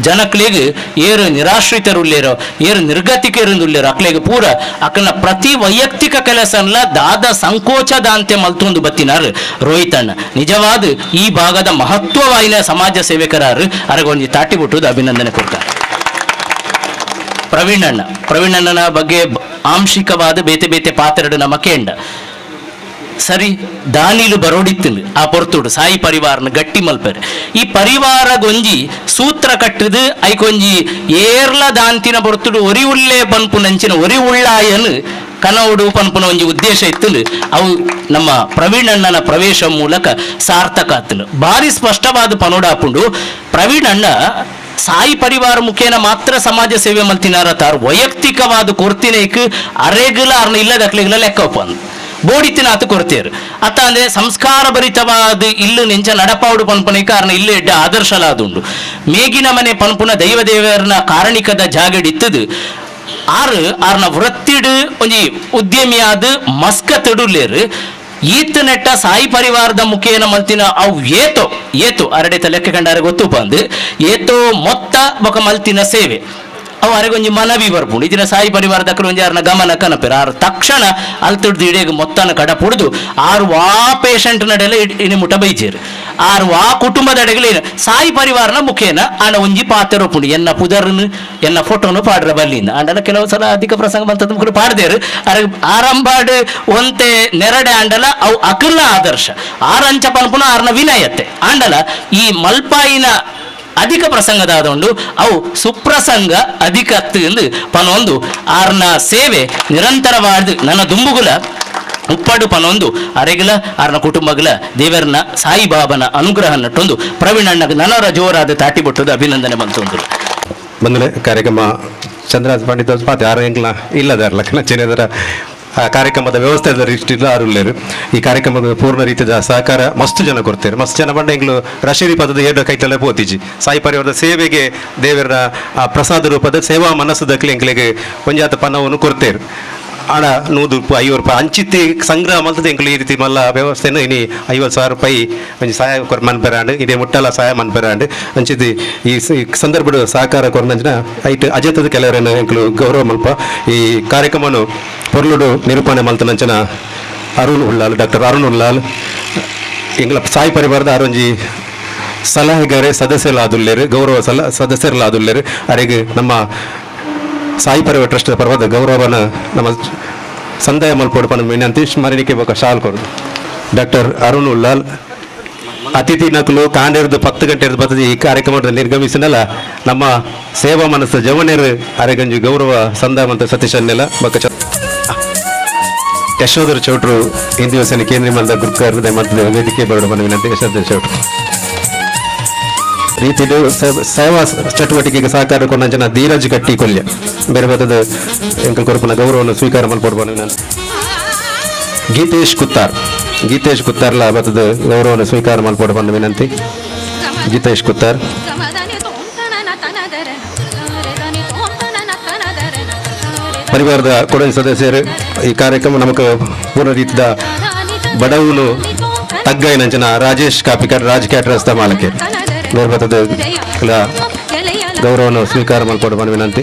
ಜನಕ್ಲೆಗ್ ಏರು ನಿರಾಶ್ರಿತರುಳ್ಳೇರೋ ಏರು ನಿರ್ಗತಿಕರುಳ್ಳೇರೋ ಅಕ್ಲೆಗ್ ಪೂರ ಅಕ್ಕನ ಪ್ರತಿ ವೈಯಕ್ತಿಕ ಕೆಲಸ ದಾದ ಸಂಕೋಚದ ಅಂತೆ ಮಲ್ತೊಂದು ಬತ್ತಿನಾರು ರೋಹಿತ್ ಅಣ್ಣ ನಿಜವಾದ ಈ ಭಾಗದ ಮಹತ್ವವಾಯಿನ ಸಮಾಜ ಸೇವಕರಾರು ಅರಗೊಂಜಿ ತಾಟಿ ಬಿಟ್ಟುದು ಅಭಿನಂದನೆ ಕೊಡ್ತಾರೆ ಪ್ರವೀಣ್ ಅಣ್ಣನ ಬಗ್ಗೆ ಆಂಶಿಕವಾದ ಬೇತೆ ಬೇತೆ ಪಾತ್ರೆಡು ನಮ್ಮ ಕೇಂಡ ಸರಿ ದಾನಿಲು ಬರೋಡಿತ್ತಿಲ್ಲ ಆ ಪೊರ್ತುಡು ಸಾಯಿ ಪರಿವಾರನ ಗಟ್ಟಿ ಮಲ್ಪರೆ ಈ ಪರಿವಾರಗೊಂಜಿ ಸೂತ್ರ ಕಟ್ಟದು ಐಕೊಂಜಿ ಏರ್ಲ ದಾಂತಿನ ಪೊರ್ತುಡು ಒರಿ ಉಳ್ಳೇ ಪನ್ಪು ನಂಚಿನ ಒರಿ ಉಳ್ಳಾಯನು ಕನವುಡು ಪನ್ಪುನ ಒಂಜಿ ಉದ್ದೇಶ ಇತ್ತಲು ಅವು ನಮ್ಮ ಪ್ರವೀಣ್ ಅಣ್ಣನ ಪ್ರವೇಶ ಮೂಲಕ ಸಾರ್ಥಕ ಆತನು ಭಾರಿ ಸ್ಪಷ್ಟವಾದ ಪನೋಡಾಪುಂಡು ಪ್ರವೀಣ್ ಅಣ್ಣ ಸಾಯಿ ಪರಿವಾರ ಮುಖೇನ ಮಾತ್ರ ಸಮಾಜ ಸೇವೆ ಮಲ್ತಿನಾರ ತಾರು ವೈಯಕ್ತಿಕವಾದ ಕೊರ್ತಿನೇಕ್ ಅರೆಗುಲ ಅರ್ನ ಇಲ್ಲದಕ್ಲೆಗ್ಲ ಲೆಕ್ಕಪ್ಪ ಬೋಡಿತಿನ ಆತ ಕೊಡ್ತೇರು ಅತ್ತ ಅಂದ್ರೆ ಸಂಸ್ಕಾರ ಭರಿತವಾದ ಇಲ್ಲು ನೆಂಚ ನಡಪಾವುಡು ಪನ್ಪನೆ ಕಾರಣ ಇಲ್ಲೇ ಎಡ್ಡ ಆದರ್ಶಲಾದುಂಡು ಮೇಗಿನ ಮನೆ ಪನ್ಪುನ ದೈವದೇವರನ ಕಾರಣಿಕದ ಜಾಗಡಿತ್ತದು ಆರ್ನ ವೃತ್ತಿಡು ಒಂಜಿ ಉದ್ಯಮಿಯಾದ ಮಸ್ಕ ತಿಡುಲೇರು ಈತ ನೆಟ್ಟ ಸಾಯಿ ಪರಿವಾರದ ಮುಖೇನ ಮಲ್ತಿನ ಅವು ಏತೋ ಅರಡೆತ ಲೆಕ್ಕ ಕಂಡಾರೆ ಗೊತ್ತು ಬಂದು ಏತೋ ಮೊತ್ತ ಬೊಕ ಮಲ್ತಿನ ಸೇವೆ ಅವು ಅರೆಗೊಂಜಿ ಮನವಿ ಬರ್ಪುಂಡು ಇದನ್ನ ಸಾಯಿ ಪರಿವಾರದ ಒಂಜಿ ಯಾರನ್ನ ಗಮನ ಕನಪೆರ ಆರು ತಕ್ಷಣ ಅಲ್ತಿಡ್ದು ಇಡೇಗ ಮೊತ್ತನ ಕಡ ಪುಡ್ದು ಆರು ವಾ ಪೇಷಂಟ್ ನಡೆಲ್ಲ ಇನಿ ಮುಟ ಬೈಜೇರು ಆರು ವಾ ಕುಟುಂಬದ ಅಡೆಗಲ ಸಾಯಿ ಪರಿವಾರನ ಮುಖೇನ ಆಂಡ ಒಂಜಿ ಪಾತ್ರ ಒಪ್ಪುಂಡು ಎನ್ನ ಪುದರ್ನು ಎನ್ನ ಫೋಟೋನು ಪಾಡ್ರ ಬಲ್ಲಿಂದ ಆಂಡಲ ಕೆಲವು ಸಲ ಅಧಿಕ ಪ್ರಸಂಗ ಬಂತದ ಮುಖರು ಪಾಡ್ದೇರು ಅರೆ ಆರಂಭಾಡು ಒಂತೆ ನೆರಡೆ ಆಂಡಲ ಅವು ಅಕಲ್ನ ಆದರ್ಶ ಆರಂಚ ಪನ್ಪುನ ಆರ್ನ ವಿನಯತೆ ಆಂಡಲ ಈ ಮಲ್ಪಾಯಿನ ಅಧಿಕ ಪ್ರಸಂಗದಾದೊಂಡು ಅವು ಸುಪ್ರಸಂಗ ಅಧಿಕತ್ತು ಎಂದು ಪನೊಂದು ಆರ್ನ ಸೇವೆ ನಿರಂತರವಾದ ನನ್ನ ದುಂಬುಗುಲ ಉಪ್ಪಡು ಪನೊಂದು ಅರೆಗಲ ಆರ್ನ ಕುಟುಂಬಗಳ ದೇವರನ ಸಾಯಿಬಾಬನ ಅನುಗ್ರಹ ನಟ್ಟೊಂದು ಪ್ರವೀಣ್ ಅಣ್ಣಗೆ ನನರ ಜೋರಾದ ತಾಟಿ ಬಿಟ್ಟದು ಅಭಿನಂದನೆ ಬಂತೊಂದು ಬಂದಲೆ ಕಾರ್ಯಕ್ರಮ ಚಂದ್ರಹಾಸ್ ಪಂಡಿತ್ ಪಾತೆ ಆರು ಎಂಕ್ಲ ಇಲ್ಲದಾರ ಲಕ್ಷಣ ಚೆನ್ನದರ ಆ ಕಾರ್ಯಕ್ರಮದ ವ್ಯವಸ್ಥೆದ ಇಷ್ಟಿಲ್ಲಾರುಳ್ಳೇರು ಈ ಕಾರ್ಯಕ್ರಮದ ಪೂರ್ಣ ರೀತಿಯ ಸಹಕಾರ ಮಸ್ತು ಜನ ಕೊಡ್ತಾರೆ ಮಸ್ತು ಜನ ಬಂಡ ಎಂಗ್ಲು ರಶೇರಿ ಪದದ ಎರಡು ಕೈತಲ್ಲೇ ಪೋತಿಜಿ ಸಾಯಿ ಪರಿವಾರದ ಸೇವೆಗೆ ದೇವರ ಆ ಪ್ರಸಾದ ರೂಪದ ಸೇವಾ ಮನಸ್ಸುದಕ್ಕೆ ಎಂಗ್ಲಿಗೆ ಒಂಜಾತ ಪನ್ನವನ್ನು ಕೊಡ್ತೇರು ಹಣ 100 ರೂಪಾಯಿ 50 ರೂಪಾಯಿ ಅಂಚಿತ್ತಿ ಸಂಗ್ರಹ ಮಲ್ತದ ಎಂಕ್ಲು ಈ ರೀತಿ ಮಲ್ಲ ವ್ಯವಸ್ಥೆನ ಇನಿ 50,000 ರೂಪಾಯಿ ಒಂಜಿ ಸಹಾಯ ಮನ್ಪೆರಾಂಡ್ ಇದೇ ಮುಟ್ಟಲ ಸಹಾಯ ಮನ್ಪೆರಾಂಡ್ ಅಂಚಿತಿ ಈ ಸಂದರ್ಭದ ಸಹಕಾರ ಕೊರಂದಿನ ಐಟ್ ಅಜತದ ಕೆಲವರನ್ನು ಎಂಕ್ಲು ಗೌರವ ಮಲ್ಪ ಈ ಕಾರ್ಯಕ್ರಮವನ್ನು ಪೊರ್ಲುಡು ನಿರೂಪಣೆ ಮಲ್ತನಂಚನ ಡಾಕ್ಟರ್ ಅರುಣ್ ಉಲ್ಲಾಲ್ ಎಂಗ್ಲ ಸಾಯಿ ಪರಿವಾರದ ಆರೊಂಜಿ ಸಲಹೆಗಾರೆ ಸದಸ್ಯರಾದುಲ್ಲೇರು ಗೌರವ ಸದಸ್ಯರಲಾದುಲ್ಲೇರು ಅವರಿಗೆ ನಮ್ಮ ಸಾಯಿ ಪರಿವಾರ ಟ್ರಸ್ಟ್ ಪರವಾದ ಗೌರವನ ನಮ್ಮ ಸಂದಾಯ ಮಲ್ಪೊಡು ವಿನಂತಿ ಸ್ಮರಣಿಕೆ ಬೇಕಾ ಶಾಲ್ ಕೊಡೋದು ಡಾಕ್ಟರ್ ಅರುಣ್ ಉಲ್ಲಾಲ್ ಅತಿಥಿ ನಕಲು ಕಾಂಡಿರ್ದು 10 ಗಂಟೆ ಬರ್ತದೆ ಈ ಕಾರ್ಯಕ್ರಮದ ನಿರ್ಗಮಿಸಿನಲ್ಲ ನಮ್ಮ ಸೇವಾ ಮನಸ್ಸು ಜವನೇರು ಅರೆಗಂಜಿ ಗೌರವ ಸಂದಾಯ ಸತೀಶ್ ಅನ್ನೆಲ್ಲ ಬಕ್ಕ ಯಶೋಧರ ಚೌಟ್ರು ಇಂದು ದಿವಸ ಕೇಂದ್ರೀಯ ಮಟ್ಟದ ಗುರುಕಾರದ ಮತ್ತು ವೇದಿಕೆ ಬರಡು ವಿನಂತಿ ಯಶೋಧರ ಚೌಟ್ರು ರೀತಿಡು ಸೇವಾ ಚಟುವಟಿಕೆಗೆ ಸಹಕಾರ ಕೊಂಡಂಚಿನ ಧೀರಜ್ ಗಟ್ಟಿ ಕೊಲ್ಯ ಬೇರೆ ಬರ್ತದ ಎಂಕಲ್ ಕೊರಪನ ಗೌರವವನ್ನು ಸ್ವೀಕಾರ ಮಲ್ಪಡ್ಬೋದು ನಾನು. ಗೀತೇಶ್ ಕುತ್ತಾರ್ಲ ಬರ್ತದ ಗೌರವವನ್ನು ಸ್ವೀಕಾರ ಮಲ್ಪಡ ಬಂದ ವಿನಂತಿ. ಗೀತೇಶ್ ಕುತ್ತಾರ್. ಪರಿವಾರದ ಕೊಡಗಿನ ಸದಸ್ಯರು ಈ ಕಾರ್ಯಕ್ರಮ ನಮಗೆ ಪೂರ್ಣ ರೀತಿಯ ಬಡವನು ತಗ್ಗೈನಂಚಿನ ರಾಜೇಶ್ ಕಾಪಿಕರ್ ರಾಜ್ ಕ್ಯಾಟ್ರಸ್ ಮಾಲಕ್ಕೆ ಬೇರೆ ಬರ್ತದ ಗೌರವವನ್ನು ಸ್ವೀಕಾರ ಮಲ್ಪಡ ಬಂದ ವಿನಂತಿ.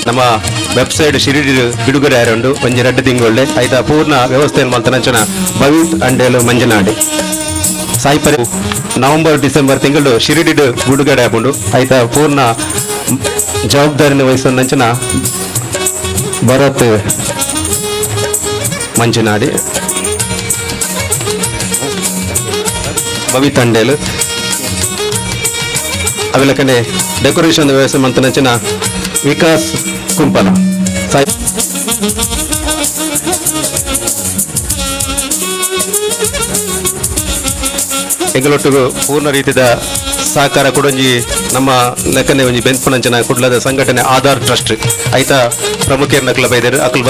ನಮ್ಮ ವೆಬ್ಸೈಟ್ ಶಿರಿಡಿ ಬಿಡುಗಡೆ ಆರಂಡು ಒಂಜಿ 2 ತಿಂಗಳು ಐತ ಪೂರ್ಣ ವ್ಯವಸ್ಥೆಯನ್ನು ಮಲ್ತನಂಚನ ಭವಿತ್ ಅಂಡೇಲು ಮಂಜನಾಡಿ ಸಾಯಿಪರಿ ನವೆಂಬರ್ ಡಿಸೆಂಬರ್ ತಿಂಗಳು ಶಿರಿಡಿ ಬಿಡುಗಡೆ ಆಪುಂಡು ಐತ ಪೂರ್ಣ ಜವಾಬ್ದಾರಿನ ವಹಿಸಂದಂಚನ ಭರತ್ ಮಂಜನಾಡಿ ಭವಿತ್ ಅಂಡೇಲು ಅವೆಲ್ಲಕನೆ ಡೆಕೋರೇಷನ್ ವ್ಯವಸ್ಥೆ ಮಂತನಂಚನ ವಿಕಾಸ್ ಕುಂಪಲ ಎಂಗಳೊಟ್ಟಿಗೂ ಪೂರ್ಣ ರೀತಿಯ ಸಹಕಾರ ಕೊಡೊಂಜಿ ನಮ್ಮ ಲೆಕ್ಕನೆ ಒಂಜಿ ಬೆಂಪನಂಚನ ಕುಡ್ಲದ ಸಂಘಟನೆ ಆಧಾರ್ ಟ್ರಸ್ಟ್ ಐತ ಪ್ರಮುಖ ನಕಲ ಬೈದರು ಅಕಲ್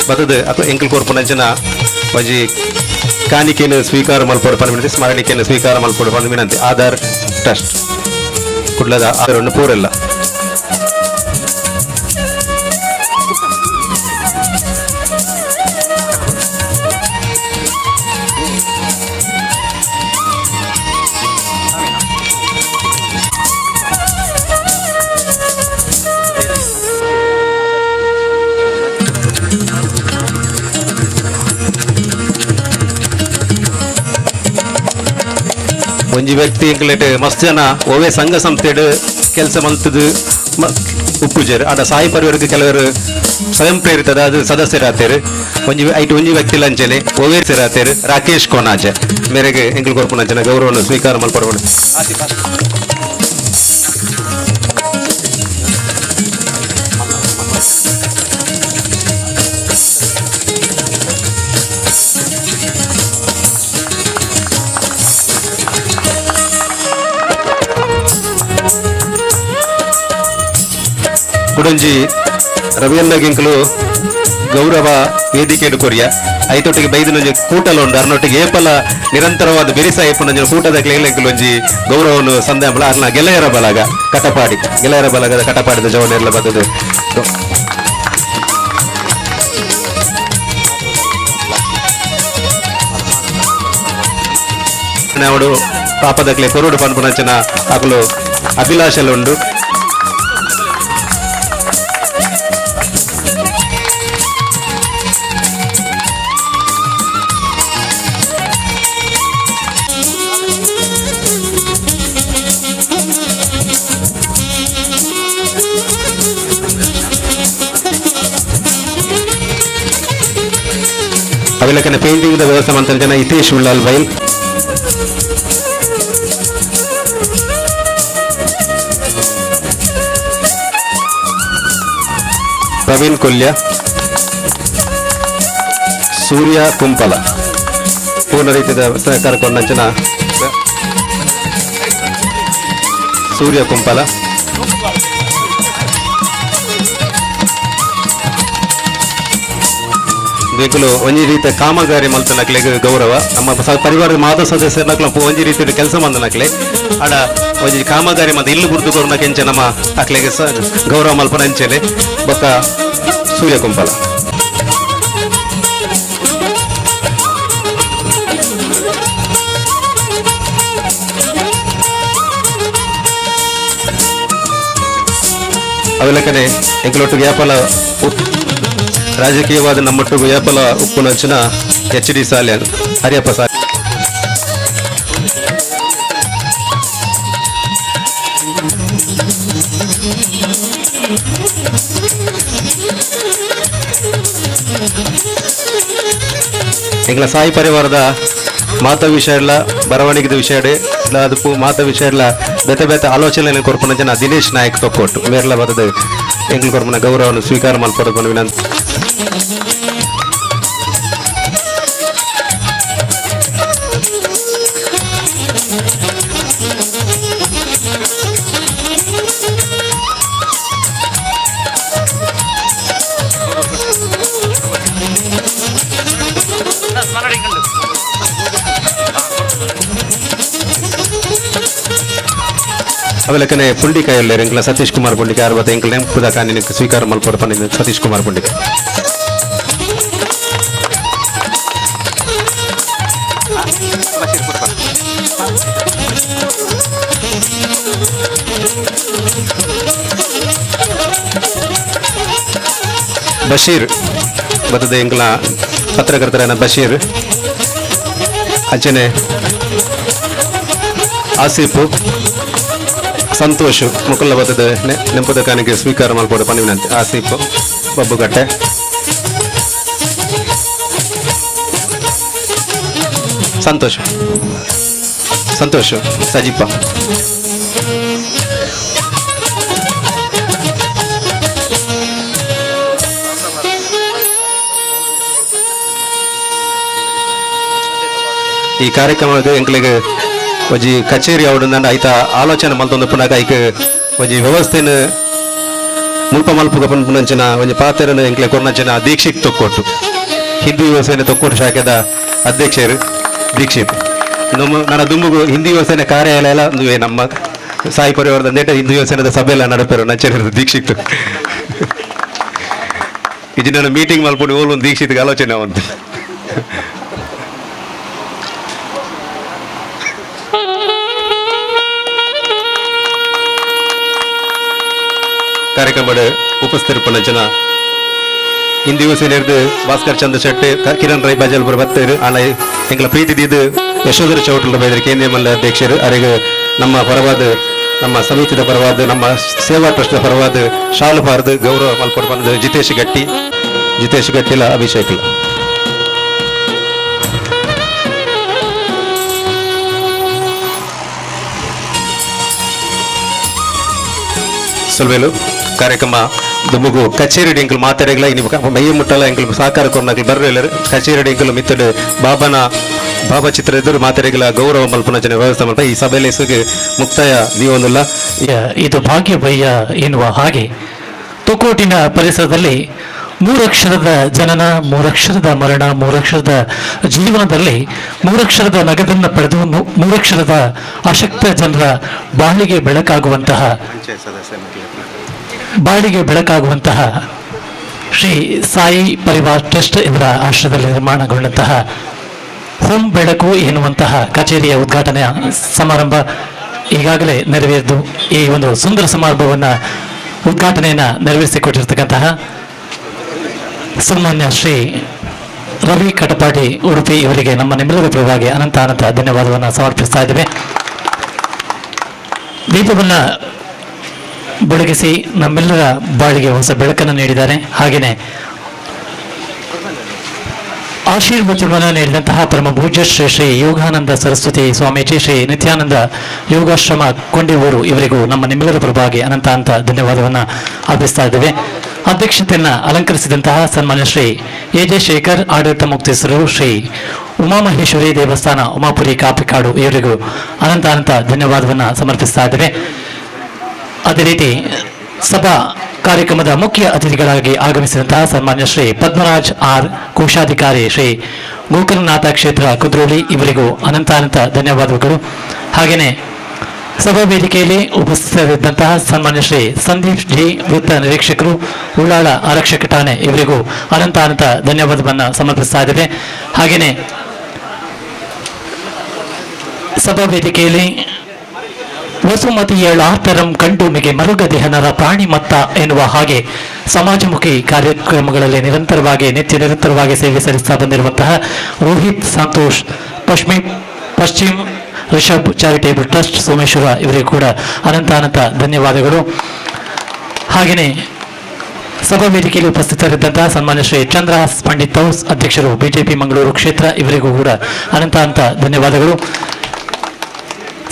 ಬತದ ಎಂಕಲ್ ಕೋರ್ಪನಂಚನ ಒಂಜಿ ಕಾಣಿಕೆಯನ್ನು ಸ್ವೀಕಾರ ಮಲ್ಪಡು ಪಂದು ಸ್ಮರಣಿಕೆಯನ್ನು ಸ್ವೀಕಾರ ಮಲ್ಪಡು ಪಂದು ವಿನಂತಿ. ಆಧಾರ್ ಟ್ರಸ್ಟ್ ಕುಡ್ಲದ ಆಧಾರವನ್ನು ಪೂರಲ್ಲ ಒಂಜಿ ವ್ಯಕ್ತಿ ಎಂಕ್ಲೆಟ್ ಮಸ್ತ್ ಜನ ಒವೇ ಸಂಘ ಸಂಸ್ಥೆಡ್ ಕೆಲಸ ಮಲ್ತದು ಉಪ್ಪುಜರು ಆಡ ಸಾಯಿ ಪರಿವಾರಕ್ಕೆ ಕೆಲವರು ಸ್ವಯಂ ಪ್ರೇರಿತದ ಅದು ಸದಸ್ಯರಾತೇರು ಒಂಜಿ ವ್ಯಕ್ತಿ ಲಂಚನೆ ಒವೇ ಸೇರಾತೇರು ರಾಕೇಶ್ ಕೋನಾಜೆ ಮೇರೆಗೆ ಎಂಕಲ್ ಕೊರ್ಪುನಂಚನ ಗೌರವವನ್ನು ಸ್ವೀಕಾರ ಮಲ್ಪಡಬಹುದು. ಕುಡಂಜಿ ರವಿಯನ್ನ ಗಿಂಕಲು ಗೌರವ ವೇದಿಕೆ ಕೊರಿಯ ಐತೊಟ್ಟಿಗೆ ಬೈದಿನೊಂಜಿ ಕೂಟಲುಂಡು ಅರ್ನೊಟ್ಟಿಗೆ ಏಪಲ ನಿರಂತರವಾದ ಬಿರಿಸಾಯಿಪುನಂಜಿ ಕೂಟದ ಕ್ಲೇಲೆಂಕಲೊಂಜಿ ಗೌರವವನ್ನು ಸಂದಾಂಬಲ ಅರ್ನ ಗೆಳೆಯರ ಬಲಗದ ಕಟಪಾಡಿದ ಜವನೆಲ್ಲ ಬದದು ಅವಡು ಪಾಪದಕ್ಲೆ ಕೊರುಡು ಪನ್ಪುನಂಚನ ಅಕಲು ಅಭಿಲಾಷಲುಂಡು. ಅವೆಲ್ಲಕನೆ ಪೇಂಟಿಂಗ್ ವ್ಯವಸ್ಥೆ ಮಂತ್ರ ಜನ ಹಿತೇಶ್ ಉಳ್ಳಾಲ್ ಬೈಲ್ ಪ್ರವೀಣ್ ಕೊಲ್ಯ ಸೂರ್ಯ ಕುಂಪಲ ಪೂರ್ಣ ರೀತಿಯ ಸಹಕಾರ ಕೊಂಡಂಚನ ಸೂರ್ಯ ಕುಂಪಲ ಬೇಕಲು ಒಂಜಿ ರೀತಿಯ ಕಾಮಗಾರಿ ಮಲ್ತನಕ್ಲೆ ಗೌರವ ನಮ್ಮ ಪರಿವಾರದ ಮಾದ ಸದಸ್ಯರನಕ್ಲ ಒಂಜಿ ರೀತಿಯ ಕೆಲಸ ಮಂದನಕ್ಲೆ ಆಡ ಒಂಜಿ ಕಾಮಗಾರಿ ಮತ್ತೆ ಇಲ್ಲು ಗುರ್ತು ಕೊರ್ನ ಕೆಂಚೆ ನಮ್ಮ ಅಕ್ಲೆಗೆ ಗೌರವ ಮಲ್ಪನ ಅಂಚೆಲೆ ಬೊಕ್ಕ ಸೂರ್ಯ ಕುಂಪಲ. ಅವೆಲ್ಲಕನೆ ಎಂಕಲೊಟ್ಟಿಗೆ ಯಾಪಲ ರಾಜಕೀಯವಾದ ನಮ್ಮೊಟ್ಟಿಗೂ ಯಾಪಲ ಉಪ್ಪು ನಂಚಿನ HD ಸಾಲೆ ಹರಿಯಪ್ಪ ಸಾಲೆ ಎಂಗ್ಲ ಸಾಯಿ ಪರಿವಾರದ ಮಾತ ವಿಷಯ ಎಲ್ಲ ಬರವಣಿಗೆದ ವಿಷಯ ಅದು ಮಾತ ವಿಷಯ ಎಲ್ಲ ಬೇತೆ ಬೇತೆ ಆಲೋಚನೆ ಕೊರ್ಪನ ಜನ ದಿನೇಶ್ ನಾಯಕ್ ತೊಕ್ಕೊಟ್ಟು ಮೇರೆಲ್ಲ ಬರ್ತದೆ ಎಂಗ್ಲು ಕೊರ್ಪನ ಗೌರವವನ್ನು ಸ್ವೀಕಾರ ಮಾಡ್ಕೊಡ್ಕೊಂಡು ವಿನಂತಿ. ಅವಲಕ್ಕನೆ ಪುಂಡಿಕಾಯಲ್ಲ ಎಂಕ್ಲ ಸತೀಶ್ ಕುಮಾರ್ ಪುಂಡಿಕಾಯ ಅರ್ವತ್ತ ಎಂಕ್ಲ ನೆಂಪುದ ಕಾನಿನಕ್ಕೆ ಸ್ವೀಕಾರ ಮಲ್ಪಡ ಪನ್ನಿನ ಸತೀಶ್ ಕುಮಾರ್ ಪುಂಡಿಕಾಯ. ಬಶೀರ್ ಬರ್ತದೆ ಎಂಕ್ಲ ಪತ್ರಕರ್ತರನ ಬಶೀರ್ ಅಂಚನೆ ಆಸಿಫ್ ಸಂತೋಷ್ ಮುಕುಲ್ಲ ಬರ್ತದೆ ನೆಂಪದ ಕಾನಿಗೆ ಸ್ವೀಕಾರ ಮಾಡ್ಕೊಡು ಪನಿ ವಿನಂತಿ. ಆಸಿಫ್ ಬಬ್ಬುಗಟ್ಟೆ ಸಂತೋಷ್ ಸಜಿಪ್ಪ ಈ ಕಾರ್ಯಕ್ರಮಕ್ಕೆ ಎಂಕ್ಲಿಗೆ ಒಂಜಿ ಕಚೇರಿ ಅವಡನ್ನ ಐತ ಆಲೋಚನೆ ಮಲ್ತೊಂದು ಪುನಃ ಐಕ್ ಒಂಜಿ ವ್ಯವಸ್ಥೆನ ಮುಲ್ಪ ಮಲ್ಪುಗ ಪನ್ಪುನಂಚಿನ ಒಂಜಿ ಪಾತ್ರನ ಎಂಕ್ಲೆ ಕೊರ್ನಂಚಿನ ದೀಕ್ಷಿತ್ ತೊಕ್ಕೊಟ್ಟು ಹಿಂದೂ ಯುವಸೇನೆ ತೊಕ್ಕೊಟ್ಟು ಶಾಖೆದ ಅಧ್ಯಕ್ಷರು ದೀಕ್ಷಿತ್ ನನ್ನ ದುಂಬುಗು ಹಿಂದೂ ಯುವಸೇನೆ ಕಾರ್ಯಾಲಯ ಎಲ್ಲ ಒಂದು ನಮ್ಮ ಸಾಯಿ ಪರಿವಾರದ ನೇಟ ಹಿಂದೂ ಯುವಸೇನದ ಸಭೆ ಎಲ್ಲ ನಡಪೇರು ನಂಚೇರಿದ ದೀಕ್ಷಿತ್ ಇದು ನಾನು ಮೀಟಿಂಗ್ ಮಲ್ಪುಡು ಓಲ್ ಒಂದು ದೀಕ್ಷಿತ್ಗೆ ಆಲೋಚನೆ ಅವಂತ ಕಾರ್ಯಕ್ರಮದ ಉಪಸ್ಥಿತರಿಪ್ಪನ ಜನ ಹಿಂದಿ ಸೇರಿದ್ದು ಭಾಸ್ಕರ್ ಚಂದ್ರ ಶೆಟ್ಟಿ ಕಿರಣ್ ರೈ ಬಜಲ್ಪುರ ಬತ್ತರು ಆಣ ಎಂಗಳ ಪ್ರೀತಿದಿದ್ದು ಯಶೋಧರ ಚೌಟಲ ಬೈದರು ಕೇಂದ್ರೀಯ ಮಂಡಲ ಅಧ್ಯಕ್ಷರು ಅವರಿಗೆ ನಮ್ಮ ಪರವಾದ ನಮ್ಮ ಸಮಿತಿದ ಪರವಾದ ನಮ್ಮ ಸೇವಾ ಟ್ರಸ್ಟ್ನ ಪರವಾದ ಶಾಲು ಪಾರ್ದು ಗೌರವ ಮಲ್ಪಡು ಬಂದ ಜಿತೇಶ್ ಗಟ್ಟಿಲ ಅಭಿಷೇಕ್ ಸೊಲ್ವೇಲು ಕಾರ್ಯಕ್ರಮ ದುಮ್ಮುಗು ಕಚೇರಿ ಎಂಕಲ್ ಮಾತಾಡಿಗಳ ಮೈಯ ಮುಟ್ಟಲ ಎಂಕಲ್ ಸಹಕಾರ ಕೊರ್ನಾಗಲ್ ಬರ್ರೆಲ್ಲರು ಕಚೇರಿ ಎಂಕಲ್ ಮಿತ್ತಡು ಬಾಬಾ ಚಿತ್ರ ಎದುರು ಮಾತಾಡಿಗಳ ಗೌರವ ಮಲ್ಪನ ಜನ ವ್ಯವಸ್ಥೆ ಮಲ್ಪ ಈ ಸಭೆಯಲ್ಲಿ ಹೆಸರಿಗೆ ಮುಕ್ತಾಯ ನೀವೊಂದಿಲ್ಲ. ಇದು ಭಾಗ್ಯ ಭಯ್ಯ ಎನ್ನುವ ಹಾಗೆ ತುಕೋಟಿನ ಪರಿಸರದಲ್ಲಿ 3 ಅಕ್ಷರದ ಜನನ, 3 ಅಕ್ಷರದ ಮರಣ, 3 ಅಕ್ಷರದ ಜೀವನದಲ್ಲಿ 3 ಅಕ್ಷರದ ನಗದನ್ನು ಪಡೆದು 3 ಅಕ್ಷರದ ಅಶಕ್ತ ಜನರ ಬಾಳಿಗೆ ಬೆಳಕಾಗುವಂತಹ ಶ್ರೀ ಸಾಯಿ ಪರಿವಾರ್ ಟ್ರಸ್ಟ್ ಇವರ ಆಶ್ರಯದಲ್ಲಿ ನಿರ್ಮಾಣಗೊಂಡಂತಹ ಹೋಮ್ ಬೆಳಕು ಎನ್ನುವಂತಹ ಕಚೇರಿಯ ಉದ್ಘಾಟನೆಯ ಸಮಾರಂಭ ಈಗಾಗಲೇ ನೆರವೇರಿದ್ದು ಈ ಒಂದು ಸುಂದರ ಸಮಾರಂಭವನ್ನು ಉದ್ಘಾಟನೆಯನ್ನು ನೆರವೇರಿಸಿಕೊಟ್ಟಿರ್ತಕ್ಕಂತಹ ಸನ್ಮಾನ್ಯ ಶ್ರೀ ರವಿ ಕಟಪಾಡಿ ಉಡುಪಿ ಇವರಿಗೆ ನಮ್ಮ ನಿಮ್ಮೆಲ್ಲರ ಪರವಾಗಿ ಅನಂತ ಧನ್ಯವಾದವನ್ನು ಸಮರ್ಪಿಸ್ತಾ ಇದ್ದೇವೆ. ದೀಪವನ್ನು ಬೆಳಗಿಸಿ ನಮ್ಮೆಲ್ಲರ ಬಾಳಿಗೆ ಹೊಸ ಬೆಳಕನ್ನು ನೀಡಿದ್ದಾರೆ. ಹಾಗೆಯೇ ಆಶೀರ್ವಚನವನ್ನು ನೀಡಿದಂತಹ ಪರಮ ಪೂಜ್ಯ ಶ್ರೀ ಯೋಗಾನಂದ ಸರಸ್ವತಿ ಸ್ವಾಮೀಜಿ, ಶ್ರೀ ನಿತ್ಯಾನಂದ ಯೋಗಾಶ್ರಮ ಕೊಂಡಿಯೂರು ಇವರಿಗೂ ನಮ್ಮ ನಿಮ್ಮೆಲ್ಲರ ಪರವಾಗಿ ಅನಂತ ಧನ್ಯವಾದವನ್ನು ಅರ್ಪಿಸ್ತಾ ಇದ್ದೇವೆ. ಅಧ್ಯಕ್ಷತೆಯನ್ನು ಅಲಂಕರಿಸಿದಂತಹ ಸನ್ಮಾನ್ಯ ಶ್ರೀ ಎ.ಜೆ. ಶೇಖರ್ ಆಡಳಿತ ಮುಕ್ತೇಸರು, ಶ್ರೀ ಉಮಾಮಹೇಶ್ವರಿ ದೇವಸ್ಥಾನ ಉಮಾಪುರಿ ಕಾಪಿಕಾಡು ಇವರಿಗೂ ಅನಂತ ಧನ್ಯವಾದವನ್ನು ಸಮರ್ಪಿಸ್ತಾ ಇದ್ದೇವೆ. ಅದೇ ರೀತಿ ಸಭಾ ಕಾರ್ಯಕ್ರಮದ ಮುಖ್ಯ ಅತಿಥಿಗಳಾಗಿ ಆಗಮಿಸಿದಂತಹ ಸನ್ಮಾನ್ಯ ಶ್ರೀ ಪದ್ಮರಾಜ್ ಆರ್, ಕೋಶಾಧಿಕಾರಿ, ಶ್ರೀ ಗೋಕರ್ಣನಾಥ ಕ್ಷೇತ್ರ ಕುದ್ರೋಳಿ ಇವರಿಗೂ ಅನಂತ ಧನ್ಯವಾದಗಳು. ಹಾಗೆಯೇ ಸಭಾ ವೇದಿಕೆಯಲ್ಲಿ ಉಪಸ್ಥಿತರಿದ್ದಂತಹ ಸನ್ಮಾನ್ಯ ಶ್ರೀ ಸಂದೀಪ್ ಜಿ, ವೃತ್ತ ನಿರೀಕ್ಷಕರು, ಉಳ್ಳಾಳ ಆರಕ್ಷಕ ಠಾಣೆ ಇವರಿಗೂ ಅನಂತ ಧನ್ಯವಾದವನ್ನು ಸಮರ್ಪಿಸ್ತಾ ಇದ್ದೇವೆ. ಹಾಗೆಯೇ ಸಭಾ ವೇದಿಕೆಯಲ್ಲಿ ವಸುಮತಿಯಳಾತರಂ ಕಂಡು ಮಿಗೆ ಮರುಗದೇಹನರ ಪ್ರಾಣಿ ಮತ್ತ ಎನ್ನುವ ಹಾಗೆ ಸಮಾಜಮುಖಿ ಕಾರ್ಯಕ್ರಮಗಳಲ್ಲಿ ನಿರಂತರವಾಗಿ ಸೇವೆ ಸಲ್ಲಿಸ್ತಾ ಬಂದಿರುವಂತಹ ರೋಹಿತ್ ಸಂತೋಷ್ ಪಶ್ಚಿಮ ರಿಷಬ್ ಚಾರಿಟೇಬಲ್ ಟ್ರಸ್ಟ್ ಸೋಮೇಶ್ವರ ಇವರಿಗೂ ಕೂಡ ಅನಂತ ಧನ್ಯವಾದಗಳು. ಹಾಗೆಯೇ ಸಭಾ ವೇದಿಕೆಯಲ್ಲಿ ಉಪಸ್ಥಿತರಿದ್ದಂತಹ ಸನ್ಮಾನ್ಯ ಶ್ರೀ ಚಂದ್ರಹಾಸ್ ಪಂಡಿತ್ ಹೌಸ್ ಅಧ್ಯಕ್ಷರು, ಬಿಜೆಪಿ ಮಂಗಳೂರು ಕ್ಷೇತ್ರ ಇವರಿಗೂ ಕೂಡ ಅನಂತ ಧನ್ಯವಾದಗಳು.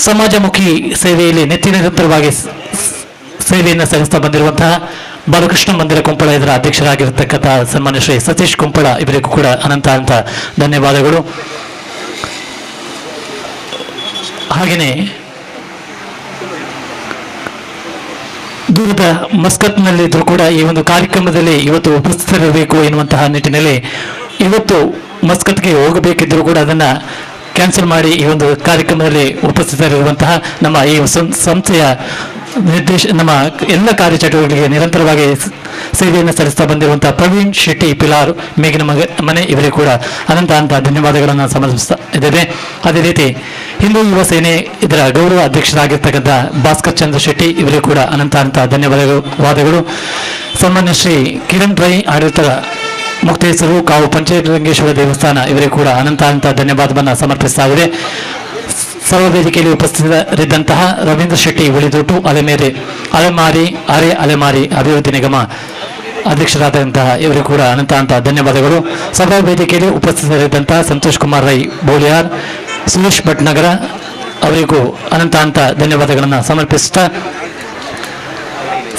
ಸಮಾಜಮುಖಿ ಸೇವೆಯಲ್ಲಿ ನಿರಂತರವಾಗಿ ಸೇವೆಯನ್ನು ಸಲ್ಲಿಸ್ತಾ ಬಂದಿರುವಂತಹ ಬಾಲಕೃಷ್ಣ ಮಂದಿರ ಕುಂಪಳ ಇದರ ಅಧ್ಯಕ್ಷರಾಗಿರ್ತಕ್ಕಂಥ ಸನ್ಮಾನ್ಯ ಶ್ರೀ ಸತೀಶ್ ಕುಂಪಳ ಇವರಿಗೂ ಕೂಡ ಅನಂತ ಧನ್ಯವಾದಗಳು. ಹಾಗೆಯೇ ದೂರದ ಮಸ್ಕತ್ನಲ್ಲಿದ್ದರೂ ಕೂಡ ಈ ಒಂದು ಕಾರ್ಯಕ್ರಮದಲ್ಲಿ ಇವತ್ತು ಉಪಸ್ಥಿತರಿರಬೇಕು ಎನ್ನುವಂತಹ ನಿಟ್ಟಿನಲ್ಲಿ ಇವತ್ತು ಮಸ್ಕತ್ಗೆ ಹೋಗಬೇಕಿದ್ದರೂ ಕೂಡ ಅದನ್ನು ಕ್ಯಾನ್ಸಲ್ ಮಾಡಿ ಈ ಒಂದು ಕಾರ್ಯಕ್ರಮದಲ್ಲಿ ಉಪಸ್ಥಿತರಿರುವಂತಹ ನಮ್ಮ ಈ ಸಂಸ್ಥೆಯ ನಮ್ಮ ಎಲ್ಲ ಕಾರ್ಯಚಟುವಟಿಕೆಗಳಿಗೆ ನಿರಂತರವಾಗಿ ಸೇವೆಯನ್ನು ಸಲ್ಲಿಸ್ತಾ ಬಂದಿರುವಂತಹ ಪ್ರವೀಣ್ ಶೆಟ್ಟಿ ಪಿಲಾರ್ ಮೇಗಿನ ಮನೆ ಇವರಿಗೆ ಕೂಡ ಅನಂತ ಧನ್ಯವಾದಗಳನ್ನು ಸಮರ್ಪಿಸ್ತಾ ಇದ್ದೇವೆ. ಅದೇ ರೀತಿ ಹಿಂದೂ ಯುವ ಸೇನೆ ಇದರ ಗೌರವ ಅಧ್ಯಕ್ಷರಾಗಿರ್ತಕ್ಕಂಥ ಭಾಸ್ಕರ್ ಚಂದ್ರ ಶೆಟ್ಟಿ ಇವರಿಗೂ ಕೂಡ ಅನಂತ ಧನ್ಯವಾದಗಳು. ಸನ್ಮಾನ್ಯ ಶ್ರೀ ಕಿರಣ್ ರೈ ಆಡಳಿತದ ಮುಕ್ತೇಶ್ವರು ಕಾವು ಪಂಚಲಿಂಗೇಶ್ವರ ದೇವಸ್ಥಾನ ಇವರಿಗೂ ಕೂಡ ಅನಂತ ಧನ್ಯವಾದವನ್ನು ಸಮರ್ಪಿಸ್ತಾ ಇದೆ. ಸರ್ವ ವೇದಿಕೆಯಲ್ಲಿ ಉಪಸ್ಥಿತರಿದ್ದಂತಹ ರವೀಂದ್ರ ಶೆಟ್ಟಿ ಉಳಿದೊಟ್ಟು ಅಲೆಮಾರಿ ಅಭಿವೃದ್ಧಿ ನಿಗಮ ಅಧ್ಯಕ್ಷರಾದಂತಹ ಇವರಿಗೂ ಕೂಡ ಅನಂತ ಧನ್ಯವಾದಗಳು. ಸಭಾ ವೇದಿಕೆಯಲ್ಲಿ ಉಪಸ್ಥಿತರಿದ್ದಂತಹ ಸಂತೋಷ್ ಕುಮಾರ್ ರೈ ಬೋಳಿಯಾರ್, ಸುರೇಶ್ ಭಟ್ನಗರ ಅವರಿಗೂ ಅನಂತ ಧನ್ಯವಾದಗಳನ್ನು ಸಮರ್ಪಿಸುತ್ತಾ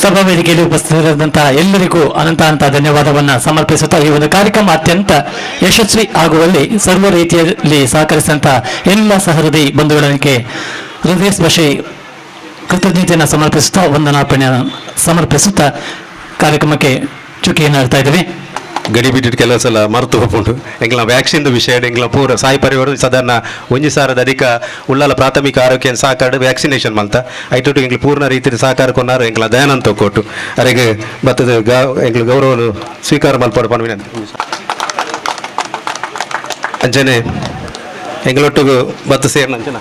ಸಭಾ ವೇದಿಕೆಯಲ್ಲಿ ಉಪಸ್ಥಿತರಿದ್ದಂತಹ ಎಲ್ಲರಿಗೂ ಅನಂತ ಧನ್ಯವಾದವನ್ನು ಸಮರ್ಪಿಸುತ್ತಾ ಈ ಒಂದು ಕಾರ್ಯಕ್ರಮ ಅತ್ಯಂತ ಯಶಸ್ವಿ ಆಗುವಲ್ಲಿ ಸರ್ವ ರೀತಿಯಲ್ಲಿ ಸಹಕರಿಸಿದಂತಹ ಎಲ್ಲ ಸಹೃದಯಿ ಬಂಧುಗಳಿಗೆ ಹೃದಯ ಸ್ಪರ್ಶಿ ಕೃತಜ್ಞತೆಯನ್ನು ಸಮರ್ಪಿಸುತ್ತಾ ವಂದನಾರ್ಪಣೆ ಸಮರ್ಪಿಸುತ್ತಾ ಕಾರ್ಯಕ್ರಮಕ್ಕೆ ಚುಕ್ಕಿಯನ್ನು ಹೇಳ್ತಾ ಇದ್ದೀವಿ. ಗಡಿ ಬಿಟ್ಟಿಟ್ಟು ಕೆಲವು ಸಲ ಮರೆತು ಹೋಗ್ಕೊಂಡು ಎಂಗ್ಲ ವ್ಯಾಕ್ಸಿನ್ ವಿಷಯ ಎಂಗ್ಲ ಪೂರ ಸಾಯಿ ಪರಿವಾರ ಸಾಧಾರಣ 1,000 ಅಧಿಕ ಉಳ್ಳಾಲ ಪ್ರಾಥಮಿಕ ಆರೋಗ್ಯ ಸಹಕಾರ ವ್ಯಾಕ್ಸಿನೇಷನ್ ಮಲ್ತ ಐಟು ಎಂಗ್ಲ ಪೂರ್ಣ ರೀತಿಯಲ್ಲಿ ಸಹಕಾರ ಕೊನಾರು ಎಂಗ್ಲ ದಯಾನಂತ ಕೊಟ್ಟು ಅವರಿಗೆ ಬತ್ತದ ಎಂಗ್ಲ ಗೌರವ ಸ್ವೀಕಾರ ಮಲ್ಪಡು ಪನ್ವಿನ ಅಂಜನೆ ಎಂಗ್ಲೊಟ್ಟಿಗೂ ಬತ್ತು ಸೇರ್ನ ಅಂಜನ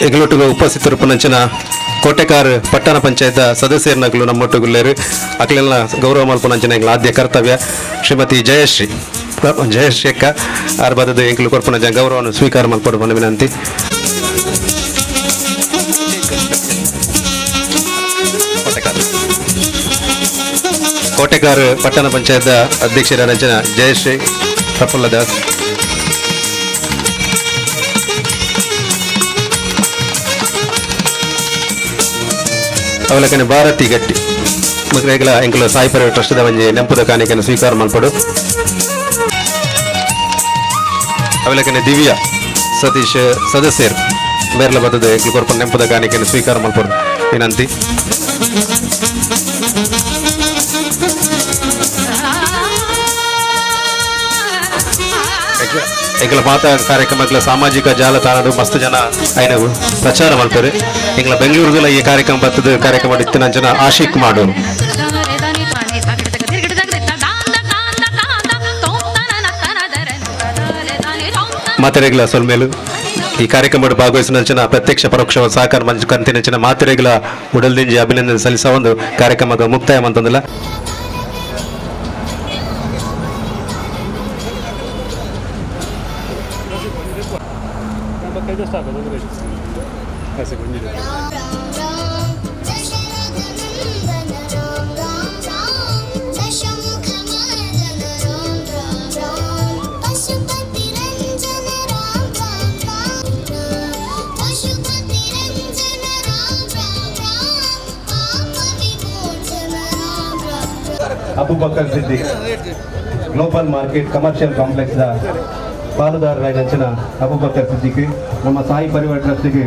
ಎಗ್ಲೊಟ್ಟಿಗೆ ಉಪಸ್ಥಿತರು ಪುನಂಚಿನ ಕೋಟೆಕಾರ್ ಪಟ್ಟಣ ಪಂಚಾಯತ್ ಸದಸ್ಯರನ್ನಗಳು ನಮ್ಮೊಟ್ಟಿಗುಲ್ಲೇರು ಅಕ್ಲೆಲ್ಲ ಗೌರವ ಮಲ್ಪುನಂಚಿನ ಎಂಗ್ಲ ಆದ್ಯ ಕರ್ತವ್ಯ ಶ್ರೀಮತಿ ಜಯಶ್ರೀ ಅಕ್ಕ ಆರ್ ಬದದ ಎಂಕ್ಲು ಕೊರ್ಪುನಂಚ ಗೌರವವನ್ನು ಸ್ವೀಕಾರ ಮಲ್ಪಡು ಪನ ವಿನಂತಿ. ಕೋಟೆಕಾರ್ ಪಟ್ಟಣ ಪಂಚಾಯತ್ ಅಧ್ಯಕ್ಷರಾದ ಜಯಶ್ರೀ ಪ್ರಫುಲ್ಲದಾಸ್, ಅವಲಕನೆ ಭಾರತಿ ಗಟ್ಟಿ ಮಕ್ಕಳ ಎಂಕಲ ಸಾಯಿ ಪರಿವಾರ ಟ್ರಸ್ಟ್ದ ಒಂಜಿ ನೆಂಪುದ ಕಾಣಿಕೆಯನ್ನು ಸ್ವೀಕಾರ ಮಲ್ಪಡು. ಅವಲಕನೆ ದಿವ್ಯಾ ಸತೀಶ್ ಸದಸ್ಯರು ಬೇರ್ಲ ಬದದ ಎಂಕ್ಲು ಕೊರ್ಪ ನೆಂಪುದ ಕಾಣಿಕೆಯನ್ನು ಸ್ವೀಕಾರ ಮಲ್ಪಡು ವಿನಂತಿ. ಎಂಗ್ಲ ಮಾತಾ ಕಾರ್ಯಕ್ರಮಗಳ ಸಾಮಾಜಿಕ ಜಾಲತಾಣದ ಮಸ್ತ್ ಜನ ಐನ ಪ್ರಚಾರ ಮಾಡ್ತಾರೆ. ಎಂಗ್ಲ ಬೆಂಗಳೂರಿಗೆಲ್ಲ ಈ ಕಾರ್ಯಕ್ರಮ ಬರ್ತದ ಕಾರ್ಯಕ್ರಮ ಇತ್ತಿನ ಜನ ಆಶಿಕ್ ಮಾಡೋರು ಮಾತೆರೆಗಳ ಸೊಲ್ಮೇಲು ಈ ಕಾರ್ಯಕ್ರಮ ಭಾಗವಹಿಸಿನ ಪ್ರತ್ಯಕ್ಷ ಪರೋಕ್ಷ ಸಹಕಾರ ಮಂಚ ಕಂತಿನ ಮಾತೆರೆಗಳ ಉಡಲ್ದಿಂಜಿ ಅಭಿನಂದನೆ ಸಲ್ಲಿಸುವ ಒಂದು ಕಾರ್ಯಕ್ರಮದ ಮುಕ್ತಾಯ ಅಂತಂದಿಲ್ಲ. Abubakar Siddique global market commercial complex ಪಾಲುದಾರರಾಗಿ ಅಬೂಬಕರ್ ಸಿದ್ದಿಕ್ ನಮ್ಮ ಸಾಯಿ ಪರಿವಾರ ಟ್ರಸ್ಟ್ಗೆ